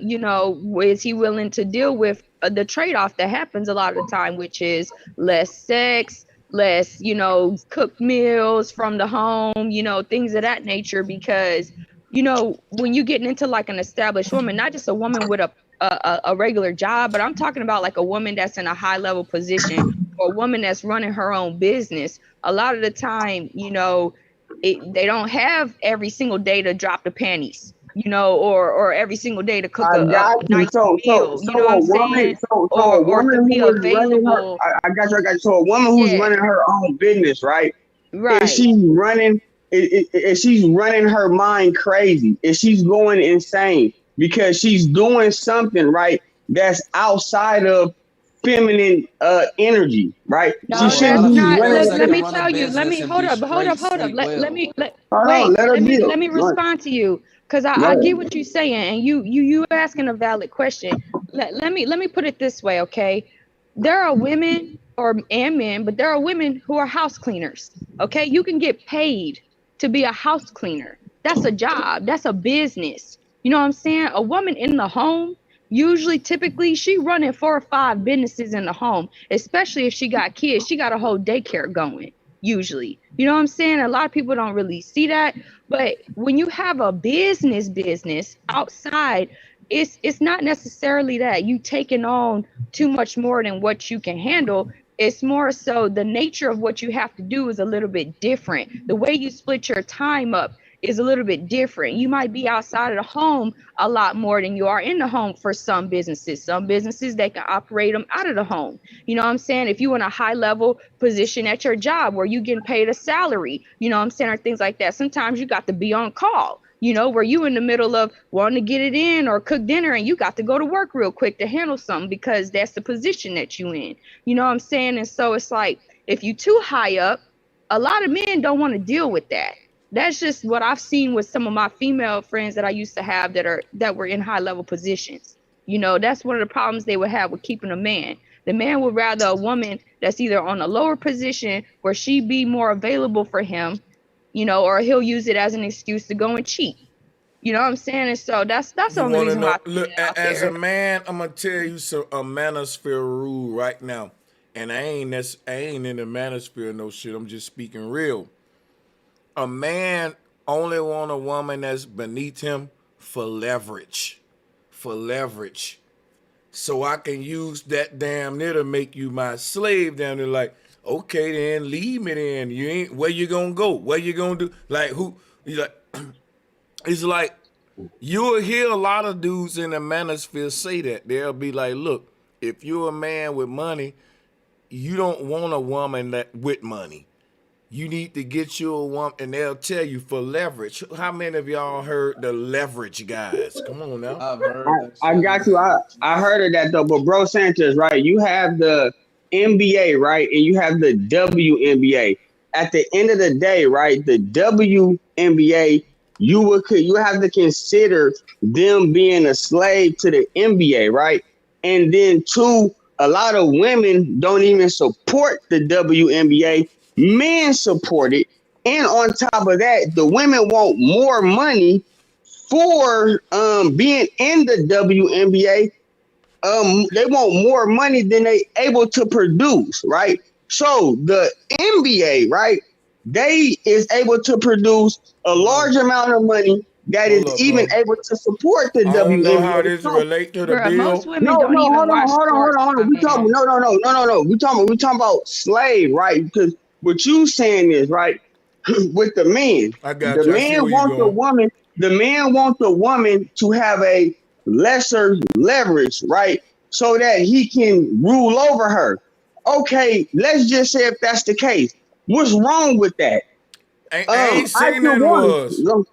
you know, is he willing to deal with the trade-off that happens a lot of the time, which is less sex, less, you know, cooked meals from the home, you know, things of that nature, because, you know, when you getting into like an established woman, not just a woman with a regular job, but I'm talking about like a woman that's in a high level position, or a woman that's running her own business. A lot of the time, you know, they don't have every single day to drop the panties, you know, or every single day to cook I a got you. nice So meal. You know what a I'm woman, saying? so a Or woman to be who is running her, available. I got you. So a woman who's running her own business, right? Right. Is she running? Is she's running her mind crazy? Is she's going insane because she's doing something right that's outside of feminine energy, right? No, She shouldn't that's be not. running. Let me tell you. Let me hold up. Let me Hold wait. on, let her build. Let me respond to you, because I get what you're saying, and you asking a valid question. Let me put it this way, okay? There are women and men, but there are women who are house cleaners. Okay, you can get paid to be a house cleaner. That's a job. That's a business. You know what I'm saying? A woman in the home, usually, typically, she running 4 or 5 businesses in the home, especially if she got kids. She got a whole daycare going, usually. You know what I'm saying? A lot of people don't really see that. But when you have a business outside, it's not necessarily that you taking on too much more than what you can handle. It's more so the nature of what you have to do is a little bit different. The way you split your time up is a little bit different. You might be outside of the home a lot more than you are in the home for some businesses. Some businesses, they can operate them out of the home. You know what I'm saying? If you're in a high level position at your job where you getting paid a salary, you know what I'm saying, or things like that, sometimes you got to be on call, you know, where you in the middle of wanting to get it in or cook dinner and you got to go to work real quick to handle something because that's the position that you in. You know what I'm saying? And so it's like, if you too high up, a lot of men don't want to deal with that. That's just what I've seen with some of my female friends that I used to have that were in high level positions. You know, that's one of the problems they would have with keeping a man. The man would rather a woman that's either on a lower position where she be more available for him, you know, or he'll use it as an excuse to go and cheat. You know what I'm saying? And so that's the You only want to reason why know? I threw Look, that out as there. a man, I'm gonna tell you a manosphere rule right now, and I ain't in the manosphere no shit. I'm just speaking real. A man only want a woman that's beneath him for leverage, so I can use that damn near to make you my slave down there. Like, okay, then leave me. Then you ain't where you gonna go? What you gonna do? Like who? You like? It's like. You'll hear a lot of dudes in the manosphere say that. They'll be like, look, if you're a man with money, you don't want a woman that with money. You need to get you a woman, and they'll tell you for leverage. How many of y'all heard the leverage guys? Come on now. I've heard that I shit. got you. I heard of that though, but bro Sanchez, right? You have the NBA, right, and you have the WNBA. At the end of the day, right, the WNBA, you have to consider them being a slave to the NBA, right? And then two, a lot of women don't even support the WNBA. Men support it, and on top of that, the women want more money for being in the WNBA. They want more money than they able to produce, right? So the NBA, right, they is able to produce a large amount of money that is Hold up, even bro. able to support the I don't know how WNBA. this relate to the Bruh, most bill. women don't even watch sports, my We talking man. no. We talking about slave, right? Because what you saying is right with the men. I got The you. I see man where you wants the going. woman. The man wants the woman to have a lesser leverage, right? So that he can rule over her. Okay, let's just say if that's the case, what's wrong with that? I ain't I saying could nothing want. was.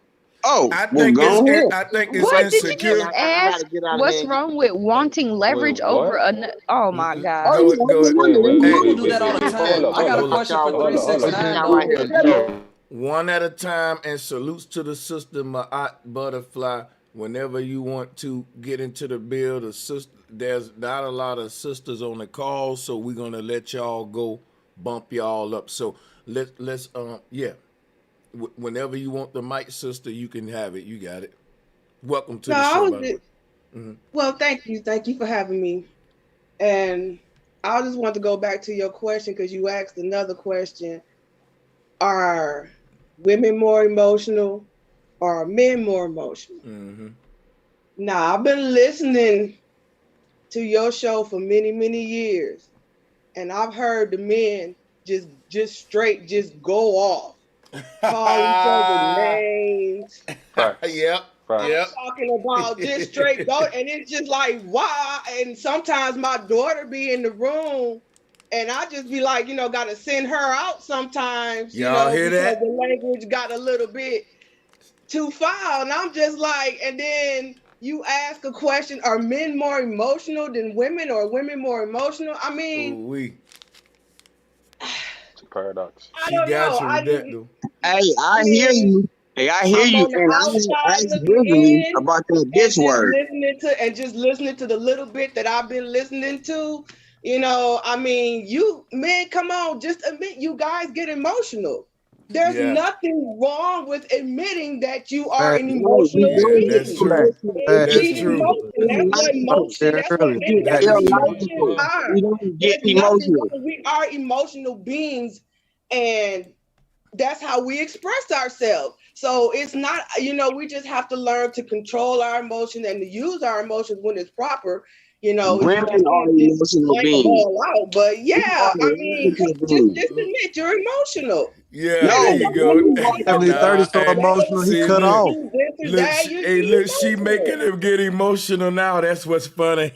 Oh, I well, think go ahead. it's What did you insecure. just ask? What's wrong with wanting leverage over a? Oh my God. Oh, yeah, Go I ahead. just wondering. Women do that all the time. I got a Hold up. question for Hold up. 369 Right though. here, Joe. One at a time, and salutes to the sister Ma'at Butterfly. Whenever you want to get into the bill, the sister, there's not a lot of sisters on the call, so we're gonna let y'all go bump y'all up. So let's yeah. Whenever you want the mic, sister, you can have it. You got it. Welcome to No, the I show, was by the way. just, well, thank you. Thank you for having me. And I just want to go back to your question because you asked another question. Are women more emotional or are men more emotional? Now, I've been listening to your show for many, many years, and I've heard the men just straight just go off, call each other names. Yep. I'm talking about just straight go, and it's just like wow. And sometimes my daughter be in the room, and I just be like, gotta send her out sometimes, Y'all hear because that? the language got a little bit too foul. And I'm just like, and then you ask a question: are men more emotional than women, or women more emotional? I mean, It's a paradox. I don't know. with that though. Hey, I I hear mean, you. Hey, I hear I'm you. on the And I outside asked looking Grizzly in about that and this just word. listening to the little bit that I've been listening to. I mean, you men, come on, just admit you guys get emotional. There's nothing wrong with admitting that you are an No, we emotional don't get being. emotional. And It's being emotional, that's what It's emotions illogical. are. We don't get There's nothing emotional. wrong. We are emotional beings, and that's how we express ourselves. So it's not, we just have to learn to control our emotions and to use our emotions when it's proper. You Women just are can't just emotional blank them beings. all out. But We yeah, are I mean, emotional just beings. admit you're emotional. Yeah, And there it you don't go. mean you ain't gonna 70-30 do so emotional, he cut look, off. you this or that. she making him get emotional now. That's what's funny.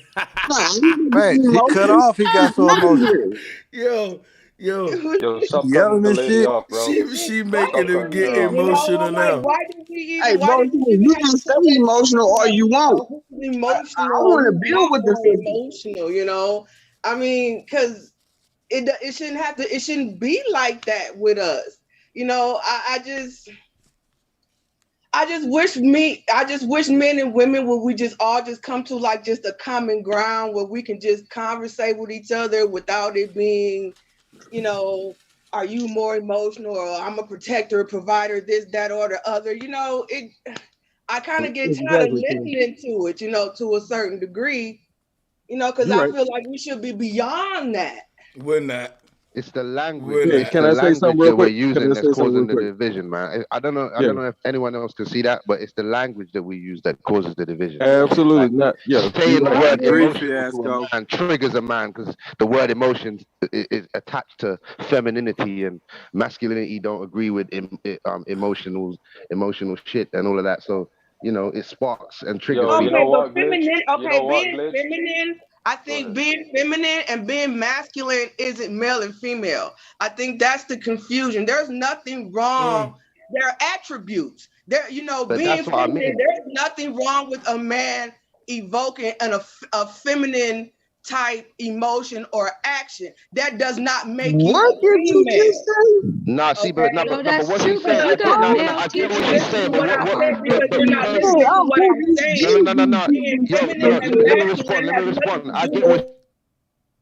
Right, he cut off. He got so emotional. Yo, Yo, stop cutting Yelling the and lady shit. off, bro. she making Stop him cutting get her off, bro. emotional I'm like, now. why did we Hey, bro, even you have can to stay put that emotional all you want. who's I emotional or want to who's build not with the sister. emotional? I mean, because it shouldn't have to. It shouldn't be like that with us. I just wish men and women would we just all just come to like just a common ground where we can just conversate with each other without it being, are you more emotional, or I'm a protector, a provider, this, that, or the other. I kind of get tired of listening to it, to a certain degree, because You're I right. feel like we should be beyond that. We're not. It's the language. Yeah, It's can the I say something language real that we're quick? Can using I that's say something real causing the quick? division, man. I don't know Yeah, if anyone else can see that, but it's the language that we use that causes the division. absolutely Like not. Yeah, you're saying the right. word Agree, emotional to a Fiasco. man triggers a man because the word emotions is attached to femininity, and masculinity don't agree with emotional shit and all of that. So it sparks and triggers Yo, you Okay, know people. but what, Glitch? feminine, You know what, being Glitch? feminine, I Go think ahead. being feminine and being masculine isn't male and female. I think that's the confusion. There's nothing wrong. There are attributes. But Being that's what I feminine, mean. there's nothing wrong with a man evoking a feminine type emotion or action. That does not make you What a did you just female. say? Nah, see, but Okay. no, No, but that's what she's true, but saying, you I get got no, Hold no, male on. I get Listen what teachers. she's to saying, but what I what said because but you're not because listening Hey, to I'm what I'm confused. saying. no. Being Yo, feminine and let me masculine respond. has nothing to I do get what.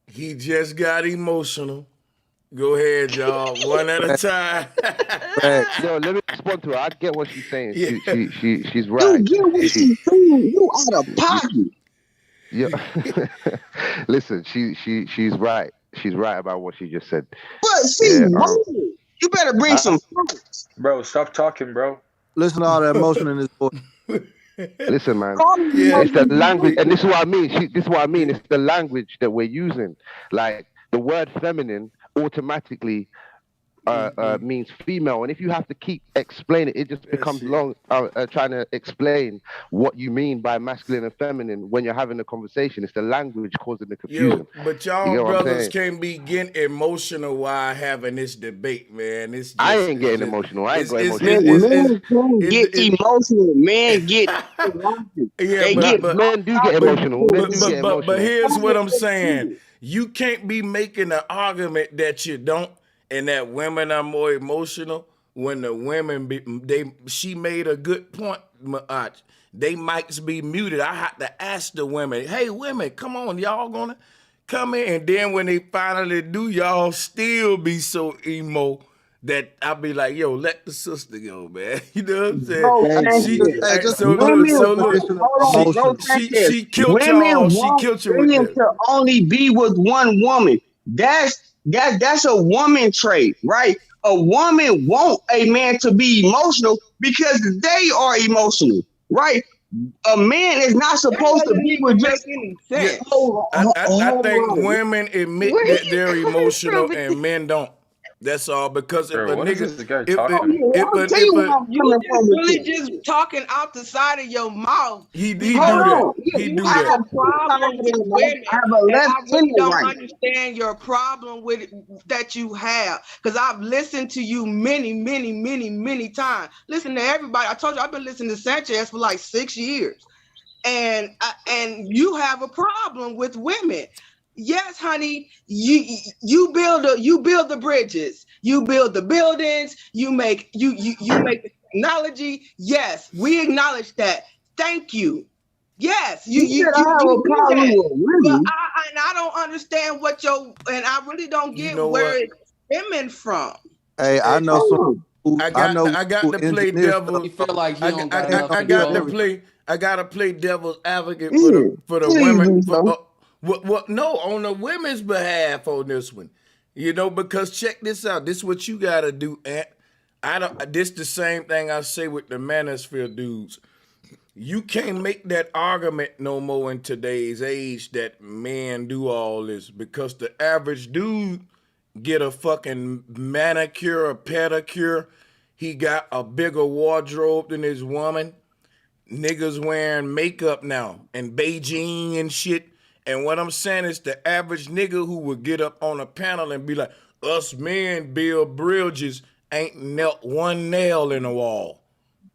He just got emotional. Go ahead, y'all. One at a time. Facts. Yo, let me respond to her. I get what she's saying. Yeah. She's You right. get what She, she's saying. You out of you, pocket. yeah. Listen, she's right. She's right about what she just said. But see, Yeah. whoa, you better bring Huh? some facts. Bro, stop talking, bro. Listen to all that emotion in his voice. Listen, man. Call me Yeah. It's the emotional. language, and this is what I mean. This is what I mean. It's the language that we're using. Like the word feminine automatically means female, and if you have to keep explaining, it just becomes long. Trying to explain what you mean by masculine and feminine when you're having a conversation, it's the language causing the confusion. But y'all brothers can't be getting emotional while having this debate, man. It's just, I ain't getting emotional. I ain't got emotional. Men get emotional. Men get men do get emotional. But here's what I'm saying: you can't be making an argument that you don't, and that women are more emotional. When the women she made a good point. They mics be muted. I had to ask the women, hey, women, come on, y'all gonna come in? And then when they finally do, y'all still be so emo that I be like, yo, let the sister go, man. You know what I'm saying? She killed y'all. She killed you with women that. to only be with one woman. That's a woman trait, right? A woman want a man to be emotional because they are emotional, right? A man is not supposed to be with just. I think women admit that they're emotional and men don't. That's all, because if a nigga, you really just talking out the side of your mouth. He do that. He do have that. a problem with women, and I really don't understand your problem with it that you have, because I've listened to you many times. Listen to everybody. I told you I've been listening to Sanchez for like 6 years, and you have a problem with women. Yes, honey, you build the bridges, you build the buildings, you make the technology. Yes, we acknowledge that. Thank you. Yes, you do that. But I don't understand and I really don't get where it's stemming from. Hey, I know some. I got to play devil. You feel like you don't got enough I got to play devil's advocate for the women. What? No, on the women's behalf on this one, because check this out. This is what you got to do. This the same thing I say with the manosphere dudes. You can't make that argument no more in today's age that men do all this, because the average dude get a fucking manicure or pedicure. He got a bigger wardrobe than his woman. Niggas wearing makeup now and Beijing and shit. And what I'm saying is the average nigga who would get up on a panel and be like, us men build bridges, ain't knelt one nail in the wall.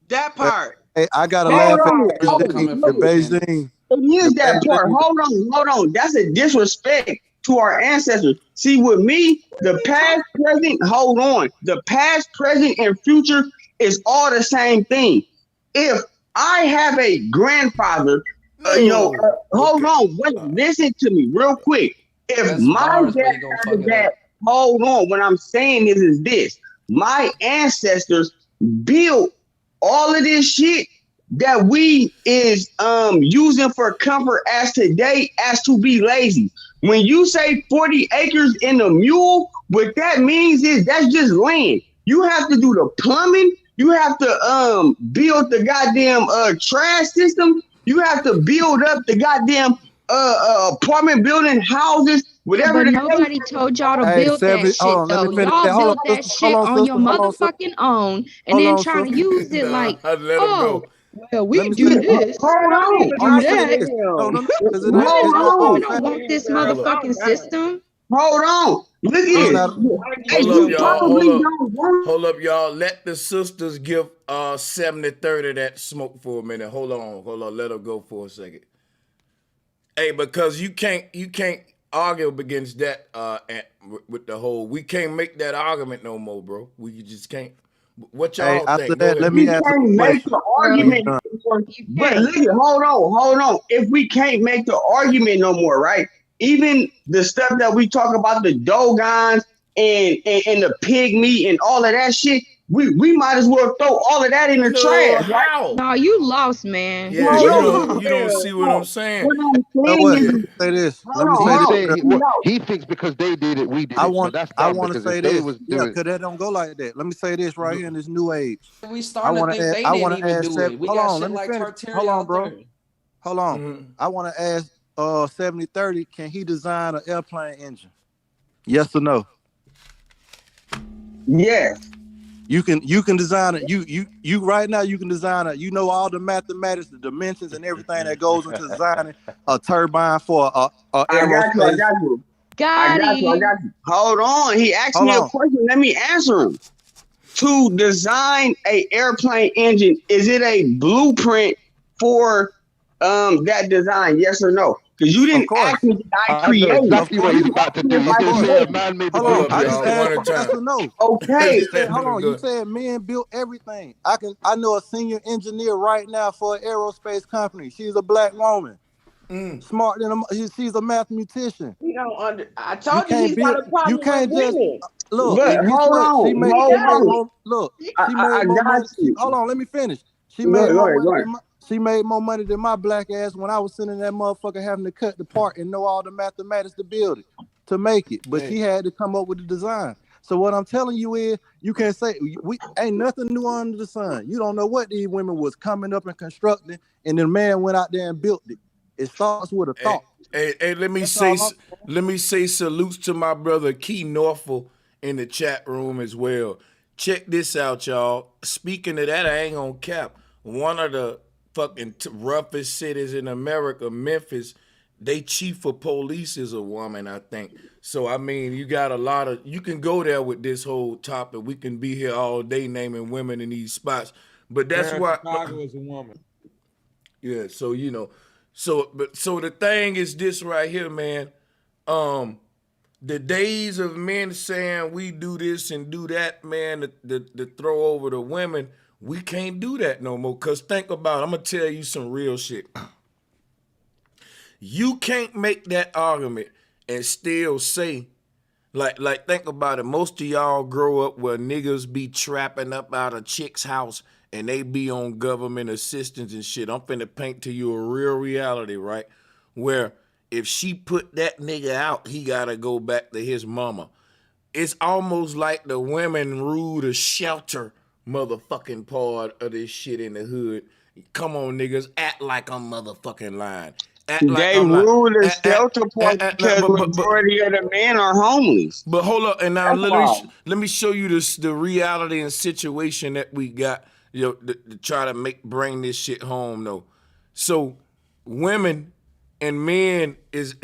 That part. Hey, I gotta laugh at Beijing. It is that part. Hold on. That's a disrespect to our ancestors. See, with me, the past, present, hold on. The past, present, and future is all the same thing. If I have a grandfather, hold on, wait, listen to me real quick. If my dad has that, hold on, what I'm saying is this. My ancestors built all of this shit that we is using for comfort as today as to be lazy. When you say 40 acres in a mule, what that means is that's just land. You have to do the plumbing. You have to build the goddamn trash system. You have to build up the goddamn apartment building, houses, whatever. But nobody told y'all to build that shit, though. Y'all built that shit on your motherfucking own, and then trying to use it like, oh, well, we do this. Hold on. Do that. We don't want this motherfucking system. Hold on. Look at it. Hold up, y'all. Let the sisters give 70-30 that smoke for a minute. Hold on. Let her go for a second. Hey, because you can't argue against that with the whole. We can't make that argument no more, bro. We just can't. What y'all think? After that, let me ask a question. But look, hold on. If we can't make the argument no more, right? Even the stuff that we talk about, the Dogons and the pig meat and all of that shit, we might as well throw all of that in the trash. How? No, you lost, man. Yeah, you don't see what I'm saying. Let me say this. He thinks because they did it, we did it. I want to say this. Because that don't go like that. Let me say this right here in this new age. We started to think they didn't even do it. We got shit like Tartaria. Hold on, bro. Hold on. I want to ask 70-30, can he design an airplane engine? Yes or no? Yes. You can design it. You right now you can design it. You know all the mathematics, the dimensions, and everything that goes into designing a turbine for a aerospace. Got him. Hold on. He asked me a question. Let me answer him. To design a airplane engine, is it a blueprint for that design? Yes or no? Because you didn't ask me, did I create it? Exactly what he's about to do. He just said, "Man made the Hold on, I just asked yes or no. Okay. You said, hold on. You said men built everything. I know a senior engineer right now for an aerospace company. She's a black woman. Smart than she's a mathematician. You know, I told you he's got a problem You can't with just women. look. But And guess hold what? on, She made more. Look, she made more money. Hold on, let me finish. She made more money than she made more money than my black ass when I was sitting that motherfucker having to cut the part and know all the mathematics to build it, to make it. But she had to come up with the design. So what I'm telling you is, you can't say we ain't nothing new under the sun. You don't know what these women was coming up and constructing, and the man went out there and built it. It starts with a thought. Hey, let me say salutes to my brother Key Norfolk in the chat room as well. Check this out, y'all. Speaking of that, I ain't gonna cap. One of the fucking roughest cities in America, Memphis, they chief of police is a woman, I think. So I mean, you got a lot of, you can go there with this whole topic. We can be here all day naming women in these spots, but that's why Chicago is a woman. Yeah, so you know, so the thing is this right here, man. The days of men saying we do this and do that, man, to throw over the women, we can't do that no more. Cause think about it, I'm gonna tell you some real shit. You can't make that argument and still say, like think about it. Most of y'all grow up where niggas be trapping up out of chicks' house and they be on government assistance and shit. I'm finna paint to you a real reality, right? Where if she put that nigga out, he gotta go back to his mama. It's almost like the women rule the shelter motherfucking part of this shit in the hood. Come on, niggas, act like I'm motherfucking lying. They rule the shelter part because majority of the men are homeless. But hold up, and now let me show you the reality and situation that we got, to try to bring this shit home though. So women and men is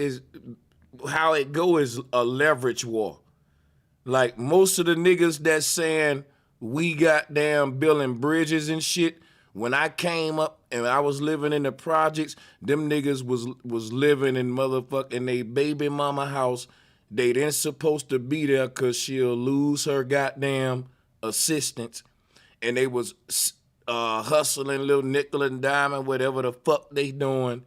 how it go is a leverage war. Like most of the niggas that's saying we goddamn building bridges and shit. When I came up and I was living in the projects, them niggas was living in motherfucking they baby mama house. They didn't supposed to be there because she'll lose her goddamn assistance. And they was hustling little nickel and diamond, whatever the fuck they doing.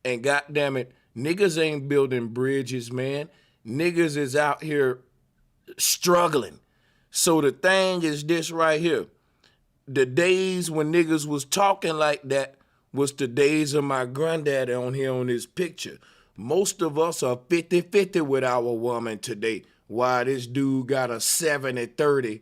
And goddamn it, niggas ain't building bridges, man. Niggas is out here struggling. So the thing is this right here. The days when niggas was talking like that was the days of my granddaddy on here on this picture. Most of us are 50-50 with our woman today. Why this dude got a 70-30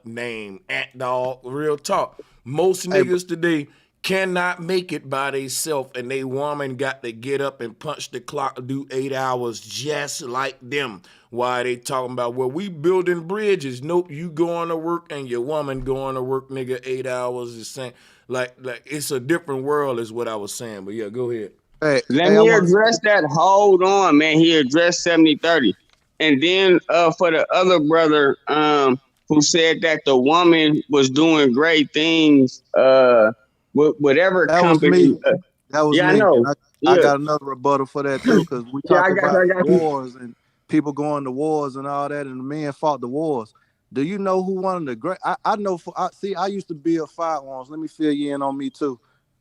name, Ant Dog, real talk. Most niggas today cannot make it by themselves, and they woman got to get up and punch the clock, do 8 hours just like them. Why they talking about, well, we building bridges? Nope, you going to work and your woman going to work, nigga, 8 hours is saying like it's a different world is what I was saying. But yeah, go ahead. Let me address that. Hold on, man. He addressed 70-30. And then for the other brother who said that the woman was doing great things with whatever company. That was me. I know. I got another rebuttal for that too, because we talk about wars and people going to wars and all that, and the men fought the wars. Do you know who one of the great? I know. I used to build firearms. Let me fill you in on me too,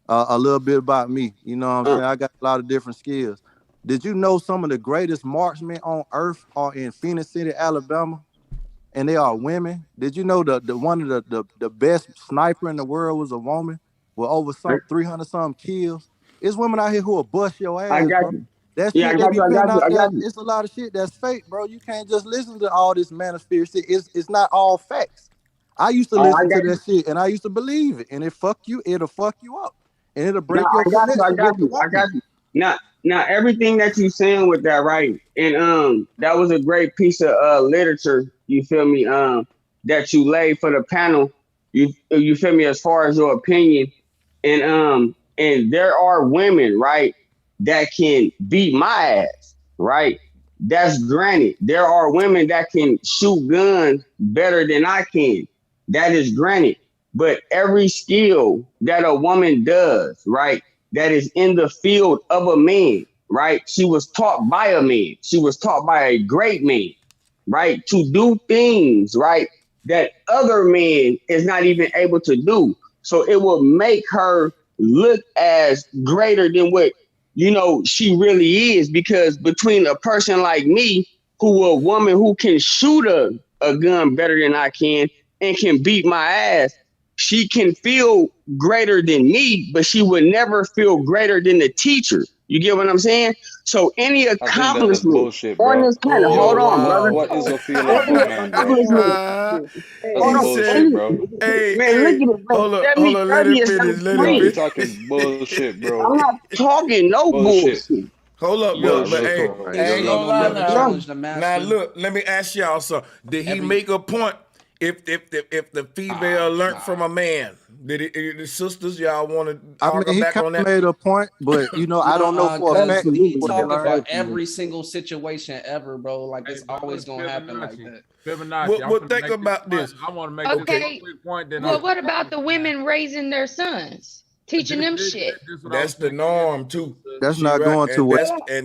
a little bit about me. You know what I'm saying? I got a lot of different skills. Did you know some of the greatest marksmen on earth are in Phoenix City, Alabama, and they are women? Did you know the one of the best sniper in the world was a woman with over 300 some kills? It's women out here who will bust your ass, bro. That shit they be putting out there, it's a lot of shit that's fake, bro. You can't just listen to all this manosphere shit. It's not all facts. I used to listen to that shit and I used to believe it, and it'll fuck you up, and it'll break your connection. I got you. Now everything that you saying with that, right? And that was a great piece of literature. You feel me? that you laid for the panel. You feel me, as far as your opinion. And there are women, right, that can beat my ass, right? That's granted. There are women that can shoot guns better than I can. That is granted. But every skill that a woman does, right, that is in the field of a man, right? She was taught by a man. She was taught by a great man, right? To do things, right, that other men is not even able to do. So it will make her look as greater than what she really is, because between a person like me, who a woman who can shoot a gun better than I can and can beat my ass, she can feel greater than me, but she would never feel greater than the teacher. You get what I'm saying? So any I think that's accomplishment bullshit, on bro. this planet, Oh hold on, wow. brother. What is a female Any for a man, bro? accomplishment, That's He hold on, said, bullshit, any, bro. hey, man, look hey, at it, bro. hold up, let 30 him is not finish, let him Bro, you free. finish. talking bullshit, bro. I'm not talking no Bullshit. bullshit. Hold up, Nah, yo, Bullshit, but real hey, talk. bro. I Hey, ain't see, gonna lie brother now. challenge the Now master. look, let me ask y'all something. Did he Every make a point? If the female learned nah. from a man, did it, the sisters, y'all want to I mean, argue he back kind on of that? made a point, but I don't know Nah, for a cause fact that he he would have talking for learned. every single situation ever, bro. Like Hey, it's but always look, gonna happen like that. Fibonacci, I'm Well, finna think make this about point. this. I want to make this Okay. one Okay. quick point. Then Well, what about the women raising their sons, teaching them shit? This what I That's was the finna get norm into, too. That's She not right, going to and what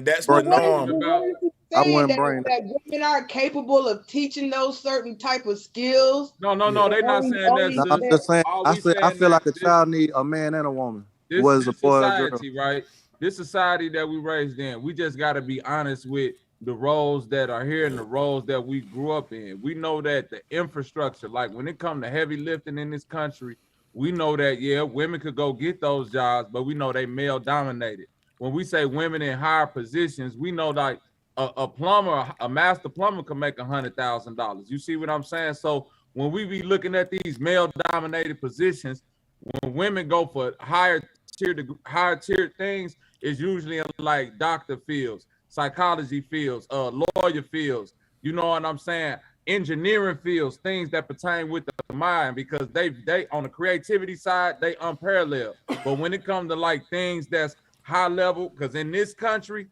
that's the But what is, norm. but what is he I saying wouldn't that, bring. that women aren't capable of teaching those certain type of skills? No, And they not saying that's No, only I'm the. just saying. All I we said I saying feel that like a child need a man and a woman, this whether it's a boy or a girl. society, right? This society that we raised in, we just got to be honest with the roles that are here and the roles that we grew up in. We know that the infrastructure, like when it comes to heavy lifting in this country, we know that, yeah, women could go get those jobs, but we know they male dominated. When we say women in higher positions, we know like a plumber, a master plumber can make $100,000. You see what I'm saying? So when we be looking at these male dominated positions, when women go for higher tier things, is usually in like doctor fields, psychology fields, lawyer fields, you know what I'm saying? Engineering fields, things that pertain with the mind, because they on the creativity side, they unparalleled. But when it comes to like things that's high level, because in this country,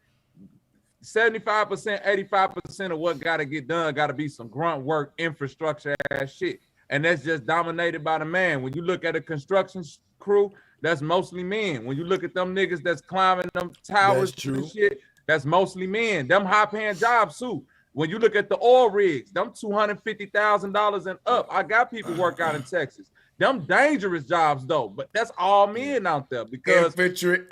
75%, 85% of what got to get done got to be some grunt work, infrastructure ass shit. And that's just dominated by the man. When you look at a construction crew, that's mostly men. When you look at them niggas that's climbing them towers That's true. and shit, that's mostly men. Them high paying jobs too. When you look at the oil rigs, them $250,000 and up. I got people work out in Texas. Them dangerous jobs though, but that's all men out there because infantry,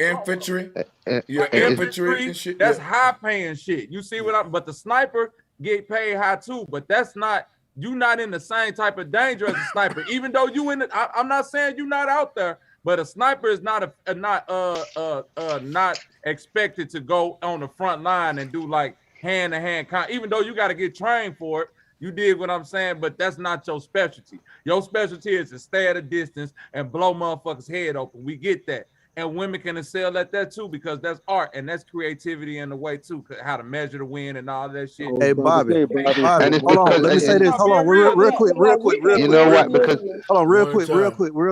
your infantry and shit. that's Yeah. high paying shit. You see what I'm, but the sniper get paid high too, but that's not, you not in the same type of danger as a sniper. Even though you in it, I'm not saying you not out there, but a sniper is not not expected to go on the front line and do like hand-to-hand even though you got to get trained for it. You dig what I'm saying? But that's not your specialty. Your specialty is to stay at a distance and blow motherfuckers' head open. We get that. And women can excel at that too, because that's art and that's creativity in the way too, how to measure the wind and all that shit. Hey Bobby, And it's hold on. because Let me say this. Hold on, real quick. you know what? Because Hold on, real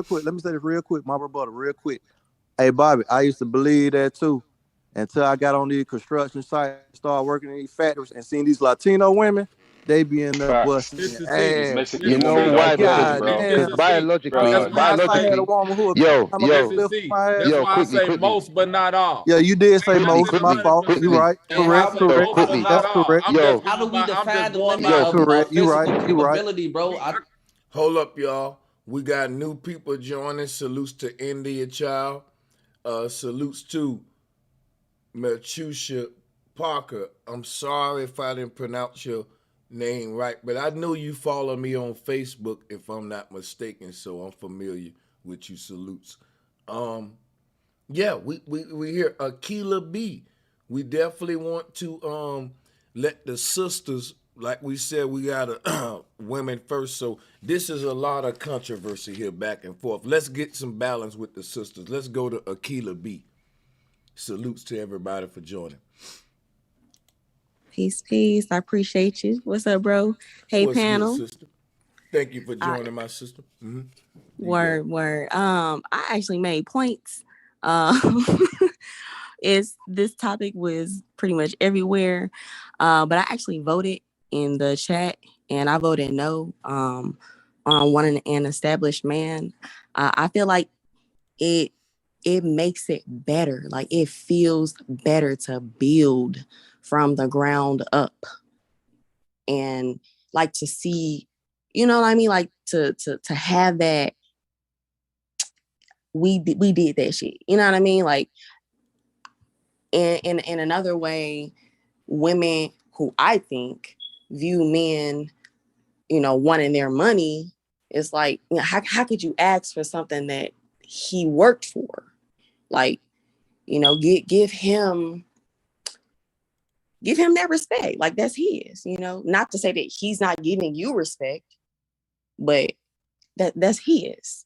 quick. Let me say this real quick, my brother, real quick. Hey Bobby, I used to believe that too, until I got on these construction sites, started working in these factories, and seeing these Latino women. They be in there facts. busting These ass. Mexican women know got why? pussy, God bro. Because damn. biologically, That's why I I had a say, woman who would yo, climb up this a is cliff see. my ass. That's why I quickly, say most, but not all. Yeah, you did say Ain't most. My fault. You right. And Correct. how we Correct. most, but define not That's all. correct. I'm just how do going we by. I'm define just the going limit by. of Correct. You right. physical You right. capability, bro? Hold up, y'all. We got new people joining. Salutes to India Child. Salutes to Merchusha Parker. I'm sorry if I didn't pronounce your name right, but I know you follow me on Facebook if I'm not mistaken, so I'm familiar with you. Salutes. Yeah, we hear Akila B. We definitely want to let the sisters, like we said, we got women first. So this is a lot of controversy here back and forth. Let's get some balance with the sisters. Let's go to Akila B. Salutes to everybody for joining. Peace, peace. I appreciate you. What's up, bro? Hey, What's panel. good, sister? Thank you for joining my sister. Word. I actually made points. This topic was pretty much everywhere, but I actually voted in the chat, and I voted no on wanting an established man. I feel like it makes it better. Like it feels better to build from the ground up, and like to see, you know what I mean? Like to have that. We did that shit. You know what I mean? Like in another way, women who I think view men, wanting their money, it's like, how could you ask for something that he worked for? Like, give him that respect. Like that's his, not to say that he's not giving you respect, but that's his.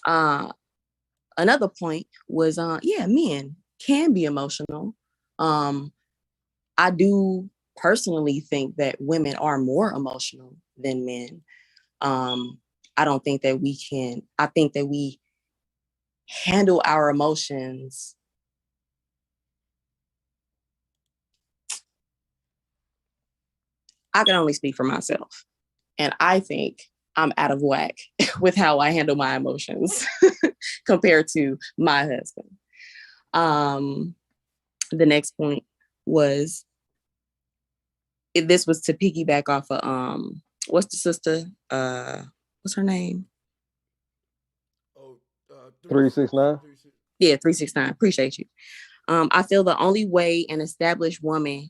Another point was, men can be emotional. I do personally think that women are more emotional than men. I don't think that we can. I think that we handle our emotions I can only speak for myself. And I think I'm out of whack with how I handle my emotions compared to my husband. The next point was, if this was to piggyback off of what's the sister? What's her name? 369. Yeah, 369. Appreciate you. I feel the only way an established woman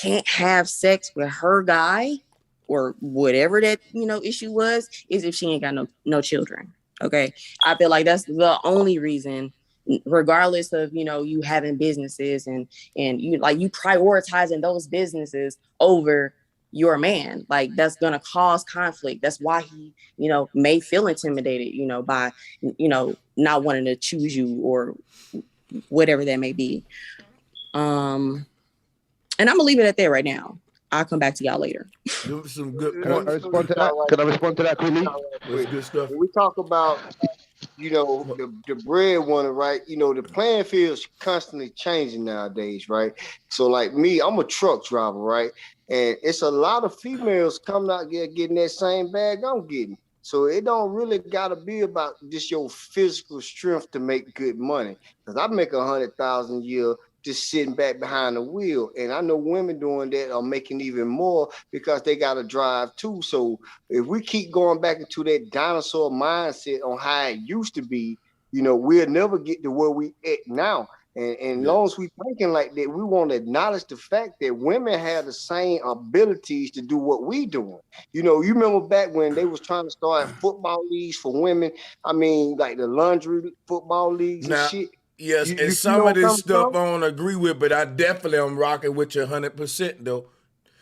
can't have sex with her guy or whatever that issue was is if she ain't got no children. Okay, I feel like that's the only reason, regardless of you having businesses and you prioritizing those businesses over your man. Like that's gonna cause conflict. That's why he may feel intimidated by not wanting to choose you or whatever that may be. And I'm gonna leave it at that right now. I'll come back to y'all later. Some good Can I respond to that? Can I respond to that quickly? That's good stuff. When we talk about, the breadwinner, right? The playing field's constantly changing nowadays, right? So like me, I'm a truck driver, right? And it's a lot of females coming out here getting that same bag I'm getting. So it don't really gotta be about just your physical strength to make good money. Because I make 100,000 a year just sitting back behind the wheel. And I know women doing that are making even more because they got to drive too. So if we keep going back into that dinosaur mindset on how it used to be, we'll never get to where we at now. And as long as we thinking like that, we want to acknowledge the fact that women have the same abilities to do what we doing. You remember back when they was trying to start football leagues for women? I mean, like the laundry football leagues and shit. Yes, and some of this stuff I don't agree with, but I definitely am rocking with you 100% though.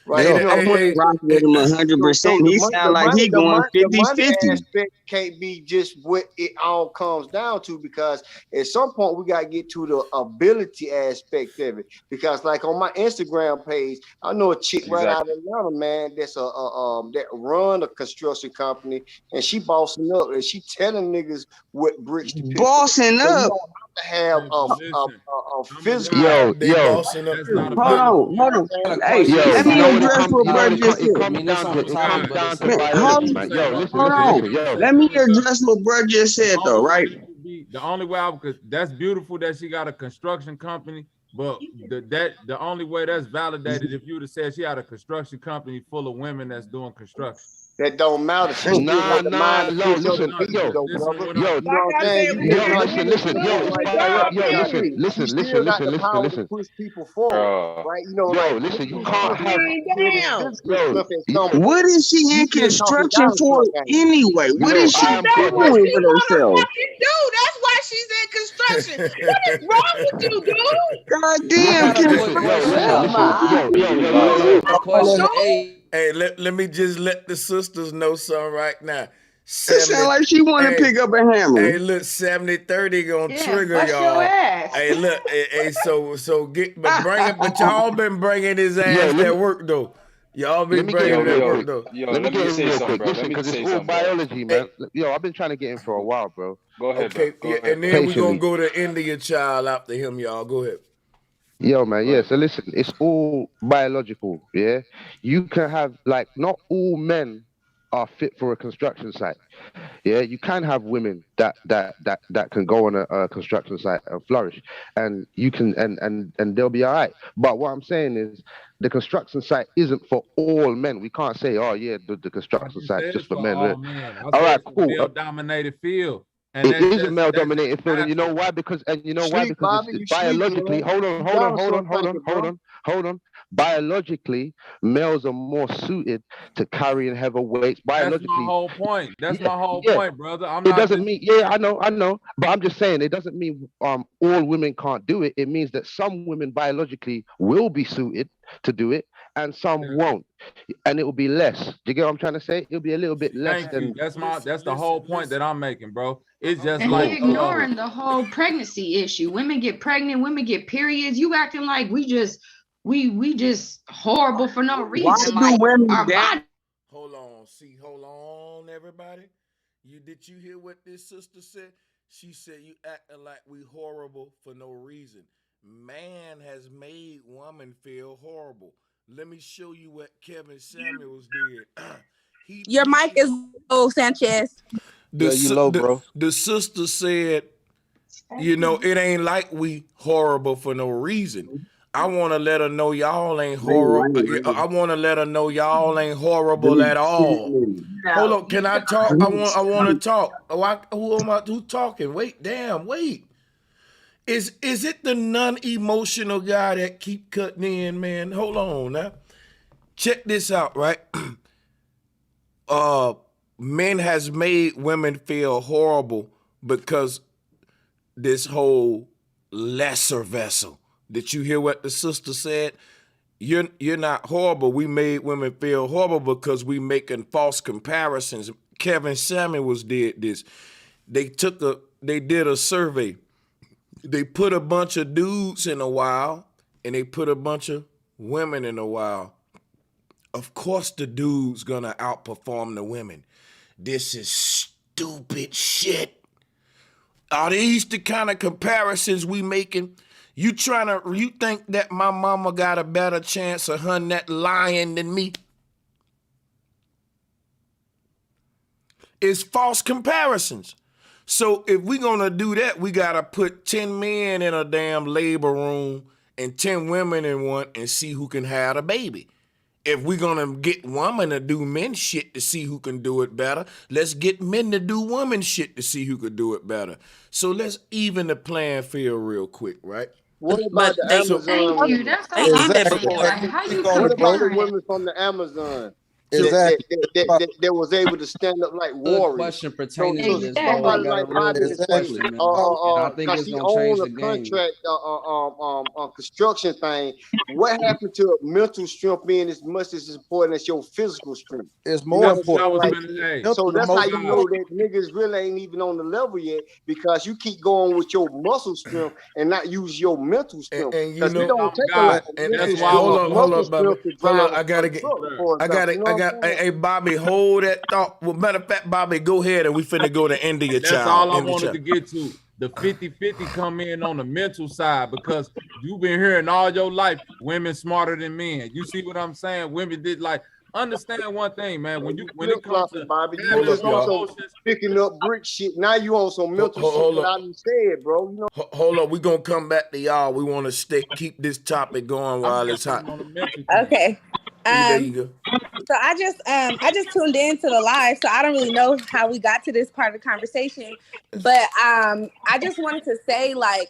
Right, I wouldn't rock with him 100%. He sound like he going 50-50. The money aspect can't be just what it all comes down to, because at some point we got to get to the ability aspect of it. Because like on my Instagram page, I know a chick right out of Atlanta, man, that's that run a construction company, and she bossing up and she telling niggas what bricks to pick. Bossing up. To have a physical. Yo. Hold on. Hey, let me address what bro just said. It comes down to violence, man. Yo, listen. Let me address what bro just said though, right? The only way because that's beautiful that she got a construction company, but the only way that's validated if you would have said she had a construction company full of women that's doing construction. That don't matter. Nah, listen, listen. Push people forward, right? Listen, you can't have. What is she in construction for anyway? What is she doing with herself? That's why she's in construction. What is wrong with you, dude? Goddamn. Hey, let me just let the sisters know something right now. It sound like she want to pick up a hammer. Hey, look, 70-30 gonna trigger y'all. Hey, look, so get, but y'all been bringing his ass at work though. Y'all be Let me get bringing in that real work quick. though. Let me get in real quick. Listen, Let me because say it's all something, bro. biology, man. Yo, I've been trying to get in for a while, bro. Go ahead, Okay, bro. Go yeah, ahead, and bro. then we're gonna Patiently. go to India Child after him, y'all. Go ahead. Yo, man, Go yeah, ahead, so bro. listen, it's all biological, yeah? You can have, like, not all men are fit for a construction site. Yeah, you can have women that can go on a construction site and flourish, and you can and they'll be all right. But what I'm saying is, the construction site isn't for all men. We can't say, oh yeah, the I construction didn't say site's it's just for for men. all men. I All said right, it's a cool. male-dominated field, and It is a male that's just dominated field, and you know natural. why? Because Sleep, Bobby, it's you sleep, biologically. man. Hold on, You hold on, down hold on, some hold on, thinking, hold bro. on, hold on. Biologically, males are more suited to carrying heavy weights. That's my Biologically, whole point. That's yeah, my whole yeah. point, brother. I'm It not doesn't just mean, yeah, I know, but I'm just saying it doesn't mean all women can't do it. It means that some women biologically will be suited to do it, and some won't, and it will be less. Do you get what I'm trying to say? It'll be a little bit less thank you. than. That's the whole point that I'm making, bro. It's just And like he ignoring the whole pregnancy issue. Women get pregnant, women get periods. You acting like we just horrible for no Why reason. do Like women our that? body. Hold on, everybody. Did you hear what this sister said? She said you acting like we horrible for no reason. Man has made woman feel horrible. Let me show you what Kevin Samuels did. Your mic is low, Sanchez. Yeah, you low, bro. The sister said, you know, it ain't like we horrible for no reason. I want to let her know y'all ain't horrible. I want to let her know y'all ain't horrible at all. Hold on, can I talk? I want to talk. Who talking? Wait. Is it the non-emotional guy that keep cutting in, man? Hold on now. Check this out, right? Men has made women feel horrible because this whole lesser vessel. Did you hear what the sister said? You're not horrible. We made women feel horrible because we making false comparisons. Kevin Samuels did this. They did a survey. They put a bunch of dudes in a while and they put a bunch of women in a while. Of course the dude's gonna outperform the women. This is stupid shit. Are these the kind of comparisons we making? You think that my mama got a better chance of hunting that lion than me? It's false comparisons. So if we're gonna do that, we gotta put 10 men in a damn labor room and 10 women in one and see who can have a baby. If we're gonna get women to do men shit to see who can do it better, let's get men to do women shit to see who could do it better. So let's even the playing field real quick, right? What about the Amazon Thank you. women? That's all I'm saying. Like, how you What about the comparing it? women from the Amazon Exactly. that was able to stand up like Good warriors? question pertaining to So this, bro. I somebody got a like real Bobby good to say, question, man. And I think cause it's she gonna change owned the a game. contract, construction thing. What happened to mental strength being as much as important as your physical strength? It's You know more what I'm saying? important. Like, so that's how you know that niggas really ain't even on the level yet, because you keep going with your muscle strength and not use your mental strength. And you Because it know, don't take a lot of and mental that's why strength, hold muscle up, Bobby. strength to Hold drive up, I gotta get, hey, Bobby, hold that thought. Well, matter of fact, Bobby, go ahead and we finna go to India That's Child. all I wanted to get to. The 50-50 come in on the mental side, because you've been hearing all your life women smarter than men. You see what I'm saying? Women did like understand one thing, man. When it comes to Bobby, you having just your on some emotions, picking up brick shit. Now you on some mental shit hold that up. I done said, bro. You know. Hold up, we gonna come back to y'all. We want to keep this topic going while it's hot. on the mental thing. Okay. There you go. So I just tuned in to the live, so I don't really know how we got to this part of the conversation. But I just wanted to say like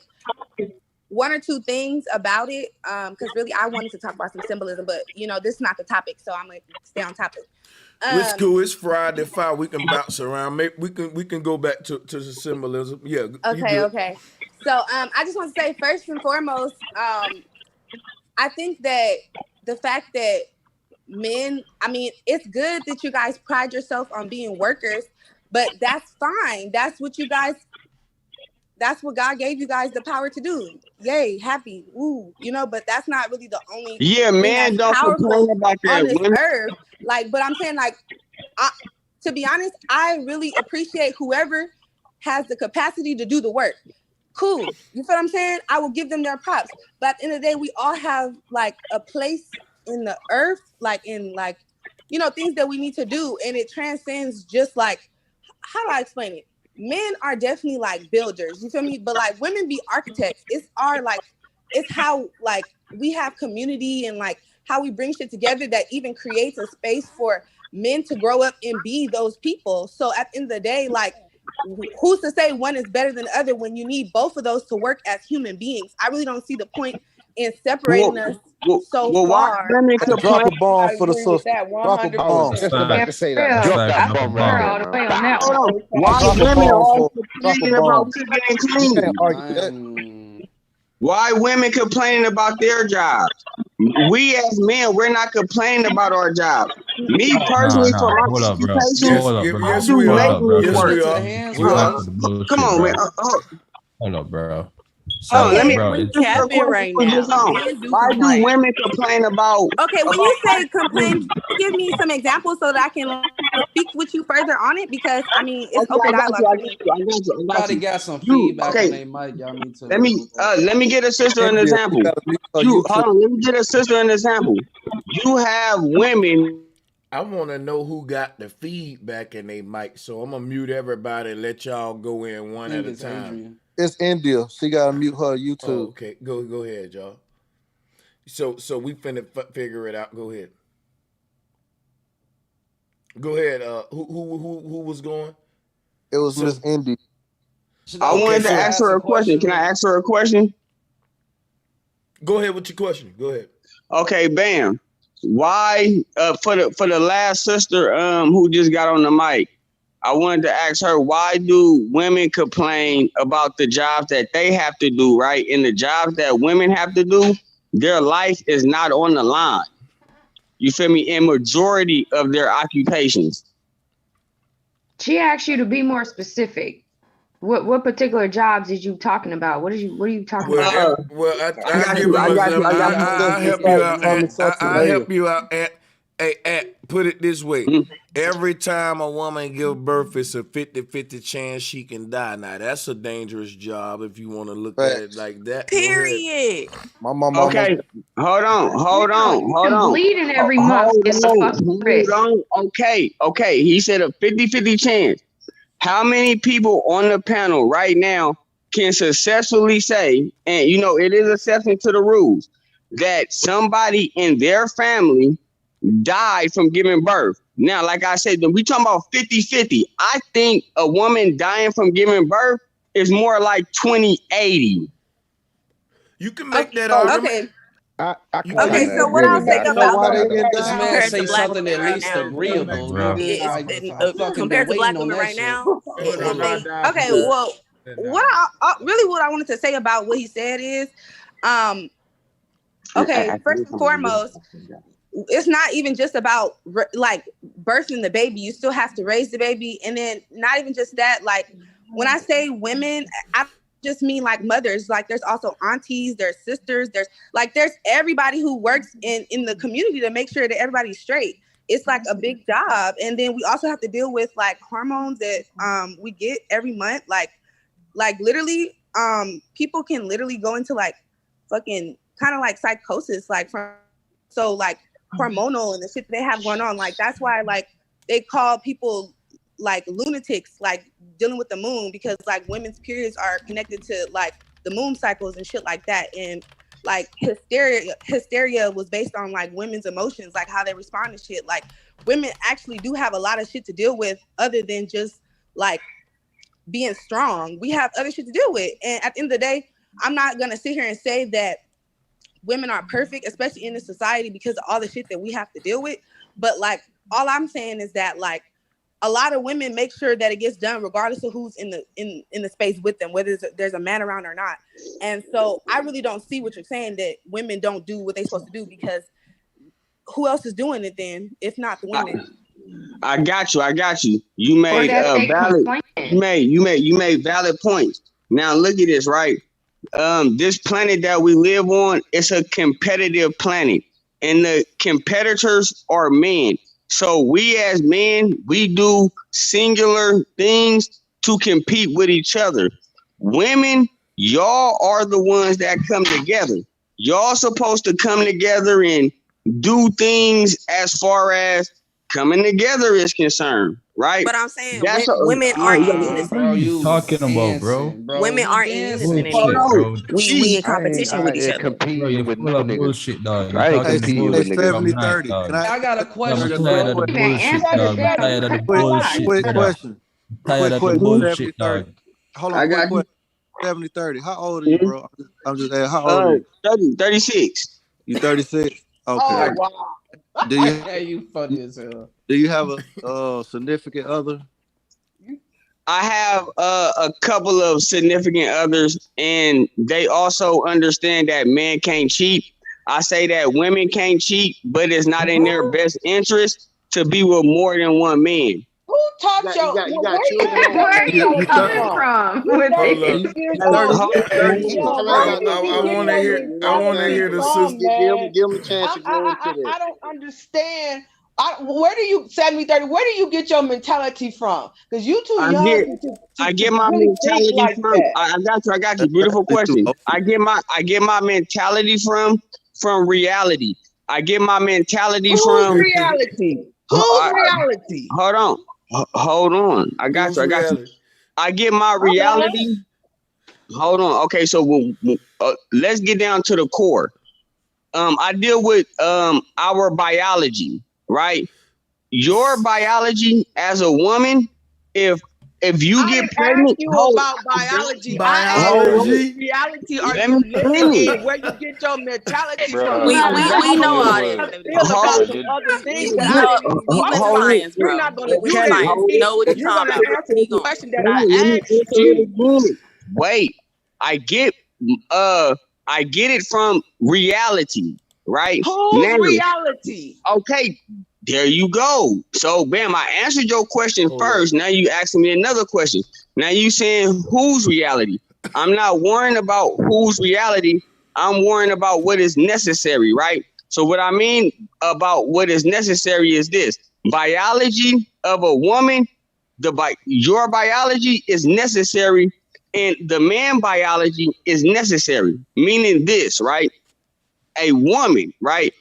one or two things about it, because really I wanted to talk about some symbolism, but you know this is not the topic, so I'm gonna stay on topic. It's cool. It's Friday 5. We can bounce around. Maybe we can go back to the symbolism. Yeah. Okay. So I just want to say first and foremost, I think that the fact that men, I mean, it's good that you guys pride yourself on being workers, but that's fine. That's what you guys that's what God gave you guys the power to do. Yay, happy, woo, you know, but that's not really the only Yeah, thing man, that's don't powerful complain about on that. this Women, earth. Like, but I'm saying, like, to be honest, I really appreciate whoever has the capacity to do the work. Cool. You feel what I'm saying? I will give them their props. But at the end of the day, we all have like a place in the earth, like in like, you know, things that we need to do. And it transcends just like, how do I explain it? Men are definitely like builders, you feel me? But like women be architects. It's our like, it's how like we have community and like how we bring shit together that even creates a space for men to grow up and be those people. So at the end of the day, like, who's to say one is better than the other when you need both of those to work as human beings? I really don't see the point in separating us so why far. women Drop a complain? bomb I for the agree with sister. that Drop a 100%. bomb. Just about to say that. Real. Drop that I bomb concur right all there, the man. way on that Hold one. on. Why Drop a women bomb are for drop a complaining about bomb. cooking and You cleaning? can't argue that. Why women complaining about their jobs? We as men, we're not complaining about our jobs. Me personally, for my Hold up, bro. occupation, Hold up, I bro. do Hold up, bro. maintenance work. We back to the Come bullshit, on, man. bro. Hold up, bro. Hold on, let me bro, answer it's, your Capping question right we was now. just on. Men do Why do complain. women complain about? Okay, when you say complain, give me some examples so that I can speak with you further on it, because I mean it's Okay, open I got dialogue you. I for got me. you. I got you. I got Everybody you. got some You feedback on okay? their mic. Y'all need to. Let me get a sister an India, you example. gotta mute her You YouTube. hold on. Let me get a sister an example. You have women. I want to know who got the feedback in their mic, so I'm gonna mute everybody and let y'all go in one at a time. It's India. She gotta mute her YouTube. Oh, okay, go ahead, y'all. So we finna figure it out. Go ahead. Go ahead. Who was going? It was Miss India. I wanted to ask her a question. Can I ask her a question? Go ahead with your question. Go ahead. Okay, bam. Why for the last sister who just got on the mic, I wanted to ask her, why do women complain about the jobs that they have to do, right? And the jobs that women have to do, their life is not on the line. You feel me? In majority of their occupations. She asked you to be more specific. What particular jobs is you talking about? What are you talking about? I give him I help you out. I help you out. Put it this way. Every time a woman give birth, it's a 50-50 chance she can die. Now, that's a dangerous job if you want to look at it like that. Period. My mom. Okay, hold on. Bleeding every month is a fucking risk. Okay. He said a 50-50 chance. How many people on the panel right now can successfully say, and you know, it is exception to the rules, that somebody in their family died from giving birth? Now, like I said, we talking about 50-50. I think a woman dying from giving birth is more like 20-80. You can make that argument. Okay, so what I'll say about this man say something at least agreeable. compared to black women right now. Okay, well, what I wanted to say about what he said is, okay, first and foremost, it's not even just about like birthing the baby. You still have to raise the baby, and then not even just that. Like when I say women, I just mean like mothers. Like there's also aunties, there's sisters, there's everybody who works in the community to make sure that everybody's straight. It's like a big job. And then we also have to deal with like hormones that we get every month. Like literally people can literally go into like fucking kind of like psychosis, like like hormonal and the shit that they have going on. Like that's why like they call people like lunatics, like dealing with the moon, because like women's periods are connected to like the moon cycles and shit like that. And like hysteria was based on like women's emotions, like how they respond to shit. Like women actually do have a lot of shit to deal with other than just like being strong. We have other shit to deal with. And at the end of the day, I'm not gonna sit here and say that women are perfect, especially in this society, because of all the shit that we have to deal with. But like all I'm saying is that like a lot of women make sure that it gets done regardless of who's in the space with them, whether there's a man around or not. And so I really don't see what you're saying, that women don't do what they're supposed to do, because who else is doing it then if not the women? I got you. You made valid. You made valid points. Now look at this, right? This planet that we live on, it's a competitive planet, and the competitors are men. So we as men, we do singular things to compete with each other. Women, y'all are the ones that come together. Y'all supposed to come together and do things as far as coming together is concerned, right? But I'm saying That's women aren't in unison. What are you talking about, bro? dancing, bro? Women We aren't in unison dancing. Bullshit, anymore. bro. We in I competition with each ain't other. Bro, competing you're with full no of niggas. bullshit, dog. You're I ain't talking competing Hey, with bullshit niggas. all 70 night, 30. dog. Can I I got a I'm question, tired of bro. the Even bullshit, answer the dog. I'm damn tired of the quick bullshit, quick brother. question? I'm tired of the Quick 70 bullshit, 30. dog. Hold I on, quick got you. question. 70 30. How old are you, bro? I'm just asking, how old are you? 36. You 36? Okay. Oh wow. Do you Yeah, you funny as hell. do you have a significant other? I have a couple of significant others, and they also understand that men can't cheat. I say that women can't cheat, but it's not in their best interest to be with more than one man. Who taught You where got you children, get man. your Where are you You mentality coming 30? from? from You with Hold 30 up. this? years Thirty. old. Hold He on. talking Where about did I you get want to your hear. I want to mentality hear the from, sister. give man? him a chance to grow into that. I don't understand. Where do you 70-30? Where do you get your mentality from? Because you too I young get to my really think mentality like from. that. I got you. That's Beautiful actually too question. old. I get my mentality from reality. I get my mentality Whose from. reality? Whose I, reality? hold on, hold on. I got Whose you. I got you. reality? I get my My bad. reality. Hold on. Okay, so let's get down to the core. I deal with our biology, right? Your biology as a woman, if you I get didn't ask pregnant, you hold about biology. I asked you hold what on. Biology. reality are Let you me living finish. in? Where you get your mentality from? Bruh, We Because we I we don't know want wait, to all make this. wait, up 70, feel 30. about Hold some Get, other We things that we I know didn't even we know went to on. about. science, You're bro. not gonna We went to do Okay, that to science. hold We me. know what you're You're talking gonna about. answer Keep the going. question that on. Let I me asked answer it you. again. Wait, I get I get it from reality, right? Whose Now, reality? okay, there you go. So, bam, I answered your question Hold up. first. Now you asking me another question. Now you saying whose reality? I'm not worrying about whose reality. I'm worrying about what is necessary, right? So what I mean about what is necessary is this: biology of a woman, your biology is necessary, and the man biology is necessary. Meaning this, right? A woman, right?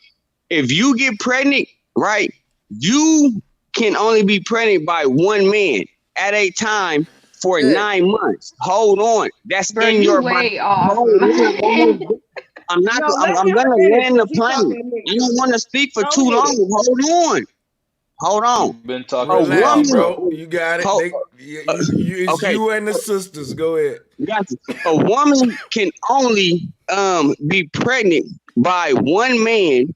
If you get pregnant, right, you can only be pregnant by one man at a time for Good. 9 months. Hold on, that's Bro, in you your body. way off, Hold man. on. I'm not. No, let I'm him gonna finish land the because he's plane. talking to me I don't too. want to speak for too Go ahead. long. Hold on. you've been talking A too Relax, long, woman. bro. bro. You got it. Hold, It's okay, you and the sisters. Go ahead. got you. A woman can only be pregnant by one man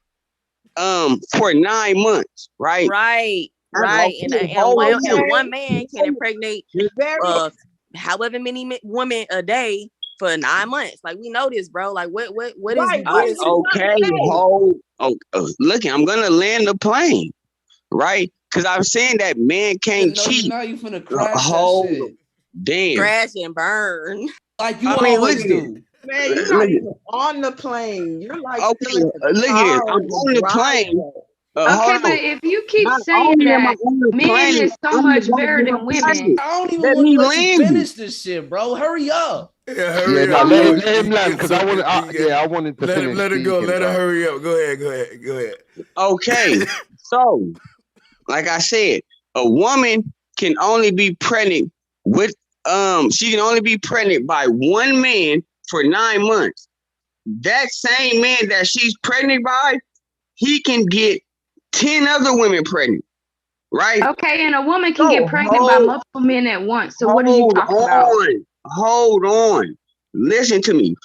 for 9 months, right? Right, right. Okay, And hold and on. one man can impregnate Very uh however many women a day for 9 months. Like we know this, bro. Like what is right. you What are getting you to? trying to Okay, say? look, I'm gonna land the plane, right? Because I'm saying that man Nigga, can't no, you cheat. now you finna crash that Hold, shit damn. Crash and burn. like you I mean, look always at this. do. Man, you're not Look even on the plane. You're like Okay, still in the look at this. car I'm or the on the plane. driveway. Okay, Hold but on. if you keep Not saying only am I that on the men plane, is so I'm the much better goddamn than women, pilot. I don't even Let want me to let you land you. finish this shit, bro. Hurry up. Yeah, Yeah, hurry no, up, let Lord. him land because I want. I wanted to Let him finish let it go. speaking, Let her bro. hurry up. Go ahead. Go ahead. Go ahead. Okay, so like I said, a woman can only be pregnant with she can only be pregnant by one man for 9 months. That same man that she's pregnant by, he can get 10 other women pregnant, right? okay, and a woman can get So pregnant by multiple men at once. So what are you hold talking about? on. Hold on. Listen to me.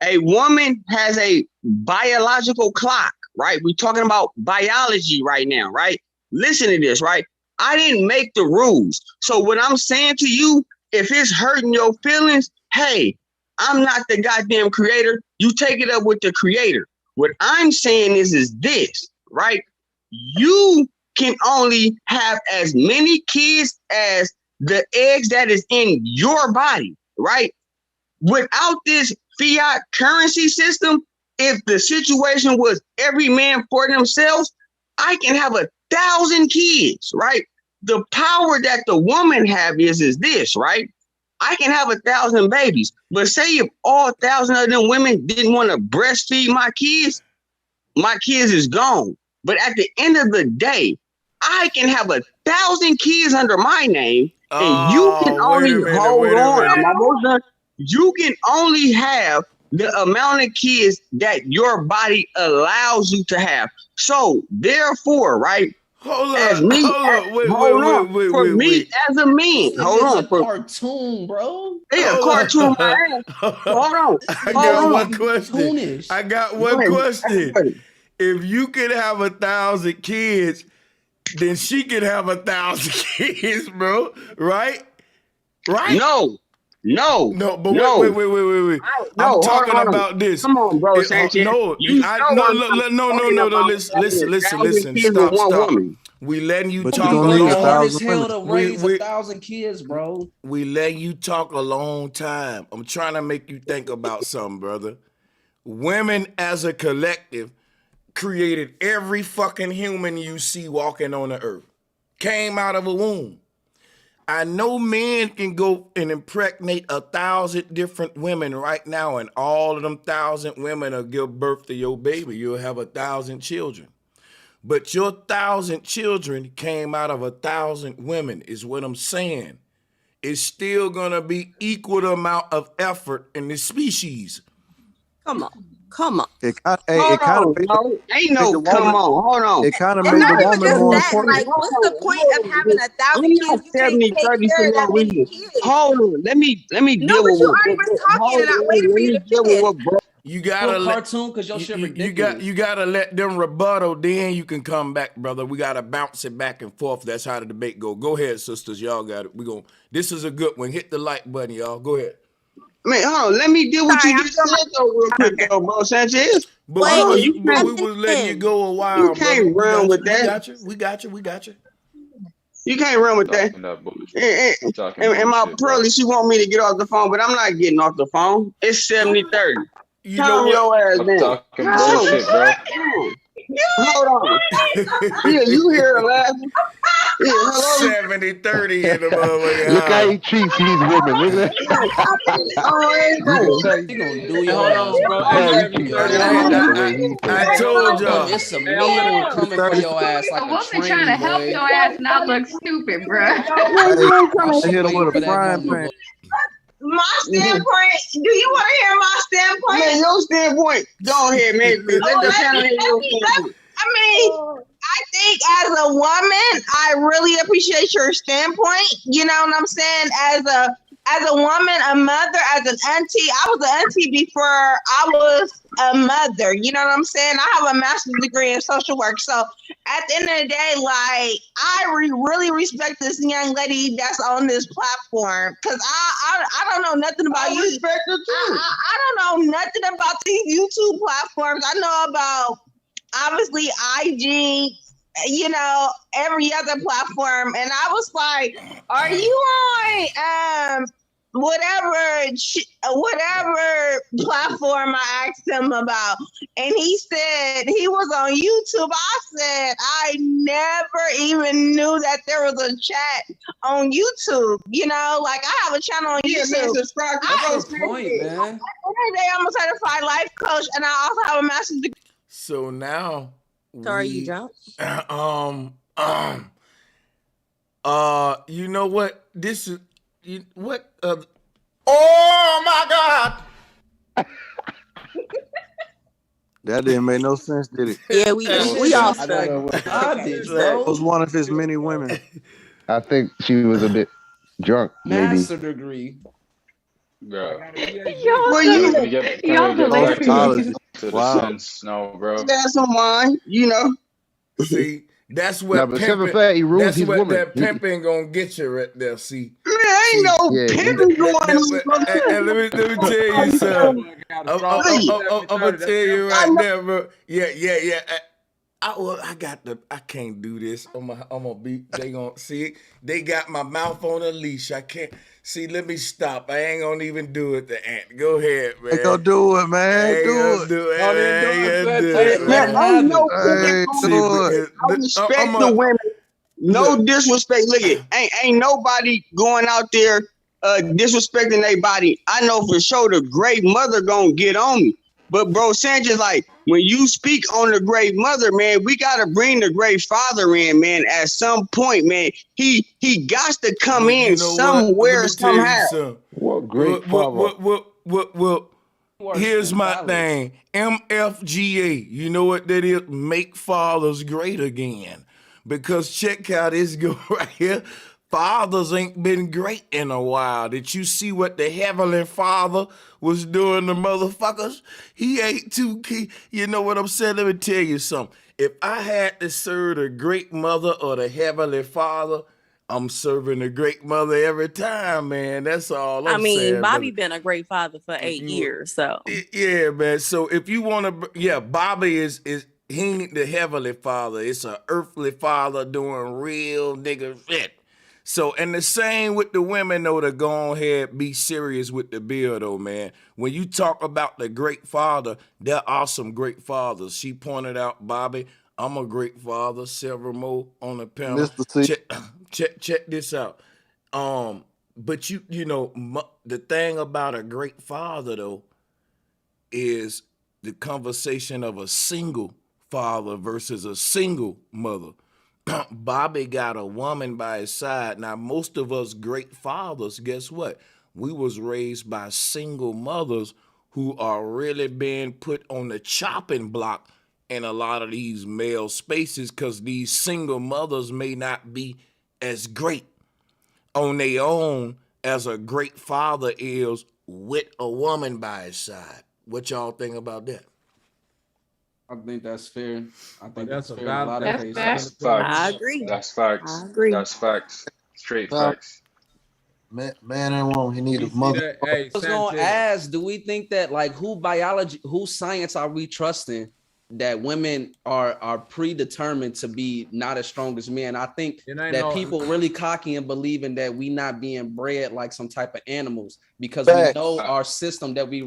A woman has a biological clock, right? We're talking about biology right now, right? Listen to this, right? I didn't make the rules. So what I'm saying to you, if it's hurting your feelings, hey, I'm not the goddamn creator. You take it up with the creator. What I'm saying is this, right? You can only have as many kids as the eggs that is in your body, right? without this fiat currency system, if the situation was every man for themselves, I can have 1,000 kids, right? The power that the woman have is this, right? I can have 1,000 babies, but say if all 1,000 of them women didn't want to breastfeed my kids is gone. But at the end of the day, I can have 1,000 kids under my name, and you can only hold on. I'm almost done. You can only have the amount of kids that your body allows you to have. So therefore, right? Hold as on, me, wait, for me as a man, hold on, for cartoon, bro. Yeah, cartoon. Hold on. I got one question. I got one question. If you could have 1,000 kids, then she could have 1,000 kids, bro. Right? Right? No. But wait. I'm talking about this. Come on, bro, Sanchez. No. Listen. Stop. We letting you talk a long hard as hell to raise 1,000 kids, bro. We letting you talk a long time. I'm trying to make you think about something, brother. Women as a collective created every fucking human you see walking on the earth. Came out of a womb. I know men can go and impregnate 1,000 different women right now, and all of them 1,000 women will give birth to your baby. You'll have 1,000 children. But your 1,000 children came out of 1,000 women, is what I'm saying. It's still gonna be equal amount of effort in the species. Come on. It kind of ain't no come on. Hold on. It kind of It's made not the even woman just more that. important. Like, what's the point of having 1,000 kids? You can't take care of that many kids. Hold on. Let me No, deal but with you already was talking, and I waited for you to finish. You gotta cartoon because your shit ridiculous. You gotta let them rebuttal, then you can come back, brother. We gotta bounce it back and forth. That's how the debate go. Go ahead, sisters. Y'all got it. This is a good one. Hit the like button, y'all. Go ahead. Man, hold on. Let me deal with you just said though real quick, though, bro, Sanchez. But we was letting you go a while. You can't run with that. We got you. You can't run with that. And my pearly, she want me to get off the phone, but I'm not getting off the phone. It's 70-30. Calm your ass down. Talking bullshit, bro. Hold on. Yeah, you hear her laughing. Yeah, hello. 70-30 in the motherfucker. Look how he treats these women. Look at I told y'all. It's a meme coming for your ass like A a woman train, trying to help boy. your ass not look stupid, bro. Hit him with a frying pan. My standpoint, do you want to hear my standpoint? Man, your standpoint. Go ahead, man. Let the channel hear your standpoint. I mean, I think as a woman, I really appreciate your standpoint. You know what I'm saying? As a woman, a mother, as an auntie, I was an auntie before I was a mother. You know what I'm saying? I have a master's degree in social work. So at the end of the day, like, I really respect this young lady that's on this platform, because I don't know nothing about you. Respect her too. I don't know nothing about these YouTube platforms. I know about obviously IG, you know, every other platform, and I was like, "Are you on whatever platform?" I asked him about, and he said he was on YouTube. I said I never even knew that there was a chat on YouTube. You know, like, I have a channel on YouTube. Man, subscribe to That's the point, man. Every day I'm a certified life coach, and I also have a master's degree. So now, Sorry, you dropped. You know what? This is what? Oh my God! That didn't make no sense, did it? Yeah, we all struggled. That was one of his many women. I think she was a bit drunk, maybe. Master degree. Bro. Well, Can we get back to the Wow. sense now, bro? That's on mine, you know. See, that's what but pimping. 730 rules That's his what woman. that pimping gonna get you right there. See, Man, ain't no pimping going on. and let me tell you something. I'm gonna tell you right now, bro. Yeah. I can't do this. I'm gonna be. They gonna see it. They got my mouth on a leash. I can't see. Let me stop. I ain't gonna even do it. The ant. Go ahead, man. They gonna do it, man. Do it. Do it. Don't even do it, Sanchez. Man, Let it ain't happen. no Hey, do it. I respect the women. No disrespect. Look at ain't nobody going out there disrespecting their body. I know for sure the great mother gonna get on me. But bro, Sanchez, like when you speak on the great mother, man, we gotta bring the great father in, man. At some point, man, he got to come in somewhere, somehow. What great father? Well, here's my thing. MFGA. You know what that is? Make fathers great again. Because check out this go right here. Fathers ain't been great in a while. Did you see what the Heavenly Father was doing to motherfuckers? He ain't too key. You know what I'm saying? Let me tell you something. If I had to serve the great mother or the Heavenly Father, I'm serving the great mother every time, man. That's all I'm saying. Bobby been a great father for 8 years, so. Yeah, man. So if you want to, Bobby is he ain't the Heavenly Father. It's an earthly father doing real nigga shit. So, and the same with the women, though, to go ahead, be serious with the bill, though, man. When you talk about the great father, there are some great fathers. She pointed out, Bobby, I'm a great father, several more on the panel. Mr. T. Check this out. But you know, the thing about a great father, though, is the conversation of a single father versus a single mother. Bobby got a woman by his side. Now, most of us great fathers, guess what? We was raised by single mothers who are really being put on the chopping block in a lot of these male spaces because these single mothers may not be as great on their own as a great father is with a woman by his side. What y'all think about that? I think that's fair. I think that's fair. valid. A lot That's of facts. cases. I agree. That's facts. I agree. That's facts. Straight Well, facts. Man and woman, he need a mother. Hey, I was gonna Sanchez. ask, do we think that like who science are we trusting that women are predetermined to be not as strong as men? I think that people really cocky and believing that we not being bred like some type of animals because we know our system that we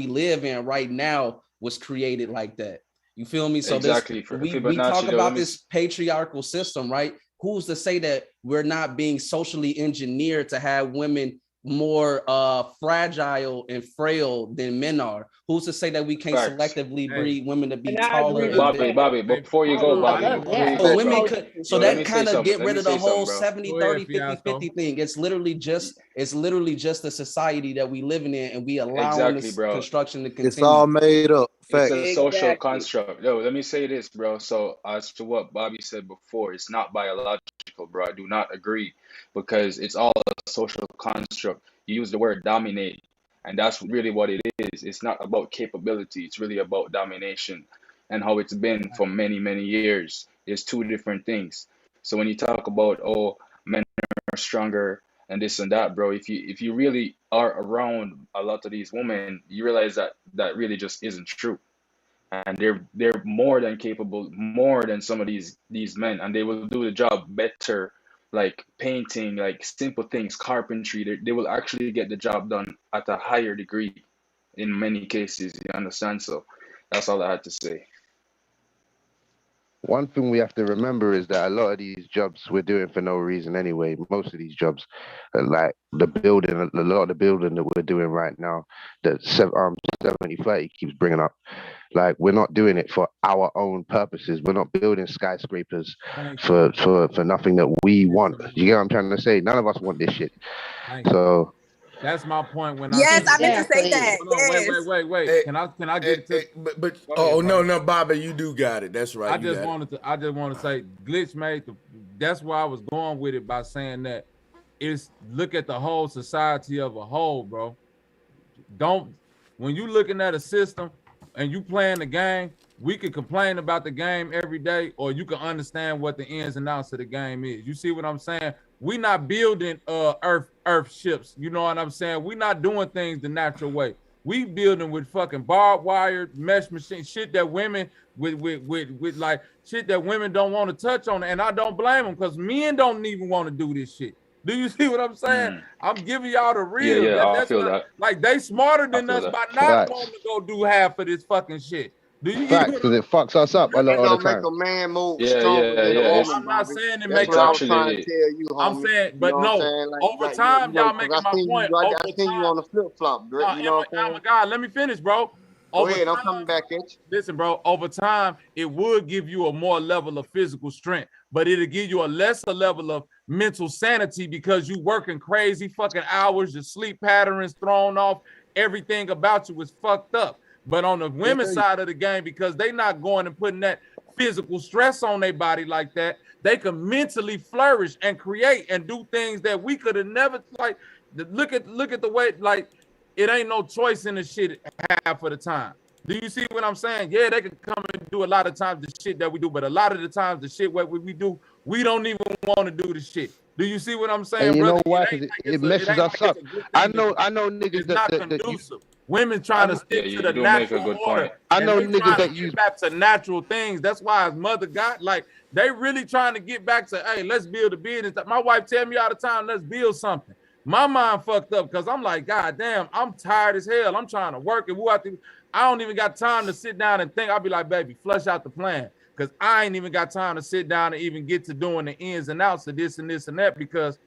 live in right now was created like that. You feel me? So Exactly. we talk about this patriarchal system, right? Who's to say that we're not being socially engineered to have women more fragile and frail than men are? Who's to say that we can't selectively breed women to be taller? Bobby, before you go, So women could, so that kind of get rid of the whole bro. 70, 30, 50, 50 thing. It's literally just a society that we living in and we allowing this construction to continue. It's all made up. It's a social construct. Yo, let me say this, bro. So as to what Bobby said before, it's not biological, bro. I do not agree because it's all a social construct. You use the word dominate, and that's really what it is. It's not about capability. It's really about domination and how it's been for many, many years. There's two different things. So when you talk about, men are stronger and this and that, bro, if you really are around a lot of these women, you realize that really just isn't true. And they're more than capable, more than some of these men, and they will do the job better, like painting, like simple things, carpentry. They will actually get the job done at a higher degree in many cases. You understand? So that's all I had to say. One thing we have to remember is that a lot of these jobs we're doing for no reason anyway. Most of these jobs, like a lot of the building that we're doing right now, that 70/30 keeps bringing up, like we're not doing it for our own purposes. We're not building skyscrapers for nothing that we want. You get what I'm trying to say? None of us want this shit. So that's my point. When I meant to say that. Wait. Hey, can I get to? But no, Bobby, you do got it. That's right. I just want to say, Glitch made that's why I was going with it by saying that it's look at the whole society of a whole, bro. When you looking at a system and you playing the game, we could complain about the game every day, or you can understand what the ins and outs of the game is. You see what I'm saying? We not building earth ships. You know what I'm saying? We not doing things the natural way. We building with fucking barbed wire, mesh machine, shit that women with like shit that women don't want to touch on, and I don't blame them because men don't even want to do this shit. Do you see what I'm saying? I'm giving y'all the Yeah, real. yeah, I That's feel not that. like they smarter I than feel us that. by not Facts. wanting to go do half of this fucking shit. Do you get Facts, what because it fucks us up a That lot of the don't make time. a man more Yeah, stronger yeah, than a yeah. No, woman, I'm not Bobby. saying it That's make It's what I y'all. was trying to actually tell you, I'm homie. saying, You but know what I'm no, saying? over time, y'all Because making my point. I Over seen you time, on the flip flop, no, you know what I'm oh saying? my God, let me finish, bro. Go Over ahead, I'm time, coming back at you. listen, bro, over time, it would give you a more level of physical strength, but it'll give you a lesser level of mental sanity because you working crazy fucking hours, your sleep pattern is thrown off, everything about you is fucked up. But on the women's side of the game, because they not going and putting that physical stress on their body like that, they can mentally flourish and create and do things that we could have never, like, look at the way, like, it ain't no choice in the shit half of the time. Do you see what I'm saying? Yeah, they can come and do a lot of times the shit that we do, but a lot of the times the shit what we do, we don't even want to do the shit. Do you see what I'm saying, And you brother? know why? It Because ain't like it it's messes us up. a good I thing to do. know niggas It's not that you. conducive. Women trying to Yeah, stick to you the do make a natural good order, point. I and know they niggas trying to that use. get back to natural things. That's why his mother got like they really trying to get back to, hey, let's build a business. My wife tell me all the time, let's build something. My mind fucked up because I'm like, God damn, I'm tired as hell. I'm trying to work and I don't even got time to sit down and think. I'll be like, baby, flush out the plan. Because I ain't even got time to sit down and even get to doing the ins and outs of this and this and that because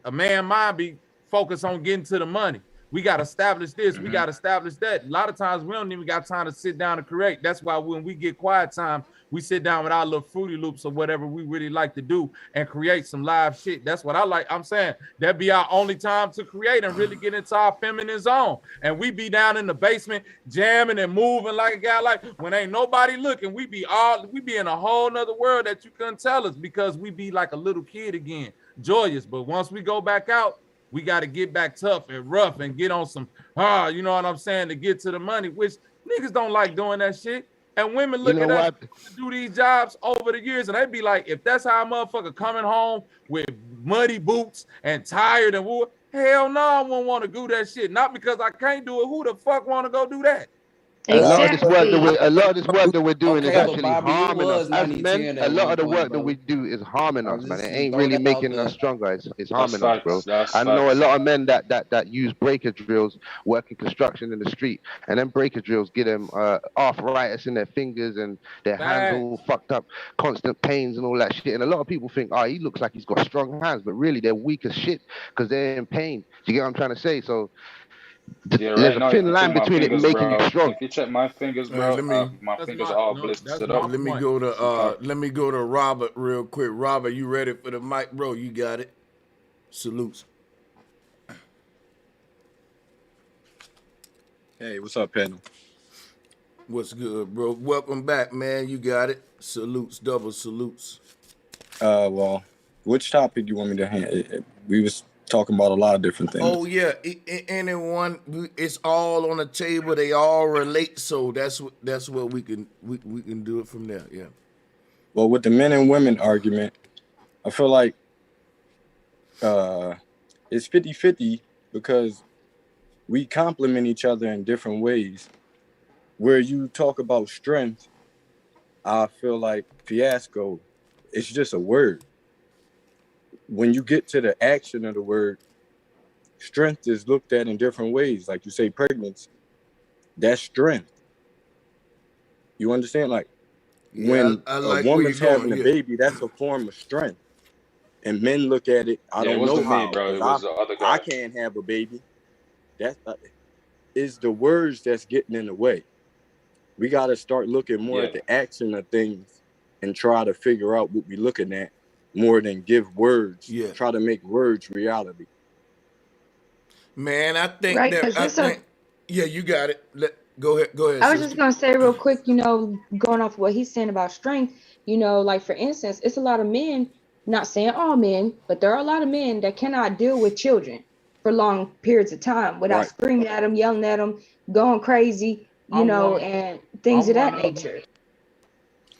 a man mind be focused on getting to the money. We got to establish this. We got to establish that. A lot of times we don't even got time to sit down and create. That's why when we get quiet time, we sit down with our little Fruity Loops or whatever we really like to do and create some live shit. That's what I like. I'm saying that'd be our only time to create and really get into our feminine zone. And we be down in the basement jamming and moving like a guy. Like when ain't nobody looking, we be in a whole nother world that you couldn't tell us because we be like a little kid again, joyous. But once we go back out, we got to get back tough and rough and get on some, you know what I'm saying, to get to the money, which niggas don't like doing that shit. And women look at us to do these jobs over the years, and they be like, if that's how a motherfucker coming home with muddy boots and tired and wood, hell no, I won't want to do that shit. Not because I can't do it. Who the fuck want to go do that? A lot of this work that we're doing is Okay, but actually Bobby, it harming us was as 90-10 men. A at lot one of the point, work that we bro. do is harming us, man. It Just ain't throw really that out making there. us stronger. It's That's harming us, bro. facts. That's I know a facts. lot of men that use breaker drills, working construction in the street, and then breaker drills get them arthritis in their fingers and their hands all fucked up, constant pains and all that shit. And a lot of people think, oh, he looks like he's got strong hands, but really they're weak as shit because they're in pain. Do you get what I'm trying to say? So Yeah, there's right a now, if thin you check line my between it fingers, making you bro. strong. If you check my fingers, bro, my fingers are all blistered up. Let me go to Robert real quick. Robert, you ready for the mic, bro? You got it. Salutes. Hey, what's up, panel? What's good, bro? Welcome back, man. You got it. Salutes, double salutes. Well, which topic you want me to handle? We was talking about a lot of different things. Oh yeah, anyone, it's all on the table. They all relate, so that's what we can do it from there. Yeah. Well, with the men and women argument, I feel like it's 50-50 because we complement each other in different ways. Where you talk about strength, I feel like fiasco, it's just a word. When you get to the action of the word, strength is looked at in different ways. Like you say, pregnancy, that's strength. You understand? Like when I a like woman's where you're having going, a baby, that's a form of strength. And men look at it, I Yeah, it don't know wasn't me, how, bro. It was the other I guy. can't have a baby. That is the words that's getting in the way. We got to start looking more at the action of things and try to figure out what we're looking at more than give words. Yeah. Try to make words reality. Man, I think Right, that 'cause it's yeah, you got it. Go ahead, I was sister. just gonna say real quick, going off what he's saying about strength, like for instance, it's a lot of men, not saying all men, but there are a lot of men that cannot deal with children for long periods of time without screaming at them, yelling at them, going crazy, and things of that nature.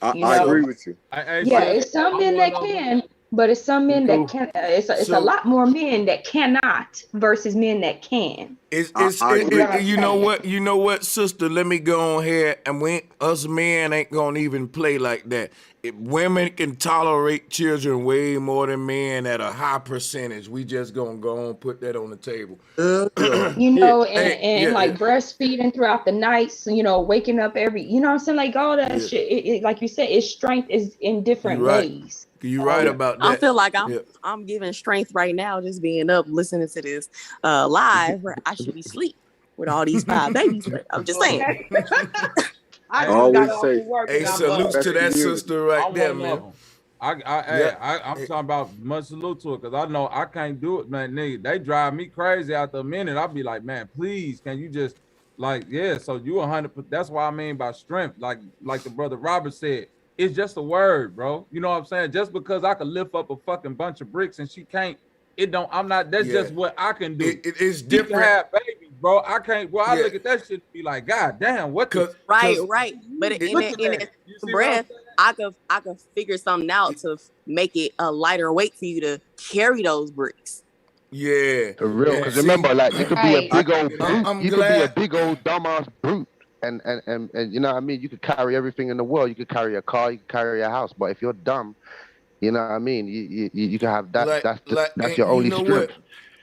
I agree with you. Yeah, it's some men that can, But it's some men So- that can. It's a so- lot more men that cannot versus men that can. You know what, sister? Let me go on here, and us men ain't gonna even play like that. If women can tolerate children way more than men at a high percentage, we just gonna go on put that on the table. You know, and like breastfeeding throughout the nights, you know, waking up every, you know what I'm saying? Like all that shit, like you said, its strength is in different ways. You're right about that. I feel like I'm giving strength right now just being up listening to this live where I should be asleep with all these 5 babies. I'm just saying. I always say, hey, salutes to that sister right there, man. I'm talking about much salute to it because I know I can't do it, man. Nigga, they drive me crazy after a minute. I'll be like, man, please, can you just so you 100%. That's what I mean by strength. Like the brother Robert said, it's just a word, bro. You know what I'm saying? Just because I can lift up a fucking bunch of bricks and she can't, that's just what I can do. It's different. You can have babies, bro. I can't, I look at that shit and be like, God damn, what the? Right. But in that breath, I could figure something out to make it a lighter weight for you to carry those bricks. Yeah. For real. Because remember, like, you could be a big old brute. You could be a big old dumbass brute. And you know what I mean? You could carry everything in the world. You could carry a car, you could carry a house. But if you're dumb, you know what I mean? You can have that. That's your only strength.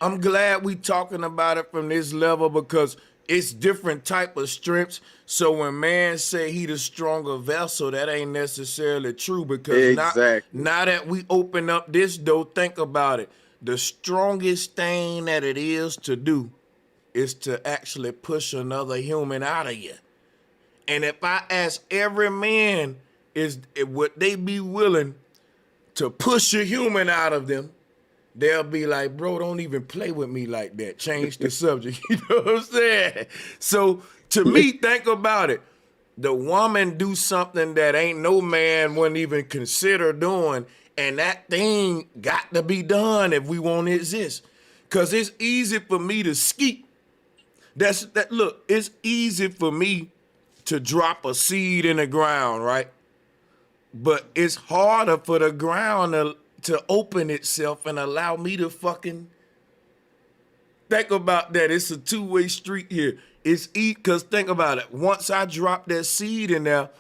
I'm glad we talking about it from this level because it's different type of strengths. So when man say he the stronger vessel, that ain't necessarily true because now that we open up this door, think about it. The strongest thing that it is to do is to actually push another human out of you. And if I ask every man, would they be willing to push a human out of them? They'll be like, bro, don't even play with me like that. Change the subject. You know what I'm saying? So to me, think about it. The woman do something that ain't no man wouldn't even consider doing. And that thing got to be done if we want to exist. Because it's easy for me to skeet. Look, it's easy for me to drop a seed in the ground, right? But it's harder for the ground to open itself and allow me to fucking think about that. It's a two-way street here. It's because think about it. Once I drop that seed in there,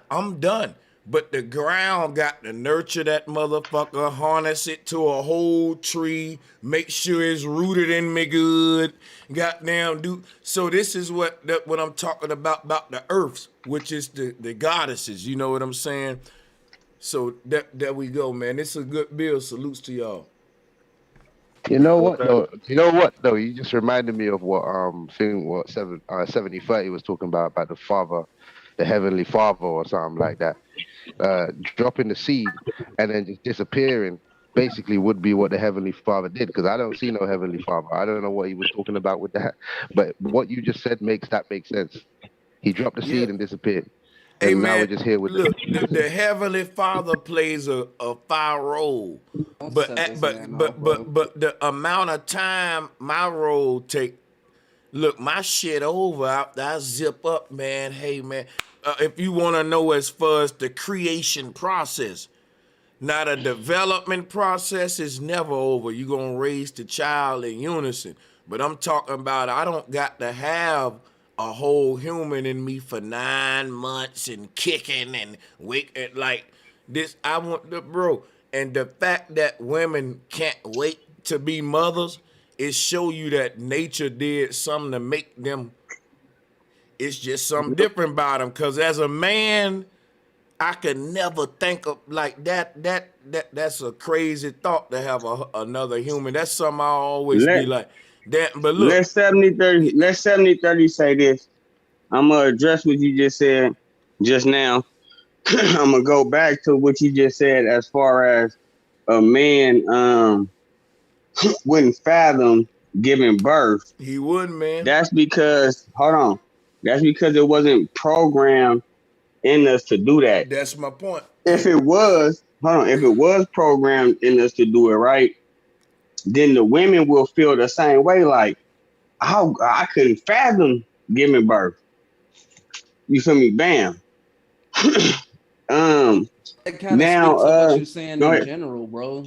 I'm done. But the ground got to nurture that motherfucker, harness it to a whole tree, make sure it's rooted in me good. Goddamn, so this is what I'm talking about the earths, which is the goddesses. You know what I'm saying? So there we go, man. It's a good bill. Salutes to y'all. You know what though? You just reminded me of what 7030 was talking about the Father, the Heavenly Father, or something like that. Dropping the seed and then just disappearing basically would be what the Heavenly Father did, because I don't see no Heavenly Father. I don't know what he was talking about with that, but what you just said makes sense. He dropped the seed and disappeared. Hey, and man, now we're just here with the Heavenly Father plays a foul role, but the amount of time my role take. Look, my shit over after I zip up, man. Hey, man, if you want to know as far as the creation process, now the development process is never over. You're going to raise the child in unison. But I'm talking about I don't got to have a whole human in me for 9 months and kicking and waking like this. I want the bro. And the fact that women can't wait to be mothers, it show you that nature did something to make them. It's just something different about them. Because as a man, I could never think of like that. That's a crazy thought to have another human. That's something I always be like. That, but look. Let's 7030 say this. I'm going to address what you just said just now. I'm going to go back to what you just said as far as a man wouldn't fathom giving birth. He wouldn't, man. That's because, hold on. That's because it wasn't programmed in us to do that. That's my point. If it was programmed in us to do it right, then the women will feel the same way. Like, I couldn't fathom giving birth. You feel me? Bam. It kind of Now, speaks to what you're saying go in ahead. general, bro.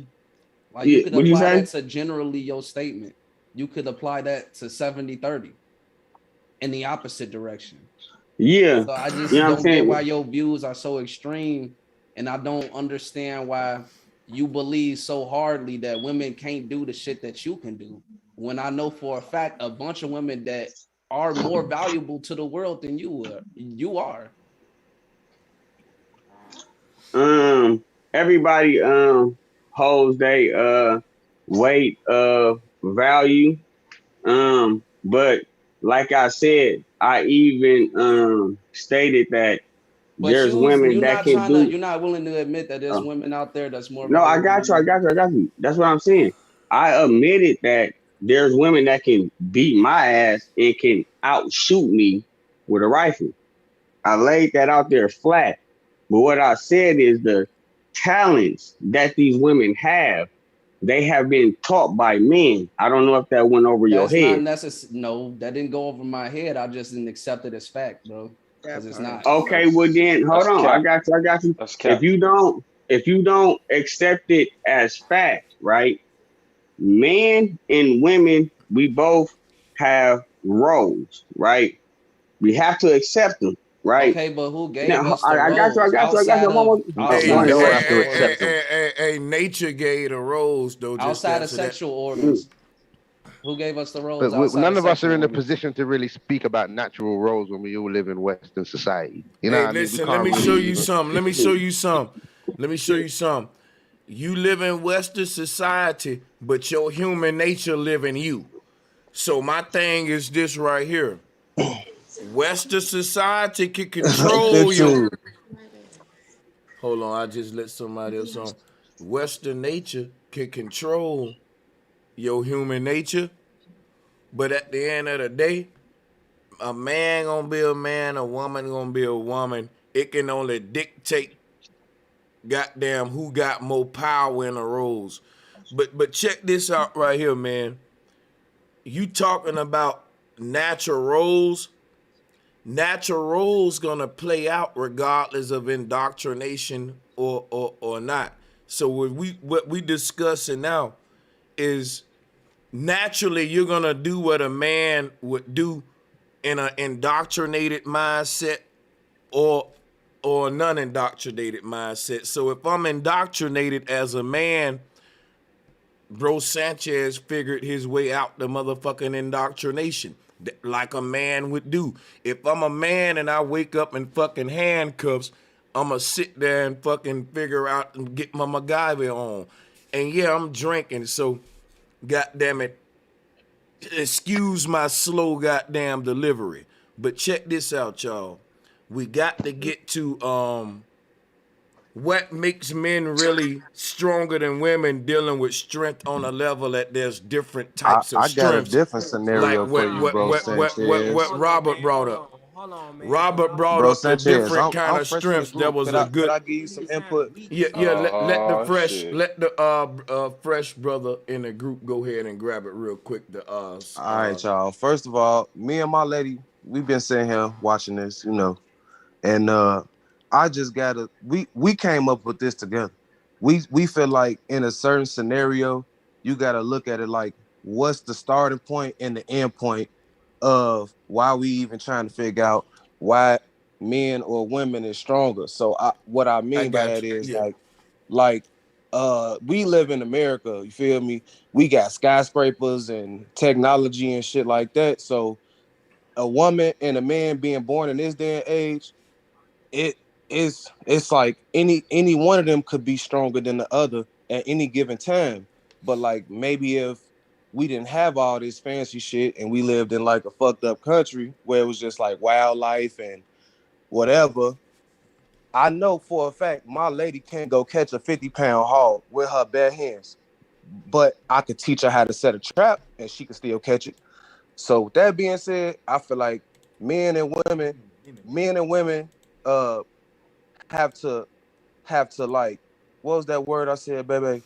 Like Yeah, you could what you apply say? that to generally your statement. You could apply that to 70-30 in the opposite direction. Yeah, So I you just know what I'm don't get saying? why your views are so extreme, and I don't understand why you believe so hardly that women can't do the shit that you can do. When I know for a fact a bunch of women that are more valuable to the world than you are. Everybody holds they weight of value. But like I said, I even stated that But there's women you're that not can trying to, do. you're not willing to admit that there's women out there that's more No, I valuable got than you. I you. got you. I got you. That's what I'm saying. I admitted that there's women that can beat my ass and can outshoot me with a rifle. I laid that out there flat. But what I said is the talents that these women have, they have been taught by men. I don't know if that went over your That's not head. necessary. No, that didn't go over my head. I just didn't accept it as fact, bro. Because it's not. Okay, well then hold That's on. I cap. got you. I got you. That's If cap. you don't, if you don't accept it as fact, right? Men and women, we both have roles, right? We have to accept them, right? Okay, but who gave Now, us the I got you. I roles got you. I got you. outside of Hey, outside of sexual organs? nature gave the rose though. Just to Outside of answer that. sexual organs, who gave us the roles But outside none of of us are sexual in a organs? position to really speak about natural roles when we all live in Western society. You know Hey, what I mean? We listen, let can't me really show you even. something. Let me show you something. Let me show you something. You live in Western society, but your human nature live in you. So my thing is this right here. Western society can control you. Hold on, I just let somebody else on. Western nature can control your human nature, but at the end of the day, a man gonna be a man, a woman gonna be a woman. It can only dictate goddamn who got more power in the roles. But check this out right here, man. You talking about natural roles. Natural roles gonna play out regardless of indoctrination or not. So what we discussing now is naturally you're gonna do what a man would do in an indoctrinated mindset or a non-indoctrinated mindset. So if I'm indoctrinated as a man, Bro Sanchez figured his way out the motherfucking indoctrination like a man would do. If I'm a man and I wake up in fucking handcuffs, I'ma sit there and fucking figure out and get my MacGyver on. And yeah, I'm drinking, so goddamn it, excuse my slow goddamn delivery. But check this out, y'all. We got to get to what makes men really stronger than women dealing with strength on a level that there's different types of I got a strengths. different Like scenario for what you, what bro, what what what Sanchez. what Robert brought up. Robert brought Bro, up the Sanchez, different I'm kind I'm of fresh in the strengths. That group. was Could a I good. give you some input? Yeah. Let the Oh shit. let the fresh brother in the group go ahead and grab it real quick. All right, y'all. First of all, me and my lady, we've been sitting here watching this, and I just gotta. We came up with this together. We feel like in a certain scenario, you gotta look at it like what's the starting point and the end point of why we even trying to figure out why men or women is stronger. So what I I mean by got that you. is Yeah. like we live in America, you feel me? We got skyscrapers and technology and shit like that. So a woman and a man being born in this day and age, it it's like any one of them could be stronger than the other at any given time. But like maybe if we didn't have all this fancy shit and we lived in like a fucked up country where it was just like wildlife and whatever, I know for a fact my lady can't go catch a 50-pound hog with her bare hands. But I could teach her how to set a trap and she could still catch it. So with that being said, I feel like men and women uh have to like, what was that word I said, baby?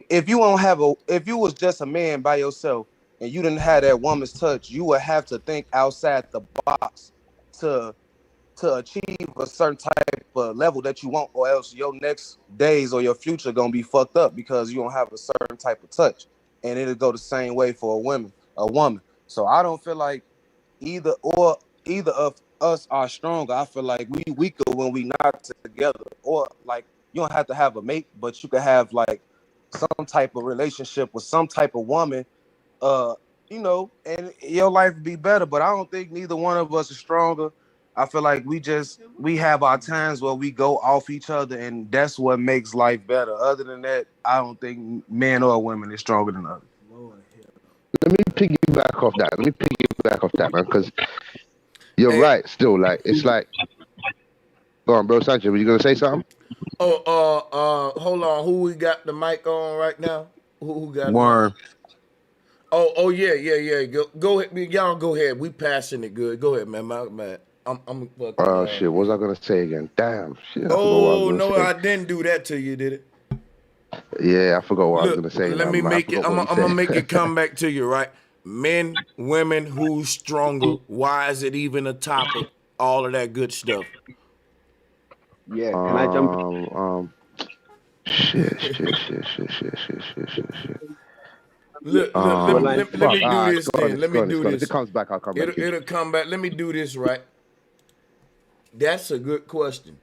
If you was just a man by yourself and you didn't have that woman's touch, you would have to think outside the box to to achieve a certain type of level that you want, or else your next days or your future gonna be fucked up because you don't have a certain type of touch. And it'll go the same way for a woman. So I don't feel like either of us are stronger. I feel like we weaker when we not together. Or like you don't have to have a mate, but you could have like some type of relationship with some type of woman, and your life would be better. But I don't think neither one of us is stronger. I feel like we have our times where we go off each other, and that's what makes life better. Other than that, I don't think men or women is stronger than others. Let me piggyback off that, man, because you're right. Still, like it's like, go on, bro, Sanchez. Were you gonna say something? Hold on. Who we got the mic on right now? Who got Worm? Yeah. Go ahead, y'all. Go ahead. We passing it good. Go ahead, man. I'm Oh shit! What was I gonna say again? Damn shit! I forgot what I Oh was no, gonna say. I didn't do that to you, did it? Yeah, I forgot what I was gonna say. Let me make it. I'm gonna make it come back to you, right? Men, women, who's stronger? Why is it even a topic? All of that good stuff. Yeah, can I jump in? Shit. Look, let me do this then. Let me do this. If it comes back, I'll come back. It'll come back. Let me do this, right? That's a good question.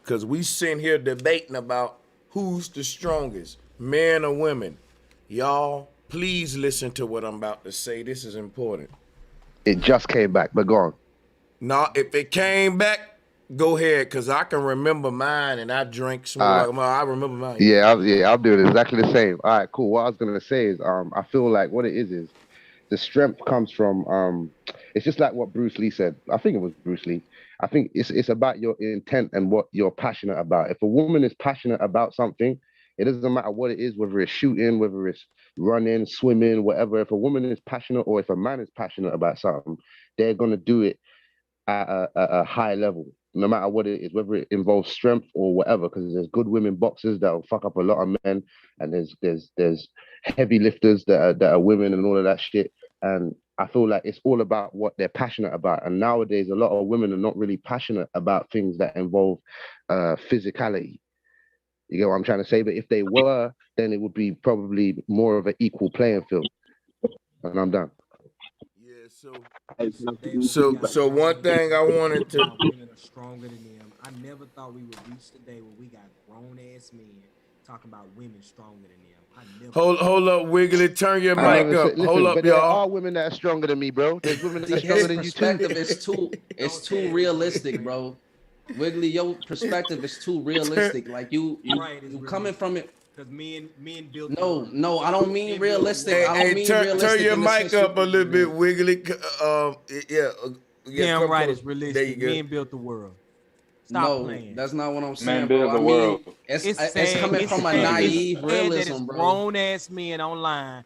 Because we sitting here debating about who's the strongest, men or women. Y'all, please listen to what I'm about to say. This is important. It just came back, but go on. No, if it came back, go ahead, because I can remember mine, and I drank some. I remember mine. Yeah, I'm doing exactly the same. All right, cool. What I was gonna say is, I feel like what it is the strength comes from, it's just like what Bruce Lee said. I think it was Bruce Lee. I think it's about your intent and what you're passionate about. If a woman is passionate about something, it doesn't matter what it is, whether it's shooting, whether it's running, swimming, whatever. If a woman is passionate, or if a man is passionate about something, they're gonna do it at a high level, no matter what it is, whether it involves strength or whatever. Because there's good women boxers that will fuck up a lot of men, and there's heavy lifters that are women and all of that shit. And I feel like it's all about what they're passionate about. And nowadays, a lot of women are not really passionate about things that involve physicality. You get what I'm trying to say? But if they were, then it would be probably more of an equal playing field. And I'm done. So one thing I wanted to. Women are stronger than them. I never thought we would reach the day where we got grown ass men talking about women stronger than them. Hold up, Wiggly. Turn your mic up. Hold up, but y'all. There are women that are stronger than me, bro. There's women that are stronger than you too. It's too realistic, bro. Wiggly, your perspective is too realistic. Like you coming from it. Because men built. No, I don't mean realistic. I don't mean realistic. Turn your mic up a little bit, Wiggly. Damn right, it's realistic. There you go. Men built the world. Stop playing. That's not what I'm saying, Man build the world. It's coming from a naive realism, bro. Grown ass men online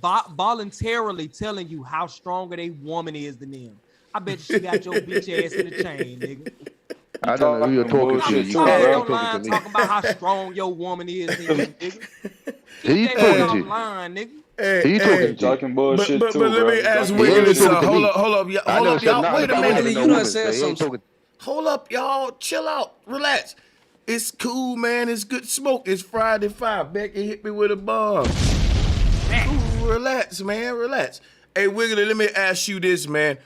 voluntarily telling you how stronger a woman is than them. I bet you she got your bitch ass in the chain, nigga. I don't know who you're talking to. You talking about how strong your woman is, nigga. Who you talking to? Online, nigga. Who you talking bullshit but too, let me ask Wiggly something. Hold up, y'all. Wait a minute. You done said something. Hold up, y'all. Chill out. Relax. It's cool, man. It's good smoke. It's Friday 5. Becky hit me with a bomb. Ooh, relax, man. Relax. Hey, Wiggly, let me ask you this, man.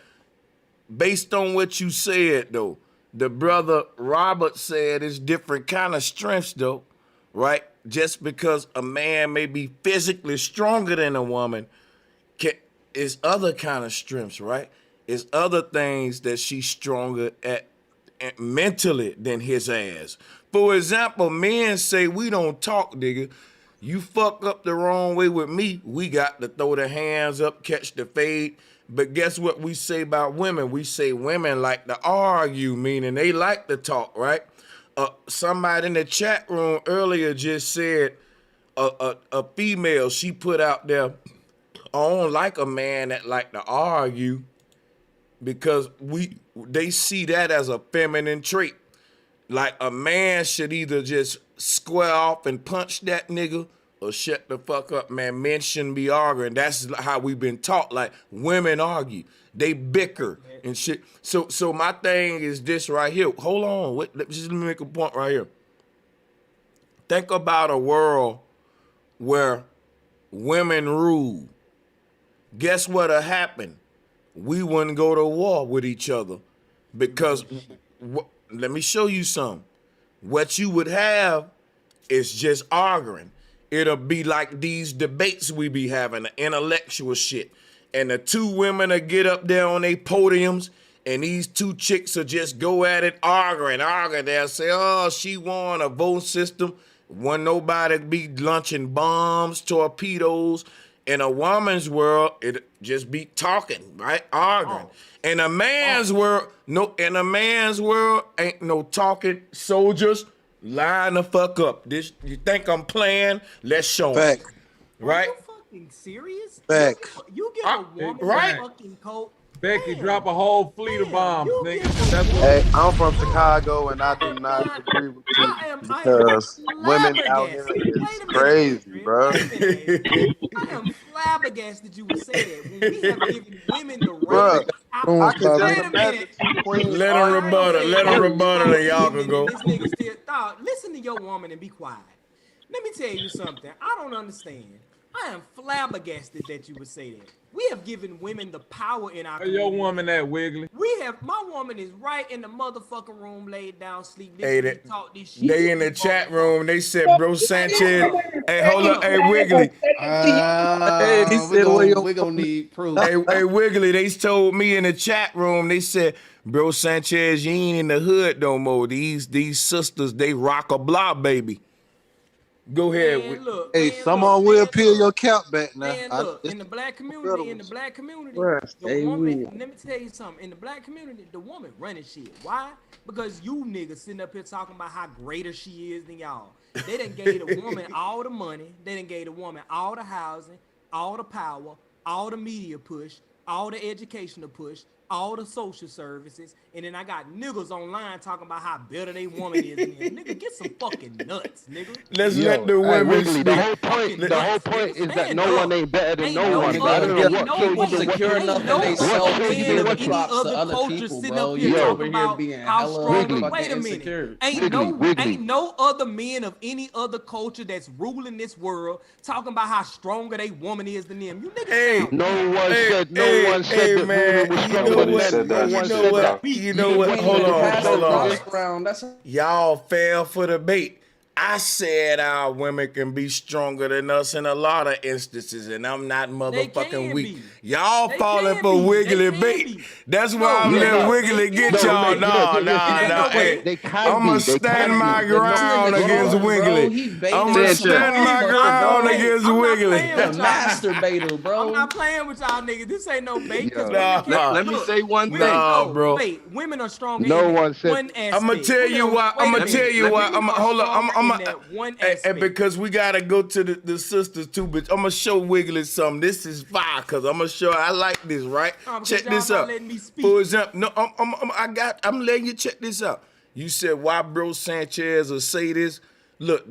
Based on what you said, though, the brother Robert said it's different kind of strengths, though, right? Just because a man may be physically stronger than a woman, is other kind of strengths, right? It's other things that she's stronger at mentally than his ass. For example, men say we don't talk, nigga. You fuck up the wrong way with me, we got to throw the hands up, catch the fade. But guess what we say about women? We say women like to argue, meaning they like to talk, right? Somebody in the chat room earlier just said a female, she put out there, I don't like a man that like to argue, because they see that as a feminine trait. Like a man should either just square off and punch that nigga, or shut the fuck up, man. Men shouldn't be arguing. That's how we've been taught. Like, women argue, they bicker and shit. So my thing is this right here. Hold on, let me make a point right here. Think about a world where women rule. Guess what'll happen? We wouldn't go to war with each other because let me show you something. What you would have is just arguing. It'll be like these debates we be having, the intellectual shit. And the two women will get up there on their podiums, and these two chicks will just go at it, arguing. They'll say, oh, she won a vote system. When nobody be launching bombs, torpedoes. In a woman's world, it just be talking, right? Arguing. In a man's world, ain't no talking. Soldiers, line the fuck up. This, you think I'm playing? Let's show 'em. Fact. Right? Are you fucking serious? Fact. You get a woman right. a fucking coat. Becky, drop a whole fleet of bombs, nigga. That's what Hey, I'm from Chicago, and I do not agree with you because women out here is crazy, bro. I am flabbergasted you would say that when we have given women the Bruh, right. I can just Wait a imagine minute. two queens. Let him rebuttal, and y'all can go. This nigga still thought. Listen to your woman and be quiet. Let me tell you something. I don't understand. I am flabbergasted that you would say that. We have given women the power in our Where your woman at, Wiggly? My woman is right in the motherfucking room, laid down, sleep. Hey, Talk this shit. they in the chat room. They said, bro, Sanchez. Hey, hold up. Hey, Wiggly. We gonna need proof. Hey, Wiggly, they told me in the chat room, they said, bro, Sanchez, you ain't in the hood no more. These sisters, they rock a blah, baby. Go ahead. Man, look, Hey, man, someone look, will man, peel your cap back now. Man, look, in the black community, Bruh, the woman, let me tell you something. In the black community, the woman running shit. Why? Because you niggas sitting up here talking about how greater she is than y'all. They done gave the woman all the money. They done gave the woman all the housing, all the power, all the media push, all the educational push, all the social services, and then I got niggas online talking about how better they woman is. Nigga, get some fucking nuts, nigga. Let's let the women speak. The whole point is that no one ain't better than no one. I don't know what People secure enough in they self to give props to other people, bro. You over here being hella Wait a minute. insecure. Ain't no other men of any other culture that's ruling this world talking about how stronger they woman is than them. You niggas no one said that women was stronger. You know what? Hold on. Y'all fell for the bait. I said our women can be stronger than us in a lot of instances, and I'm not motherfucking weak. Y'all falling for Wiggly bait. That's why I'm letting Wiggly get y'all. Nah. I'ma stand my ground against Wiggly. I'ma stand my ground against Wiggly. Masturbator, bro. I'm not playing with y'all niggas. This ain't no bait. Let me say one thing. Nah, bro. Wait, women are stronger. No one said. I'ma tell you why. Hold up. And because we gotta go to the sisters too, but I'm gonna show Wiggly something. This is fire, cause I'm gonna show. I like this, right? Check this out. For example, no, I'm letting you check this out. You said why bro Sanchez will say this. Look,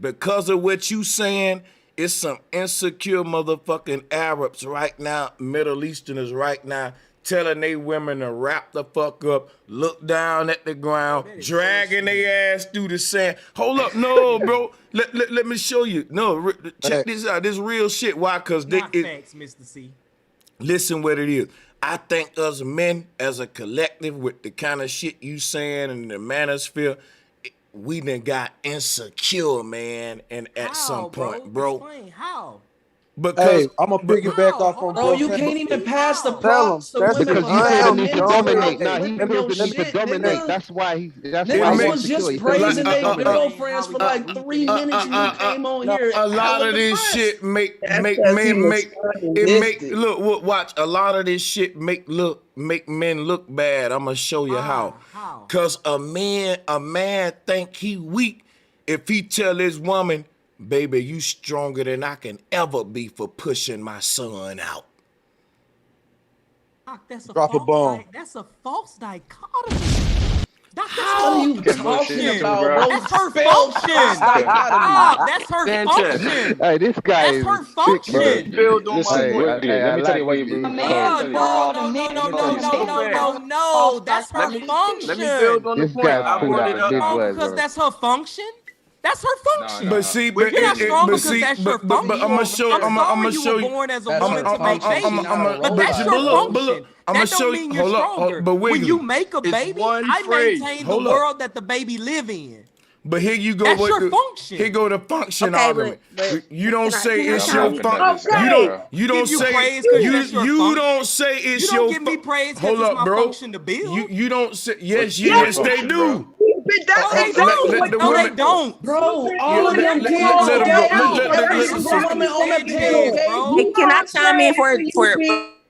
because of what you saying, it's some insecure motherfucking Arabs right now, Middle Easterners right now, telling they women to wrap the fuck up, look down at the ground, dragging their ass through the sand. Hold up, no, bro. Let me show you. No, check this out. This real shit. Why? Because facts, Mr. C. Listen what it is. I think us men, as a collective, with the kind of shit you saying and the manosphere, we done got insecure, man. And at some point, bro. Explain how. Because I'm gonna piggyback off on bro. You can't even pass the props to women because he feels the need to dominate. Nah, he feels the need to dominate. That's why he. Niggas was just praising their girlfriends for like 3 minutes, and you came on here. A lot of this shit make look. Watch. A lot of this shit make men look bad. I'm gonna show you how. Cause a man think he weak if he tell his woman, baby, you stronger than I can ever be for pushing my son out. That's a Drop a bomb. That's a false dichotomy. What are you talking about, bro? That's her Spell function. stop. That's her Sanchez. function. Hey, this guy That's is her sick, function. bro. Bro, listen, Wiggly, let I me tell you like why this. you. A It's man cold. can world, a man Let me can tell go you something. no. That's her Let me build function. on the This point. guy I pulled brought out it a big up. word, Because bro. that's her function. That's her function. But see, but You're not strong but because see, that's your function. but I'm gonna show. I'm sorry you show were you. born as a That's woman her to make function. She babies, not a but that's robot, your bro. function. I'm That gonna show don't you. mean you're Hold up, stronger. but When Wiggly. you make a It's baby, one I phrase. maintain the Hold up. world that the baby live in. But here you go. That's with your the, function. Here go the function Okay, argument. You don't say can I it's Y'all your chime in? laughing at function. this guy, You bro. don't Give you say praise because that's your you function. don't say it's You don't your give me praise because Hold it's up, my bro. function to build. You don't say What's yes your they function, do. bro? That's No, they exactly don't. what the No, they women- don't. Bro, Yeah, all of them let kids them together. go. Every Let the single sister. woman on the Baby panel dads, gave bro. Hey, can I chime in for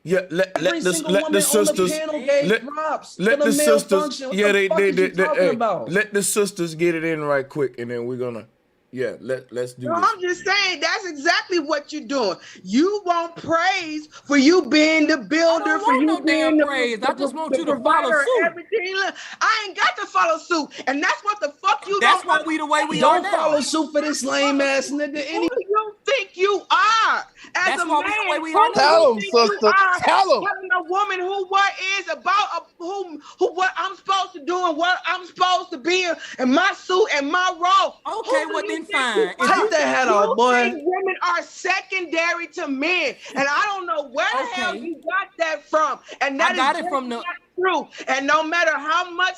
Yeah, every single woman on the panel gave props to let the the male sisters. function. What Yeah, the fuck is you talking hey, about? let the sisters get it in right quick, and then we're gonna. Yeah, let's do No, this. I'm just saying that's exactly what you're doing. You want praise for you being the builder, for you no being damn praise. I just want the you to follow provider, suit. everything. Look, I ain't got to follow suit, and that's what the fuck you That's don't. why we the way we are Don't now. follow suit for this lame ass nigga. Who do you think you are? As That's a why man, we the way we who are do now. you Tell him, think you sister. are? Tell him. Telling a woman who what is about who what I'm supposed to do and what I'm supposed to be in my suit and my role. Okay, Who do well you then think fine. you If are? Take that hat off, You boy. think women are secondary to men, and I don't know where the hell Okay. you got that from. And that I got is it from the. not true. And no matter how much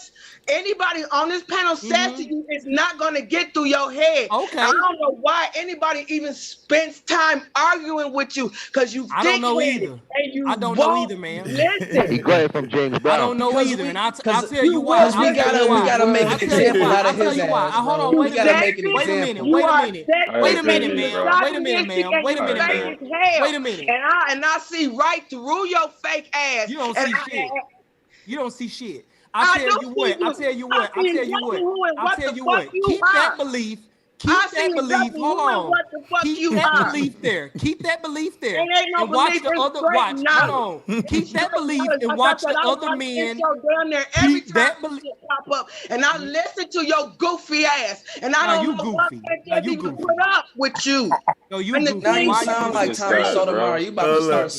anybody on this panel says to you, it's not going to get through your head. Okay. I don't know why anybody even spends time arguing with you because you I don't know dick-headed either. and you I don't know won't either, man. listen. He got it from James Brown. I don't know Because either, we- and I'll because tell you why. Because we gotta make an example out of his ass, Hold bro. on, We wait a gotta minute. make an Wait a example. minute. Wait a minute. I Wait a agree minute, with you, ma'am. bro. Wait a minute, ma'am. And Wait a you minute, fake ma'am. as hell. Wait a minute. And I see right through your fake ass. You don't And see shit. You don't see shit. I I tell do you see what. I you. tell you what. I I see tell you what. exactly who and I what tell the you fuck what. you Keep are. that belief. Keep I see that belief. exactly Hold who and on. what the fuck Keep you that are. belief there. Keep that belief there. And ain't no And watch belief, the it's other. straight Watch. knowledge. Hold on. Keep that Straight belief knowledge. and Like I watch said, the I other watch this men. show down there every Keep time that belief. shit pop up. And I listen to your goofy ass. And I Now don't you know what goofy. that Now just you even goofy. put up with you. No, you And the goofy. Now thing you Why is, sound you like This Tommy guy, Sotomayor. bro. You about to start.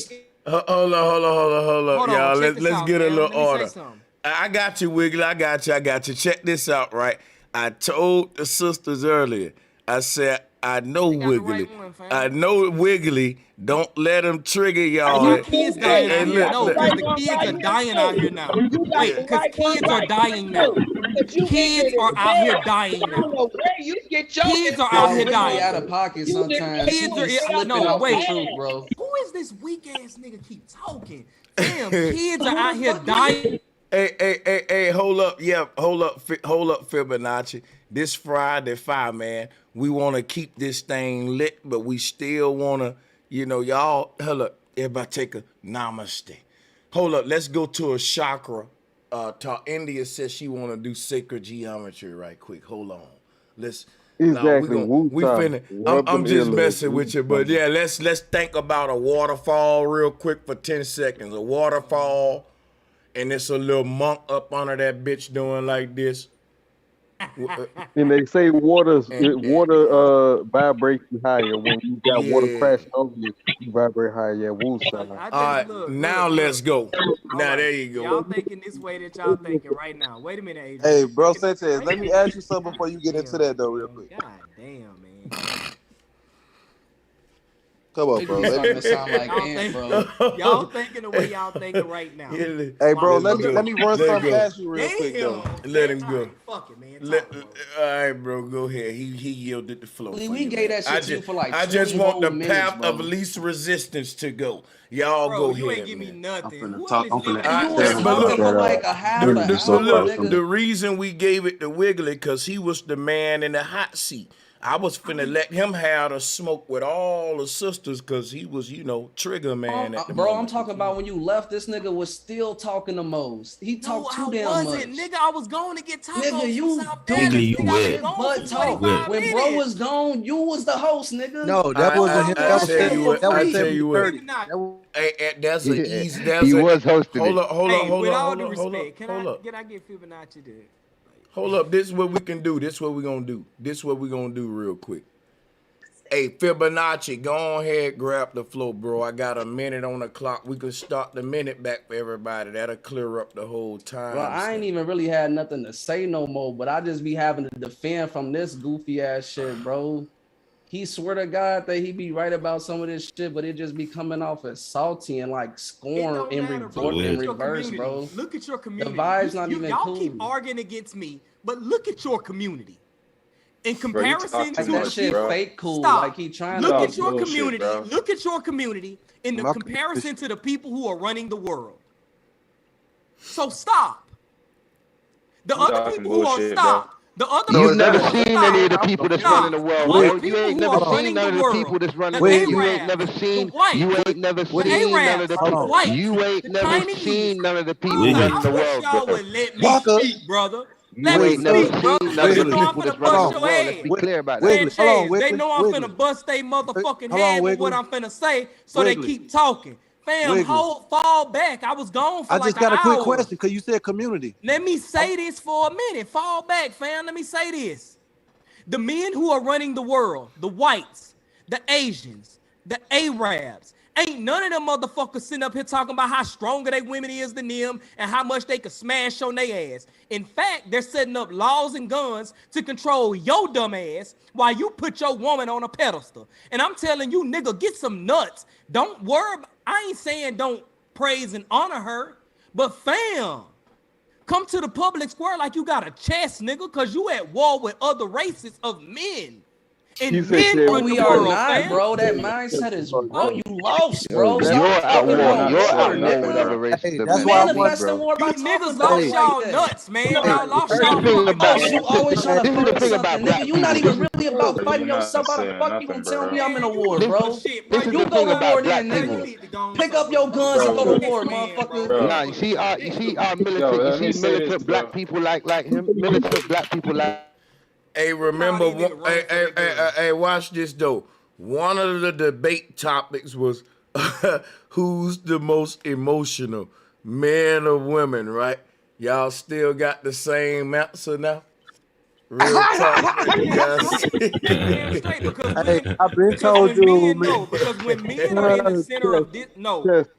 Hold up, Hold on, y'all. check this Let's out, get a man. little Let me say order. something. I got you, Wiggly. I got you. Check this out, right? I told the sisters earlier. I said, I know They got the Wiggly. right one, fam. I know Wiggly. Don't let him trigger y'all. Why kids dying out here? look, No, look. because the kids are dying out here now. Wait, because kids are dying now. Kids are out here dying I don't now. know where you get your Kids are out Y'all here really dying. out of pocket sometimes. He Kids be are slipping no off the wait. truth, bro. Who is this weak ass nigga keep talking? Damn, kids are out here dying. Hey, hold up. Yeah, hold up, Fibonacci. This Friday 5, man, we want to keep this thing lit, but we still want to, y'all, hold up, everybody take a namaste. Hold up, let's go to a chakra. India says she want to do sacred geometry right quick. Hold on. Let's. Exactly. We finna. I'm just messing with you, but yeah, let's think about a waterfall real quick for 10 seconds. A waterfall, and it's a little monk up under that bitch doing like this. And they say water vibrates you higher. When you got water crashing over you, you vibrate higher. Yeah, woo sound. All right, now let's go. Now there you go. Y'all thinking this way that y'all thinking right now. Wait a minute, Adrian. Hey, bro, Sanchez, let me ask you something before you get into that though, real quick. God damn, man. Come on, bro. Starting to sound like ants, bro. Y'all thinking the way y'all thinking right now. Hey, bro, let me run something past you real quick though. Let him go. Fuck it, man. All right, bro, go ahead. He yielded the floor. We gave that shit to you for like I just 20 want the whole minutes, path bro. of least resistance to go. Y'all go You ahead. ain't give me nothing. I'm finna You was talking for like a half an hour, nigga. The reason we gave it to Wiggly, because he was the man in the hot seat. I was finna let him have the smoke with all the sisters because he was, trigger man at the Bro, moment. I'm talking about when you left, this nigga was still talking the most. He talked too damn much. Nigga, I was going to get tacos. Nigga, you Wiggly, dumb. you Nigga, weird. but talk. When bro was gone, you was the host, nigga. No, that wasn't him. That was tell you what. I tell you what. 30. Hey, that's an easy. He was hosting Hold it. up. Hold Hey, up. with all Hold due up. Hold respect, up. Hold up. can I get Fibonacci to Hold up. This is what we can do. This is what we're gonna do. This is what we're gonna do real quick. Hey, Fibonacci, go ahead, grab the flow, bro. I got a minute on the clock. We can start the minute back for everybody. That'll clear up the whole time. Well, I ain't even really had nothing to say no more, but I just be having to defend from this goofy ass shit, bro. He swear to God that he be right about some of this shit, but it just be coming off as salty and like scorn in reverse, bro. Look at your community. The vibe's not even y'all cool. keep arguing against me, but look at your community. In Bro, comparison to that the shit people, fake cool. stop. Like he trying look to at your bullshit, community. bro. Look at your community in the comparison to the people who are running the world. So stop. The other people who are stop. The other You've people never who are seen stop. any of the people that's running the world, Other bro. You people ain't who never are seen running none of the the world. people that's running. The You ain't Arabs, never seen. the whites, You ain't never the seen none Arabs, of the the people. whites, You ain't the never Chinese. seen none of the people I running the wish world, y'all bro. would let me speak, brother. Let You me ain't never speak, brother. seen none Cause of you the know I'm people that's finna running bust the your world. Let's head. be clear about that. Sanchez, they know I'm finna bust they motherfucking head with what I'm finna say, so they keep talking. Fam, fall back. I was gone for I like just an got a quick hour. question because you said community. Let me say this for a minute. Fall back, fam. Let me say this. The men who are running the world, the whites, the Asians, the Arabs, ain't none of them motherfuckers sitting up here talking about how stronger they women is than them and how much they could smash on their ass. In fact, they're setting up laws and guns to control your dumb ass while you put your woman on a pedestal. And I'm telling you, nigga, get some nuts. Don't worry. I ain't saying don't praise and honor her, but fam, come to the public square like you got a chest, nigga, because you at war with other races of men. And men run We the are world, not, fam. bro. That mindset is, bro. You lost, bro. You're Stop at talking war. about You're war, at war with nigga. other races You of men. manifesting Bro. war by You talking niggas about it lost like y'all that. nuts, man. Y'all lost This is y'all the thing fucking about Boss, you nuts. always trying to this is the prove thing about something, nigga. black You not people. even really about Bro, fighting you're not yourself. How the saying fuck you nothing, gonna tell bro. me I'm in a Man, you war, ain't bro? doing shit, bro. This is You the go thing to about war black then, people. nigga. Pick up your guns and go to war, motherfucker. Nah, you see our Yo, militant. You let me see say this, militant black bro. people like him. Militant black people like. Hey, remember, hey, watch this though. One of the debate topics was who's the most emotional, men or women, right? Y'all still got the same answer now? Real talk, you guys. Damn straight, because Hey, I've been told when you, men know, because when men are in the center of this,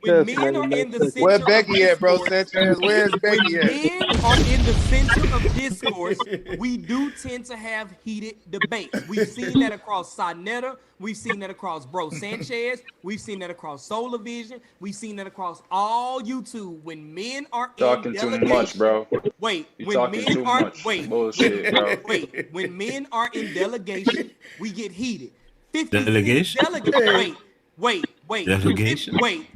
when men are in the Where center of Becky at, bro? discourse, Sanchez, where's when Becky at? men are in the center of discourse, we do tend to have heated debates. We've seen that across Sonetta. We've seen that across Bro Sanchez. We've seen that across Solar Vision. We've seen that across all YouTube. When men are Talking in too delegation, much, bro. wait, You when talking men too are much. wait, Bullshit, bro. when men are in delegation, we get heated. 56 Delegation? delegates. Wait. Delegation? Wait.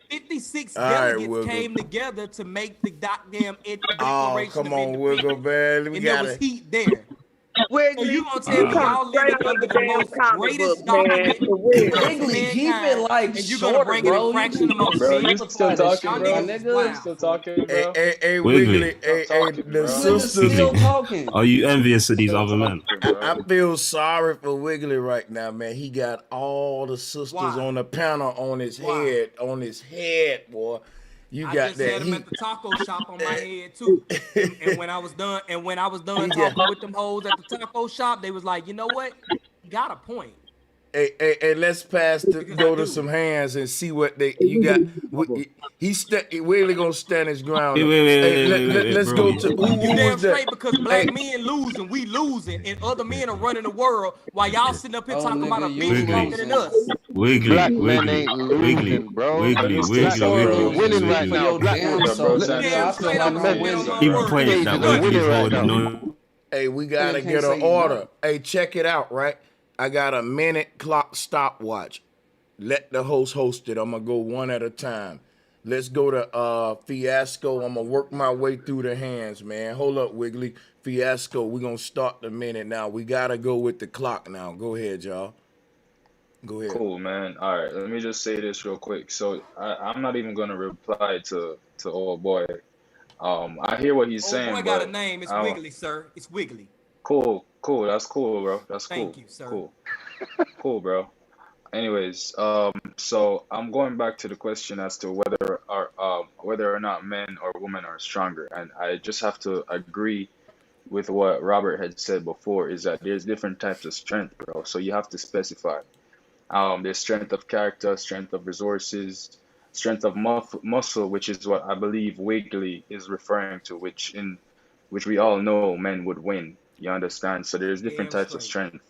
56 All right, delegates Wiggle. came together to make the goddamn Oh, Declaration come of on, Independence. Wiggle, man. We And there got was it. heat there. So you gonna tell You me come y'all straight living out of under the the damn most comic book, greatest man. document For real. known to Wiggly, keep it mankind, like and you're gonna shorter, bring an bro. infraction amongst Bro, men? you still Simplify this talking, shit, Y'all my bro? niggas is nigga. wild. Still talking, bro? Hey, Wiggly. Wiggly. Hey, talking, the bro. Nigga sisters. still Wiggly. talking. Are you envious of these Still other men? talking, bro. I feel sorry for Wiggly right now, man. He got all the sisters Why? on the panel on his Why? head, boy. You I got just that had him heat. at the taco shop on my head too. And when I was done, He got- talking with them hoes at the taco shop, they was like, you know what? You got a point. Hey, let's Because I go to do. some hands and see what you got. Wiggly gonna stand his ground. Wait, Let's bro. go to who You was damn that? straight, because black men losing, we losing, and other men are running the world while y'all sitting up here Oh, talking about a nigga, you bitch Wiggly. stronger than losing. us. Black men ain't losing, bro. Black men are Bro, winning speak right for now. your Black damn Yeah, bro, self, You nigga. damn I Sanchez, feel straight, like I'm I'm gonna stand men, on my winning. He word. pointed These that stages are nuts. Wiggly winning right hold now. no. Hey, we gotta Nigga can't get an say order. nothing. Hey, check it out, right? I got a minute clock stopwatch. Let the host it. I'm gonna go one at a time. Let's go to Fiasco. I'm gonna work my way through the hands, man. Hold up, Wiggly. Fiasco, we're gonna start the minute now. We gotta go with the clock now. Go ahead, y'all. Go ahead. Cool, man. All right, let me just say this real quick. So I'm not even gonna reply to old boy. I hear what he's Oh boy, saying, got a but name. It's I don't. Wiggly, sir. It's Wiggly. Cool. That's cool, bro. That's Thank cool. you, sir. Cool, bro. Anyways, so I'm going back to the question as to whether men or women are stronger. And I just have to agree with what Robert had said before, is that there's different types of strength, bro. So you have to specify. There's strength of character, strength of resources, strength of muscle, which is what I believe Wiggly is referring to, which we all know men would win. You understand? So there's different Damn types of straight. strength.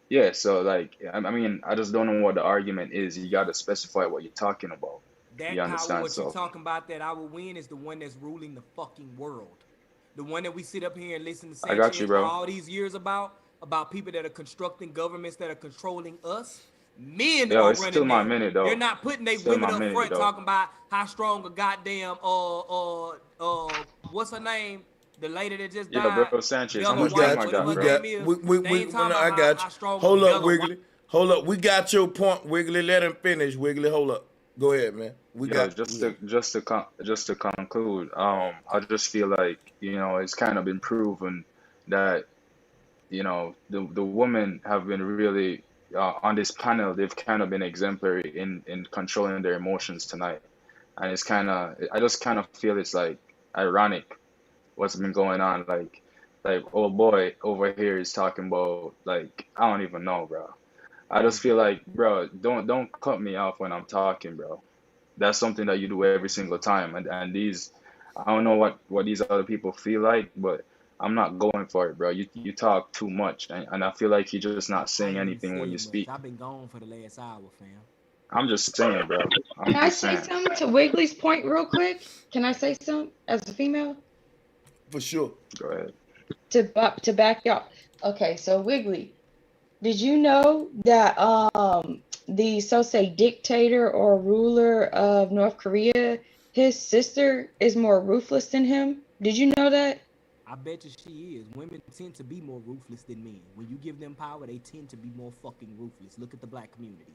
Yeah, so like, I mean, I just don't know what the argument is. You got to specify what you're talking about. That You power, understand? what you're So talking about, that I will win, is the one that's ruling the fucking world. The one that we sit up here and listen to I got Sanchez you, for bro. all these years about people that are constructing governments that are controlling us. Men Yo, are it's still running my them. minute They're though. not putting their Still women my up minute front though. talking about how strong a goddamn what's her name? The lady that just Yeah, died, bro, Sanchez, how Bella much time White, I whatever got, her bro? name is. They ain't talking about I got how you. strong Hold a up, Bella White. Wiggly. Hold up. We got your point, Wiggly. Let him finish, Wiggly. Hold up. Go ahead, man. Yo, just to conclude, I just feel like, it's kind of been proven that, the women have been really on this panel. They've kind of been exemplary in controlling their emotions tonight, and I just kind of feel it's like ironic what's been going on. Like old boy over here is talking about, like, I don't even know, bro. I just feel like, bro, don't cut me off when I'm talking, bro. That's something that you do every single time, and I don't know what these other people feel like, but I'm not going for it, bro. You talk too much, and I feel like you're just not I saying ain't even anything when you said much. speak. I've been gone for the last hour, fam. I'm just saying, bro. Can I'm I just say saying. something to Wiggly's point real quick? Can I say something as a female? For sure. Go ahead. To back y'all. Okay, so Wiggly, did you know that the so-say dictator or ruler of North Korea, his sister is more ruthless than him? Did you know that? I bet you she is. Women tend to be more ruthless than men. When you give them power, they tend to be more fucking ruthless. Look at the black community.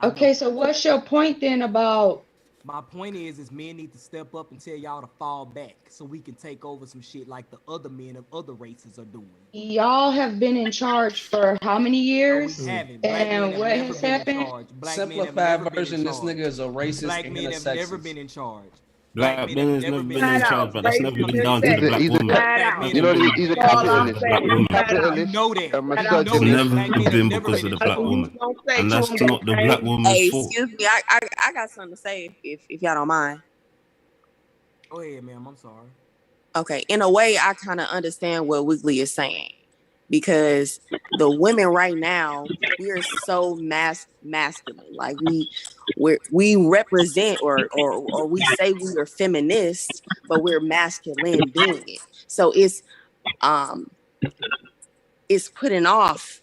Okay, so what's your point then about My point is men need to step up and tell y'all to fall back so we can take over some shit like the other men of other races are doing. y'all have been in charge for how many No, we years? haven't. Black men And have what never has been in happened? charge. Black men have Simplified never been in version, this charge. nigga is a racist Black and men a have never sexist. been in charge. Black men has never been in charge, but that's never racist been and down to the sexist. black woman. Flat That's out. never You know, been he's a That's all I'm because of the capitalist. black saying. woman. Flat out. You know that. A You know It's that. misogynist. never Black men have been never because been of in the black That's what charge. he's woman, gonna say and to that's him. not the black woman's Hey, fault. excuse me. I got something to say if y'all don't mind. Go ahead, ma'am. I'm sorry. Okay, in a way, I kind of understand what Wiggly is saying because the women right now, we are so masculine. Like we represent or we say we are feminists, but we're masculine doing it. So it's putting off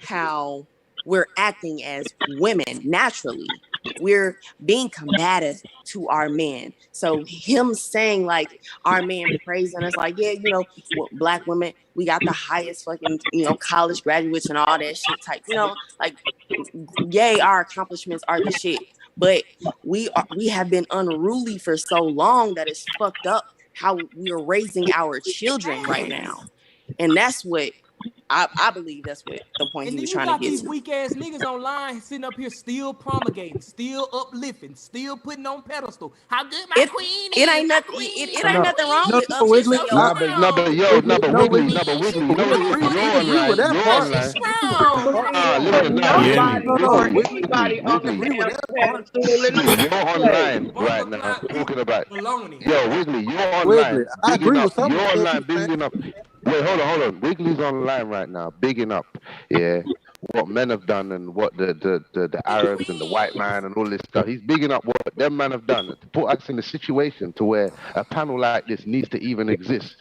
how we're acting as women naturally. We're being combative to our men. So him saying like our men praising us like, yeah, black women, we got the highest fucking, college graduates and all that shit type, like, yay, our accomplishments are the shit. But we have been unruly for so long that it's fucked up how we're raising our children right now. And that's what I believe that's what the point And he then was you trying to got get these to. weak ass niggas online sitting up here still promulgating, still uplifting, still putting on pedestal. How good my queen is. It ain't nothing. My queen It is. ain't My nothing queen wrong is. with No, She's Wiggly. uplifting so your. Wiggly. Wiggly, you know, We you're agree with online. that You're part. She's online. strong. But we ain't put Listen now, You hear me? nobody or Wiggly. anybody on the Agree with damn that part. pedestal in Wiggly, the you're first place. online right Bumper now, clock you talking about. baloney. Yo, Wiggly, you're Wiggly. online, I bigging agree up. with some of You're the stuff online, you're saying. bigging up. Wait, hold on. Wiggly's online right now, bigging up. Yeah, what men have done and what the Arabs and the white man and all this stuff. He's bigging up what them men have done to put us in a situation to where a panel like this needs to even exist.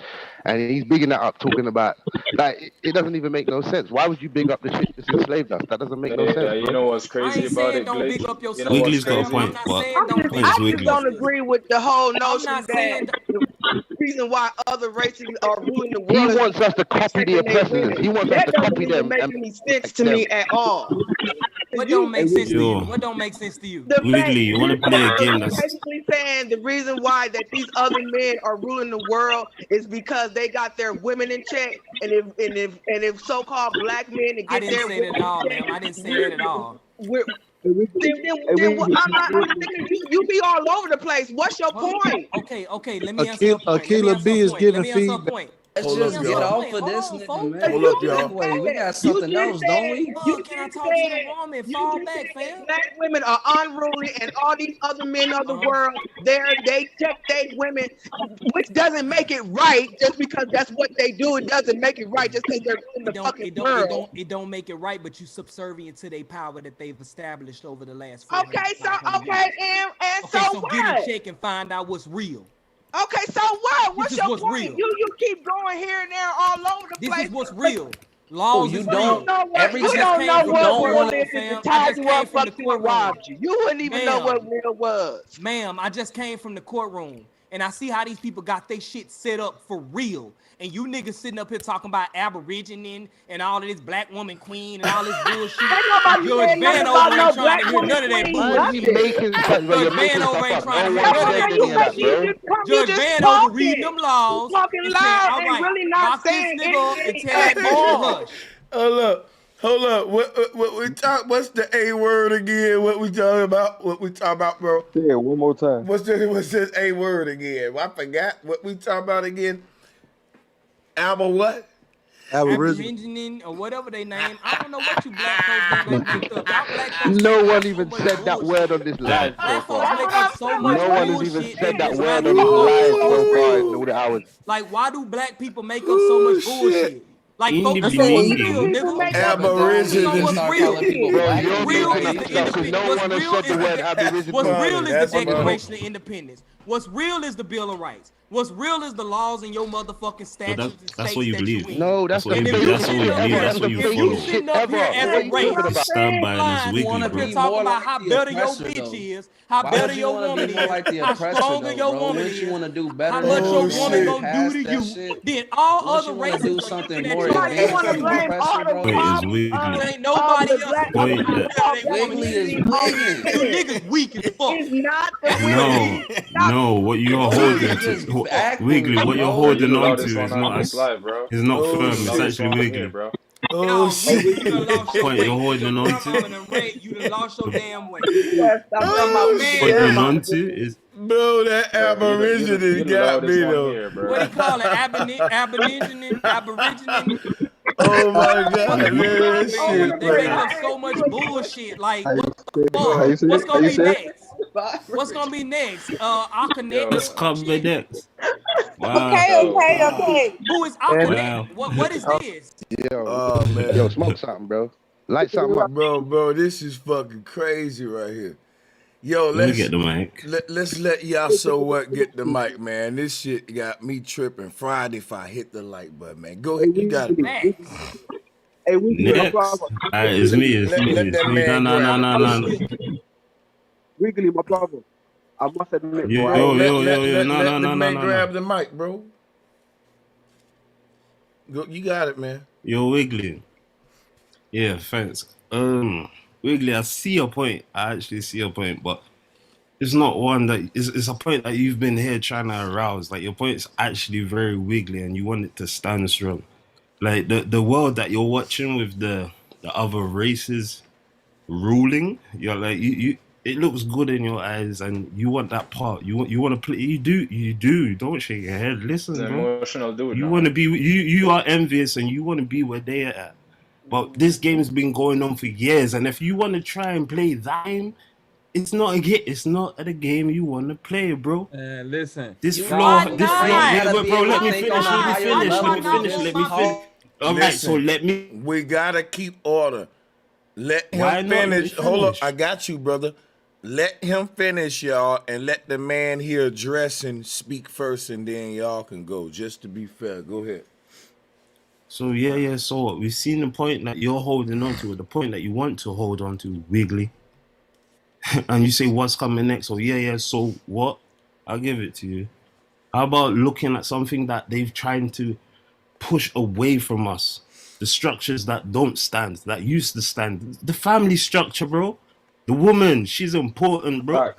And he's bigging that up, talking about like it doesn't even make no sense. Why would you big up the shit that's enslaved us? That doesn't make no Yeah, sense, you bro. know what's I crazy ain't about saying it, don't Glitch? big up your You know what's Wiggly's sisters, got a fam. crazy? I'm point, not but saying don't point big is up I your just Wiggly. don't sisters. agree with the whole I'm notion not that saying the reason why other races are ruling the He world is wants us to because copy they're the taking their oppressors. women. He wants us That to doesn't copy even them make and any be sense like to them. me at all. 'Cause what don't you, make sense to you. Sure. What don't make sense to you. the fact Wiggly, you want to play a game you're that's basically saying the reason why that these other men are ruling the world is because they got their women in check, and if so-called black men to I get didn't their say that women at all, in check, ma'am. I didn't say that at all. we're then, I'm thinking you be all over the place. What's your point? Okay. Let me answer her point. Akila B is giving feedback. Let's Hold just up, get y'all. off of this nigga, man. Hold up, y'all. We got something else, don't we? Can I talk to the woman? Fall back, fam. Black women are unruly, and all these other men of the world, they check they women, which doesn't make it right. Just because that's what they do, it doesn't make it right. Just because they're in the fucking world. It don't make it right, but you subservient to their power that they've established over the last. And so so what? get a check and find out what's real. Okay, so what? What's your what's point? real. You keep going here and there all over the place. This is what's real. Laws you is don't. real. Every You don't know what real is fam. until tied you up, from the fucked you, and robbed you. You wouldn't even know what real was. Ma'am, I just came from the courtroom, and I see how these people got their shit set up for real. And you niggas sitting up here talking about Aborigine and all of this black woman queen and all this bullshit. Judge Van over ain't trying to hear none of that bullshit. Judge Van over ain't trying to hear none of that bullshit. Judge Van over reading them laws. Talking loud and really not saying and tell that bitch to hush. Hold up. What we talk? What's the A word again? What we talking about? What we talking about, bro? Yeah, one more time. What's this A word again? Well, I forgot what we talking about again. What? Aborigine or whatever they name. I don't know what you black folks make up. Y'all black folks No one even said that word on this live so far. No one has even said that word on this live so far in all the hours. Like, why do black people make up so much bullshit? Like, folks, what's real, nigga? Aborigine. What's real? What's real is the Declaration of Independence. What's real is the Bill of Rights. What's real is the laws in your motherfucking statutes. That's what you believe. No, that's what you believe. That's what you believe. That's what you follow. You sitting up here as a race, stand by this weekly, bro. talking about how better your bitch is, how better your woman is, how stronger your woman is, want to do better? how much your woman gonna do to you. Then all other races do something more advanced. want to blame all the ain't nobody else. Wiggly is wiggling. You niggas weak as fuck. It's not No, what you're holding to, Wiggly, what you're holding on to is not It's not firm. It's actually Wiggly. bro. Oh shit! What you're holding on to? You done lost your damn way. What you're holding on to is. Bro, that Aborigine got me though. Here, bro. What do you call it? Aborigine? Oh my god, man, that shit, they make up so much bullshit. Like, what the fuck? What's gonna be next? What's gonna be next? Akhenaten. Let's cover next. Wow. Okay. Who is Akhenaten? What is this? Oh man, Yo, smoke something, bro. Light something up. bro, this is fucking crazy right here. Yo, Let me get the mic. Let's let y'all so what get the mic, man. This shit got me tripping. Friday if I hit the like button, man. Go ahead, you got it. Hey, next. Alright, it's me. No. Wiggly, my brother. I must admit, yo, no. Grab the mic, bro. Go, you got it, man. Yo, Wiggly. Yeah, thanks. Wiggly, I see your point. I actually see your point, but it's not one that it's a point that you've been here trying to arouse. Like, your point is actually very wiggly, and you want it to stand strong. Like the world that you're watching with the other races ruling, you're like you. It looks good in your eyes, and you want that part. You want to play. You do. Don't shake your head. Listen, bro. Emotional dude. You want to be. You are envious, and you want to be where they are at. But this game's been going on for years, and if you want to try and play that game, it's not a game you want to play, bro. Listen. This floor, bro. Let me finish. All right, so let me. We gotta keep order. Let him finish. Hold up, I got you, brother. Let him finish, y'all, and let the man here address and speak first, and then y'all can go. Just to be fair, go ahead. So yeah. So what? We've seen the point that you're holding on to, the point that you want to hold on to, Wiggly. And you say, what's coming next? So yeah. So what? I'll give it to you. How about looking at something that they've tried to push away from us? The structures that don't stand, that used to stand. The family structure, bro. The woman, she's important, bro.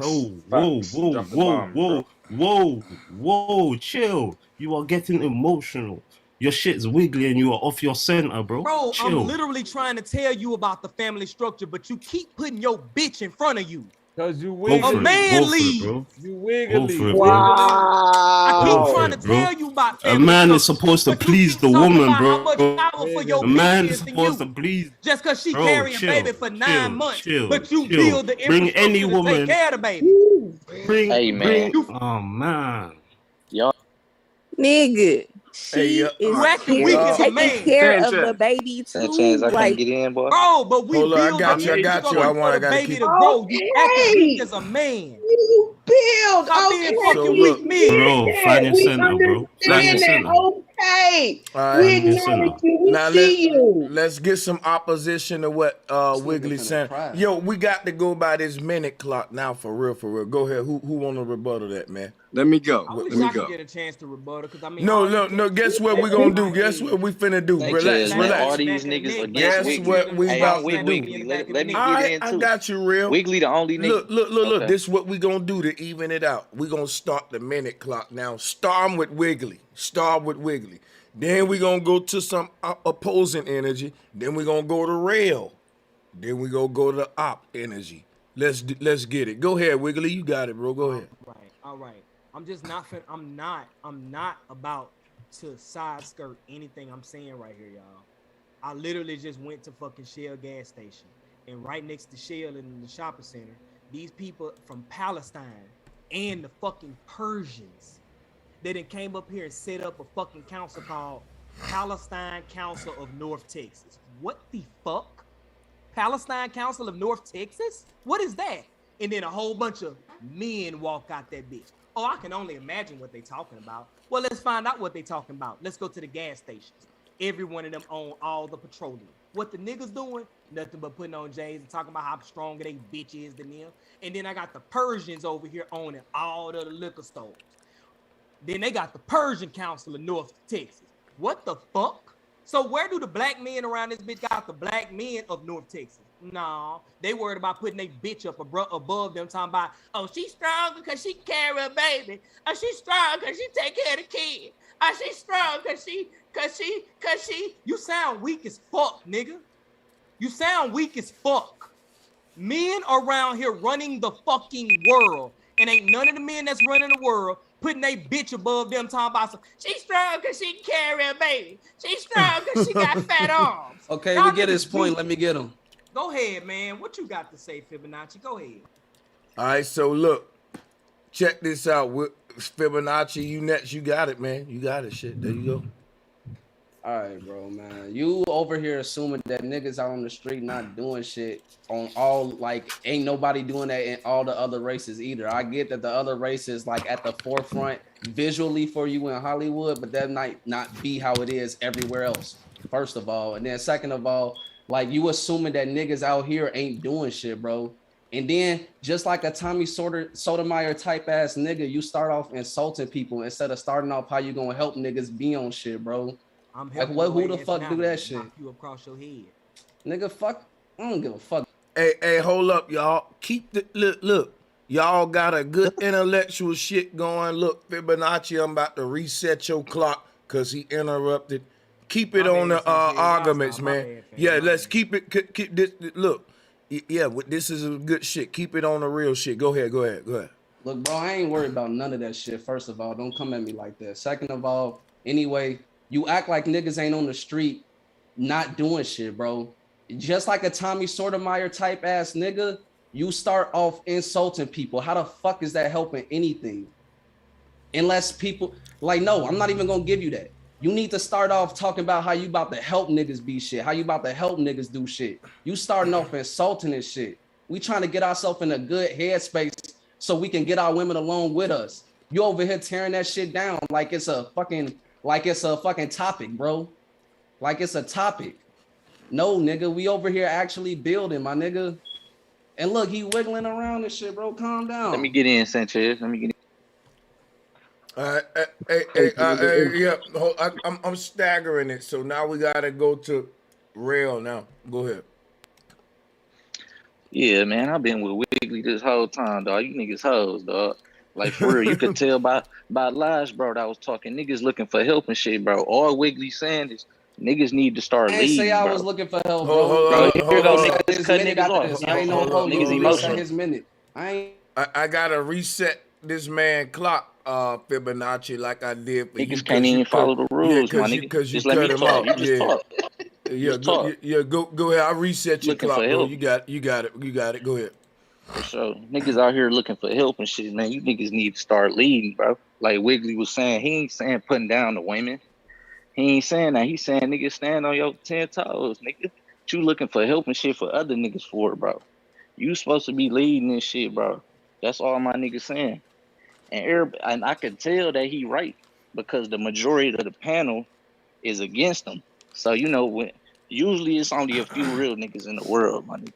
Whoa, chill. You are getting emotional. Your shit's wiggly and you are off your center, bro. Bro, chill. I'm literally trying to tell you about the family structure, but you keep putting your bitch in front of you. Cause you Go wiggly. for A it. man Go for it, leave. bro. You Go wiggly. for it, bro. I Go keep for trying it, to bro. tell you about A feminine man is stuff, supposed to but you please keep the talking woman, about how bro. much powerful your A bitch man is is than supposed to you. please. Just because she Bro, carrying baby chill, for 9 chill, months, chill, but you chill. build the Bring any infrastructure to take woman. care of the baby. Bring, Hey man, Oh man. y'all. Nigga, Hey, yeah. she You is acting weak as a taking man. care of the Sanchez. baby Sanchez, too. I can't Like, get in, boy. Bro, but we Hold on, I build the got you. I got you. infrastructure for I the gotta baby keep. to grow. You acting weak Okay. as a man. You build. Stop being Okay. So fucking look. weak We get men. Bro, that. find your We center, bro. Find your understand that. center. Okay. All right. We Find your center. acknowledge you. We Now see you. let's get some opposition to what This nigga Wiggly finna saying. cry. Yo, we got to go by this minute clock now for real, for real. Go ahead. Who want to rebuttal that, man? Let me go. I Let wish me I could go. get a chance to rebuttal because I mean, No, all you no, no. niggas Guess what we is gonna my do? Guess head. what we finna do? Relax, Sanchez, man, Slap me all in relax. the these back of the niggas neck, against baby. Guess Next to Wiggly. what the we Hey, I'm about mouth, to with slap do? me in Wiggly. the back of the Let me neck. All get right, in I too. got you, real. Wiggly the only nigga. Look. Okay. This is what we gonna do to even it out. We gonna start the minute clock now. Start with Wiggly. Start with Wiggly. Then we gonna go to some opposing energy. Then we gonna go to rail. Then we gonna go to op energy. Let's get it. Go ahead, Wiggly. You got it, bro. Go ahead. All right. I'm just not fin- I'm not about to side skirt anything I'm saying right here, y'all. I literally just went to fucking Shell gas station. And right next to Shell in the shopping center, these people from Palestine and the fucking Persians, they done came up here and set up a fucking council called Palestine Council of North Texas. What the fuck? Palestine Council of North Texas? What is that? And then a whole bunch of men walk out that bitch. Oh, I can only imagine what they talking about. Well, let's find out what they talking about. Let's go to the gas stations. Every one of them own all the petroleum. What the niggas doing? Nothing but putting on J's and talking about how stronger they bitch is than them. And then I got the Persians over here owning all the liquor stores. Then they got the Persian Council of North Texas. What the fuck? So where do the black men around this bitch got the black men of North Texas? No, they worried about putting they bitch up above them, talking about, oh, she's strong because she carry a baby. Oh, she's strong because she take care of the kid. Oh, she's strong because she. You sound weak as fuck, nigga. You sound weak as fuck. Men around here running the fucking world, and ain't none of the men that's running the world putting they bitch above them, talking about some, she's strong because she can carry a baby. She's strong because she got fat arms. Okay, Y'all we get his niggas point. weak. Let me get him. Go ahead, man. What you got to say, Fibonacci? Go ahead. All right, so look, check this out. Fibonacci, you next. You got it, man. You got it. Shit, there you go. All right, bro, man. You over here assuming that niggas out on the street not doing shit on all, like, ain't nobody doing that in all the other races either. I get that the other races like at the forefront visually for you in Hollywood, but that might not be how it is everywhere else, first of all. And then second of all, like, you assuming that niggas out here ain't doing shit, bro. And then just like a Tommy Sotomayor type ass nigga, you start off insulting people instead of starting off how you gonna help niggas be on shit, bro. I'm Like, helping what? your Who the ass fuck now, do that knock shit? you across your head. Nigga, fuck. I don't give a fuck. Hey, hold up, y'all. Keep the look. Y'all got a good intellectual shit going. Look, Fibonacci, I'm about to reset your clock because he interrupted. Keep it on the arguments, man. Yeah, let's keep it. Keep this. Look, yeah, this is a good shit. Keep it on the real shit. Go ahead. Look, bro, I ain't worried about none of that shit. First of all, don't come at me like that. Second of all, anyway, you act like niggas ain't on the street not doing shit, bro. Just like a Tommy Sotomayor type ass nigga, you start off insulting people. How the fuck is that helping anything? Unless people, like, no, I'm not even gonna give you that. You need to start off talking about how you about to help niggas be shit, how you about to help niggas do shit. You starting off insulting and shit. We trying to get ourselves in a good headspace so we can get our women along with us. You over here tearing that shit down like it's a fucking topic, bro. Like it's a topic. No, nigga, we over here actually building, my nigga. And look, he wiggling around and shit, bro. Calm down. Let me get in, Sanchez. Let me get in. Yeah, I'm staggering it. So now we gotta go to rail now. Go ahead. Yeah, man, I've been with Wiggly this whole time, dog. You niggas hoes, dog. Like, for real, you could tell by lies, bro, that I was talking. Niggas looking for help and shit, bro. All Wiggly saying is niggas need to start I ain't leading, say I bro. was looking for help, bro. Bro, here go Set niggas his cut minute niggas after off. this. I ain't no hoe. Niggas Set emotional. his minute. I gotta reset this man clock, Fibonacci, like I did for you. Niggas can't even follow the rules, my nigga. Cause you Just let me cut him talk. off. You just talk. Yeah, Just talk. go ahead. I reset your Looking for clock, bro. help. You got it. Go ahead. For sure. Niggas out here looking for help and shit, man. You niggas need to start leading, bro. Like Wiggly was saying, he ain't saying putting down the women. He ain't saying that. He's saying niggas stand on your 10 toes, nigga. You looking for help and shit for other niggas for it, bro. You supposed to be leading this shit, bro. That's all my niggas saying. And I can tell that he right because the majority of the panel is against him. So usually it's only a few real niggas in the world, my nigga.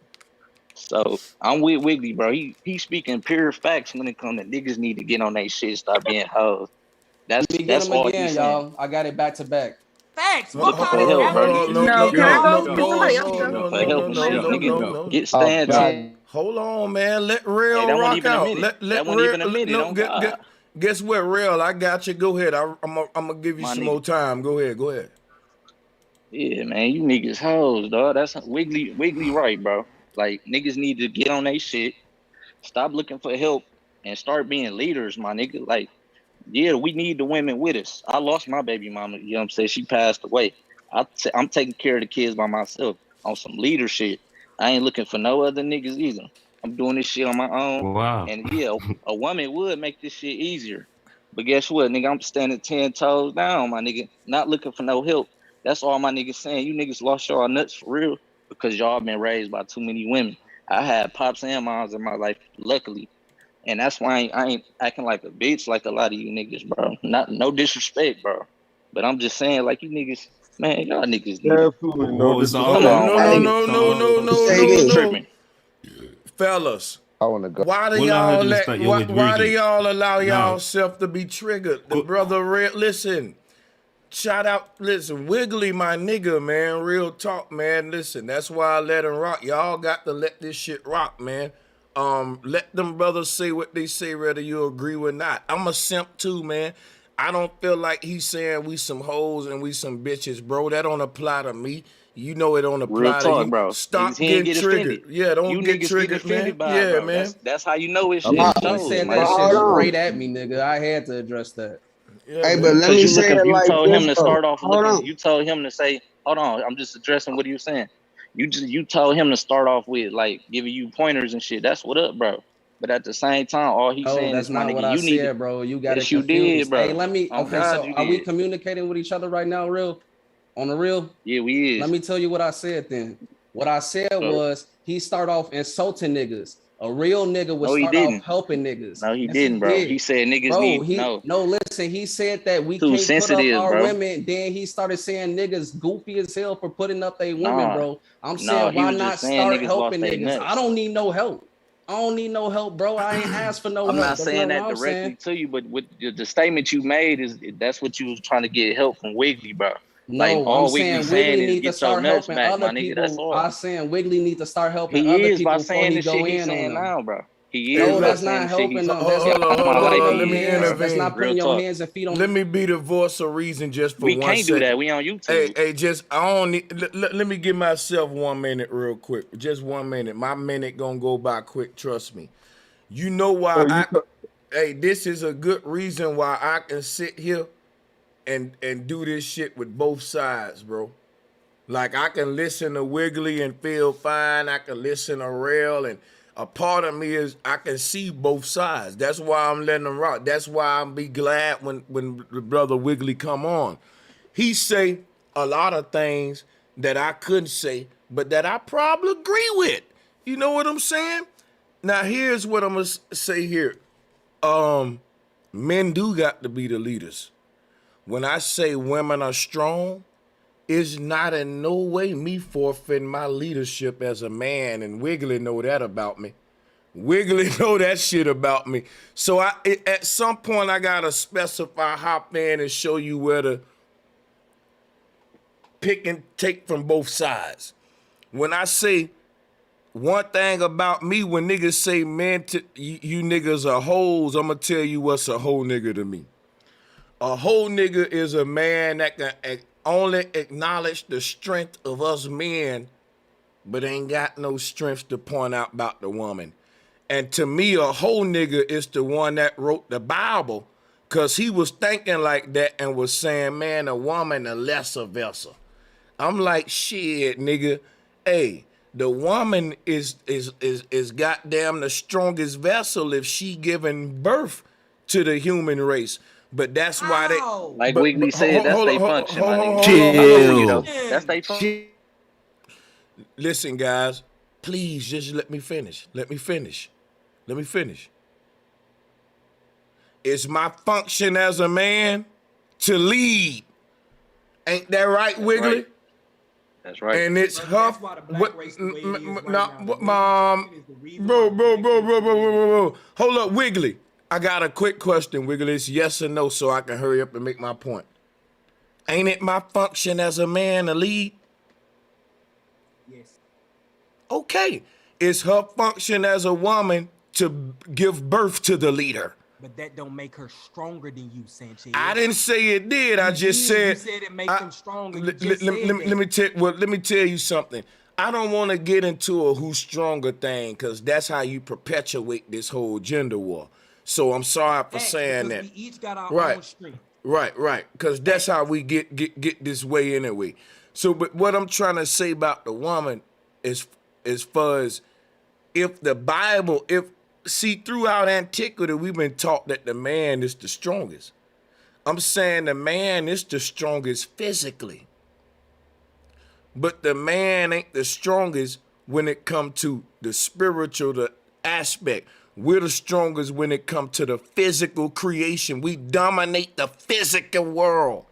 So I'm with Wiggly, bro. He speaking pure facts when it comes to niggas need to get on that shit, stop being hoes. Let me get That's him all again, he's saying. y'all. I got it back to back. Facts. Looking for help, bro. No, can I go? Can somebody else go? Looking for help and shit, nigga. Get Oh, stand God. 10. Hold on, man. Let Hey, Real that wasn't rock even a out. minute. Let That wasn't Real. even a minute. No, On God, guess what, Real? I got you. Go ahead. I'm gonna give you my some nigga. more time. Go ahead. Yeah, man, you niggas hoes, dog. That's Wiggly right, bro. Like niggas need to get on they shit, stop looking for help, and start being leaders, my nigga. Like, yeah, we need the women with us. I lost my baby mama. You know what I'm saying? She passed away. I'm taking care of the kids by myself on some leadership. I ain't looking for no other niggas either. I'm doing this shit on my own. Wow. And yeah, a woman would make this shit easier. But guess what, nigga? I'm standing 10 toes down, my nigga. Not looking for no help. That's all my niggas saying. You niggas lost y'all nuts for real because y'all been raised by too many women. I had pops and moms in my life, luckily. And that's why I ain't acting like a bitch like a lot of you niggas, bro. No disrespect, bro. But I'm just saying, like, you niggas, man, y'all niggas need to. Absolutely no What was the Come disrespect. on, my nigga. Say Niggas this. tripping. Fellas, I want to go. why do All I heard y'all was that you're with why do Wrigley. y'all allow Now, y'all self to be triggered? The brother Red, listen. Shout out, listen, Wiggly, my nigga, man. Real talk, man. Listen, that's why I let him rock. Y'all got to let this shit rock, man. Let them brothers say what they say, whether you agree or not. I'm a simp too, man. I don't feel like he's saying we some hoes and we some bitches, bro. That don't apply to me. You know it don't Real apply to talk, you. bro. Niggas, Stop he ain't getting get triggered. offended. Yeah, don't You get niggas get triggered, man. offended by it, Yeah, bro. man. That's how you know it He, shit he shows, said my that nigga. shit Hold on. straight at me, nigga. I had to address that. Yeah, Hey, but man. let Cause me you say looking, it you like told him this to though. start off Hold looking. on. You told him to say, hold on. I'm just addressing what he was saying. You told him to start off with like giving you pointers and shit. That's what up, bro. But at the same time, all he's Oh, saying that's is, my not what nigga, I you need to. said, bro. You got it Yes, you did, confused. Hey, bro. let me. On Okay, God, so you are we did. communicating with each other right now, real? On the real? Yeah, we Let is. me tell you what I said then. What I said So, was he start off insulting niggas. A real nigga would no, he start off didn't. helping niggas. No, he Yes, he didn't, bro. He did. said niggas Bro, need he no. no listen. He said that we Too can't put up sensitive, our bro. women. Then he started saying niggas goofy as hell for putting up their women, Nah, bro. I'm no, saying he why was just not saying start niggas lost helping their niggas? I nuts. don't need no help. I don't need no help, bro. I ain't asked for no I'm help. not That's saying not what that I'm saying. directly to you, but with the statement you made is that's what you was trying to get help from Wiggly, bro. Like No, I'm all Wiggly saying saying Wiggly is need to get your start nuts helping back, other my nigga. That's people. all. I'm saying Wiggly need to start helping He other is by people before saying he the shit go he's in on saying them. now, bro. He Hey, is No, by look. that's saying not the shit helping he's them. That's yeah, not Hold all on, putting my your life Let hands. me he is, bro. That's intervene. not Real putting your talk. hands and feet Let on. me be the voice of reason just for We 1 can't do that. second. We on YouTube. Hey, just I don't need. Let me give myself 1 minute real quick. Just 1 minute. My minute gonna go by quick. Trust me. You know why So you Hey, this is a good reason why I can sit here and do this shit with both sides, bro. Like I can listen to Wiggly and feel fine. I can listen to Rail, and a part of me is I can see both sides. That's why I'm letting them rock. That's why I'm be glad when the brother Wiggly come on. He say a lot of things that I couldn't say, but that I probably agree with. You know what I'm saying? Now here's what I'm gonna say here. Men do got to be the leaders. When I say women are strong, it's not in no way me forfeiting my leadership as a man, and Wiggly know that about me. Wiggly know that shit about me. So at some point I gotta specify, hop in and show you where to pick and take from both sides. When I say one thing about me, when niggas say, man, you niggas are hoes, I'm gonna tell you what's a hoe nigga to me. A whole nigga is a man that can only acknowledge the strength of us men, but ain't got no strength to point out about the woman. And to me, a whole nigga is the one that wrote the Bible, because he was thinking like that and was saying, man, a woman a lesser vessel. I'm like, shit, nigga. Hey, the woman is goddamn the strongest vessel if she giving birth to the human race. But that's why they Like Wiggly said, that's their function, my nigga. Chill. That's their function. Listen, guys, please just let me finish. Let me finish. It's my function as a man to lead. Ain't that right, Wiggly? That's right. And it's her. Bro. Hold up, Wiggly. I got a quick question, Wiggly. It's yes or no, so I can hurry up and make my point. Ain't it my function as a man to lead? Yes. Okay. It's her function as a woman to give birth to the leader. But that don't make her stronger than you, Sanchez. I didn't say it did. I just said. You said it makes them stronger. Let me tell you something. I don't want to get into a who's stronger thing, because that's how you perpetuate this whole gender war. So I'm sorry for saying that. We each got our own strength. Right. Because that's how we get this way anyway. So, but what I'm trying to say about the woman is, as far as if the Bible, throughout antiquity, we've been taught that the man is the strongest. I'm saying the man is the strongest physically. But the man ain't the strongest when it comes to the spiritual aspect. We're the strongest when it comes to the physical creation. We dominate the physical world.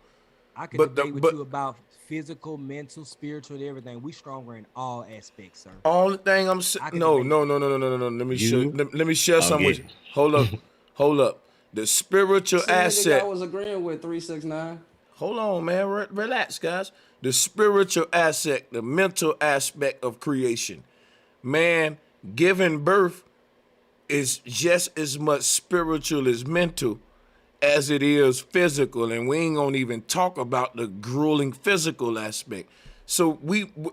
I could debate with you about physical, mental, spiritual, everything. We stronger in all aspects, sir. Only thing I'm saying, no. Let me share something with you. Hold up. The spiritual asset. I was agreeing with 369. Hold on, man. Relax, guys. The spiritual aspect, the mental aspect of creation. Man, giving birth is just as much spiritual as mental as it is physical, and we ain't gonna even talk about the grueling physical aspect. So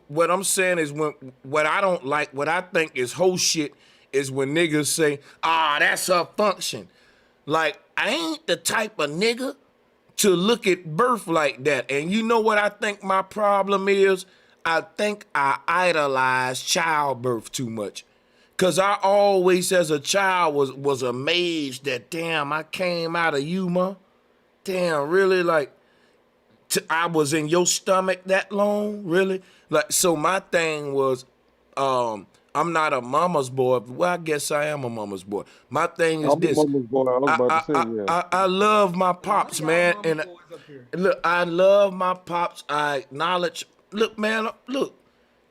what I'm saying is, what I don't like, what I think is whole shit, is when niggas say, that's her function. Like, I ain't the type of nigga to look at birth like that. And you know what I think my problem is? I think I idolize childbirth too much. Cause I always, as a child, was amazed that, damn, I came out of you, ma. Damn, really? Like, I was in your stomach that long? Really? Like, so my thing was, I'm not a mama's boy. Well, I guess I am a mama's boy. My thing is this. I'm a mama's boy. I was about to say, yeah. I love my pops, man. And look, I love my pops. I acknowledge. Look, man,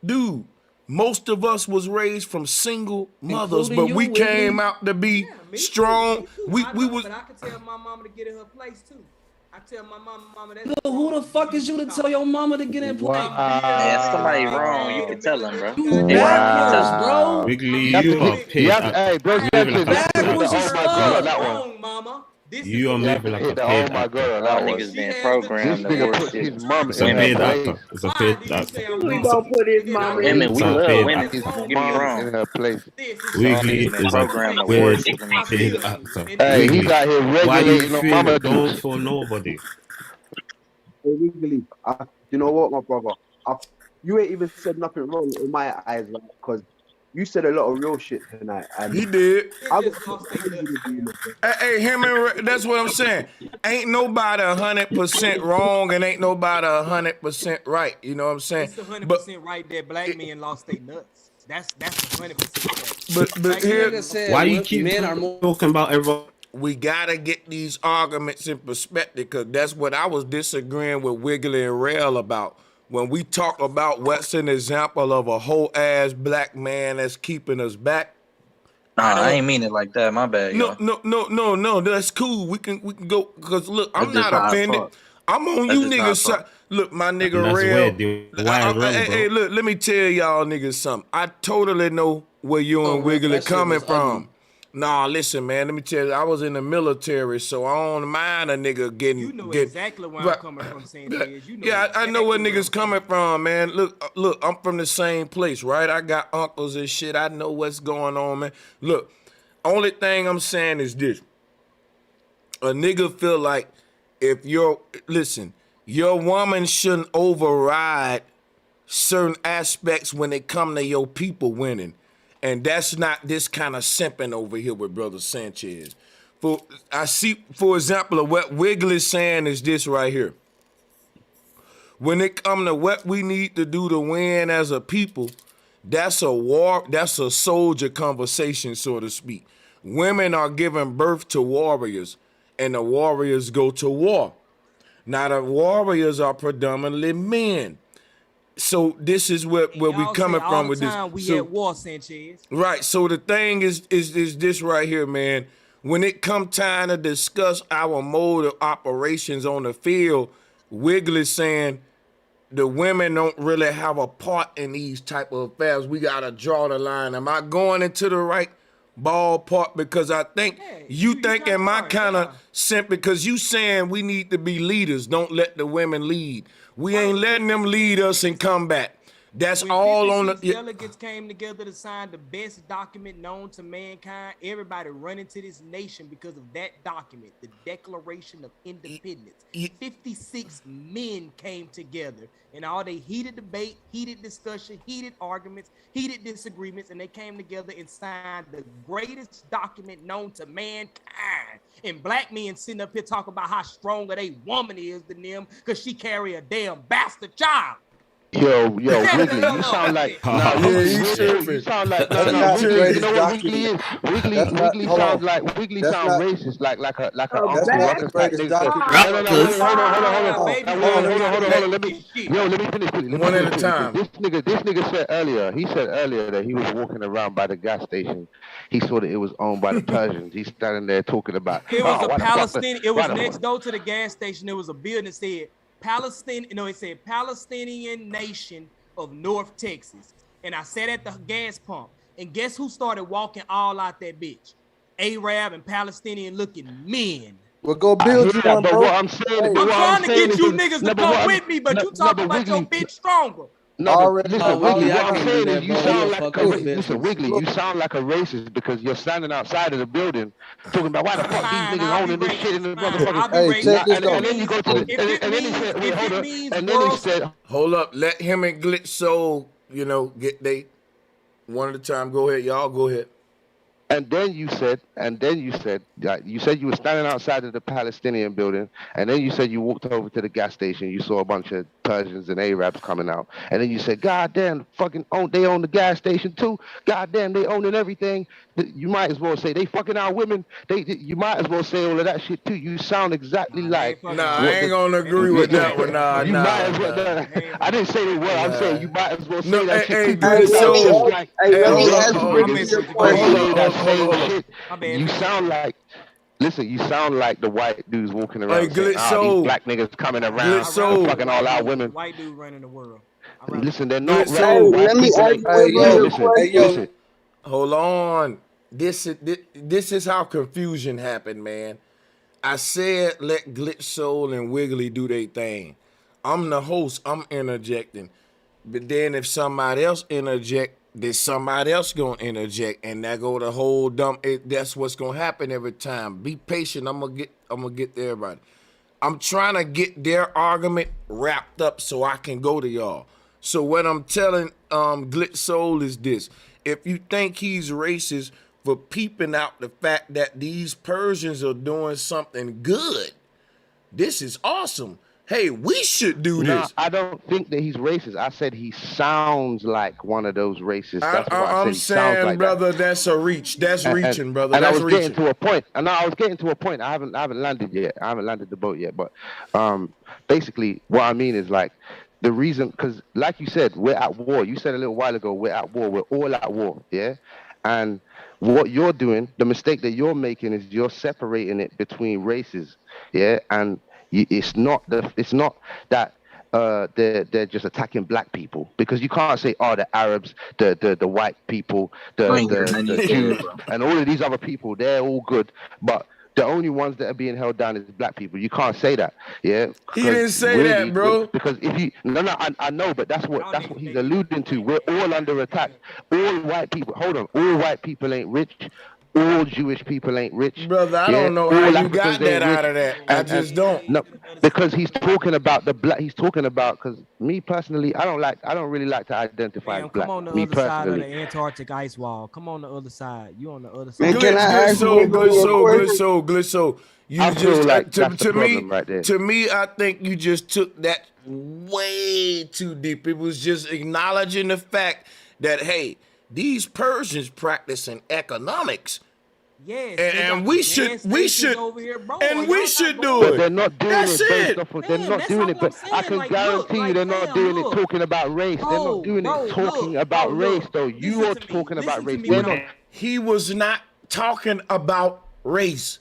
dude. Most of us was raised from single mothers, but we came out to be strong. We was. But I could tell my mama to get in her place too. I tell my mama that. Look, who the fuck is you to tell your mama to get in place? Yeah, somebody wrong. You can tell them, bro. Bro. Wiggly, you are paid. Hey, bro, Backwards as fuck. Wrong, mama. You are moving like a paid actor. Y'all niggas been programmed to worship It's a paid actor. It's a paid actor. We gonna put his mama in. Women, we It's a love paid women. actor. Don't get me wrong. in her place. Wiggly been is a programmed to weird worship and paid actor. Hey, Wiggly, he's out here why you regulating on mama feel don't dudes. for nobody? Hey, Wiggly, you know what, my brother? You ain't even said nothing wrong in my eyes, like, because you said a lot of real shit tonight. And He did. I Hey, him and that's what I'm saying. Ain't nobody 100% wrong, and ain't nobody 100% right. You know what I'm saying? It's 100% right that black men lost their nuts. That's 100%. But here, Why you keep talking about everyone? We gotta get these arguments in perspective, because that's what I was disagreeing with Wiggly and Rail about. When we talk about what's an example of a whole ass black man that's keeping us back. I ain't mean it like that. My bad, No, no. That's cool. We can go, because look, I'm not offended. I'm on you niggas side. Look, my nigga Rail. Hey, look, let me tell y'all niggas something. I totally know where you and Wiggly coming from. Nah, listen, man. Let me tell you, I was in the military, so I don't mind a nigga getting. You know exactly where I'm coming from, Sanchez. You know I know where niggas coming from, man. Look, I'm from the same place, right? I got uncles and shit. I know what's going on, man. Look, Only thing I'm saying is this. A nigga feel like if your woman shouldn't override certain aspects when it come to your people winning. And that's not this kind of simping over here with Brother Sanchez. For example, what Wiggly's saying is this right here. When it come to what we need to do to win as a people, that's a soldier conversation, so to speak. Women are giving birth to warriors, and the warriors go to war. Now, the warriors are predominantly men. So this is where we coming from with this. We at war, Sanchez. Right. So the thing is this right here, man. When it come time to discuss our mode of operations on the field, Wiggly saying the women don't really have a part in these type of affairs. We gotta draw the line. Am I going into the right ballpark? Because I think you thinking my kind of simp, because you saying we need to be leaders. Don't let the women lead. We ain't letting them lead us and come back. That's all on the delegates came together to sign the best document known to mankind. Everybody running to this nation because of that document, the Declaration of Independence. 56 men came together in all they heated debate, heated discussion, heated arguments, heated disagreements, and they came together and signed the greatest document known to mankind. And black men sitting up here talking about how stronger they woman is than them because she carry a damn bastard child. Yo, Wiggly, you sound like you sound like you know what Wiggly is? Wiggly sounds like racist, like a ruckus type thing. Hold on. Let me finish. One at a time. This nigga said earlier that he was walking around by the gas station. He saw that it was owned by the Persians. He's standing there talking about it was a Palestinian. It was next door to the gas station. There was a building that said it said Palestinian Nation of North Texas. And I sat at the gas pump. And guess who started walking all out that bitch? Arab and Palestinian looking men. Well, go build you one, bro. What I'm saying, I'm trying to get you niggas to come with me, but you talking about your bitch stronger. No, listen, Wiggly, what I'm saying is you sound like Wiggly, you sound like a racist because you're standing outside of the building talking about why the fuck these niggas owning this shit in the motherfucking. Hey, check this out. And then you go to the, and then he said, wait, hold up, and then he said, hold up, let him and Glitch Soul, get they one at a time. Go ahead, y'all. Go ahead. And then you said that you were standing outside of the Palestinian building, and then you said you walked over to the gas station, you saw a bunch of Persians and Arabs coming out, and then you said, God damn, they own the gas station too. God damn, they owning everything. You might as well say they fucking our women. You might as well say all of that shit too. You sound exactly like. Nah, I ain't gonna agree with that one. Nah. I didn't say they were. I'm saying you might as well say that shit too. You sound like. Listen, you sound like the white dudes walking around saying, these black niggas coming around fucking all our women. White dude running the world. Listen, they're not let me listen. Hold on. This is how confusion happened, man. I said let Glitch Soul and Wiggly do their thing. I'm the host. I'm interjecting. But then if somebody else interject, then somebody else gonna interject, and that go the whole that's what's gonna happen every time. Be patient. I'm gonna get to everybody. I'm trying to get their argument wrapped up so I can go to y'all. So what I'm telling Glitch Soul is this: if you think he's racist for peeping out the fact that these Persians are doing something good, this is awesome. Hey, we should do this. No, I don't think that he's racist. I said he sounds like one of those racists. That's what I said. He sounds like brother, that's a reach. That's reaching, brother. And that's I was getting to a point. And I was getting to a point. I haven't landed yet. I haven't landed the boat yet. But basically, what I mean is like the reason, because like you said, we're at war. You said a little while ago, we're at war. We're all at war. Yeah, and what you're doing, the mistake that you're making is you're separating it between races. Yeah, and it's not that they're just attacking black people, because you can't say the Arabs, the white people, the Jews, and all of these other people, they're all good, but the only ones that are being held down is black people. You can't say that, yeah. He didn't say that, bro. Because if you I know, but that's what he's alluding to. We're all under attack. All white people. Hold on. All white people ain't rich. all Jewish people ain't rich. Brother, I Yeah, don't know how all you got Africans that ain't out rich. of that. I just don't. No, because he's talking about the black. He's talking about, because me personally, I don't really like to identify as Damn, black. come on the Me other side of the personally. Antarctic ice wall. Come on the other side. You on the other Man, side. can I ask Wiggly a question? Good soul. You I feel just like that's the problem right there. to me, I think you just took that way too deep. It was just acknowledging the fact that hey, these Persians practicing economics. Yes, And we should over here, bro. and we should do But it. they're not doing That's it based it. off of. They're not doing it. But I can guarantee you, they're not doing it talking about race. They're not doing it talking about race, though. You are talking about race. They're not. He was not talking about race.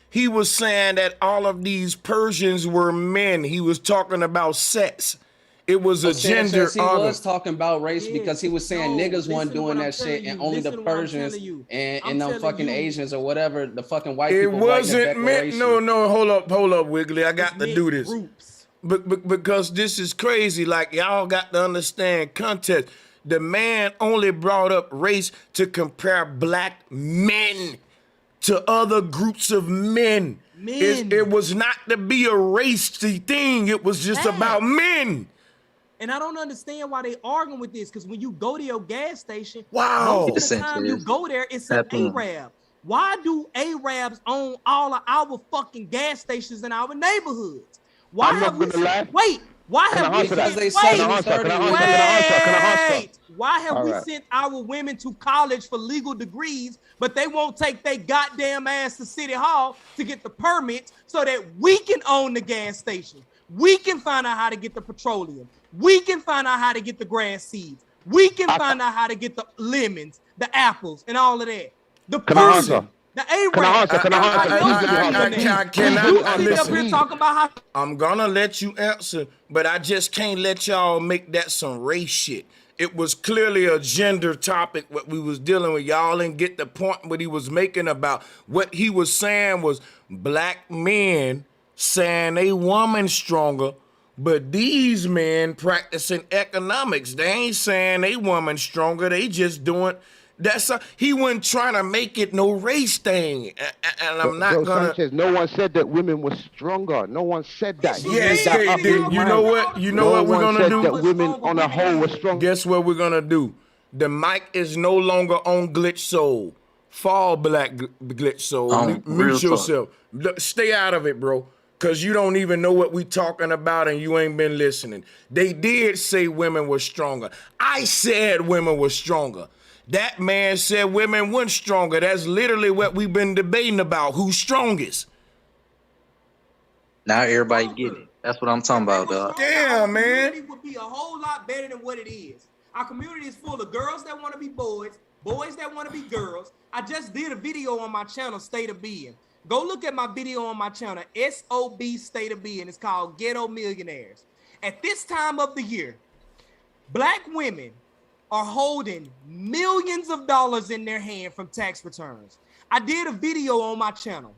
He was saying that all of these Persians were men. He was talking about sex. It was a gender Sanchez, he argument. was talking about race because he was saying niggas weren't doing that shit, and only the Persians and them fucking Asians or whatever, the fucking white It people writing the wasn't meant. declaration. No, hold up, Wiggly. I got to do this. Because this is crazy. Like, y'all got to understand context. The man only brought up race to compare black men to other groups of men. It was not to be a racy thing. It was just about men. And I don't understand why they arguing with this, because when you go to your gas station, wow, most of the time you go there, it's an Arab. Why do Arabs own all of our fucking gas stations in our neighborhoods? Why have we sent, wait? Why have we sent, why have we sent our women to college for legal degrees, but they won't take their goddamn ass to City Hall to get the permits so that we can own the gas station? We can find out how to get the petroleum. We can find out how to get the grass seeds. We can find out how to get the lemons, the apples, and all of that. The person, the Arab. I cannot listen. I'm gonna let you answer, but I just can't let y'all make that some race shit. It was clearly a gender topic what we was dealing with. Y'all didn't get the point what he was making about. What he was saying was black men saying a woman stronger, but these men practicing economics. They ain't saying a woman stronger. They just doing he wasn't trying to make it no race thing. And I'm not gonna. Sanchez, no one said that women were stronger. No one said that. Yes, they did. You know what? You know what we're gonna do? That women on a whole were strong. Guess what we're gonna do? The mic is no longer on Glitch Soul. Fall Black Glitch Soul. Mute yourself. Stay out of it, bro. Because you don't even know what we talking about and you ain't been listening. They did say women were stronger. I said women were stronger. That man said women weren't stronger. That's literally what we've been debating about. Who's strongest? Now everybody get it. That's what I'm talking about, dog. Damn, man. It would be a whole lot better than what it is. Our community is full of girls that want to be boys, boys that want to be girls. I just did a video on my channel, State of Being. Go look at my video on my channel, SOB State of Being. It's called Ghetto Millionaires. At this time of the year, black women are holding millions of dollars in their hand from tax returns. I did a video on my channel.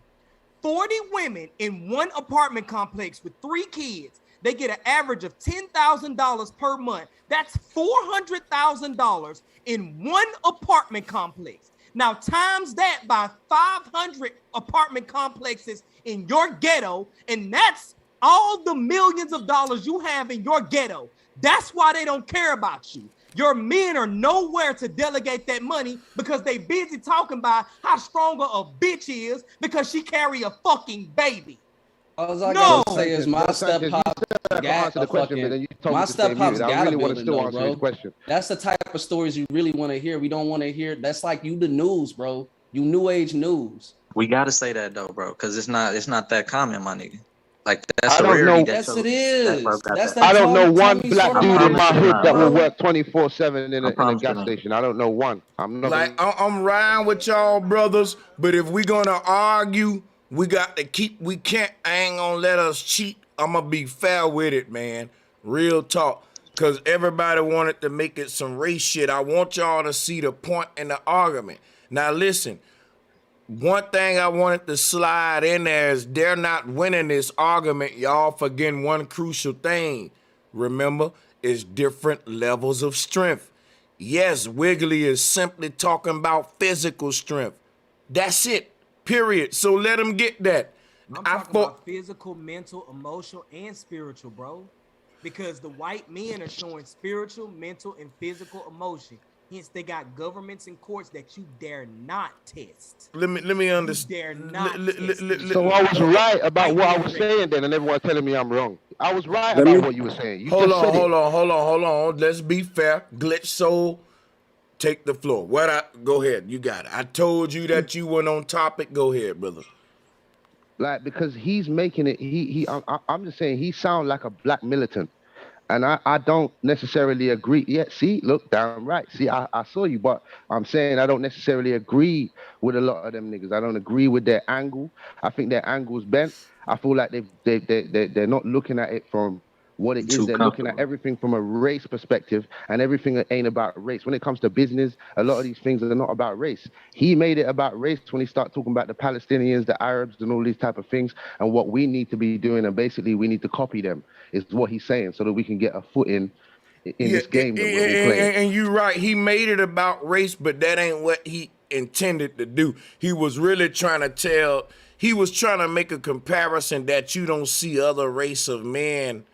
40 women in one apartment complex with 3 kids. They get an average of $10,000 per month. That's $400,000 in one apartment complex. Now times that by 500 apartment complexes in your ghetto, and that's all the millions of dollars you have in your ghetto. That's why they don't care about you. Your men are nowhere to delegate that money because they busy talking about how strong a bitch is because she carry a fucking baby. All I gotta say is my step pops got a fucking. My step pops got a building though, bro. That's the type of stories you really want to hear. We don't want to hear. That's like you the news, bro. You new age news. We gotta say that though, bro, because it's not that common, my nigga. Like that's I a don't rarity. know. Yes, it is. I don't know one black dude in my hood that will work 24/7 in a gas station. I don't know one. I'm not like I'm riding with y'all brothers, but if we gonna argue, we got to keep. We can't. I ain't gonna let us cheat. I'm gonna be fair with it, man. Real talk. Cause everybody wanted to make it some race shit. I want y'all to see the point in the argument. Now listen. One thing I wanted to slide in there is they're not winning this argument, y'all, forgetting one crucial thing. Remember, it's different levels of strength. Yes, Wiggly is simply talking about physical strength. That's it. Period. So let them get that. I'm talking about physical, mental, emotional, and spiritual, bro. Because the white men are showing spiritual, mental, and physical emotion. Hence, they got governments and courts that you dare not test. Let me understand. You dare not test. So I was right about what I was saying then, and everyone's telling me I'm wrong. I was right about what you were saying. You hold just on, said hold it. on, hold on, hold on. Let's be fair. Glitch Soul, take the floor. Go ahead. You got it. I told you that you went on topic. Go ahead, brother. Like, because he's making it. I'm just saying he sounds like a black militant. And I don't necessarily agree. Yeah, see, look, damn right. See, I saw you, but I'm saying I don't necessarily agree with a lot of them niggas. I don't agree with their angle. I think their angle's bent. I feel like they're not looking at it from what it is. Too They're looking at comfortable. everything from a race perspective, and everything ain't about race. When it comes to business, a lot of these things are not about race. He made it about race when he started talking about the Palestinians, the Arabs, and all these type of things, and what we need to be doing, and basically we need to copy them, is what he's saying, so that we can get a foot in this game that we're all playing. And you're right. He made it about race, but that ain't what he intended to do. He was really trying to make a comparison that you don't see other race of men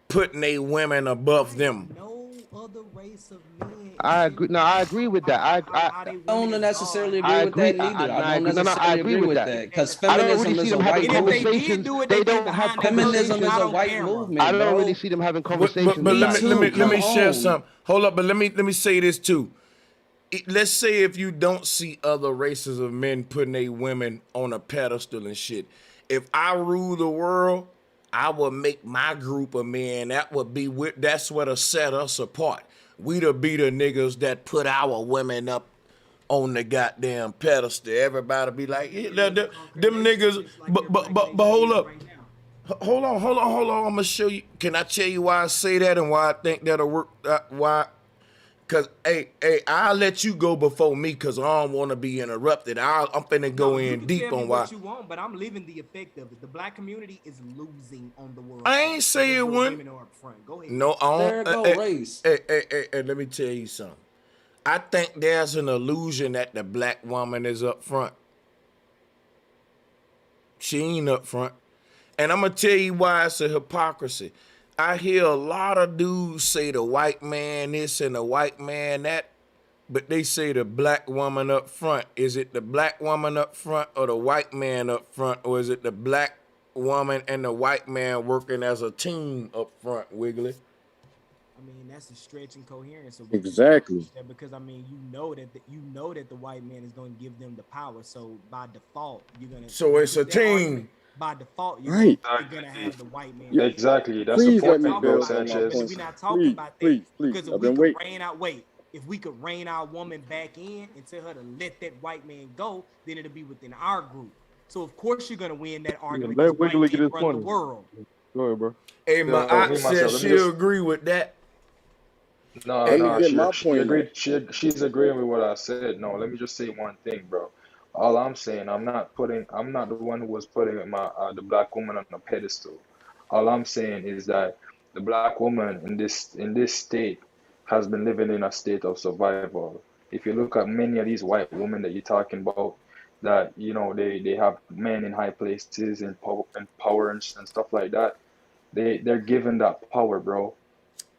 putting their women above them. No other race of men. I agree. No, I agree with that. I don't necessarily agree with that neither. I don't I necessarily agree agree with with that. that because I don't feminism really see is them a having white movement. conversations. They don't have Feminism is a conversations. white movement. I don't bro. really see them having conversations. But let me share on. something. Hold up, but let me say this too. Let's say if you don't see other races of men putting their women on a pedestal and shit. If I rule the world, I will make my group of men. That's what'll set us apart. We'll be the niggas that put our women up on the goddamn pedestal. Everybody be like, yeah, them niggas. But hold up. Hold on. I'm gonna show you. Can I tell you why I say that and why I think that'll work? Why? Cause I'll let you go before me, cause I don't want to be interrupted. I'm finna go in deep tell me on why. what you want, but I'm leaving the effect of it. The black community is losing on the world. I ain't saying one. Women are up front. Go ahead. No, I There don't. go race. Hey, let me tell you something. I think there's an illusion that the black woman is up front. She ain't up front. And I'm gonna tell you why it's a hypocrisy. I hear a lot of dudes say the white man this and the white man that, but they say the black woman up front. Is it the black woman up front or the white man up front, or is it the black woman and the white man working as a team up front, Wiggly? I mean, that's a stretch in coherence. So Exactly. Because I mean, you know that the white man is going to give them the power. So by default, you're gonna. So it's a team. By default, you're Right. gonna have the white man. Exactly. That's the Please let point, me bro, build on my Sanchez. point. We're not talking about that. Please. Because if I've we been could waiting. if we could rein our woman back in and tell her to let that white man go, then it'll be within our group. So of course you're gonna win that argument. Let because white Wiggly get men his run the point. world. Go ahead, bro. Hey, my aunt said she'll agree with that. She's agreeing with what I said. No, let me just say one thing, bro. All I'm saying, I'm not the one who was putting the black woman on a pedestal. All I'm saying is that the black woman in this state has been living in a state of survival. If you look at many of these white women that you're talking about, that they have men in high places and power and stuff like that, they're given that power, bro,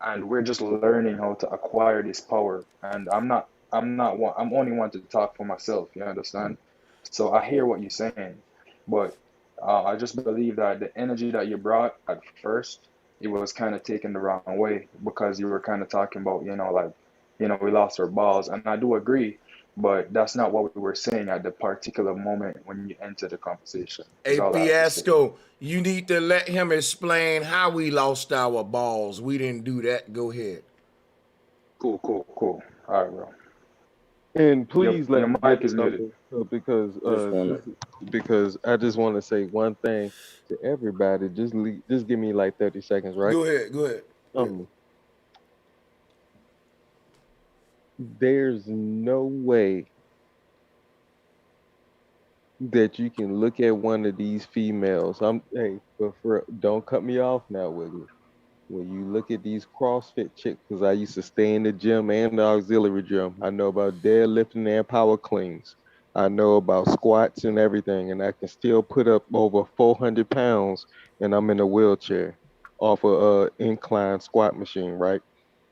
and we're just learning how to acquire this power. And I'm only one to talk for myself, you understand? So I hear what you're saying, but I just believe that the energy that you brought at first, it was kind of taken the wrong way, because you were kind of talking about, we lost our balls, and I do agree, but that's not what we were saying at the particular moment when you enter the conversation. Hey, Fiasco, you need to let him explain how we lost our balls. We didn't do that. Go ahead. Cool. All right, bro. And please let your me mic get is muted. because I just want to say one thing to everybody. Just give me like 30 seconds, right? Go ahead. There's no way that you can look at one of these females. Don't cut me off now, Wiggly. When you look at these CrossFit chicks, because I used to stay in the gym and the auxiliary gym, I know about deadlifting and power cleans. I know about squats and everything, and I can still put up over 400 pounds, and I'm in a wheelchair off a incline squat machine, right?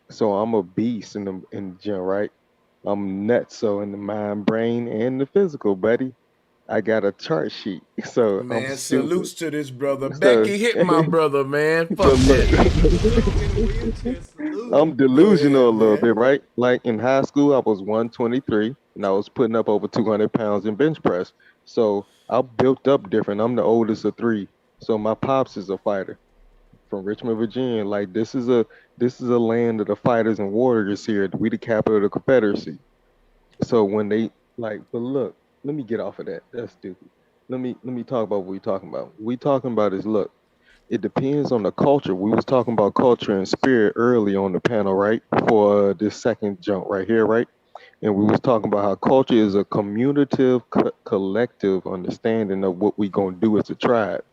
So I'm a beast in the gym, right? I'm nuts, so in the mind, brain, and the physical, buddy. I got a chart sheet, so I'm Man, stupid. salutes to this brother. So, Becky hit my brother, man. but Fuck look, that. I'm Go delusional ahead, a little man. bit, right? Like in high school, I was 123, and I was putting up over 200 pounds in bench press. So I built up different. I'm the oldest of three, so my pops is a fighter from Richmond, Virginia. Like this is a land of the fighters and warriors here. We the capital of the Confederacy. So when they like, but look, let me get off of that. That's stupid. Let me talk about what we talking about. We talking about is look. It depends on the culture. We was talking about culture and spirit early on the panel, right? For this second jump right here, right? And we was talking about how culture is a communicative, collective understanding of what we gonna do as a tribe.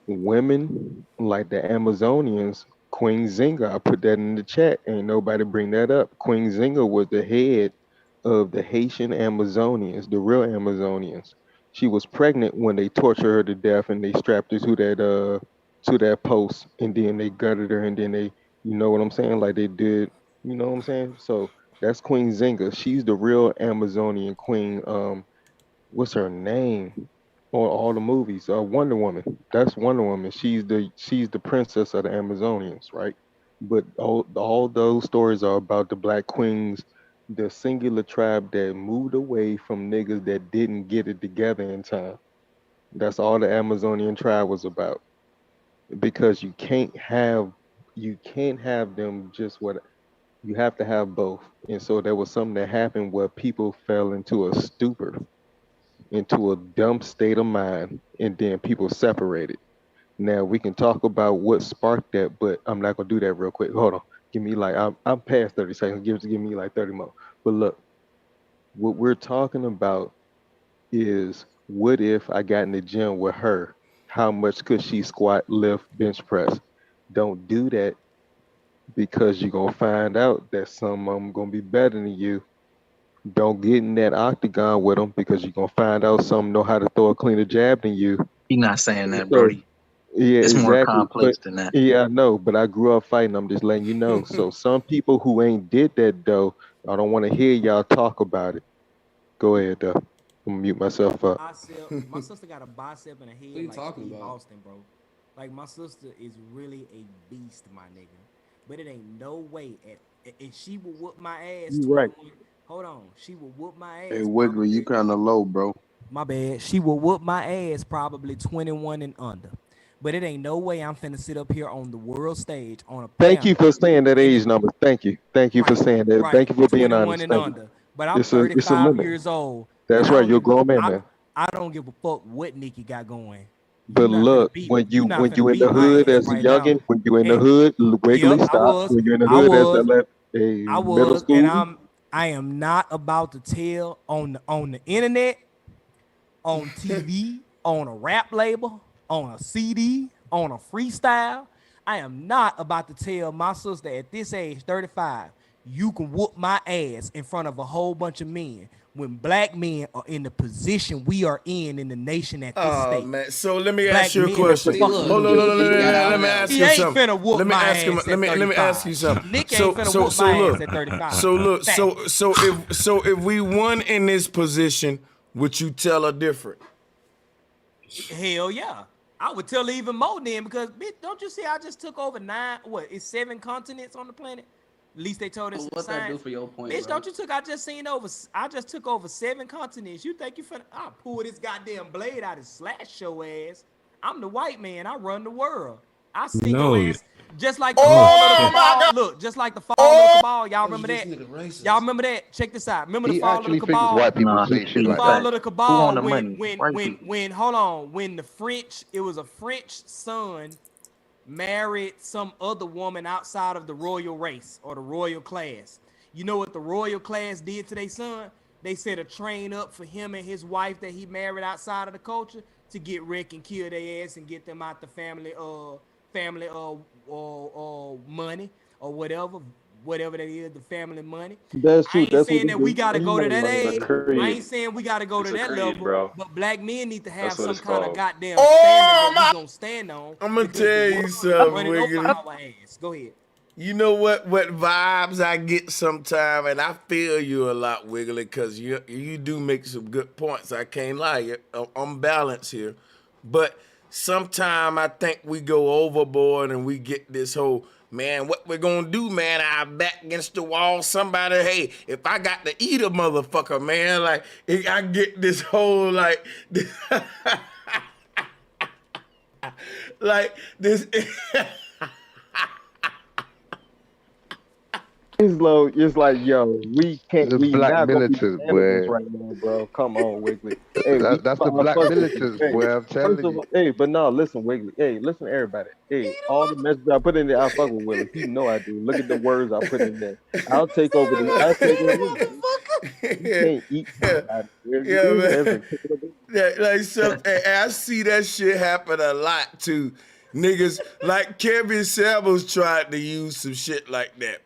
Women like the Amazonians, Queen Zinga, I put that in the chat. Ain't nobody bring that up. Queen Zinga was the head of the Haitian Amazonians, the real Amazonians. She was pregnant when they tortured her to death and they strapped her to that post and then they gutted her and then they, you know what I'm saying? Like they did, you know what I'm saying? So that's Queen Zinga. She's the real Amazonian queen. What's her name? On all the movies, Wonder Woman. That's Wonder Woman. She's the princess of the Amazonians, right? But all those stories are about the Black Queens, the singular tribe that moved away from niggas that didn't get it together in time. That's all the Amazonian tribe was about. Because you can't have them just what you have to have both. And so there was something that happened where people fell into a stupor, into a dumb state of mind, and then people separated. Now we can talk about what sparked that, but I'm not gonna do that real quick. Hold on, give me like I'm past 30 seconds. Give me like 30 more. But look, what we're talking about is what if I got in the gym with her? How much could she squat, lift, bench press? Don't do that because you're gonna find out that some of them gonna be better than you. Don't get in that octagon with them because you're gonna find out some know how to throw a cleaner jab than you. He not saying that, So Brody. yeah, It's more exactly. But complex than that. yeah, I know. But I grew up fighting. I'm just letting you know. So some people who ain't did that though, I don't want to hear y'all talk about it. Go ahead though. I'm gonna mute myself up. Bicep. My sister got a bicep and a What are head you like talking Steve about? Austin, bro. Like my sister is really a beast, my nigga. But it ain't no way and she will whoop my ass You right. 21. Hold on, she will whoop my Hey ass Wiggly, you probably. kind of low, bro. My bad. She will whoop my ass probably 21 and under. But it ain't no way I'm finna sit up here on the world stage on a Thank you panel for saying that and age number. Thank you. Thank you for right, saying that. Thank right, you for being 21 honest. and Thank you. under. But I'm It's a 35 limit. years old, and That's I right. don't You're a give grown man I now. I don't give a fuck what Nikki got going. But look, You not when you finna in the beat my hood ass as a right now. youngin, when you in the And hood, Wiggly, yep, stop. When you're in the I hood as was, a middle and school, I am not about to tell on the internet, on TV, on a rap label, on a CD, on a freestyle. I am not about to tell my sister at this age, 35, you can whoop my ass in front of a whole bunch of men when black men are in the position we are in the nation at this Oh state. man, so let me Black ask you a men are question. See, fucking look, Hold on, losing. let me ask He you ain't something. finna whoop Let me my ask him. ass Let at me ask 35. you something. Nick ain't finna whoop So my look. ass at 35. So look. Fact. So if we won in this position, would you tell her different? Hell yeah. I would tell her even more then because bitch, don't you see I just took over it's 7 continents on the planet? At least they told us in what that do science. for your point, Bitch, bro? don't you I just took over 7 continents. You think you finna I'll pull this goddamn blade out and slash your ass. I'm the white man. I run the world. I send your No. ass just like the Oh fall of the shit. cabal. Look, just like the fall of the cabal. Y'all remember This that? nigga racist. Y'all remember that? Check this out. Remember the He fall of the actually thinks cabal? white people Nah, say shit he like Fall that. of the fact. Who on cabal the money? White people. when hold on when the French it was a French son married some other woman outside of the royal race or the royal class. You know what the royal class did to their son? They set a train up for him and his wife that he married outside of the culture to get wrecked and kill their ass and get them out the family money or whatever, whatever that is, the family money. That's I true. ain't That's saying what that we gotta you go to that know, It's a age. I ain't creed. saying we gotta go It's to a that creed, level, bro. but black men need to have That's what some it's kind of called. goddamn standard Oh that we my! gonna stand on I'm gonna because the tell world you is something, running over Wiggly. our ass. Go ahead. You know what vibes I get sometime, and I feel you a lot, Wiggly, because you do make some good points. I can't lie, I'm balanced here, but sometime I think we go overboard and we get this whole, man, what we're gonna do, man? I back against the wall. Somebody, hey, if I got to eat a motherfucker, man, like I get this whole like, like this. It's like, yo, The we black not gonna be militants, animals boy. right now, bro. Come on, Wiggly. Hey, we That's talk the about black unfuckable. militants, Hey, boy. I'm first telling of you. all, hey, but no, listen, Wiggly. Hey, listen, everybody. Hey, all the messages I put in there, I fuck with Willie. He know I do. Look at the words I put in there. I'll take over the. I'll take over. You yeah, can't eat yeah, out of here. You yeah, do man. everything. Yeah, like something, I see that shit happen a lot too. Niggas like Kevin Samuels tried to use some shit like that.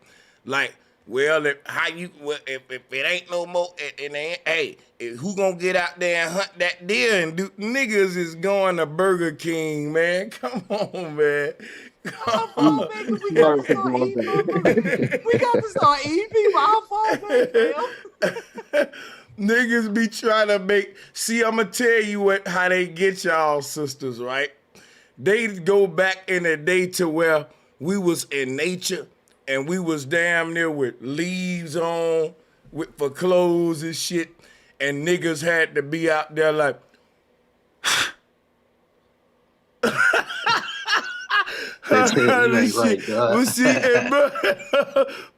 Like, well, if it ain't no more, hey, who gonna get out there and hunt that deer and do? Niggas is going to Burger King, man. Come on, man. Come on. We got to start eating We got to start eating people. Our fault, man. Niggas be trying to make. See, I'ma tell you how they get y'all sisters, right? They go back in the day to where we was in nature and we was damn near with leaves on for clothes and shit, and niggas had to be out there like. You ain't right, Well, God. see,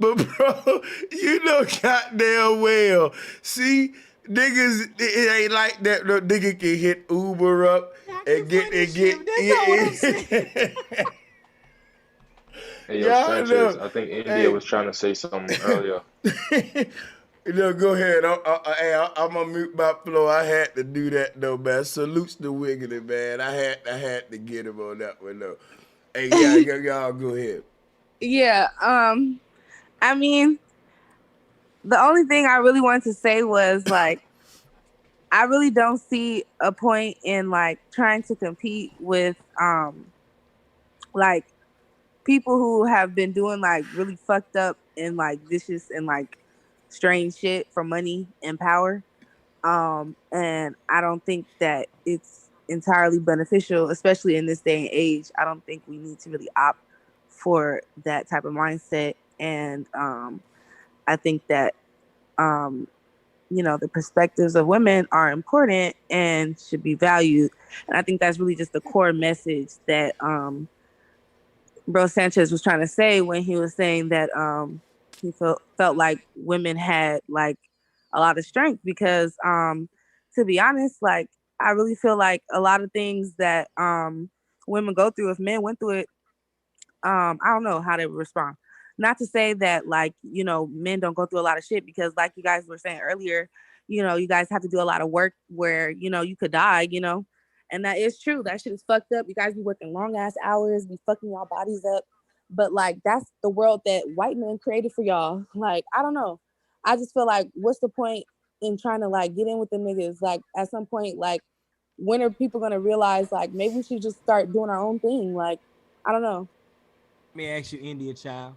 but bro, you know goddamn well. See, niggas, it ain't like that. No nigga can hit Uber up and get. Hey, yo, Y'all Sanchez, know. I think India Hey, was trying to say something earlier. no, go ahead. I'm gonna mute my flow. I had to do that though, man. Salutes to Wiggity, man. I had to get him on that one though. Hey, yeah, y'all go ahead. Yeah. I mean, the only thing I really wanted to say was like, I really don't see a point in like trying to compete with like people who have been doing like really fucked up and like vicious and like strange shit for money and power. And I don't think that it's entirely beneficial, especially in this day and age. I don't think we need to really opt for that type of mindset. And I think that the perspectives of women are important and should be valued. And I think that's really just the core message that Bro Sanchez was trying to say when he was saying that he felt like women had like a lot of strength because to be honest, like I really feel like a lot of things that women go through, if men went through it, I don't know how they would respond. Not to say that like, men don't go through a lot of shit because like you guys were saying earlier, you guys have to do a lot of work where, you could die, and that is true. That shit is fucked up. You guys be working long ass hours, be fucking y'all bodies up. But like that's the world that white men created for y'all. Like, I don't know. I just feel like what's the point in trying to like get in with the niggas? Like at some point, like when are people gonna realize like maybe we should just start doing our own thing? Like, I don't know. Let me ask you, India child,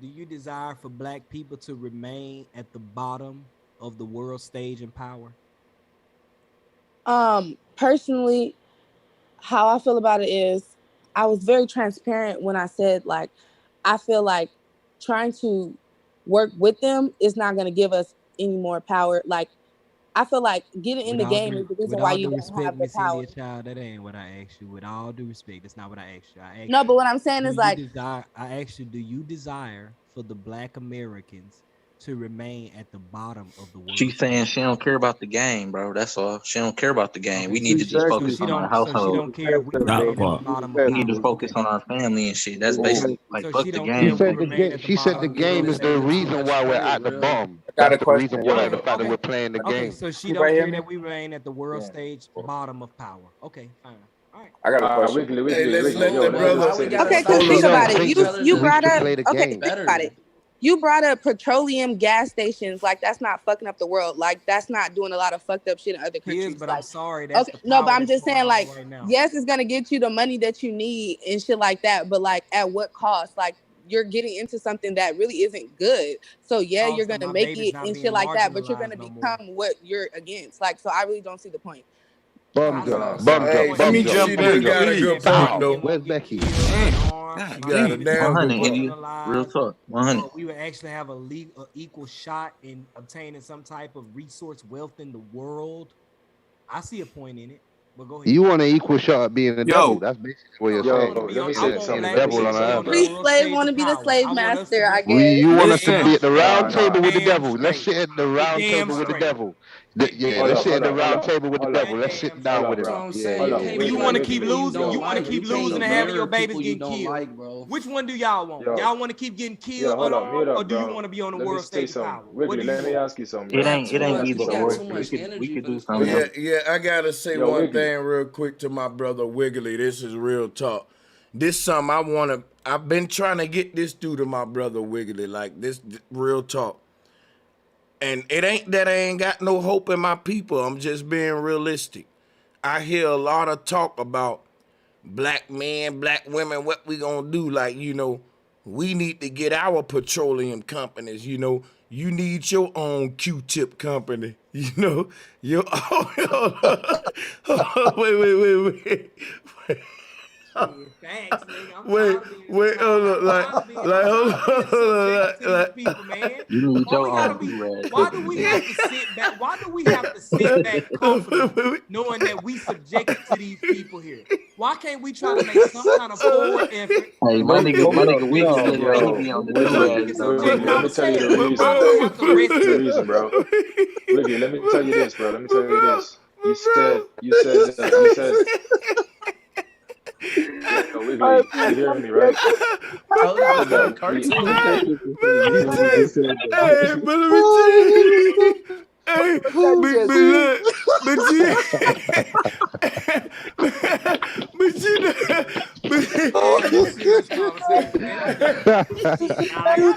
do you desire for black people to remain at the bottom of the world stage in power? Personally, how I feel about it is I was very transparent when I said like I feel like trying to work with them is not going to give us any more power. Like I feel like getting in the game is the reason With why all you due don't respect, have the Miss power. India child, that ain't what I asked you. With all due respect, that's not what I asked you. No, but what I'm saying is like I asked you, do you desire for the black Americans to remain at the bottom of the world? She's saying she don't care about the game, bro. That's all. She don't care about the game. We need to just focus on our So she household. don't care if we remain at the bottom of We need to power. focus on our family and shit. That's basically like So fuck she the don't game. care if we remain at the She said bottom. the We game is the reason why we're at the bottom. I got That's a the question. reason why. The Okay, fact that we're playing the okay, game. so she You don't right care here, that man? we remain at the world Yeah. stage bottom of power. Okay, fine. All right. I got a question. Hey, let's let the Okay, because think about it. You brought up. Okay, think about it. You brought up petroleum gas stations. Like, that's not fucking up the world. Like, that's not doing a lot of fucked up shit in other countries. But like, I'm sorry, that's okay, the no, but power I'm that's just going saying, on like, right now. yes, it's gonna get you the money that you need and shit like that. But like, at what cost? Like, you're getting into something that really isn't good. So yeah, you're Cost of gonna my make babies it not and being shit like that. But you're gonna marginalized no more. become what you're against. Like, so I really don't see the point. Bum jump, bum Hey, jump, bum jump, she bum do got a jump. good point though. Where's Becky? God You got a damn, damn 100, good point. India. Real talk, 100. So we would actually have a equal shot in obtaining some type of resource wealth in the world. I see a point in it, but go ahead. You want an equal shot at being the devil? That's basically what you're saying. let me say something. The devil on earth. Free slave want to be the slave master, I guess. You want us to be at the round Nah. table with the devil? Let's sit at the round table with the devil. Let's sit at the round table with the devil. Let's sit down with him. You want to keep losing? You want to keep losing and having your babies getting killed? Like, bro. Which one do y'all want? Yo. Y'all want to keep getting killed Hold up, unarmed, mute up, or do you bro. want to be on the Let me world say stage of something. power? What Wiggly, do you let me want? ask you something. It ain't either or. We could do something else. Yeah, I gotta say Yo, one Wiggly. thing real quick to my brother Wiggly. This is real talk. This something I've been trying to get this through to my brother Wiggly, like this real talk. And it ain't that I ain't got no hope in my people. I'm just being realistic. I hear a lot of talk about black men, black women, what we gonna do? Like, we need to get our petroleum companies, you need your own Q-tip company, your own. Wait. Thanks, nigga. Wait, hold on, You need your own do-rag. Why do we have to sit back? Why do we have to sit back comfortably knowing that we subjected to these people here? Why can't we try to make some kind of forward effort? Hey, my nigga Wiggly, he be on the do-rag. Let me tell you the reason, bro. Wiggly, let me tell you this, bro. Let me tell you this. You said. Yo, Wiggly, you hear me, right? Hey, but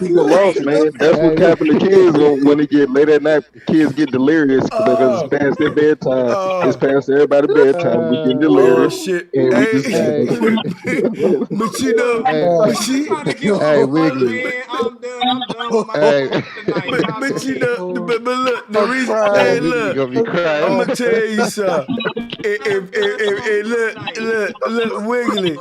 You lost, man. That's what Catholic kids when they get late at night. Kids get delirious because it's past their bedtime. It's past everybody's bedtime. We get delirious. Oh shit! And we just Hey, Wiggly. I'm done with my but look, the reason. Hey, look, I'm gonna tell you something. Look, Wiggly.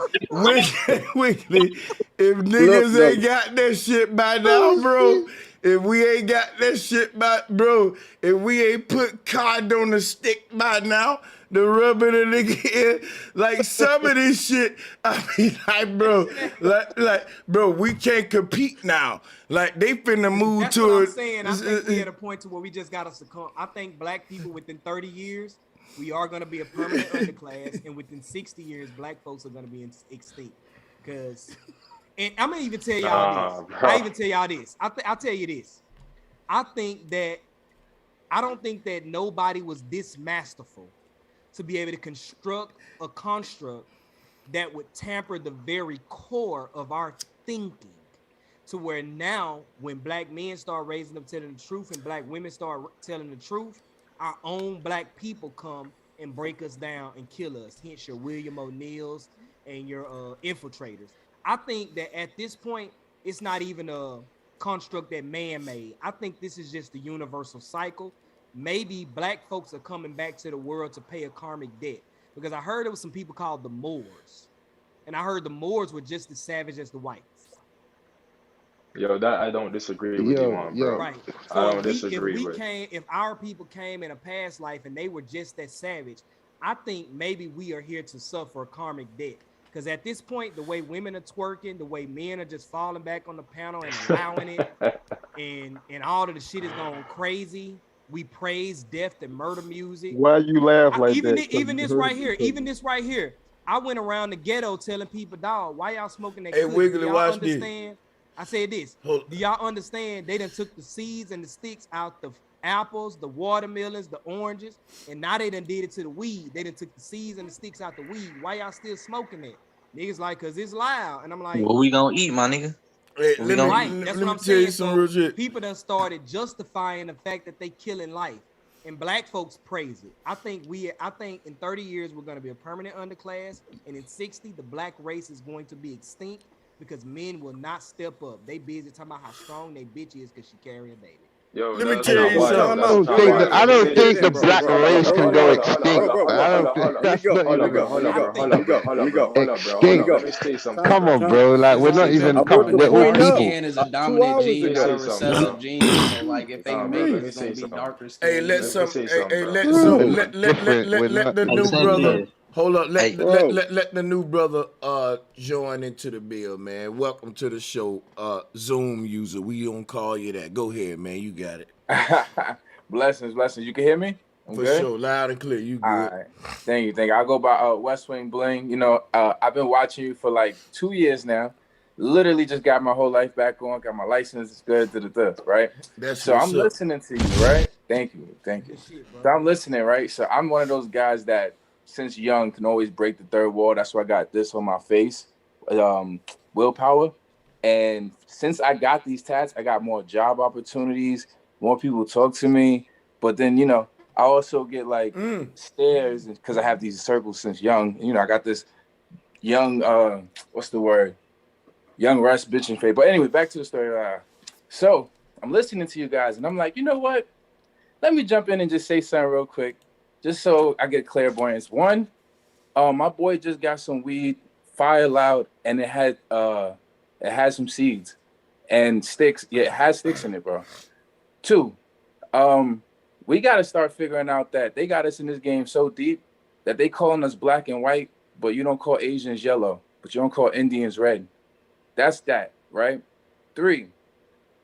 If niggas ain't got that shit by now, bro. If we ain't got that shit by, bro. If we ain't put cod on the stick by now, the rubber the nigga in, like some of this shit, I mean, like, bro, bro, we can't compete now. Like, they finna move That's to what it. I'm saying. I think we at a point to where we just gotta succumb. I think black people within 30 years, we are gonna be a permanent underclass, and within 60 years, black folks are gonna be extinct. And I'm gonna even tell y'all this. I even tell y'all this. I'll tell you this. I don't think that nobody was this masterful to be able to construct a construct that would tamper the very core of our thinking, to where now when black men start raising up telling the truth and black women start telling the truth, our own black people come and break us down and kill us. Hence your William O'Neills and your infiltrators. I think that at this point, it's not even a construct that man made. I think this is just the universal cycle. Maybe black folks are coming back to the world to pay a karmic debt, because I heard there was some people called the Moors, and I heard the Moors were just as savage as the whites. Yo, that I don't disagree with you on, bro. Right. I don't disagree with. If our people came in a past life and they were just that savage, I think maybe we are here to suffer a karmic debt. Because at this point, the way women are twerking, the way men are just falling back on the panel and allowing it, and all of the shit is going crazy. We praise death and murder music. Why you laugh like that? Even this right here. I went around the ghetto telling people, dog, why y'all smoking that? Hey, Kush? Wiggly, Do y'all watch understand? I said this. Do y'all understand? They done took the seeds and the sticks out the apples, the watermelons, the oranges, and now they done did it to the weed. They done took the seeds and the sticks out the weed. Why y'all still smoking that? Niggas like, cause it's loud, and I'm like, What we gonna eat, my nigga? Hey, We gonna Right, that's what I'm tell you saying. some So real shit. people done started justifying the fact that they killing life, and black folks praise it. I think in 30 years we're going to be a permanent underclass, and in 60 the black race is going to be extinct because men will not step up. They busy talking about how strong they bitch is because she carry a baby. Yo, Let me that's tell not you why though. something. That's not I why. I Let me don't tell you think the this, black bro. race can go extinct. Bro, I don't think let me that's go. not Let me even go. Let me go. Hold up, bro. Let me go. Let me extinct. go. Let me say something, Come bro. on, bro. Like we're It's not just even. simple. about to We're all point Darker up people. skin is a 2 dominant hours gene. Let me They got ago. a say something, bro. recessive gene. So like if they Nah, bro. make Let it, me it's gonna say be something. darker Hey, skin. let Let me some. say Hey, something, bro. let We're some. Bro, different. We're Let not. the Hey, new brother. Sanchez. Hold up. Hey, bro. Let the new brother join into the bill, man. Welcome to the show, Zoom user. We gonna call you that. Go ahead, man. You got it. Blessings, blessings. You can hear me? I'm For good. sure, loud and clear. You All good? right. Thank you. I'll go by West Wing Bling. You know, I've been watching you for like 2 years now. Literally just got my whole life back on. Got my license. It's good to the right. That's So what's I'm up. listening to you, right? Thank you. Good shit, So bro. I'm listening, right? So I'm one of those guys that since young can always break the third wall. That's why I got this on my face, willpower. And since I got these tats, I got more job opportunities. More people talk to me. But then, you know, I also get like stares because I have these circles since young. You know, I got this young, what's the word? Young Russ bitching face. But anyway, back to the story. So I'm listening to you guys, and I'm like, you know what? Let me jump in and just say something real quick, just so I get clairvoyance. One, my boy just got some weed, fire loud, and it had some seeds and sticks. Yeah, it has sticks in it, bro. Two, we got to start figuring out that they got us in this game so deep that they calling us black and white, but you don't call Asians yellow, but you don't call Indians red. That's that, right? Three,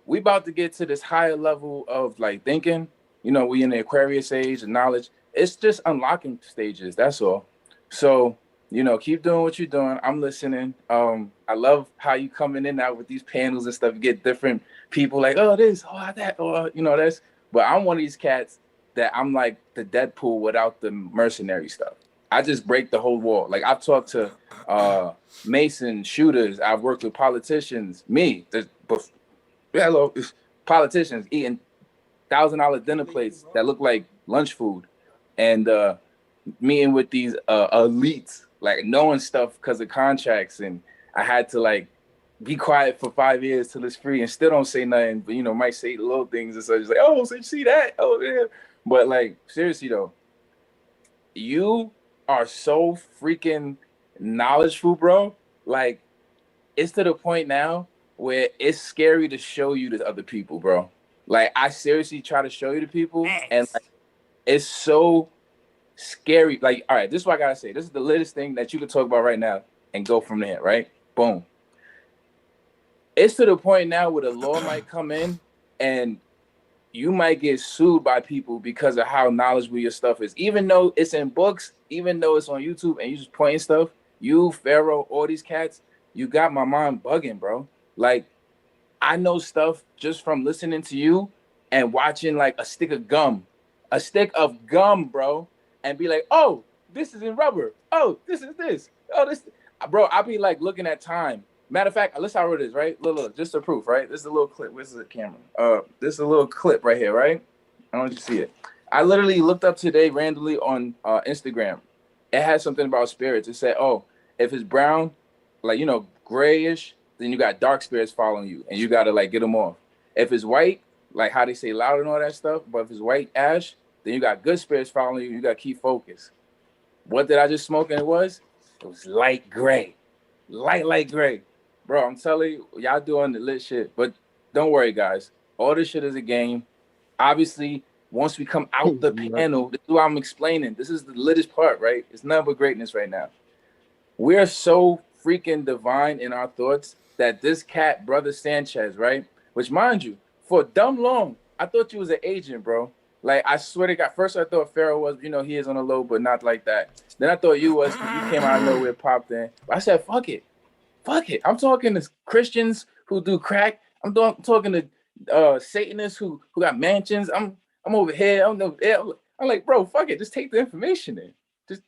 we about to get to this higher level of like thinking. You know, we in the Aquarius age of knowledge. It's just unlocking stages. That's all. So, you know, keep doing what you're doing. I'm listening. I love how you coming in now with these panels and stuff. You get different people like, oh, this, oh, that, or you know, that's. But I'm one of these cats that I'm like the Deadpool without the mercenary stuff. I just break the whole wall. Like I've talked to Mason shooters. I've worked with politicians. Hello, politicians eating $1,000 dinner plates that look like lunch food, and meeting with these elites, like knowing stuff because of contracts, and I had to like be quiet for 5 years till it's free, and still don't say nothing, but you know, might say little things and so just like, oh, so you see that? Oh yeah, but like seriously though, you are so freaking knowledgeable, bro. Like it's to the point now where it's scary to show you to other people, bro. Like I seriously try to show you to people, and like it's so scary. Like, all right, this is what I gotta say. This is the latest thing that you can talk about right now and go from there, right? Boom. It's to the point now where the law might come in and you might get sued by people because of how knowledgeable your stuff is. Even though it's in books, even though it's on YouTube and you just pointing stuff, you, Pharaoh, all these cats, you got my mind bugging, bro. Like, I know stuff just from listening to you and watching like a stick of gum, bro, and be like, oh, this is in rubber. Oh, this is this. Oh, this, bro. I'll be like looking at time. Matter of fact, let's see how it is, right? Look, just a proof, right? This is a little clip. Where's the camera? This is a little clip right here, right? I don't know if you see it. I literally looked up today randomly on Instagram. It had something about spirits. It said, oh, if it's brown, like, you know, grayish, then you got dark spirits following you, and you got to like get them off. If it's white, like how they say loud and all that stuff, but if it's white ash, then you got good spirits following you. You got to keep focus. What did I just smoke? And it was light gray, light gray. Bro, I'm telling you, y'all doing the lit shit. But don't worry, guys. All this shit is a game. Obviously, once we come out the panel, this is what I'm explaining. This is the littest part, right? It's nothing but greatness right now. We're so freaking divine in our thoughts that this cat, brother Sanchez, right? Which, mind you, for dumb long, I thought you was an agent, bro. Like, I swear to God, first I thought Pharaoh was, you know, he is on the low, but not like that. Then I thought you was, because you came out of nowhere, popped in. But I said, fuck it. Fuck it. I'm talking to Christians who do crack. Talking to Satanists who got mansions. I'm over here. I'm like, bro, fuck it. Just take the information in.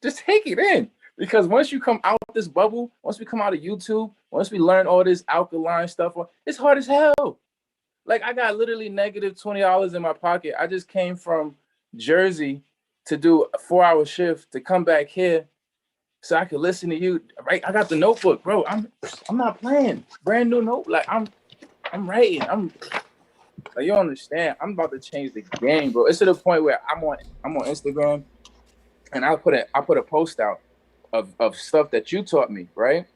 Just take it in. Because once you come out this bubble, once we come out of YouTube, once we learn all this alkaline stuff, it's hard as hell. Like I got literally negative $20 in my pocket. I just came from Jersey to do a 4-hour shift to come back here so I could listen to you. Right, I got the notebook, bro. I'm not playing. Brand new note. Like I'm writing. Like, you don't understand. I'm about to change the game, bro. It's to the point where I'm on Instagram, and I put a post out of stuff that you taught me, right?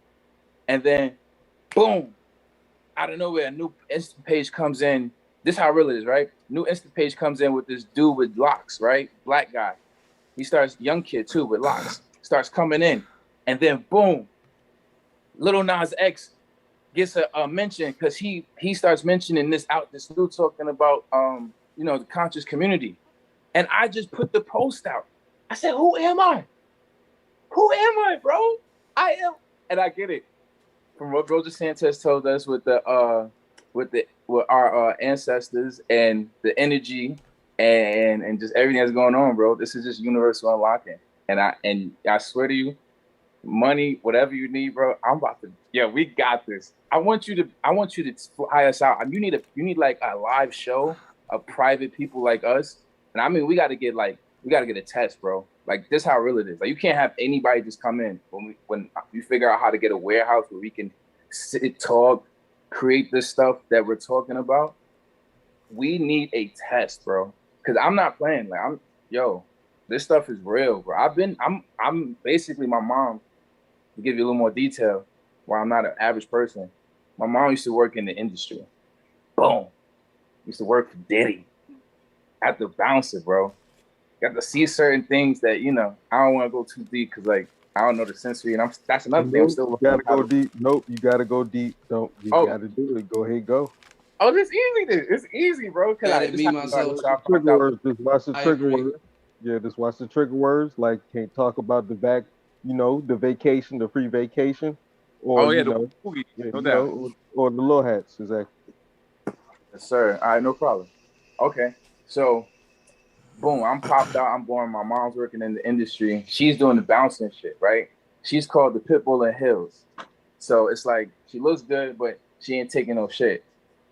And then, boom, out of nowhere, a new Insta page comes in. This is how real it is, right? New Insta page comes in with this dude with locks, right? Black guy. He starts, young kid too, with locks. Starts coming in, and then boom, Lil Nas X gets a mention because he starts mentioning this dude talking about the conscious community. And I just put the post out. I said, who am I? Who am I, bro? I am, and I get it from what Roger Sanchez told us with our ancestors and the energy and just everything that's going on, bro. This is just universal unlocking. And I swear to you, money, whatever you need, bro, we got this. I want you to fly us out. You need like a live show of private people like us. And I mean, we gotta get a test, bro. Like, this how real it is. Like, you can't have anybody just come in when you figure out how to get a warehouse where we can sit, talk, create this stuff that we're talking about. We need a test, bro. Cause I'm not playing. Like, this stuff is real, bro. I'm basically my mom, to give you a little more detail, why I'm not an average person. My mom used to work in the industry. Boom. Used to work for Diddy. I had to bounce it, bro. Got to see certain things that, I don't want to go too deep because, like, I don't know the sensory. And that's another thing I'm still You gotta go deep. Nope, you gotta go deep. Don't. You gotta do it. Go ahead, go. Oh, this easy. It's easy, bro. Trigger words. Just watch the trigger words. Yeah, just watch the trigger words. Like, can't talk about the the vacation, the free vacation, or the movie, no doubt. Or the little hats, exactly. Yes, sir. All right, no problem. Okay, so boom, I'm popped out. I'm born. My mom's working in the industry. She's doing the bouncing shit, right? She's called the Pitbull in Hills. So it's like she looks good, but she ain't taking no shit.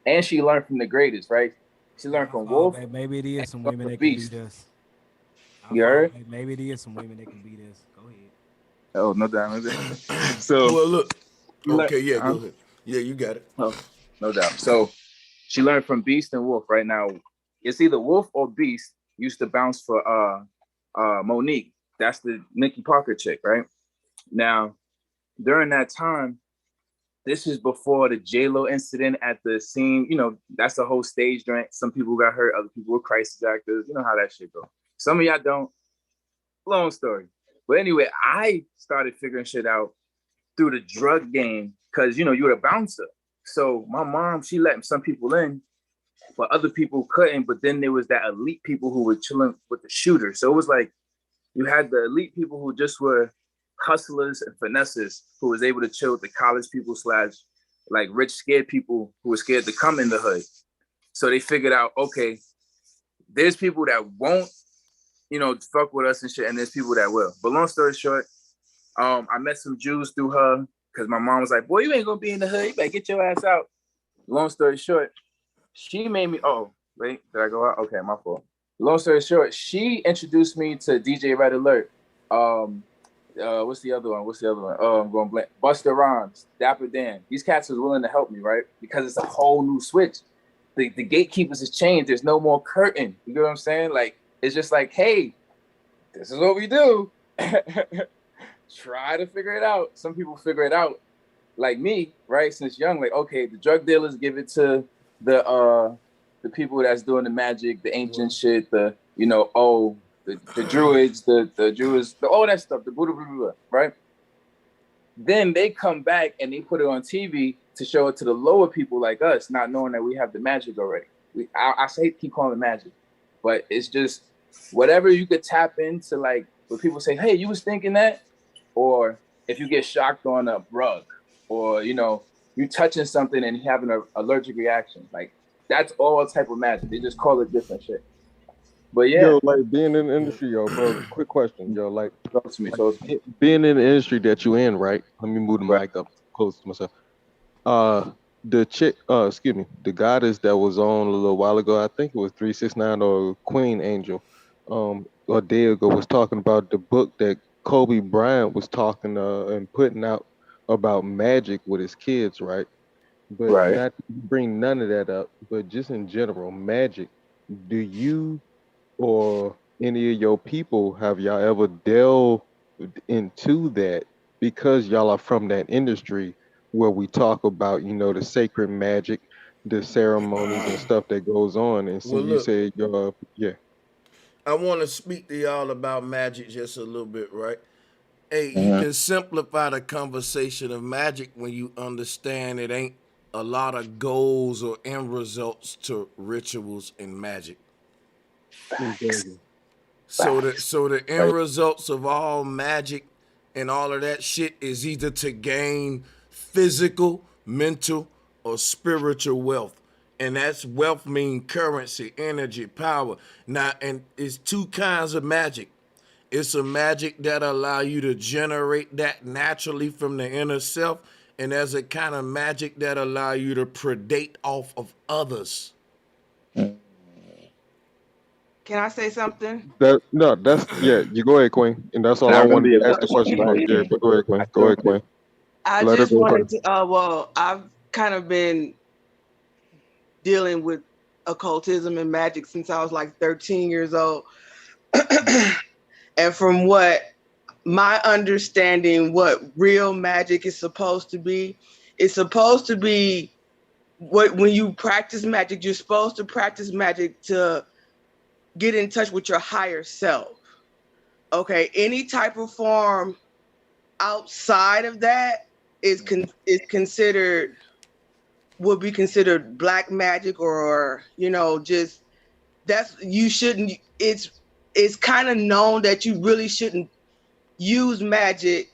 And she learned from the greatest, right? She learned from Wolf. Maybe it is some women that can beat us. You heard? Maybe it is some women that can beat us. Go ahead. Oh, no doubt. So, well, look. Okay, yeah, go ahead. Yeah, you got it. Oh, no doubt. So she learned from Beast and Wolf. Right now, it's either Wolf or Beast used to bounce for Monique. That's the Nikki Parker chick, right? Now, during that time, this is before the J-Lo incident at the scene. That's the whole stage joint. Some people got hurt, other people were crisis actors. You know how that shit go. Some of y'all don't. Long story. But anyway, I started figuring shit out through the drug game because, you're a bouncer. So my mom, she let some people in, but other people couldn't. But then there was that elite people who were chilling with the shooter. So it was like you had the elite people who just were hustlers and finesses who was able to chill with the college people / like rich, scared people who were scared to come in the hood. So they figured out, okay, there's people that won't, fuck with us and shit, and there's people that will. But long story short, I met some Jews through her because my mom was like, boy, you ain't gonna be in the hood. You better get your ass out. Long story short, she made me, wait, did I go out? Okay, my fault. Long story short, she introduced me to DJ Red Alert. What's the other one? I'm going blank. Busta Rhymes, Dapper Dan. These cats was willing to help me, right? Because it's a whole new switch. The gatekeepers has changed. There's no more curtain. You know what I'm saying? Like, it's just like, hey, this is what we do. Try to figure it out. Some people figure it out, like me, right? Since young, like, okay, the drug dealers give it to the people that's doing the magic, the ancient shit, the druids, the Jews, all that stuff, the Buddha, blah, blah, blah, right? Then they come back and they put it on TV to show it to the lower people like us, not knowing that we have the magic already. I say keep calling it magic, but it's just whatever you could tap into, like when people say, hey, you was thinking that? Or if you get shocked on a rug, or, you touching something and having an allergic reaction, like that's all type of magic. They just call it different shit. But yeah, Yo, like being in the industry, yo, bro. Quick question, yo, like, talk to me. Talk to me. being in the industry that you in, right? Let me move the Right. mic up close to myself. The chick, excuse me, the goddess that was on a little while ago, I think it was 369 or Queen Angel, a day ago, was talking about the book that Kobe Bryant was talking and putting out about magic with his kids, right? But Right. not to bring none of that up, but just in general, magic. Do you or any of your people have y'all ever delved into that because y'all are from that industry where we talk about, you know, the sacred magic, the ceremonies and stuff that goes on, and Well, see you look, say yeah. I want to speak to y'all about magic just a little bit, right? Hey, you Mhm. can simplify the conversation of magic when you understand it ain't a lot of goals or end results to rituals and magic. Exactly. So the end Right. results of all magic and all of that shit is either to gain physical, mental, or spiritual wealth. And that's wealth mean currency, energy, power. Now, and it's two kinds of magic. It's a magic that allow you to generate that naturally from the inner self, and there's a kind of magic that allow you to predate off of others. Can I say something? That's yeah. You go ahead, Queen, and that's all Now I remember wanted your to ask the question. question Go for. ahead, Yeah, King. but go ahead, Queen. I Go still ahead, Queen. I Let her just go wanted first. to, well, I've kind of been dealing with occultism and magic since I was like 13 years old. And from what my understanding, what real magic is supposed to be, it's supposed to be what when you practice magic, you're supposed to practice magic to get in touch with your higher self. Okay, any type of form outside of that is considered would be considered black magic, or just that's you shouldn't it's kind of known that you really shouldn't use magic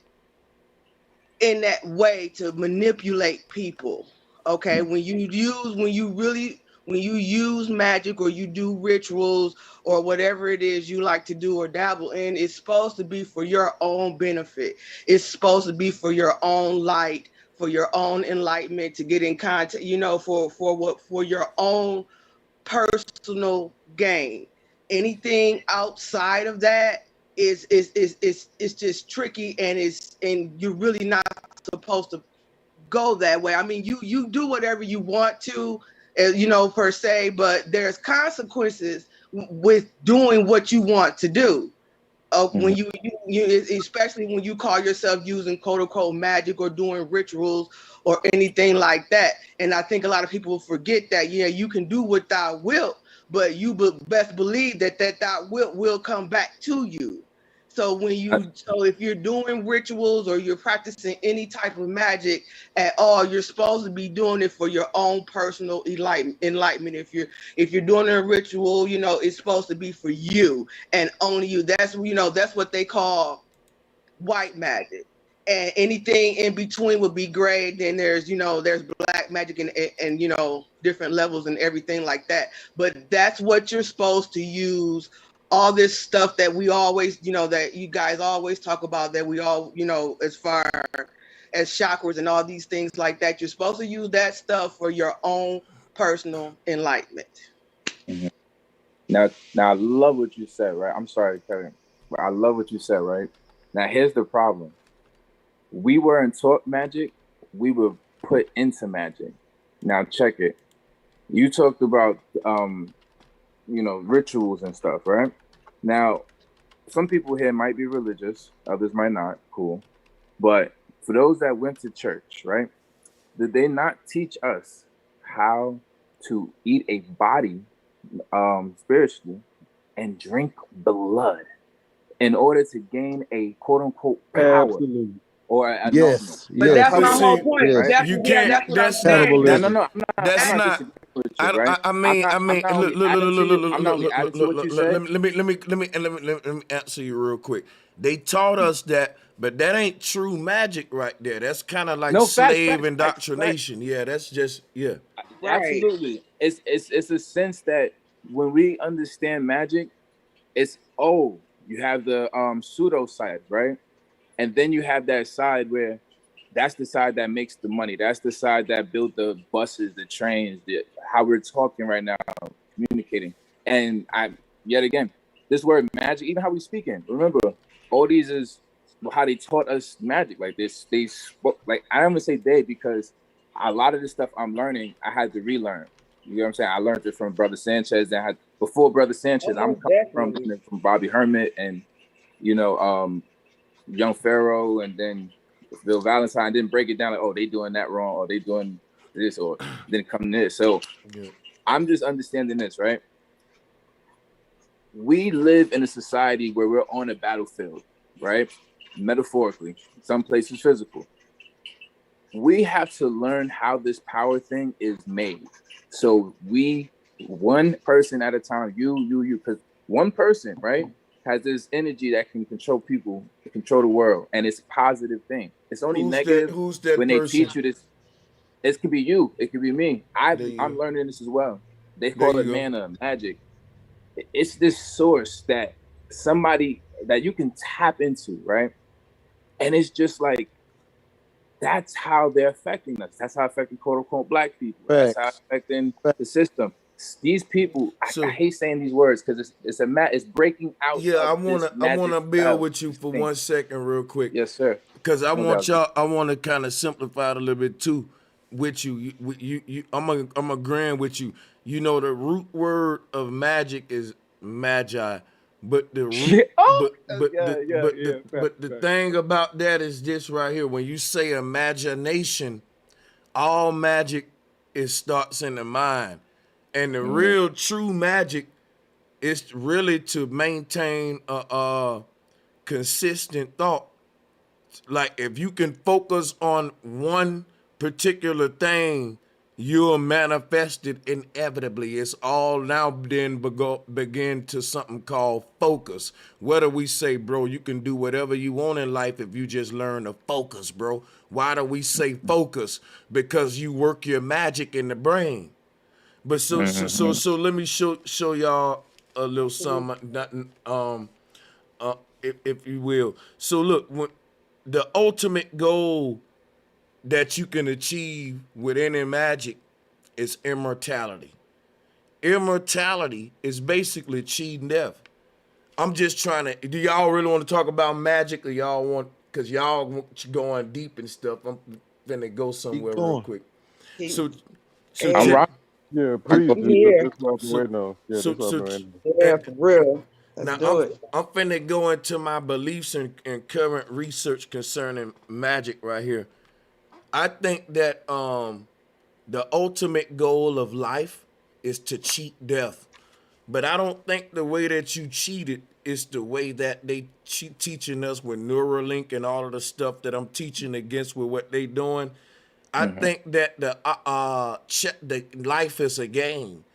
in that way to manipulate people. Okay, when you use magic or you do rituals or whatever it is you like to do or dabble in, it's supposed to be for your own benefit. It's supposed to be for your own light, for your own enlightenment, to get in contact, for your own personal gain. Anything outside of that is just tricky, and you're really not supposed to go that way. I mean, you do whatever you want to, per se, but there's consequences with doing what you want to do. When especially when you call yourself using quote unquote magic or doing rituals or anything like that. And I think a lot of people forget that, yeah, you can do what thou wilt, but you best believe that thou wilt will come back to you. So if you're doing rituals or you're practicing any type of magic at all, you're supposed to be doing it for your own personal enlightenment. If you're doing a ritual, it's supposed to be for you and only you. That's what they call white magic. And anything in between would be gray. Then there's black magic and different levels and everything like that. But that's what you're supposed to use. All this stuff that we always, that you guys always talk about, that we all, as far as chakras and all these things like that, you're supposed to use that stuff for your own personal enlightenment. Mhm. Now, I love what you said, right? I'm sorry, Kevin, but I love what you said, right? Now, here's the problem. We weren't taught magic. We were put into magic. Now, check it. You talked about, rituals and stuff, right? Now, some people here might be religious, others might not. Cool. But for those that went to church, right? Did they not teach us how to eat a body spiritually and drink blood in order to gain a quote unquote power Absolutely. or an Yes, anointment? But that's yes, But my whole see, point. yes. That's you yeah, can't. that's what I'm That's not. saying. No, no, Cannibalism. no. I'm That's not not. disagreeing with you, right? I mean, I'm not only look, adding to you. I'm not only adding to look, what you let said. me answer you real quick. They taught us that, but that ain't true magic right there. That's kind of like No, facts, slave facts. indoctrination. Yeah, that's just yeah. Right. Absolutely. It's a sense that when we understand magic, it's you have the pseudo side, right? And then you have that side where that's the side that makes the money. That's the side that built the buses, the trains, how we're talking right now, communicating. And yet again, this word magic, even how we speaking. Remember, all these is how they taught us magic. Like this, they spoke. Like I don't want to say they because a lot of this stuff I'm learning, I had to relearn. You know what I'm saying? I learned it from Brother Sanchez. Before Brother Sanchez, I'm coming from Bobby Hermit and Young Pharaoh, and then Bill Valentine. Didn't break it down like, they doing that wrong, or they doing this, or then come this. So I'm just understanding this, right? We live in a society where we're on a battlefield, right? Metaphorically, some places physical. We have to learn how this power thing is made. So one person at a time, you, because one person, right, has this energy that can control people, control the world, and it's a positive thing. It's only negative who's that when person? they teach you this. It could be you. It could be me. I'm learning this as well. They call it mana, magic. It's this source that somebody that you can tap into, right? And it's just like, that's how they're affecting us. That's how affecting quote unquote black people. That's how affecting the system. These people, I hate saying these words because it's breaking out. Yeah, I wanna build with you for 1 second, real quick. Yes, sir. Because I want to kind of simplify it a little bit too with you. I'm agreeing with you. You know, the root word of magic is magi, but the root, but the thing about that is this right here. When you say imagination, all magic starts in the mind, and the real true magic is really to maintain a consistent thought. Like if you can focus on one particular thing, you'll manifest it inevitably. It's all now then begin to something called focus. What do we say, bro? You can do whatever you want in life if you just learn to focus, bro. Why do we say focus? Because you work your magic in the brain. But so let me show y'all a little something, if you will. So look, when the ultimate goal that you can achieve with any magic is immortality. Immortality is basically cheating death. I'm just trying to. Do y'all really want to talk about magic, or y'all want? Because y'all going deep and stuff. I'm finna go somewhere real quick. So I'm right. Yeah, please. That's what I've been waiting on. Yeah, that's what I've been waiting on. Yeah, for real. Now, I'm finna go into my beliefs and current research concerning magic right here. I think that the ultimate goal of life is to cheat death. But I don't think the way that you cheat it is the way that they teaching us with Neuralink and all of the stuff that I'm teaching against with what they doing. I think that the life is a game.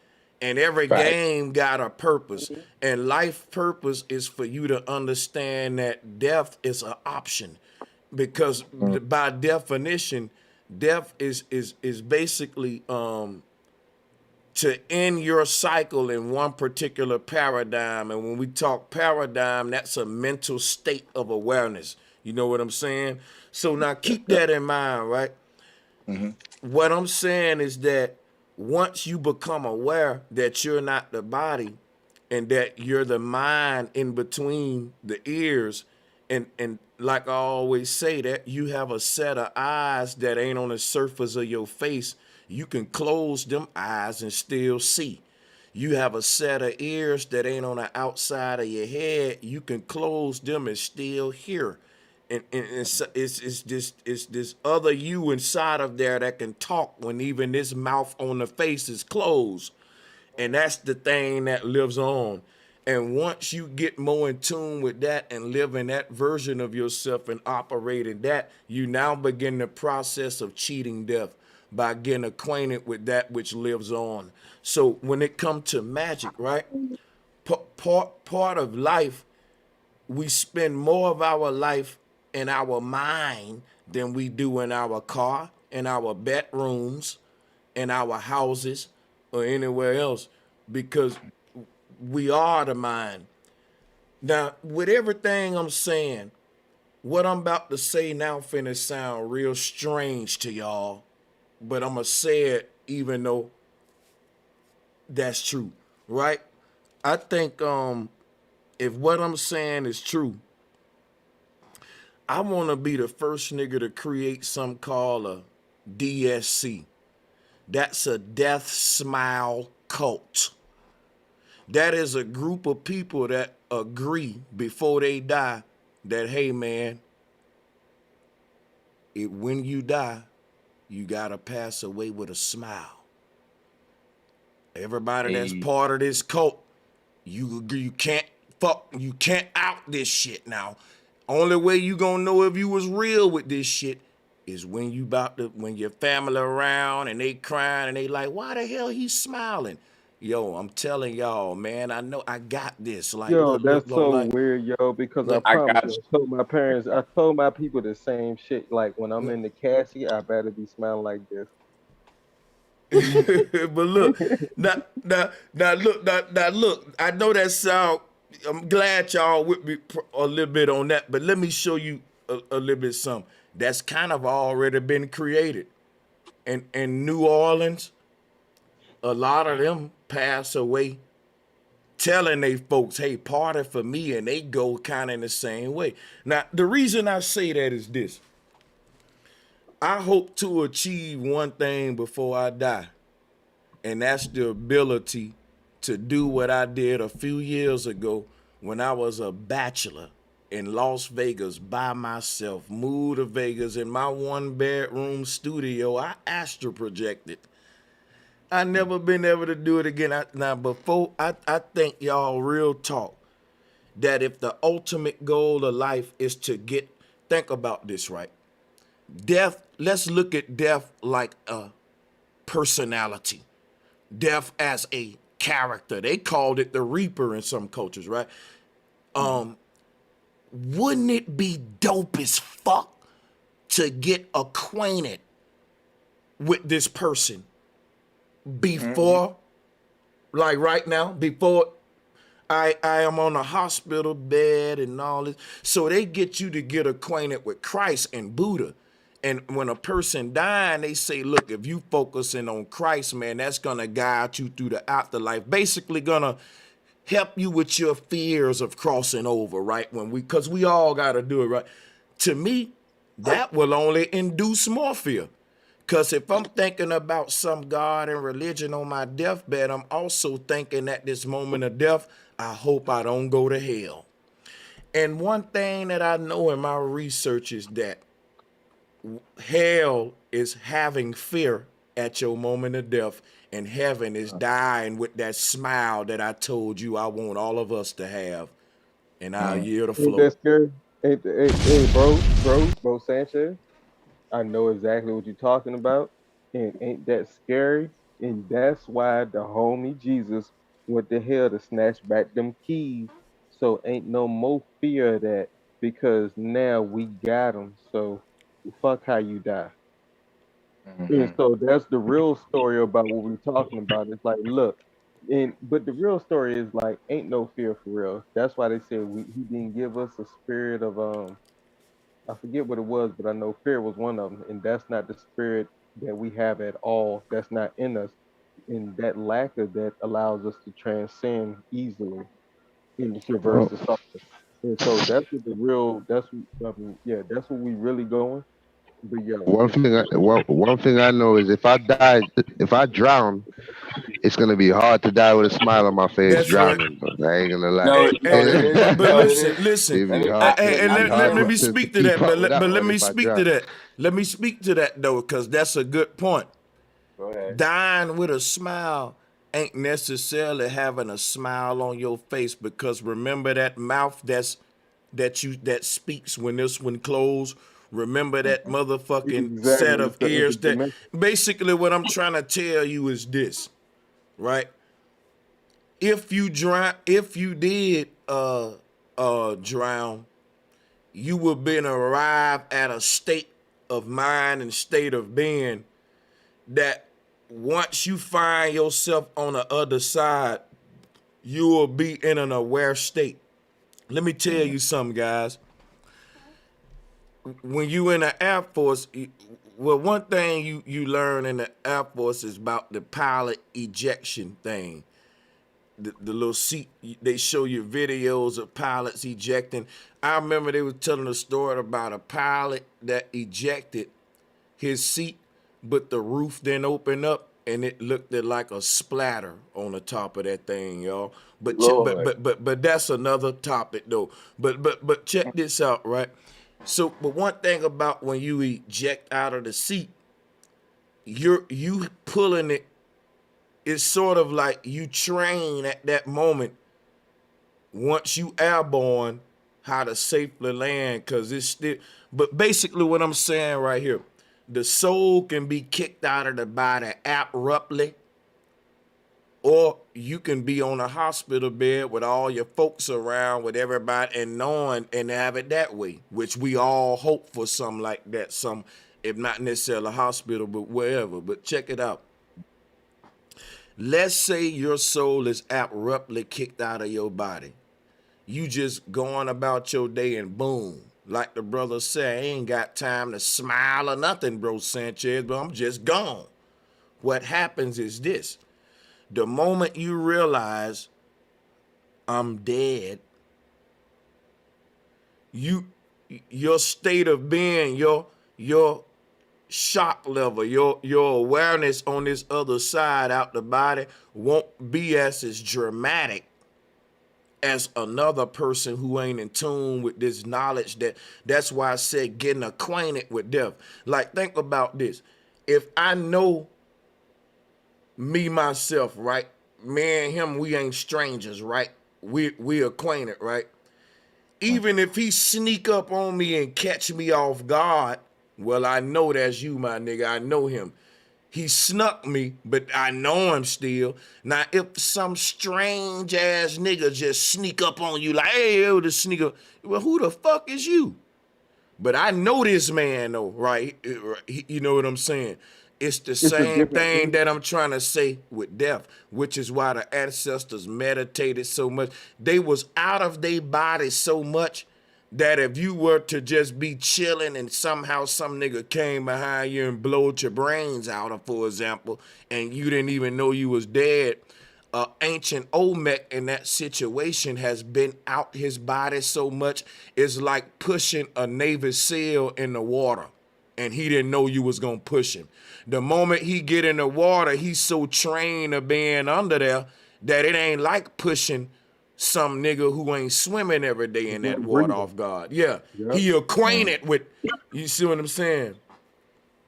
And every game got a purpose. And life purpose is for you to understand that death is an option. Because by definition, death is basically to end your cycle in one particular paradigm. And when we talk paradigm, that's a mental state of awareness. You know what I'm saying? So now keep that in mind, right? What I'm saying is that once you become aware that you're not the body and that you're the mind in between the ears, and like I always say, that you have a set of eyes that ain't on the surface of your face, you can close them eyes and still see. You have a set of ears that ain't on the outside of your head, you can close them and still hear. And it's this other you inside of there that can talk when even this mouth on the face is closed. And that's the thing that lives on. And once you get more in tune with that and live in that version of yourself and operate in that, you now begin the process of cheating death by getting acquainted with that which lives on. So when it comes to magic, right? Part of life, we spend more of our life in our mind than we do in our car, in our bedrooms, in our houses, or anywhere else, because we are the mind. Now, with everything I'm saying, what I'm about to say now finna sound real strange to y'all, but I'm gonna say it even though that's true, right? I think if what I'm saying is true, I want to be the first nigga to create some called a DSC. That's a death smile cult. That is a group of people that agree before they die that, hey man, when you die, you gotta pass away with a smile. Everybody that's Hey, part of this cult, you can't out this shit now. Only way you gonna know if you was real with this shit is when your family around and they crying and they like, why the hell he smiling? Yo, I'm telling y'all, man, I know I got this. Like, Yo, that's so like, weird, yo, because I like, I promise got you, I told my people the same shit. Like when I'm in the casket, I better be smelling like this. but look, now look. I know that sound. I'm glad y'all with me a little bit on that, but let me show you a little bit something that's kind of already been created. In New Orleans, a lot of them pass away telling they folks, hey, party for me, and they go kind of in the same way. Now, the reason I say that is this. I hope to achieve one thing before I die, and that's the ability to do what I did a few years ago when I was a bachelor in Las Vegas by myself, moved to Vegas in my 1-bedroom studio. I astral projected. I never been able to do it again. I think y'all real talk that if the ultimate goal of life is to think about this, right? Death, let's look at death like a personality. Death as a character. They called it the Reaper in some cultures, right? Wouldn't it be dope as fuck to get acquainted with this person before, like right now, before I am on a hospital bed and all this? So they get you to get acquainted with Christ and Buddha. And when a person dying, they say, look, if you focusing on Christ, man, that's gonna guide you through the afterlife. Basically gonna help you with your fears of crossing over, right? Because we all gotta do it, right? To me, that will only induce more fear. Because if I'm thinking about some God and religion on my deathbed, I'm also thinking at this moment of death, I hope I don't go to hell. And one thing that I know in my research is that hell is having fear at your moment of death, and heaven is dying with that smile that I told you I want all of us to have. And I'll yield the Ain't floor. that scary? Hey, bro, Sanchez. I know exactly what you're talking about. And ain't that scary? And that's why the homie Jesus went to hell to snatch back them keys. So ain't no more fear of that because now we got them. So fuck how you die. And so that's the real story about what we're talking about. It's like, look, but the real story is like, ain't no fear for real. That's why they said he didn't give us a spirit of I forget what it was, but I know fear was one of them, and that's not the spirit that we have at all. That's not in us, and that lack of that allows us to transcend easily and to traverse the surface. And so that's what the real. Yeah, that's what we really going. But yeah, One thing I know is if I drown, it's gonna be hard to die with a smile on my face That's right. drowning. But I ain't gonna lie. no, no, it is. But No, it is. listen. It'd be I, hard. I, It'd And be I let hard can. me to speak to keep that. up But with that let one me if I speak to drown. that. Let me speak to that though, because that's a good point. Go ahead. Dying with a smile ain't necessarily having a smile on your face, because remember that mouth that speaks when this one closed. Remember that motherfucking exactly. set It's of the other ears that dimension. basically what I'm trying to tell you is this, right? If you did drown, you would been arrived at a state of mind and state of being that once you find yourself on the other side, you will be in an aware state. Let me tell you something, guys. When you in the Air Force, well, one thing you learn in the Air Force is about the pilot ejection thing. The little seat, they show you videos of pilots ejecting. I remember they were telling a story about a pilot that ejected his seat, but the roof didn't open up and it looked like a splatter on the top of that thing, y'all. But Lord. but that's another topic though. But check this out, right? So, but one thing about when you eject out of the seat, you pulling it. It's sort of like you train at that moment. Once you airborne, how to safely land, cause it's still. But basically, what I'm saying right here, the soul can be kicked out of the body abruptly, or you can be on a hospital bed with all your folks around, with everybody, and knowing and have it that way, which we all hope for something like that. Some, if not necessarily a hospital, but wherever. But check it out. Let's say your soul is abruptly kicked out of your body. You just going about your day and boom. Like the brother said, I ain't got time to smile or nothing, bro Sanchez, but I'm just gone. What happens is this. The moment you realize I'm dead, your state of being, your shock level, your awareness on this other side out the body won't be as dramatic as another person who ain't in tune with this knowledge. That's why I said getting acquainted with death. Like, think about this. If I know me, myself, right? Me and him, we ain't strangers, right? We acquainted, right? Even if he sneak up on me and catch me off guard, well, I know that's you, my nigga. I know him. He snuck me, but I know him still. Now, if some strange ass nigga just sneak up on you like, hey, yo, the sneaker, well, who the fuck is you? But I know this man though, right? You know what I'm saying? It's the It's a same different thing that I'm trying to say with death, which is why the ancestors meditated so much. They was out of their body so much that if you were to just be chilling and somehow some nigga came behind you and blowed your brains out, for example, and you didn't even know you was dead, ancient Olmec in that situation has been out his body so much, it's like pushing a Navy SEAL in the water, and he didn't know you was gonna push him. The moment he get in the water, he's so trained of being under there that it ain't like pushing some nigga who ain't swimming every day in that water off guard. Yeah, Yep. he acquainted with, you see what I'm saying?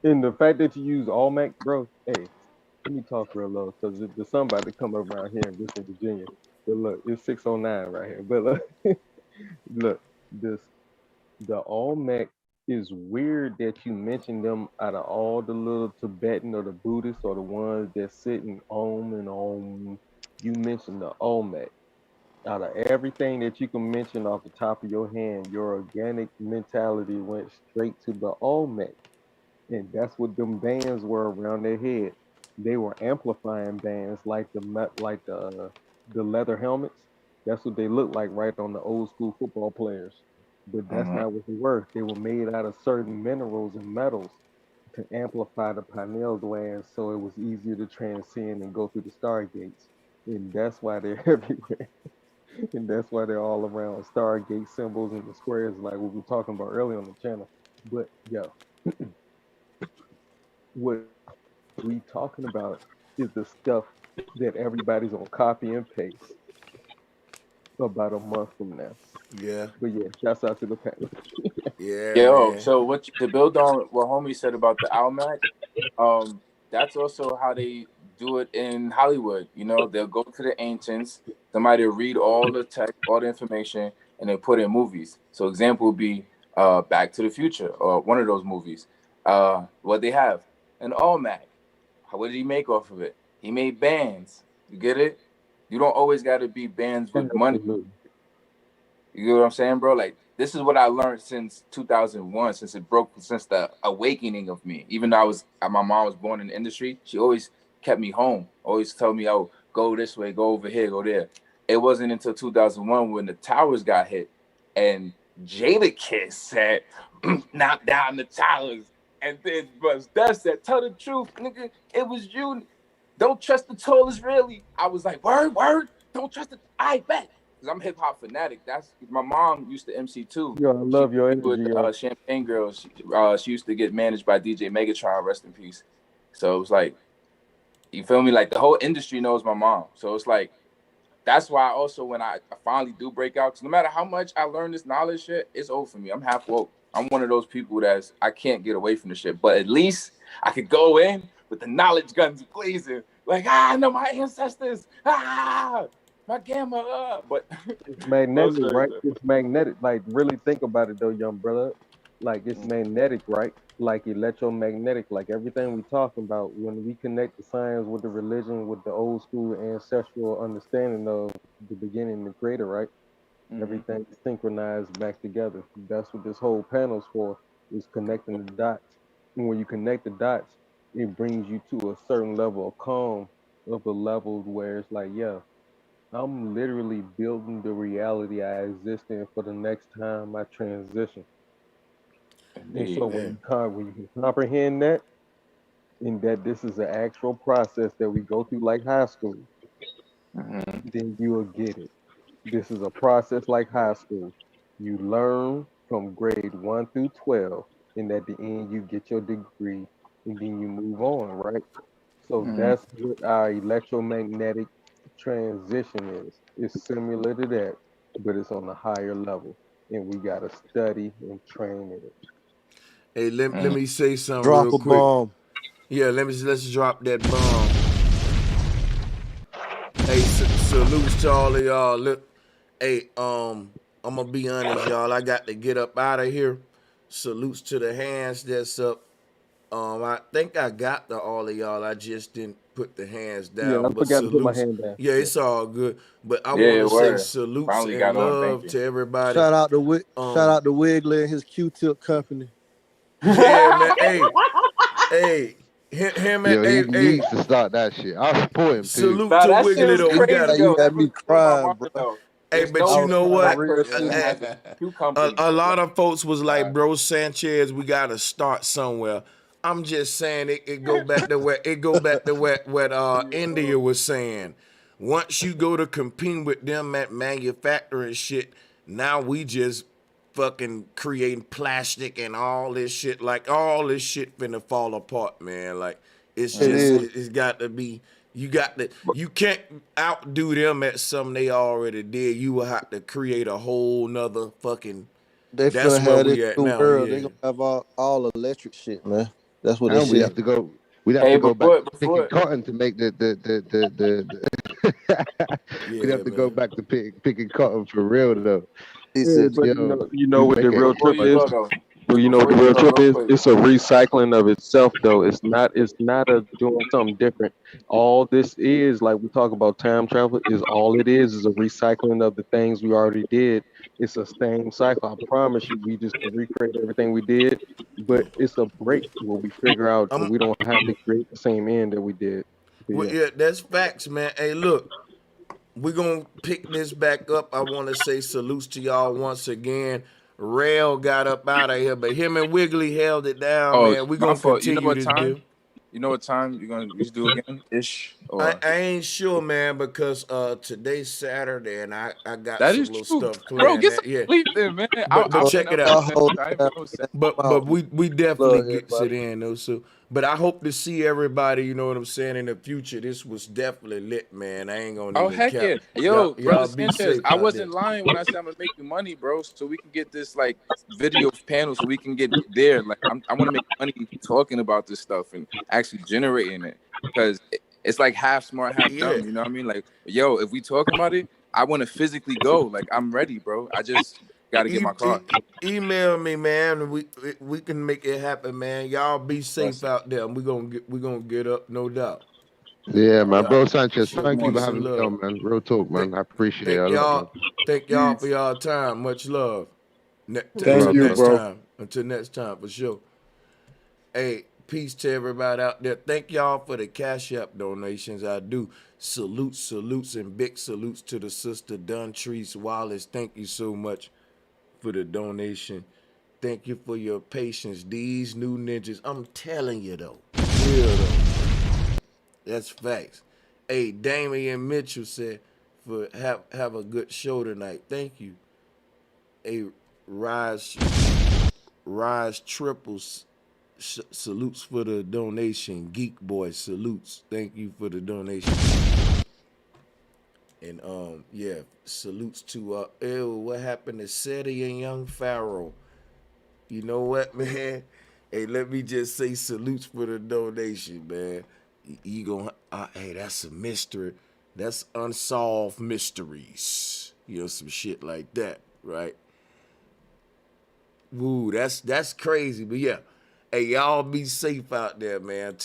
And the fact that you use Olmec, bro, hey, let me talk real low because there's somebody come up around here in Richmond, Virginia. But look, it's 609 right here. But look, look, the Olmec is weird that you mention them out of all the little Tibetan or the Buddhists or the ones that sit in Om and Om. You mentioned the Olmec. Out of everything that you can mention off the top of your hand, your organic mentality went straight to the Olmec. And that's what them bands were around their head. They were amplifying bands like the leather helmets. That's what they looked like right on the old school football players. But that's not what they were. They were made out of certain minerals and metals to amplify the pineal glands so it was easier to transcend and go through the stargates. And that's why they're everywhere. And that's why they're all around stargate symbols and the squares like we were talking about earlier on the channel. But yeah, what we talking about is the stuff that everybody's gonna copy and paste about a month from now. Yeah. But yeah, shouts out to the panel. Yeah, Yo, man. so to build on what homie said about the Almac, that's also how they do it in Hollywood. You know, they'll go to the ancients, somebody will read all the text, all the information, and they put it in movies. So example would be Back to the Future or one of those movies. What they have, an Almac. What did he make off of it? He made bands. You get it? You don't always got to be bands with money. You get what I'm saying, bro? Like, this is what I learned since 2001, since the awakening of me. Even though my mom was born in the industry, she always kept me home. Always told me, oh, go this way, go over here, go there. it wasn't until 2001 when the towers got hit, and Jadakiss said, "Knock down the towers." And then Buzz Dust said, "Tell the truth, nigga. It was you. Don't trust the tallest, really." I was like, word. Don't trust it. I bet. Because I'm hip hop fanatic. That's my mom used to MC too. Yo, I love your energy, With yo. Champagne Girls. She used to get managed by DJ Megatron, rest in peace. So it was like, you feel me? Like the whole industry knows my mom. So it's like, that's why also when I finally do break out, because no matter how much I learn this knowledge shit, it's over for me. I'm half woke. I'm one of those people I can't get away from the shit. But at least I could go in with the knowledge guns blazing. Like, I know my ancestors. My grandma. But it's magnetic, right? It's magnetic. Like, really think about it though, young brother. Like, it's magnetic, right? Like electromagnetic. Like everything we talking about, when we connect the science with the religion, with the old school ancestral understanding of the beginning and the creator, right? Everything is synchronized back together. That's what this whole panel's for, is connecting the dots. And when you connect the dots, it brings you to a certain level of calm, of a level where it's like, yeah, I'm literally building the reality I exist in for the next time I transition. And so when you can comprehend that, and that this is an actual process that we go through like high school, then you will get it. This is a process like high school. You learn from grade 1 through 12, and at the end you get your degree, and then you move on, right? So that's what our electromagnetic transition is. It's similar to that, but it's on a higher level, and we gotta study and train in it. Hey, let me say something Drop real a quick. bomb. Yeah, let's drop that bomb. Hey, salutes to all of y'all. Look, hey, I'm gonna be honest, y'all. I got to get up out of here. Salutes to the hands that's up. I think I got to all of y'all. I just didn't put the hands Yeah, I down. But forgot to put my salutes. hand down. Yeah, it's all good. But I Yeah, want to say word. salutes Finally and got on. Thank love you. to everybody. Shout out to Wiggly and his Q-tip company. Yeah, man. Hey, him and Yo, he needs to start that shit. I support him too. Salute Nah, to that shit Wiggly was though. We crazy got You though. had That me really blew my crying, mind bro. though. Hey, There's but no you know black what? person that has a Q company. A lot of folks was like, bro, Sanchez, we gotta start somewhere. I'm just saying it go back to what India was saying. Once you go to compete with them at manufacturing shit, now we just fucking creating plastic and all this shit. Like all this shit finna fall apart, man. Like it's just it's got to be. You can't outdo them at something they already did. You will have to create a whole nother fucking. They That's finna where have this we at new now. world. They Yeah. gonna have all electric shit, man. That's what they And we'd said. have to go. We'd have Hey, to go back to before picking cotton to make the we'd Yeah, have to go man. back to picking cotton for real though. He Yeah, said, but Yo, you know what make the it real before trip you is? go though, Well, you know what the before you real go, trip real is? quick. It's a recycling of itself, though. It's not a doing something different. All this is, like we talk about time travel, is all it is a recycling of the things we already did. It's a same cycle. I promise you, we just can recreate everything we did, but it's a break where we figure out that we don't have to create the same end that we did. But Well, yeah. yeah, that's facts, man. Hey, look, we're gonna pick this back up. I want to say salutes to y'all once again. Rail got up out of here, but him and Wiggly held it down, Oh, man. We're my gonna fault. You know continue what this time? deal. You know what time we should do again? Ish I or ain't sure, man, because today's Saturday and I got that some is little true, stuff bro. planned. Get some That yeah, sleep then, man. but I'll check been it up out. since y'all hold I it ain't down, been up since. man. But I'm out, man. we definitely Love gets everybody. it in though. So, but I hope to see everybody. You know what I'm saying in the future. This was definitely lit, man. I ain't gonna Oh even heck cap. yeah, yo, brother Y'all be Sanchez, safe I out there. wasn't lying when I said I'm gonna make you money, bro. So we can get this like video panel, so we can get there. Like I want to make money talking about this stuff and actually generating it because it's like half smart, half Yeah. dumb. You know what I mean? Like, yo, if we talking about it, I want to physically go. Like I'm ready, bro. I just got to get my car. Email me, man. And we can make it happen, man. Y'all be safe Bless it. out there. We gonna get up, no doubt. Yeah, man, Yeah. bro Sanchez, Show thank you for peace and having me love. on, man. Real talk, man. I appreciate it Thank a lot, man. y'all for y'all time. Much love. Thank Until you, next bro. time. Until next time, for sure. Hey, peace to everybody out there. Thank y'all for the Cash App donations. I do. Salutes, and big salutes to the sister Duntrice Wallace. Thank you so much for the donation. Thank you for your patience. These new ninjas, I'm telling you though, real though. That's facts. Hey, Damian Mitchell said, "For have a good show tonight." Thank you. Hey, Rise Triples salutes for the donation. Geek Boy salutes. Thank you for the donation. And yeah, salutes to what happened to Seti and Young Pharaoh. You know what, man? Hey, let me just say salutes for the donation, man. You gonna hey, that's a mystery. That's unsolved mysteries. You know, some shit like that, right? Woo, that's crazy. But yeah, hey, y'all be safe out there, man.